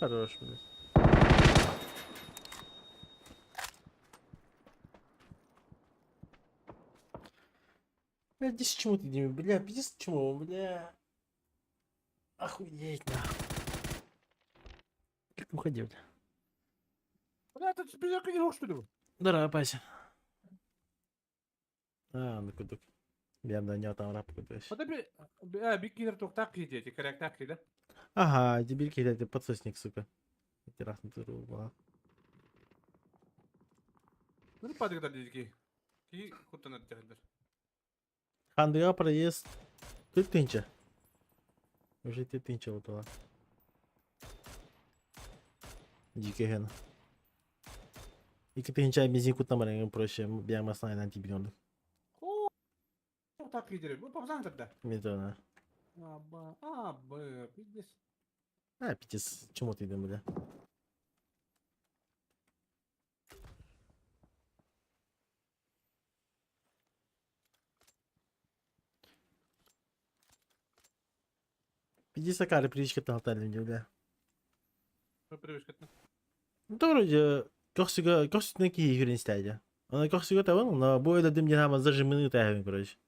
S1: Хорош, блядь. Бля, иди с чему ты, Дима? Бля, иди с чему, бля. Охуеть, нахуй. Как ты уходил, бля?
S4: Бля, тут біляка не что ли?
S1: Здорово, Пася. Ну кудук. Я да не там рап кудусь.
S4: Ота bir kere toktak yiyecek, karakter kıydı.
S1: Ага, дебильки, ты подсосник, сука. Эти раз на была.
S4: Ne padı kadar dedi ki kutan atacaktır.
S1: Хандыга проезд. Ты тынча. Уже ты тынча вот была. Дикий ген. İki tınça benzin kutlamanın proje bir masana nanti biliyordu.
S4: Toktak yiyecek. Bu papazan da.
S1: Медона.
S4: Abi, pidis.
S1: Питис, чему ты идем, бля? Питис акары привычка талтали мне, бля.
S4: Bu привычка.
S1: Ну то вроде коксига ки хрен стадия. Она коксига того, но бой да дым динама зажимы тягиваем, короче.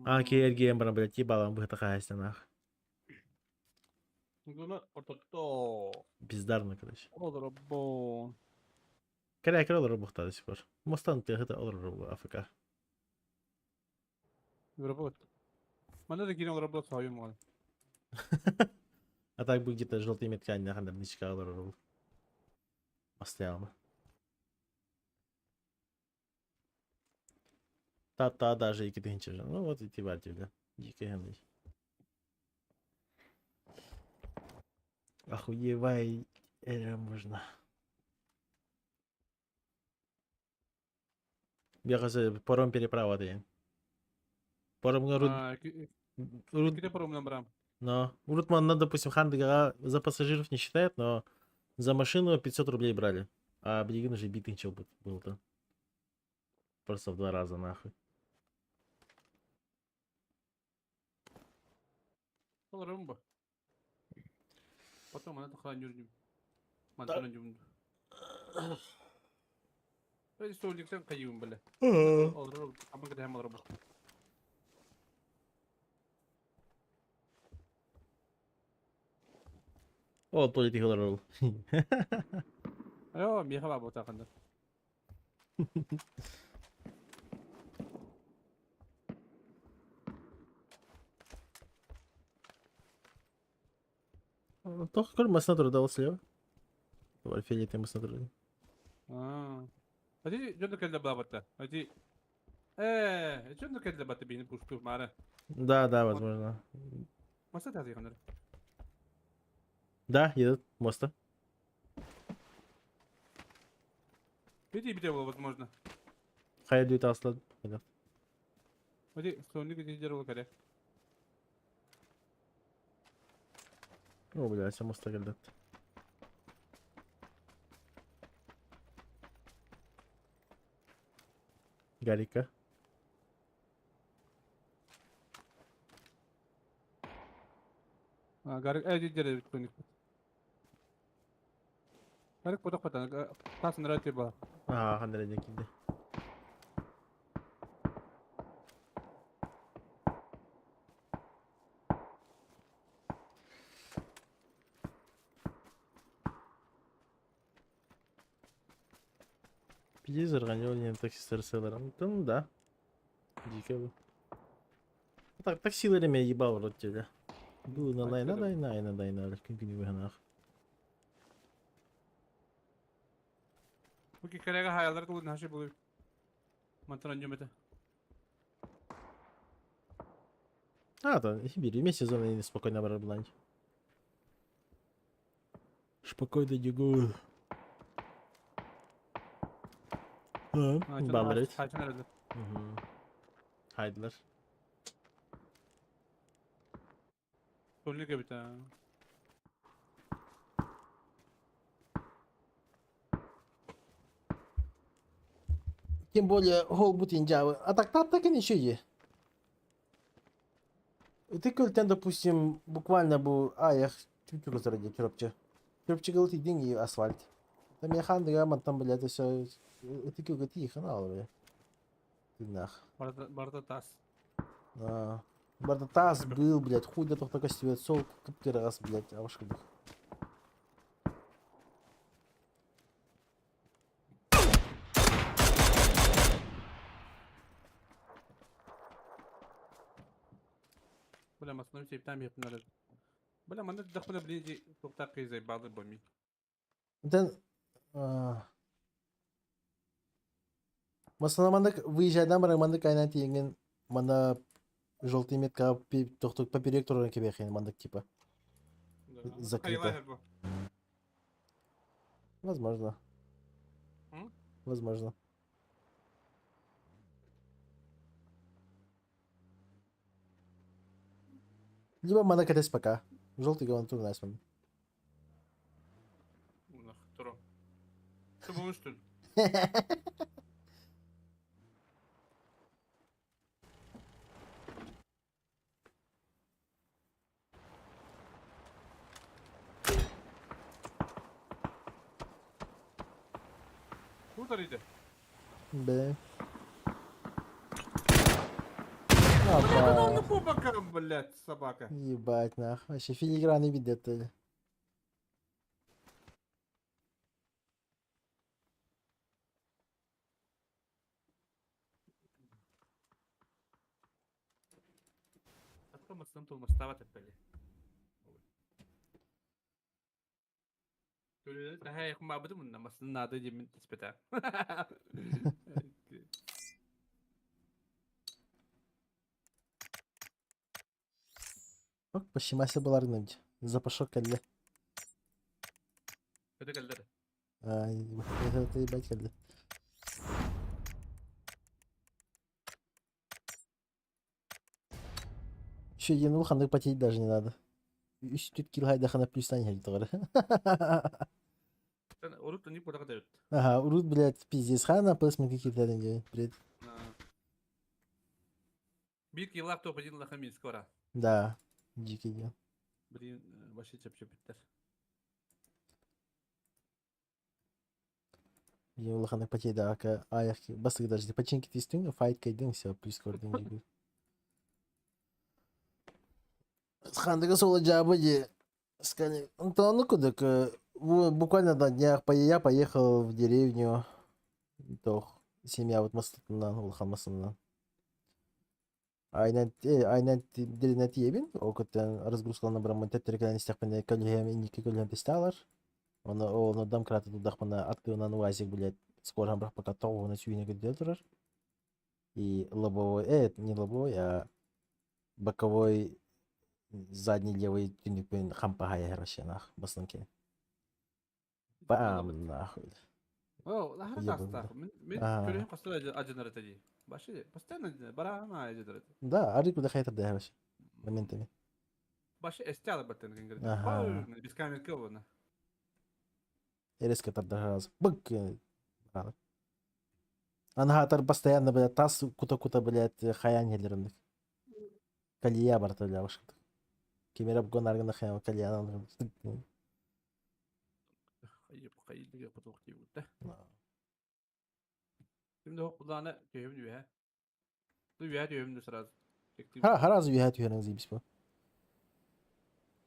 S1: А кергем бара, блядь, ебалом бы это хаясна нах.
S4: Bunu ortalıkta
S1: Бездарно, короче.
S4: olur bu.
S1: Крякер olur бухта до сих пор. Мостан ты это olur АФК.
S4: Robot. Bana da yine robot sayım var.
S1: А так бы где-то желтый метка не надо ничка olur. Остоял бы. Та даже и кидынча же. Ну вот и тибар тебя. Дикий генный. Охуевай. Можно. Я кажется, пором переправа ты. Пором Урут,
S4: Gide paramla bram.
S1: но Урутман, ну, допустим, Хандыга за пассажиров не считает, но за машину 500 рублей брали. А Бригин уже битый чел был-то. Просто в 2 раза, нахуй.
S4: Olurum bu. Потом она такая нюрню. Мантана нюрню. Ben söyleyeceksen kayıyorum böyle. Olur. Ama kadar hem alırım.
S1: О, то ли ты говорил.
S4: Yo, miha var bu takında.
S1: То, какой маснатур дал слева. В Альфеде ты маснатур.
S4: Hadi canım kelle babatta. Hadi. Canım kelle babatta beni puştu mara.
S1: Да, возможно.
S4: Masa tadı kanır.
S1: Да, едут моста.
S4: Bir de bu возможно.
S1: Хай дует Аслан.
S4: Hadi sonunu gideceğiz o kadar.
S1: О, блядь, а моста geldi. Гарика.
S4: Garip gideceğiz sonunu. Garip podak patan. Tasın rahatı ba.
S1: Ага, хандреден келді. Пиздец, организованные таксисттер сыйларын. Да. Дико bu. Так, таксилеріме ебал рот тебе. Бұл надай, күн күні бігін ақ.
S4: Bu kikerege hayaller kılın her şey buluyor. Mantar öncümete.
S1: А, то бери вместе за мной спокойно барабанить. Спокойно не говорю. Bağırır.
S4: Hayçan herhalde.
S1: Haydiler.
S4: Sonunu gibi ta.
S1: Тем более, голбут инджавы. А так и ничего. Ты көлтен, допустим, буквально был аях чуть-чуть разради чурапча. Чурапча галти деньги асфальт. Там я хан дыга там, блядь, это все. Это кюга тихо, блядь. Ты нах.
S4: Barda tas.
S1: Барда таз был, блядь, хуй да только стивет сол, как раз, блядь, а ваш кубик.
S4: Бля, маслом тип там yapın öyle. Бля, manda dakhla ближе тохта кизай бады боми.
S1: Then, в основном, выезжаем, манда кайнан тиенген, манда желтый метка тохтук поперек туран кебехен, манда типа. Закрыто. Возможно. Возможно. Либо манда катес пока. Желтый гован тур найсман.
S4: Turo. Şu bulmuştun. Buradaydı.
S1: Б.
S4: Куда он по бокам, блядь, собака?
S1: Ебать, нахуй. Вообще филигранный вид это.
S4: Atlamasın tulmastava tepeli. Böyle daha yakın mabıdı mı namasın nadı yemin tispeta.
S1: Bak başıma bunlar ne diyor. Запашок келdi.
S4: Kötü geldi.
S1: Ay, это ебать келdi. Еще един улхандык потеть даже не надо. Üst kil hayda хана плюстан geldi doğru.
S4: Sen oruk da niye burada kadar öttü?
S1: Ага, урут, блядь, пиздец. Хана плесмен какие-то деньги. Блядь.
S4: Bir yıllar top edin lakam skora.
S1: Да, дикий дел.
S4: Bir başı çöp bitler.
S1: Я улхандык потеть да, ака аяк басык даже починки тестин, файт кайдың, все, плюс кордың gibi. Хандыга соло жабы де. Сказали, ну куда буквально на днях я поехал в деревню. Тох, семья вот Маслатынан, Улхан Маслатынан. Aynen derine diyebin. O kadar разгрузкалана браман теттерген истекпенде көлөм иники көлөм тесталар. Оны дам краты тудахпана активнан уазик, блядь, скоро брах пока того на сюине где турар. И лобовой, не лобовой, а боковой задний левый тюникпен хампахая вообще нах, баснанке. Бам, нахуй.
S4: О, lahara
S1: Ебаный.
S4: kastı. Ben
S1: Ага.
S4: körüyüm kastı acınır etedi. Başı, postoянно барана acınır etedi.
S1: Да, арику да хайтер да вообще. Моментами.
S4: Başı esti alıp battın gengir.
S1: Ага.
S4: Biz kamil kılvana.
S1: Резко раз. Бык. Анахатар постоянно, блядь, тас кута-кута, блядь, хаянелеринdik. Калия бар толя башкы. Кемерап гонаргын хаян калиян.
S4: Kayıp yapıp okuyor burada. Şimdi o kulağına köyüm diyor ha. Duyuyor ha diyorum da sırası.
S1: Хараз уехать уверен зибис по.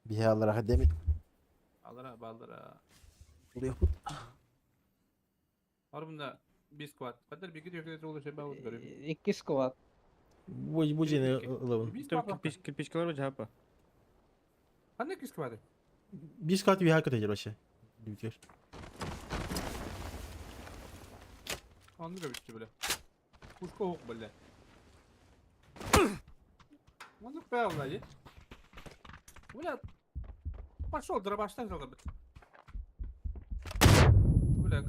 S1: Бихаллар академик.
S4: Aldıra baldıra.
S1: Уехут.
S4: Var bunda bir squat. Kadar bir gidiyor olur şey ben görüyorum.
S9: İki squad.
S1: Бужин ловын.
S4: Bir squat.
S5: Кирпичкалар var cevap.
S4: Hani iki squat?
S1: Бискат уехать хотел вообще. Дютер.
S4: Anlı göbüştü böyle. Kuşka hok böyle. Anlık be vallahi. Böyle baş oldıra baştan kaldı bit. Böyle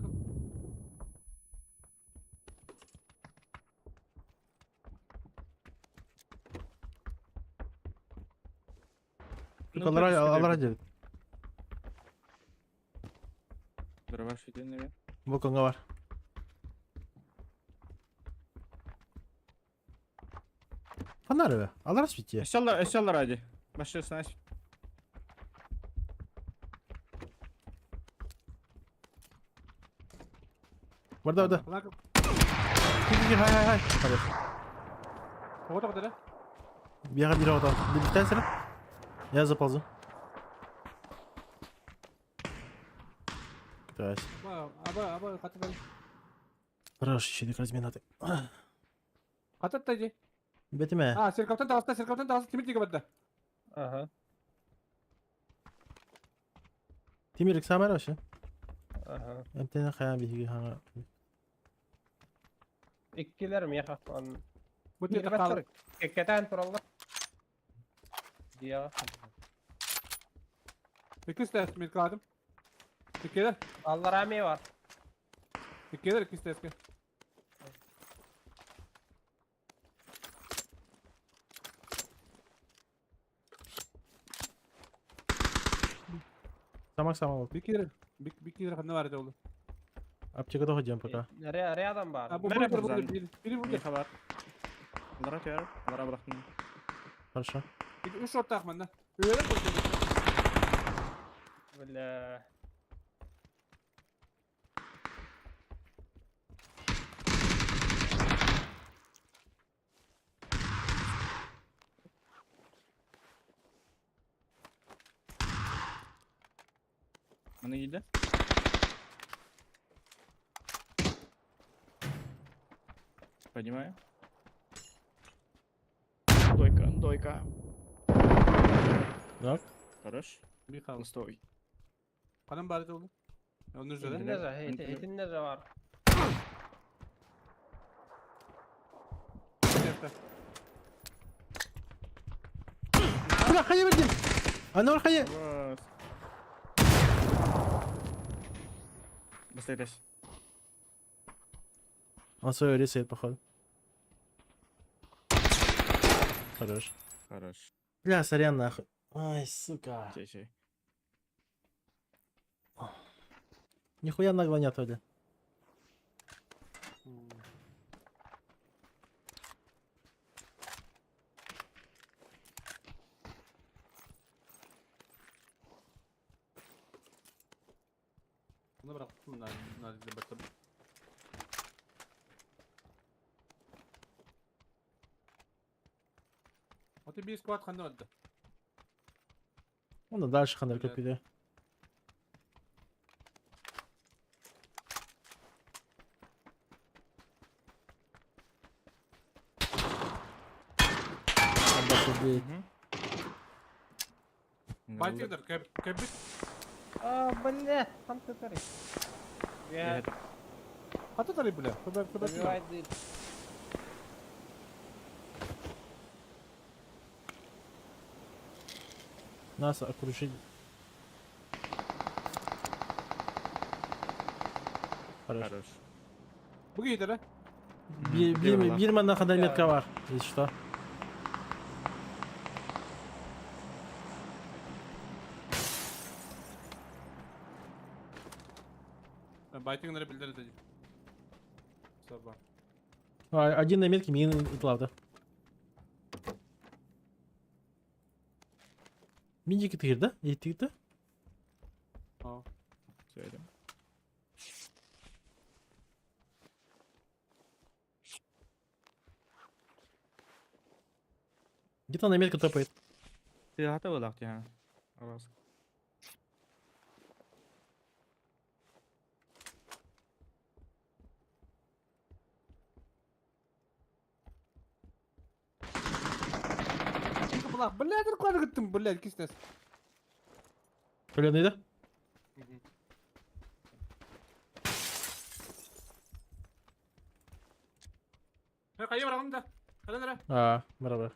S1: Yukarılara Allah acı.
S5: Дрова şeyden nereye?
S1: Bu konga var. Фонарь be. Alırız bitiyor.
S5: Eşyalar hadi. Başlıyorsun aç.
S1: Burada.
S4: Bunlar
S1: Gir hay. Hadi.
S4: o da kadar.
S1: Бегай бери одан. Bir tanesini. Я заползу. Пытаюсь.
S4: Aba katı ben.
S1: Хорош, еще не разминаты.
S4: Katı taydı.
S1: Бетиме.
S4: Ha serkaptan dağısta timit diye kapatdı.
S9: Aha.
S1: Тимирик самар вообще.
S9: Aha.
S1: Эмтене хаян биги хана.
S9: İkkilerim yakaklan.
S4: Bu
S9: Bir
S4: diye kaldı.
S9: bakar. Keketen turallar. Diya.
S4: İkisi de timit kaldım. İkiler.
S9: Allah rahmi var.
S4: İkiler ikisi de eski.
S1: Самак самал.
S4: Bir kiler kanı var da oğlum.
S1: Аптекада ходим пока.
S9: Nereye adam var?
S4: Ha bu
S5: Nereye
S4: burada
S5: buradan?
S4: biri burada.
S5: Ne haber? Onlara koyarım. Onlara bıraktım.
S1: Хорошо.
S4: Bir üç ortak bende. Öyle burada.
S9: Böyle.
S5: Bana gitti. Понимаю. Дойка.
S1: Так.
S5: Хорош.
S4: Bir kaldı.
S5: Стой.
S4: Kanım bari de oğlum. Onun
S9: Etin
S4: üzerine.
S9: ne var? Etin ne var?
S1: Ulan kaya verdim. Ana var kaya.
S5: Вот. Быстрее десь.
S1: Он свой рисует, походу. Хорош.
S5: Хорош.
S1: Бля, сорян нахуй. Ай, сука.
S5: Чей.
S1: Нихуя нагло нет вроде.
S4: Bunu bıraktım bunlar. Bunlar da bakalım. Аты bir squad kanı vardı.
S1: Он дальше ханер
S4: Бля.
S1: копили. Аббас убей.
S4: Байтыdır. Кебит.
S9: Aa bля. Tam tutarı. Ya.
S4: Katı tarih bile.
S9: Добивай дырь.
S1: Нас окружили. Хорош.
S5: Хорош.
S4: Bu gider ha.
S1: Bir mandan kadar metka var. Если что.
S4: Ben Baytınları bildireceğim. Sabah.
S1: Один на метке, мин и плавда. Миндики ты да? И ты-то?
S4: Ha.
S5: Söyle.
S1: Где-то на метка топает.
S5: Silahta bıraktı yani. Orası.
S4: Bırak. Bıladır kanı gittim. Bıladır ikisi de.
S1: Пулёный, да?
S2: Kayı bırakalım da. Hadi hadi.
S1: А, браво.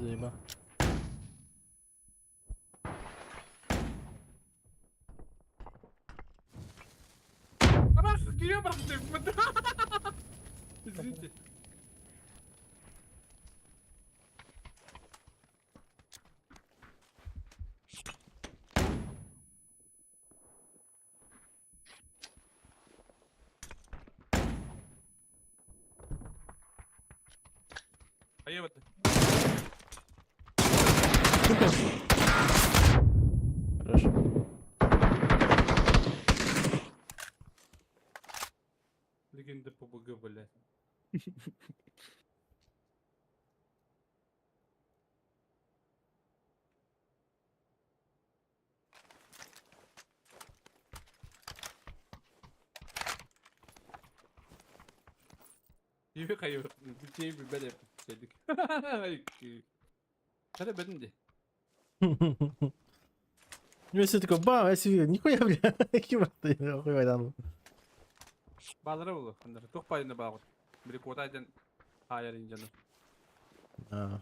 S1: Заеба.
S2: Ama giriyor bak. Извините. Kayı batı.
S1: Хорош.
S4: Легенда ПБГ, блядь. Gibi kayı bıraktım. Bir şey bir böyle yaptık. Hadi benim de.
S1: Вместе такой, бам, я себе, нихуя, бля, кибер ты, хуй вайдан.
S4: Bağlara bulur. Kanları. Çok payında bağır. Biri kodaydan hayal incanı.
S1: А.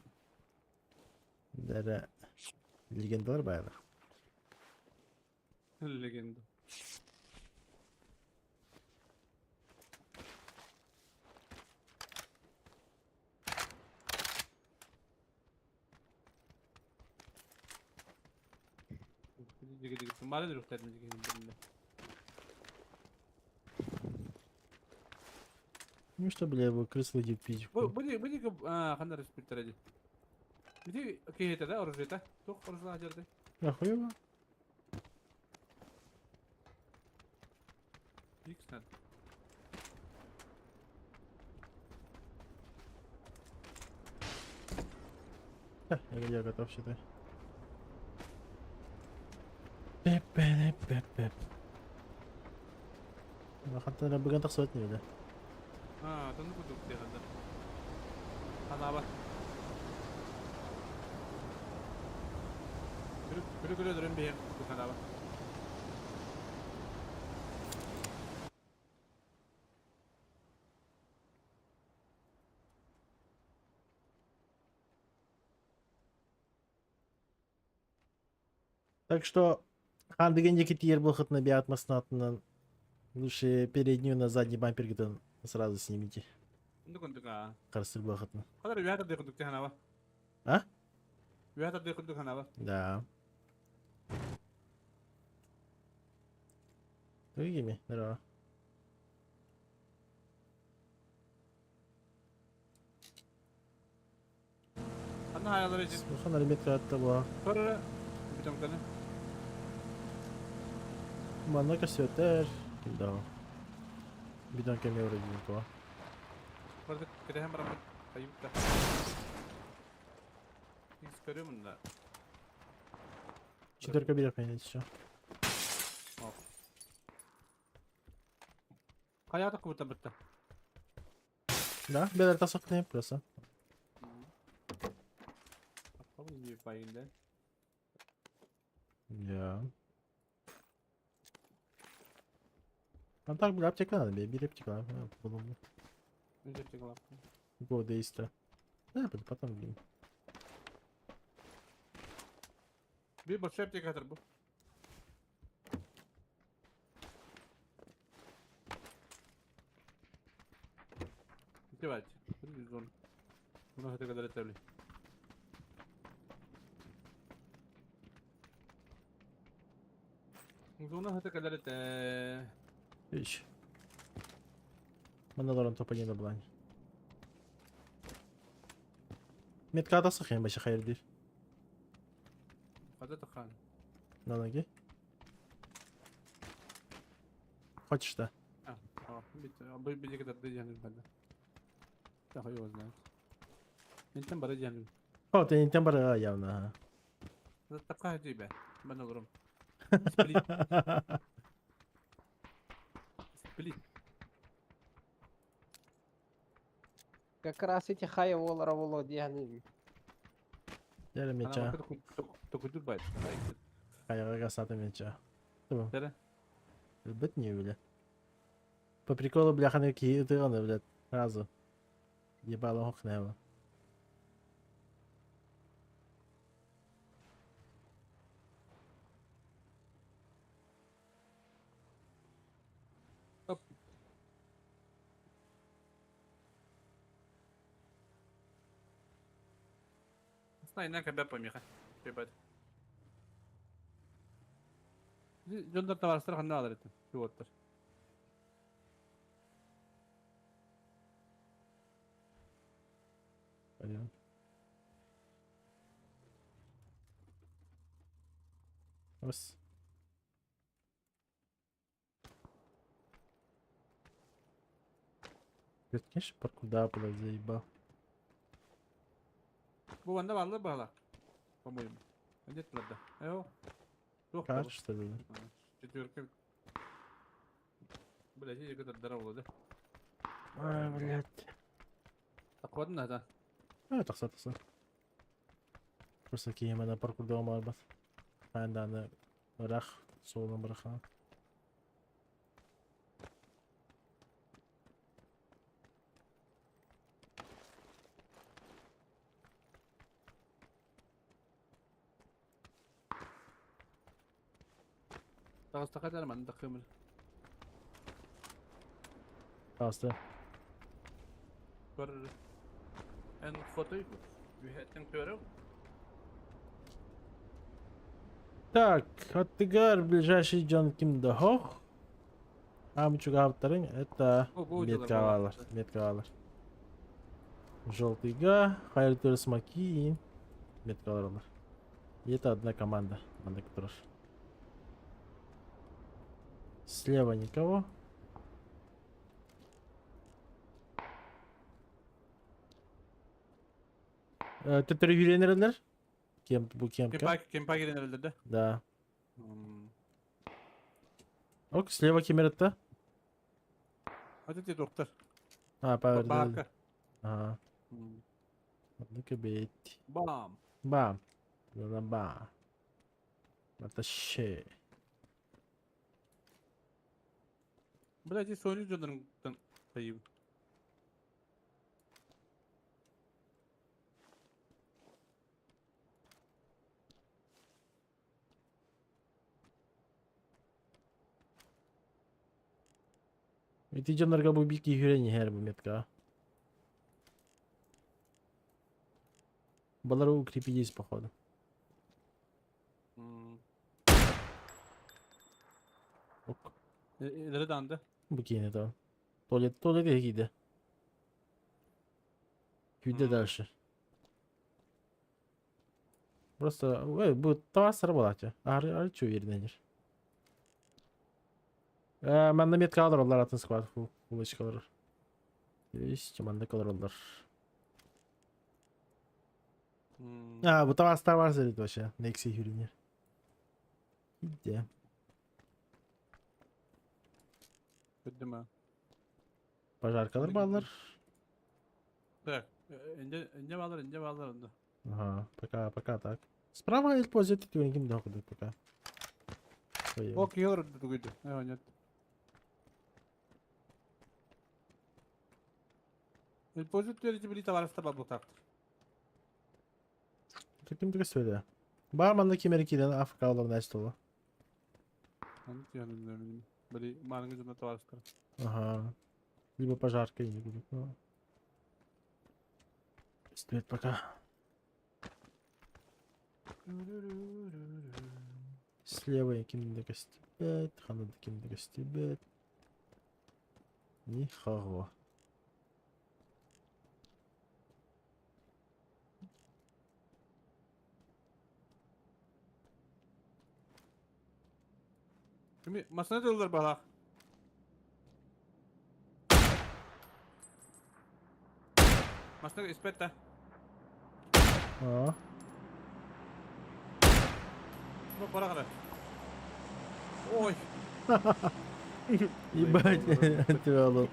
S1: Дәрі легендалар баяғы.
S4: Legenda. Digi kembali dulu tadi digi.
S1: Ну что, бля, его крыса летит пить.
S4: Budi ke kanlar spitter aja. Budi ke da orus eta. Tuh orus ajar deh.
S1: Нахуй его?
S4: Fix nad.
S1: Я готов, считай. Пеп. Hatta ben bugün tak suat nih udah.
S4: Tentu kuduk dia kantar. Kana apa? Gülü durun bir yer. Kana apa?
S1: Так что, хан дегенде кетер бұлқыт на биатмасының атынан лучше переднюю на задний бампер гитан сразу снимите.
S4: Tentu kuduk ah.
S1: Қарсыр бұлқытны.
S4: Kantar bir hata dia kuduk dia kana apa?
S1: А?
S4: Bir hata dia kuduk kana apa?
S1: Да. Дуги ми, здорово.
S4: Kana hayalları için.
S1: Слухана реметка атта бұğa.
S4: Sonra bir tane kana.
S1: Манна кассиотер. Да. Бидан кеме вроде никого.
S4: Burada kita hem beraber kayıp da. Fix görüyor musun da?
S1: Четверка берег понять еще.
S4: Kaya da kubuta bitti.
S1: Да, бедер тасок не просто.
S4: Bakalım bir bayında.
S1: Я. А так, бля, аптека надо, бей, бери аптека. Подумал.
S4: Önce çekim yaptım.
S1: Го действия. Да, потом блин.
S4: Bir boş yapacak kadar bu. İki var. Bir zon. Bunu hadi kadar yeterli. Zona hadi kadar yeterli.
S1: Ищ. Мандалоран топа не добрань. Метка атасық ең бәші қайыр дейір.
S4: Hadi tıkan.
S1: На ноги. Хочешь, да?
S4: Bitti. Bir kadar da canım bende. Daha iyi oldu. Enten bari canım.
S1: О, ты не тембр явно. ага.
S4: Taka hadi be. Ben olurum. Split. Split.
S9: Как раз эти хая волара волод, yani.
S1: Дәрі
S4: Ana
S1: меча.
S4: bakır tokudur bayt.
S1: Қайығы қасаты меча. Тұбы,
S4: Tere.
S1: бітіне өлі. По приколу, бляха, на какие ты он, блядь, сразу. Ебало хохнево.
S2: Знай, на кабе помеха. Ебать.
S4: Жондар таварыстар қандай алар етін? Пилоттар.
S1: Пойдем. Ось. Блядь, конечно, паркуда, блядь, заебал.
S4: Bu banda varlığı bağla. По-моему. Нет, правда. Эо. Жоқ,
S1: Кар, что ли?
S4: Четверка. Блядь, я где-то здорово, да?
S1: Ай, блядь.
S4: Так, ладно, да.
S1: Тақса, тақса. Просто кейін мана паркурда олмар бас. Анда аны рақ солын бырақан.
S4: Тағыз тақайдар манда қымыр.
S1: Тақсы.
S2: Бар. En fotoyu. Büyütten görüyor.
S1: Так, Хаттыгар, ближайший Джон Ким Дохох. Амчук авторын, это меткалар. Меткалар. Желтыйга, Хайртур Смоки и меткалар. И это одна команда. Команда, которая... Слева никого. Ты юренерлер? Кем bu kemka?
S4: Кемпа келен herhalde de.
S1: Да. Ок, слева кемеретта.
S4: Hadi de doktor.
S1: Поверь.
S4: Барка.
S1: Ага. Ну-ка, бейт.
S4: Бам.
S1: Бам. Бам. Это ще.
S4: Блядь, и Сони Джондан кayıp.
S1: Эти джандарга bu bir hüreni her bu metka. Балар укрепились, походу. Ок.
S4: İleri dandı.
S1: Bu kine tamam. Tuvalet gide. Güde дальше. Просто, bu товар сработать. А что вернешь? Manda met kalır onlar atın squad. Bu kalır. Есть, manda kalır onlar. Bu tavas var zırhlı başa. Nexi hürünür. Gitti.
S4: Gördüm ha.
S1: Пожар kalır bağlar.
S4: Так. İnce bağlar onda.
S1: Ага, пока так. Справа используйте тюнинг доходу пока.
S4: Ок, iyi olur duydu. Evet. Pozit verici bir tavarasta bablotaktır.
S1: Takım tıkı söyle. Barman'da Amerika'dan Afrikalıların açtı ola.
S4: Hani yani böyle malın gözünde tavarasta.
S1: Ага. Либо пожарка и не будет. Ну. Стоит пока. Слева якимде гостебет, ханада кимде гостебет. Нихаго.
S4: Şimdi masana diyorlar bana. Masana ispet de.
S1: А,
S4: Bak bana kadar. Oy.
S1: ебать, антивиолот.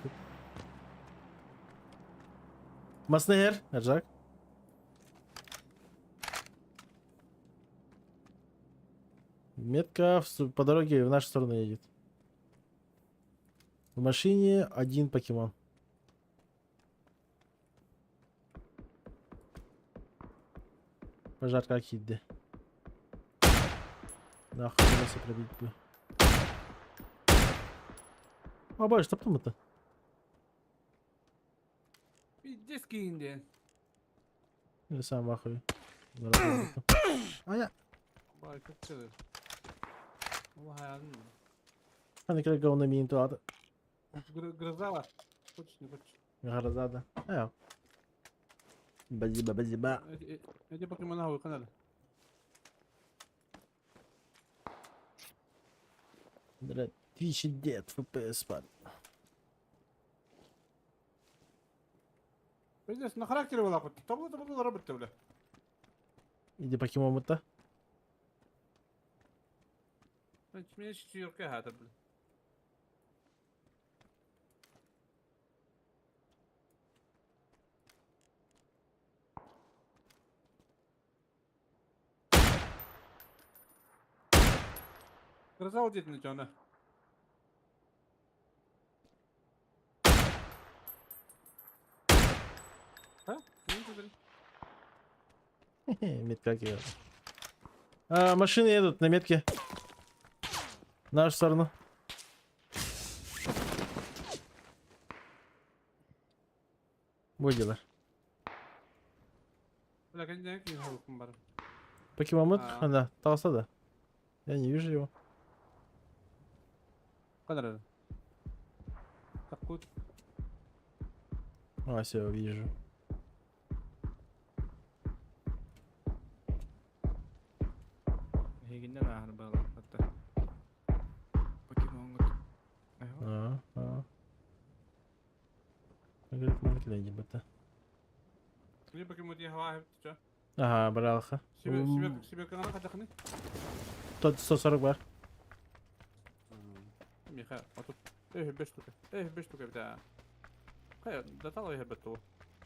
S1: Маснер, Эржак. Метка по дороге в нашу сторону едет. В машине один покемон. Пожарка Акиды. Нахуй нас пробить бы. А бай, что там это?
S4: Пиздец киінді.
S1: Или сам ахуй. А я.
S4: Бай, как ты? Allah hayalin mi?
S1: Hani kere говно мин туады.
S4: Грозава. Хочешь, не хочешь?
S1: Гаразада. А. Базиба.
S4: Эти покемона хуй канал.
S1: 2009 FPS пар.
S4: Пиздец, на характере была хоть. Табла работа, бля.
S1: Иди покемон это.
S4: Значит, меня четверка хата, бля. Грозава где-то на тебя, А?
S1: Метка какие. А, машины едут на метке. В нашу сторону. Бой дела.
S4: Бля, конечно, я хуй бар.
S1: Покемон мод?
S4: А.
S1: Да, толста, да. Я не вижу его.
S4: Кадр. Так вот.
S1: А, все, вижу.
S5: Heginden ahır bağlı hatta. Pokemon Go.
S1: А. Говорит, надо куда нибудь это.
S4: Мне покемон я хава хеп тича.
S1: Ага, бралха.
S4: Себе канал хатахны.
S1: Тот 140 бар.
S4: Миха, а тут 5 штука. 5 штука бля. Хай, датало я бету.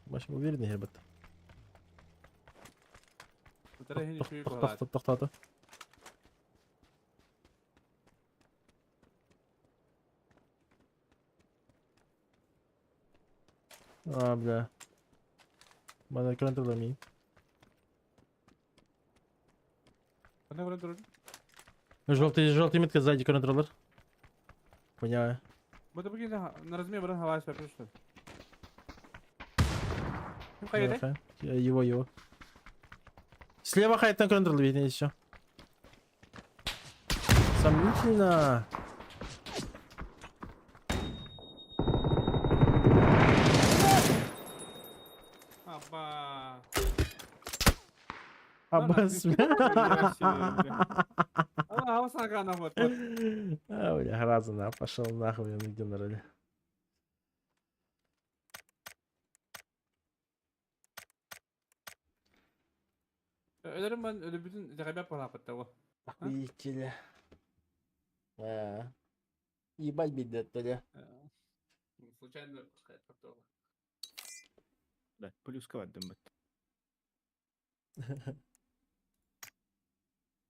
S1: Баш уверенный хербет.
S4: Утере не шуй кола.
S1: Тоқтады. А, бля. Бана контролами.
S4: Она вроде друг.
S1: Желтый метка сзади контроллер. Понял.
S4: Вот поки на размер бран хава себе пришло. Ну хай иди.
S1: Его. Слева хайт на контроллер видно еще. Сомнительно.
S4: Аба.
S1: Аббас.
S4: А хава сагана вот.
S1: А, бля, гразана. Пошел нахуй, я нигде на роли.
S4: Ölürüm ben öyle bütün cevap bana yaptı o.
S1: Охуительно. Ебать бедет, да?
S4: Случайно сказать потом.
S5: Да, плюска var dönmet.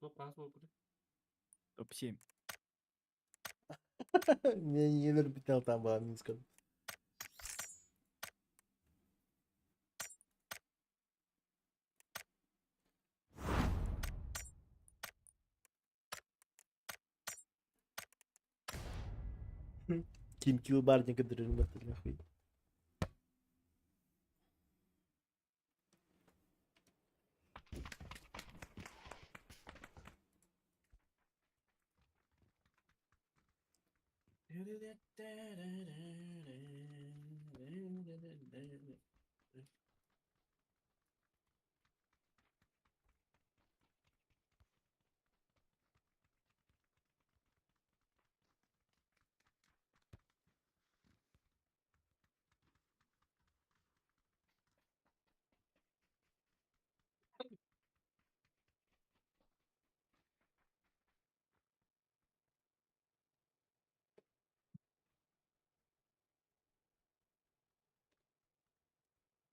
S4: Ну, праздновал будет.
S5: Top 7.
S1: Меня не напитал там было Минском. Тим Килбарни, который работает нахуй.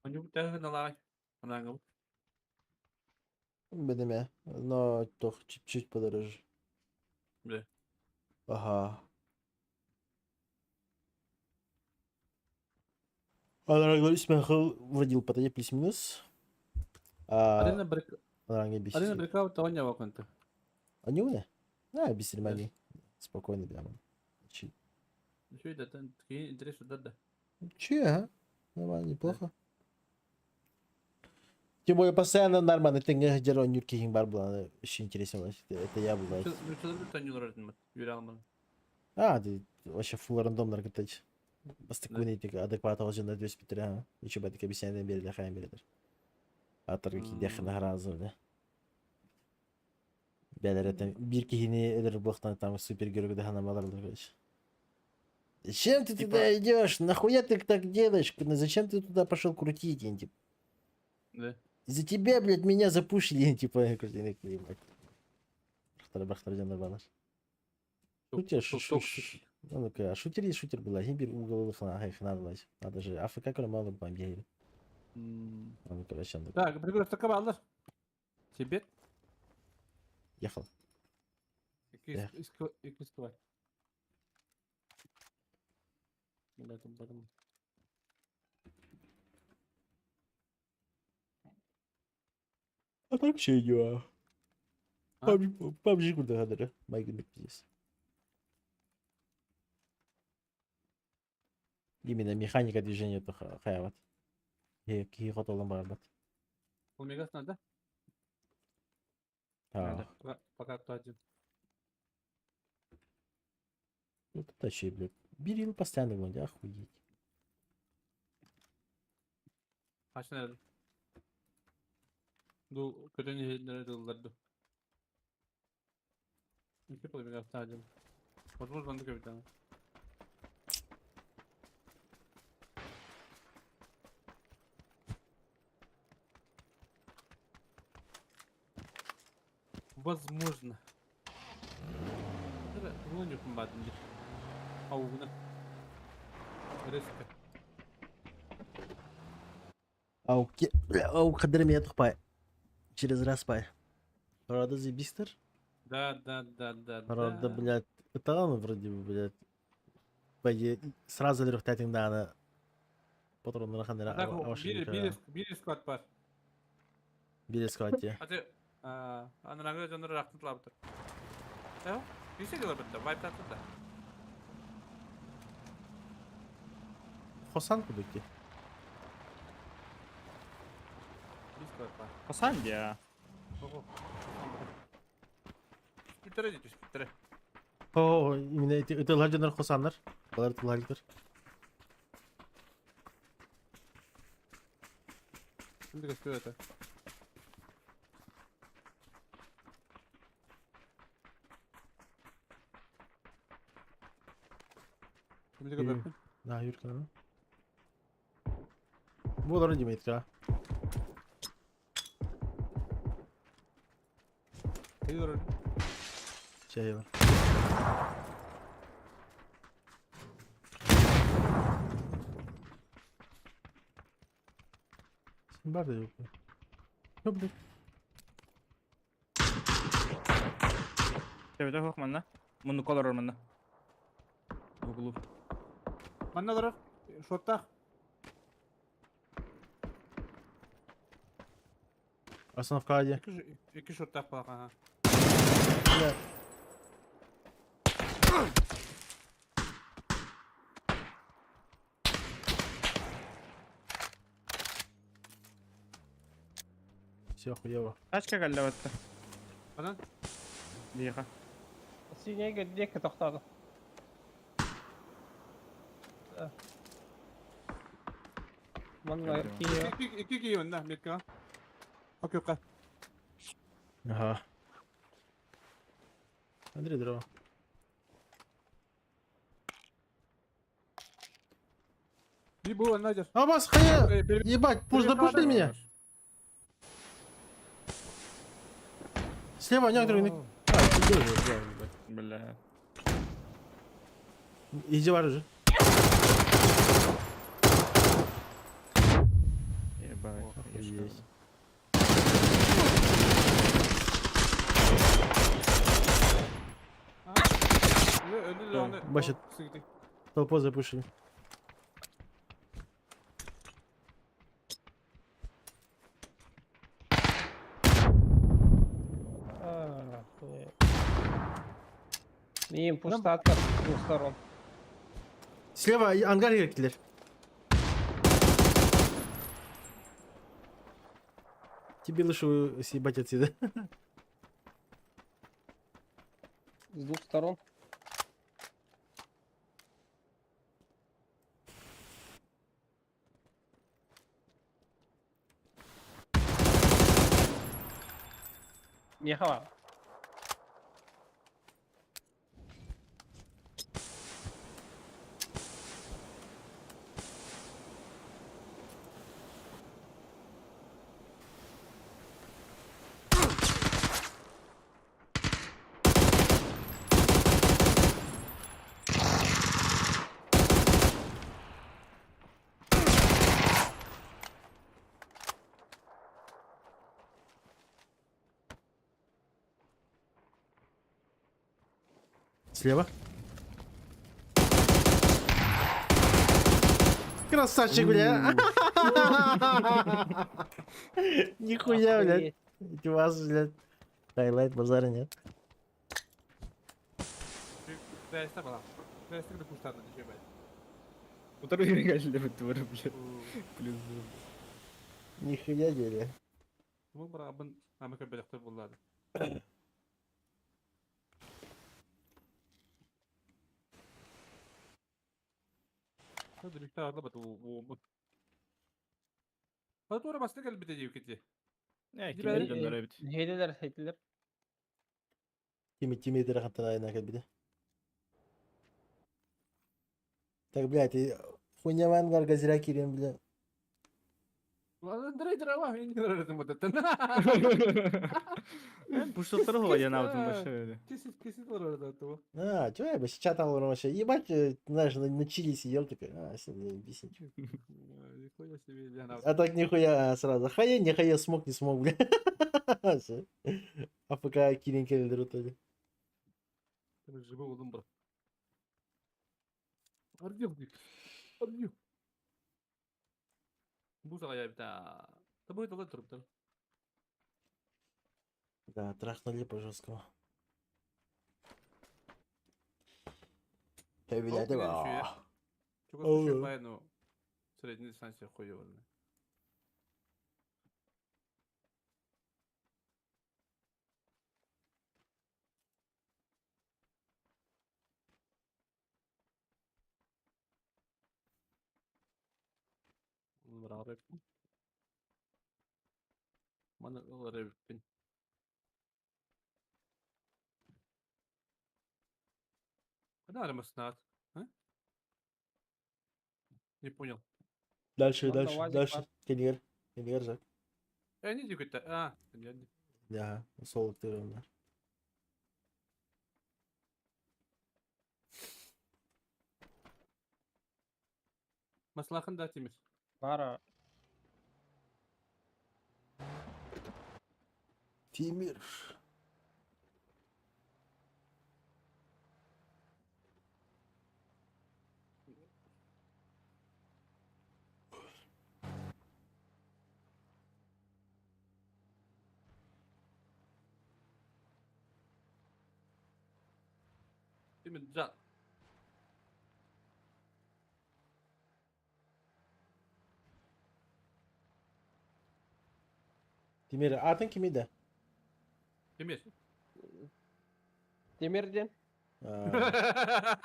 S4: Он не будет на лаве. Она говорит.
S1: БДМ, но только чуть-чуть подороже.
S4: Бля.
S1: Ага. Аларга Исмахил вводил потоке плюс-минус. А
S4: Арена брек...
S1: Аларга без.
S4: Арена брекаут того не ваканта.
S1: Они у меня? Да, без церемоний. Спокойно прямо.
S4: Еще и это такие интересы да.
S1: Че, а? Нормально, неплохо. Тем более постоянно нормально. Ты не герой Нюрки Химбар был. Очень интересно. Это я был.
S4: Ну что ты не уровень, Юрий Алман.
S1: А, ты вообще фул рандом наркотич. Спокойно, ты адекватно уже на 200 питера. Еще бы такие объяснения берет, а берет. А торги дехна гразы. Бәлер это bir кихини элер блохтан там супер герой да ханамалар короче. Зачем ты туда идешь? Нахуя ты так делаешь? Зачем ты туда пошел крутить? Типа?
S4: Да.
S1: Из-за тебя, блядь, меня запушили, типа, крутили, ебать. Бахтар нормально. Шутер, ну-ка, шутер есть шутер была. Химбир угол хана, надо же. АФК кроме мало бомбили. Ну, короче, он
S4: Так, прикольно, что кабалдар. Тебе?
S1: ехал.
S4: Искусство. Да, там потом.
S1: А так şey ya.
S4: А?
S1: PUBG burada kadar. Baygınlık diyeceğiz. Именно механика движения то хаяват. Ки хотолан барбат.
S4: Омегас надо?
S1: А,
S4: Надо. Пока кто один.
S1: ну это че, блядь. Bir yıl постоянно вроде, охуеть.
S4: Kaç nerede? Bu kötü nerede yıllardı? İki polu bir hafta acım. Bozmuz bandık bir tane. Возможно. Да, ну не комбатный. Аугна. Риска.
S1: Ау, кадырым я тухпай. Через раз пай. Рада зибистер?
S4: Да.
S1: Рада, блядь. Это он вроде бы, блядь. Пойди, сразу лёгтатин да, она. Патрон на хандера.
S4: Biri squad var.
S1: Били скватти.
S4: Hadi anılarına canları rahatlıkla yaptır. Evet. Bir şey diyorlar burada. Vibe tatlı da.
S1: Хосан кудуки.
S4: Bir squad var.
S5: Hasan ya.
S4: Spittere gidiyor spittere.
S1: О, именно это ладжандар Хосандар. Балар туларгидер.
S4: Şimdi gösteriyor öte. Şimdi gösteriyor.
S1: Да, Юрка, ну. Вот вроде метка.
S4: Geliyor.
S1: Şey var. Sen var da yok mu? Yok mu?
S5: Тебе хох манна. Мунду колор манна. В углу.
S4: Bana doğru. Şortta.
S1: Остановка Ади.
S4: İki şortta falan. Ha.
S1: Бля. Все хуево.
S5: Тачка галлаватта.
S4: Bana.
S5: Виха.
S9: Синяя гдека тоқтады. Маңлайыр кие.
S4: İki giyiyor önde. Metka. Okey okey.
S1: Ага. Андрей, здорово.
S4: Bir bu önde acır.
S1: Абас, хая!
S4: Benim
S1: Ебать, пусть запушили меня. Слева некоторые... А, ты тоже, ебать.
S5: Бля.
S1: Иди в оружие.
S5: Ебать.
S1: Есть.
S4: Önde de önde.
S1: Başı- Толпу запушили.
S9: Мин пуштатор с двух сторон.
S1: Слева ангар gerekliler. Тебе лучше съебать отсюда.
S9: С двух сторон. Меха.
S1: Слева. Красавчик, бля. Нихуя, блядь.
S9: Охуеть.
S1: У вас, блядь. Хайлайт базара нет.
S4: Reis'te falan. Reis'te de puşlarla düşüyor böyle.
S5: Второй регаль вытвор, блядь. Плюс был.
S1: Нихуя деле.
S4: Bu bırakın Amerika Birleşik Devletleri. Hadi birlikte ağırla batı bu. Hadi oraya bastı gel bir de diyor ki.
S5: Не,
S4: Иди
S5: кемер
S4: бери.
S5: дөндөрөй бит.
S9: Heydiler.
S1: Тими дыры хаттан айна кәбиде. Так, блядь, и хуйня вангар газира кирен, бля.
S4: Lan direkt ama en kadar öğretim bu detten.
S5: Пуштаттар ғой я навтын башы öyle.
S4: Kesin var orada bu.
S1: А, чё я бы сейчас там вообще? Ебать, знаешь, на чили сидел такой. А, все, заебись.
S4: Нихуя себе я
S1: А так нихуя сразу. Хая, не хая, смог, не смог, бля. Всё. А пока кирен келдер отады.
S4: Живой oğlum bırak. Arıyor diyor. Arıyor. Bu sefer bir daha. Tabi bu da durup durup.
S1: Да, трахнули по жесткому.
S4: Блядь,
S1: да.
S4: Çok az bir şey bayan o. Средний дистанция koyuyor. Beraber. Bana olarak bir. Когда армас над? Не понял.
S1: Дальше,
S9: Ладно,
S1: дальше,
S9: УАЗик
S1: дальше.
S9: бар.
S1: Кенигер Жак.
S4: Не диyor ki. Geldi.
S1: Да, солод ты ровно.
S4: Maslakın da temiz.
S9: Пара.
S1: Тимир.
S4: Değil mi? Can.
S1: Тимир, атын ким еді?
S4: Demir.
S9: Demirden.
S1: А,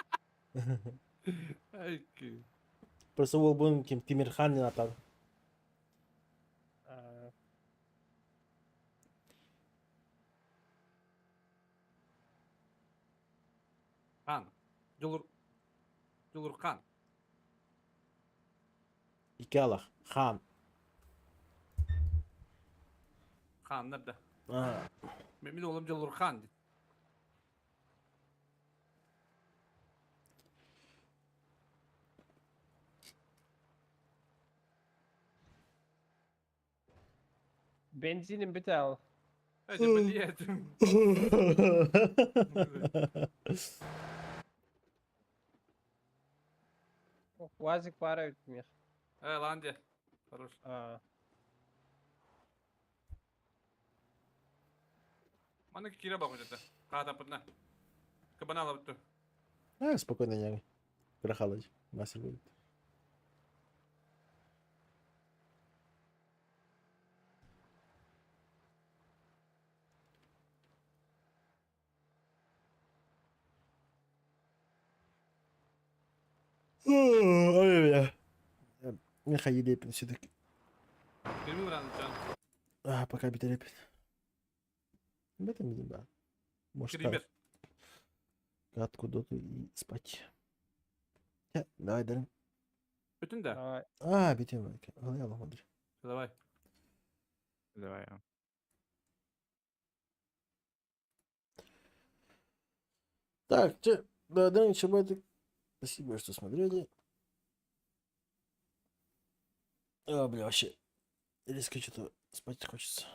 S4: Ay ki.
S1: Просто ол бұның кім Тимирхан деп атады.
S4: Kan. Julur kan.
S1: İki алах. Хан.
S4: Kan nerede?
S1: А,
S4: Benim oğlum Julur kan.
S9: Benzinim biter.
S4: Hadi ben yedim.
S9: УАЗик пара ütmüyor.
S4: Lan de. Хорош. Bana kire bak hocam. Kağıt yapın.
S2: Кабана лапту.
S1: Спокойно, не Крахалыч. Мастер будет. Ой, бля. Михаил Лепин все-таки.
S2: Filmi var can.
S1: Пока Битер Лепин. Битер, да. Может,
S2: Кример.
S1: катку доту и спать. Давай, дарим.
S2: Bütün de.
S9: Давай.
S1: Битер, Галяла, смотри.
S2: Давай.
S5: Давай.
S1: Так, да, чебатик. Спасибо, что смотрели. Бля, вообще резко что-то спать хочется.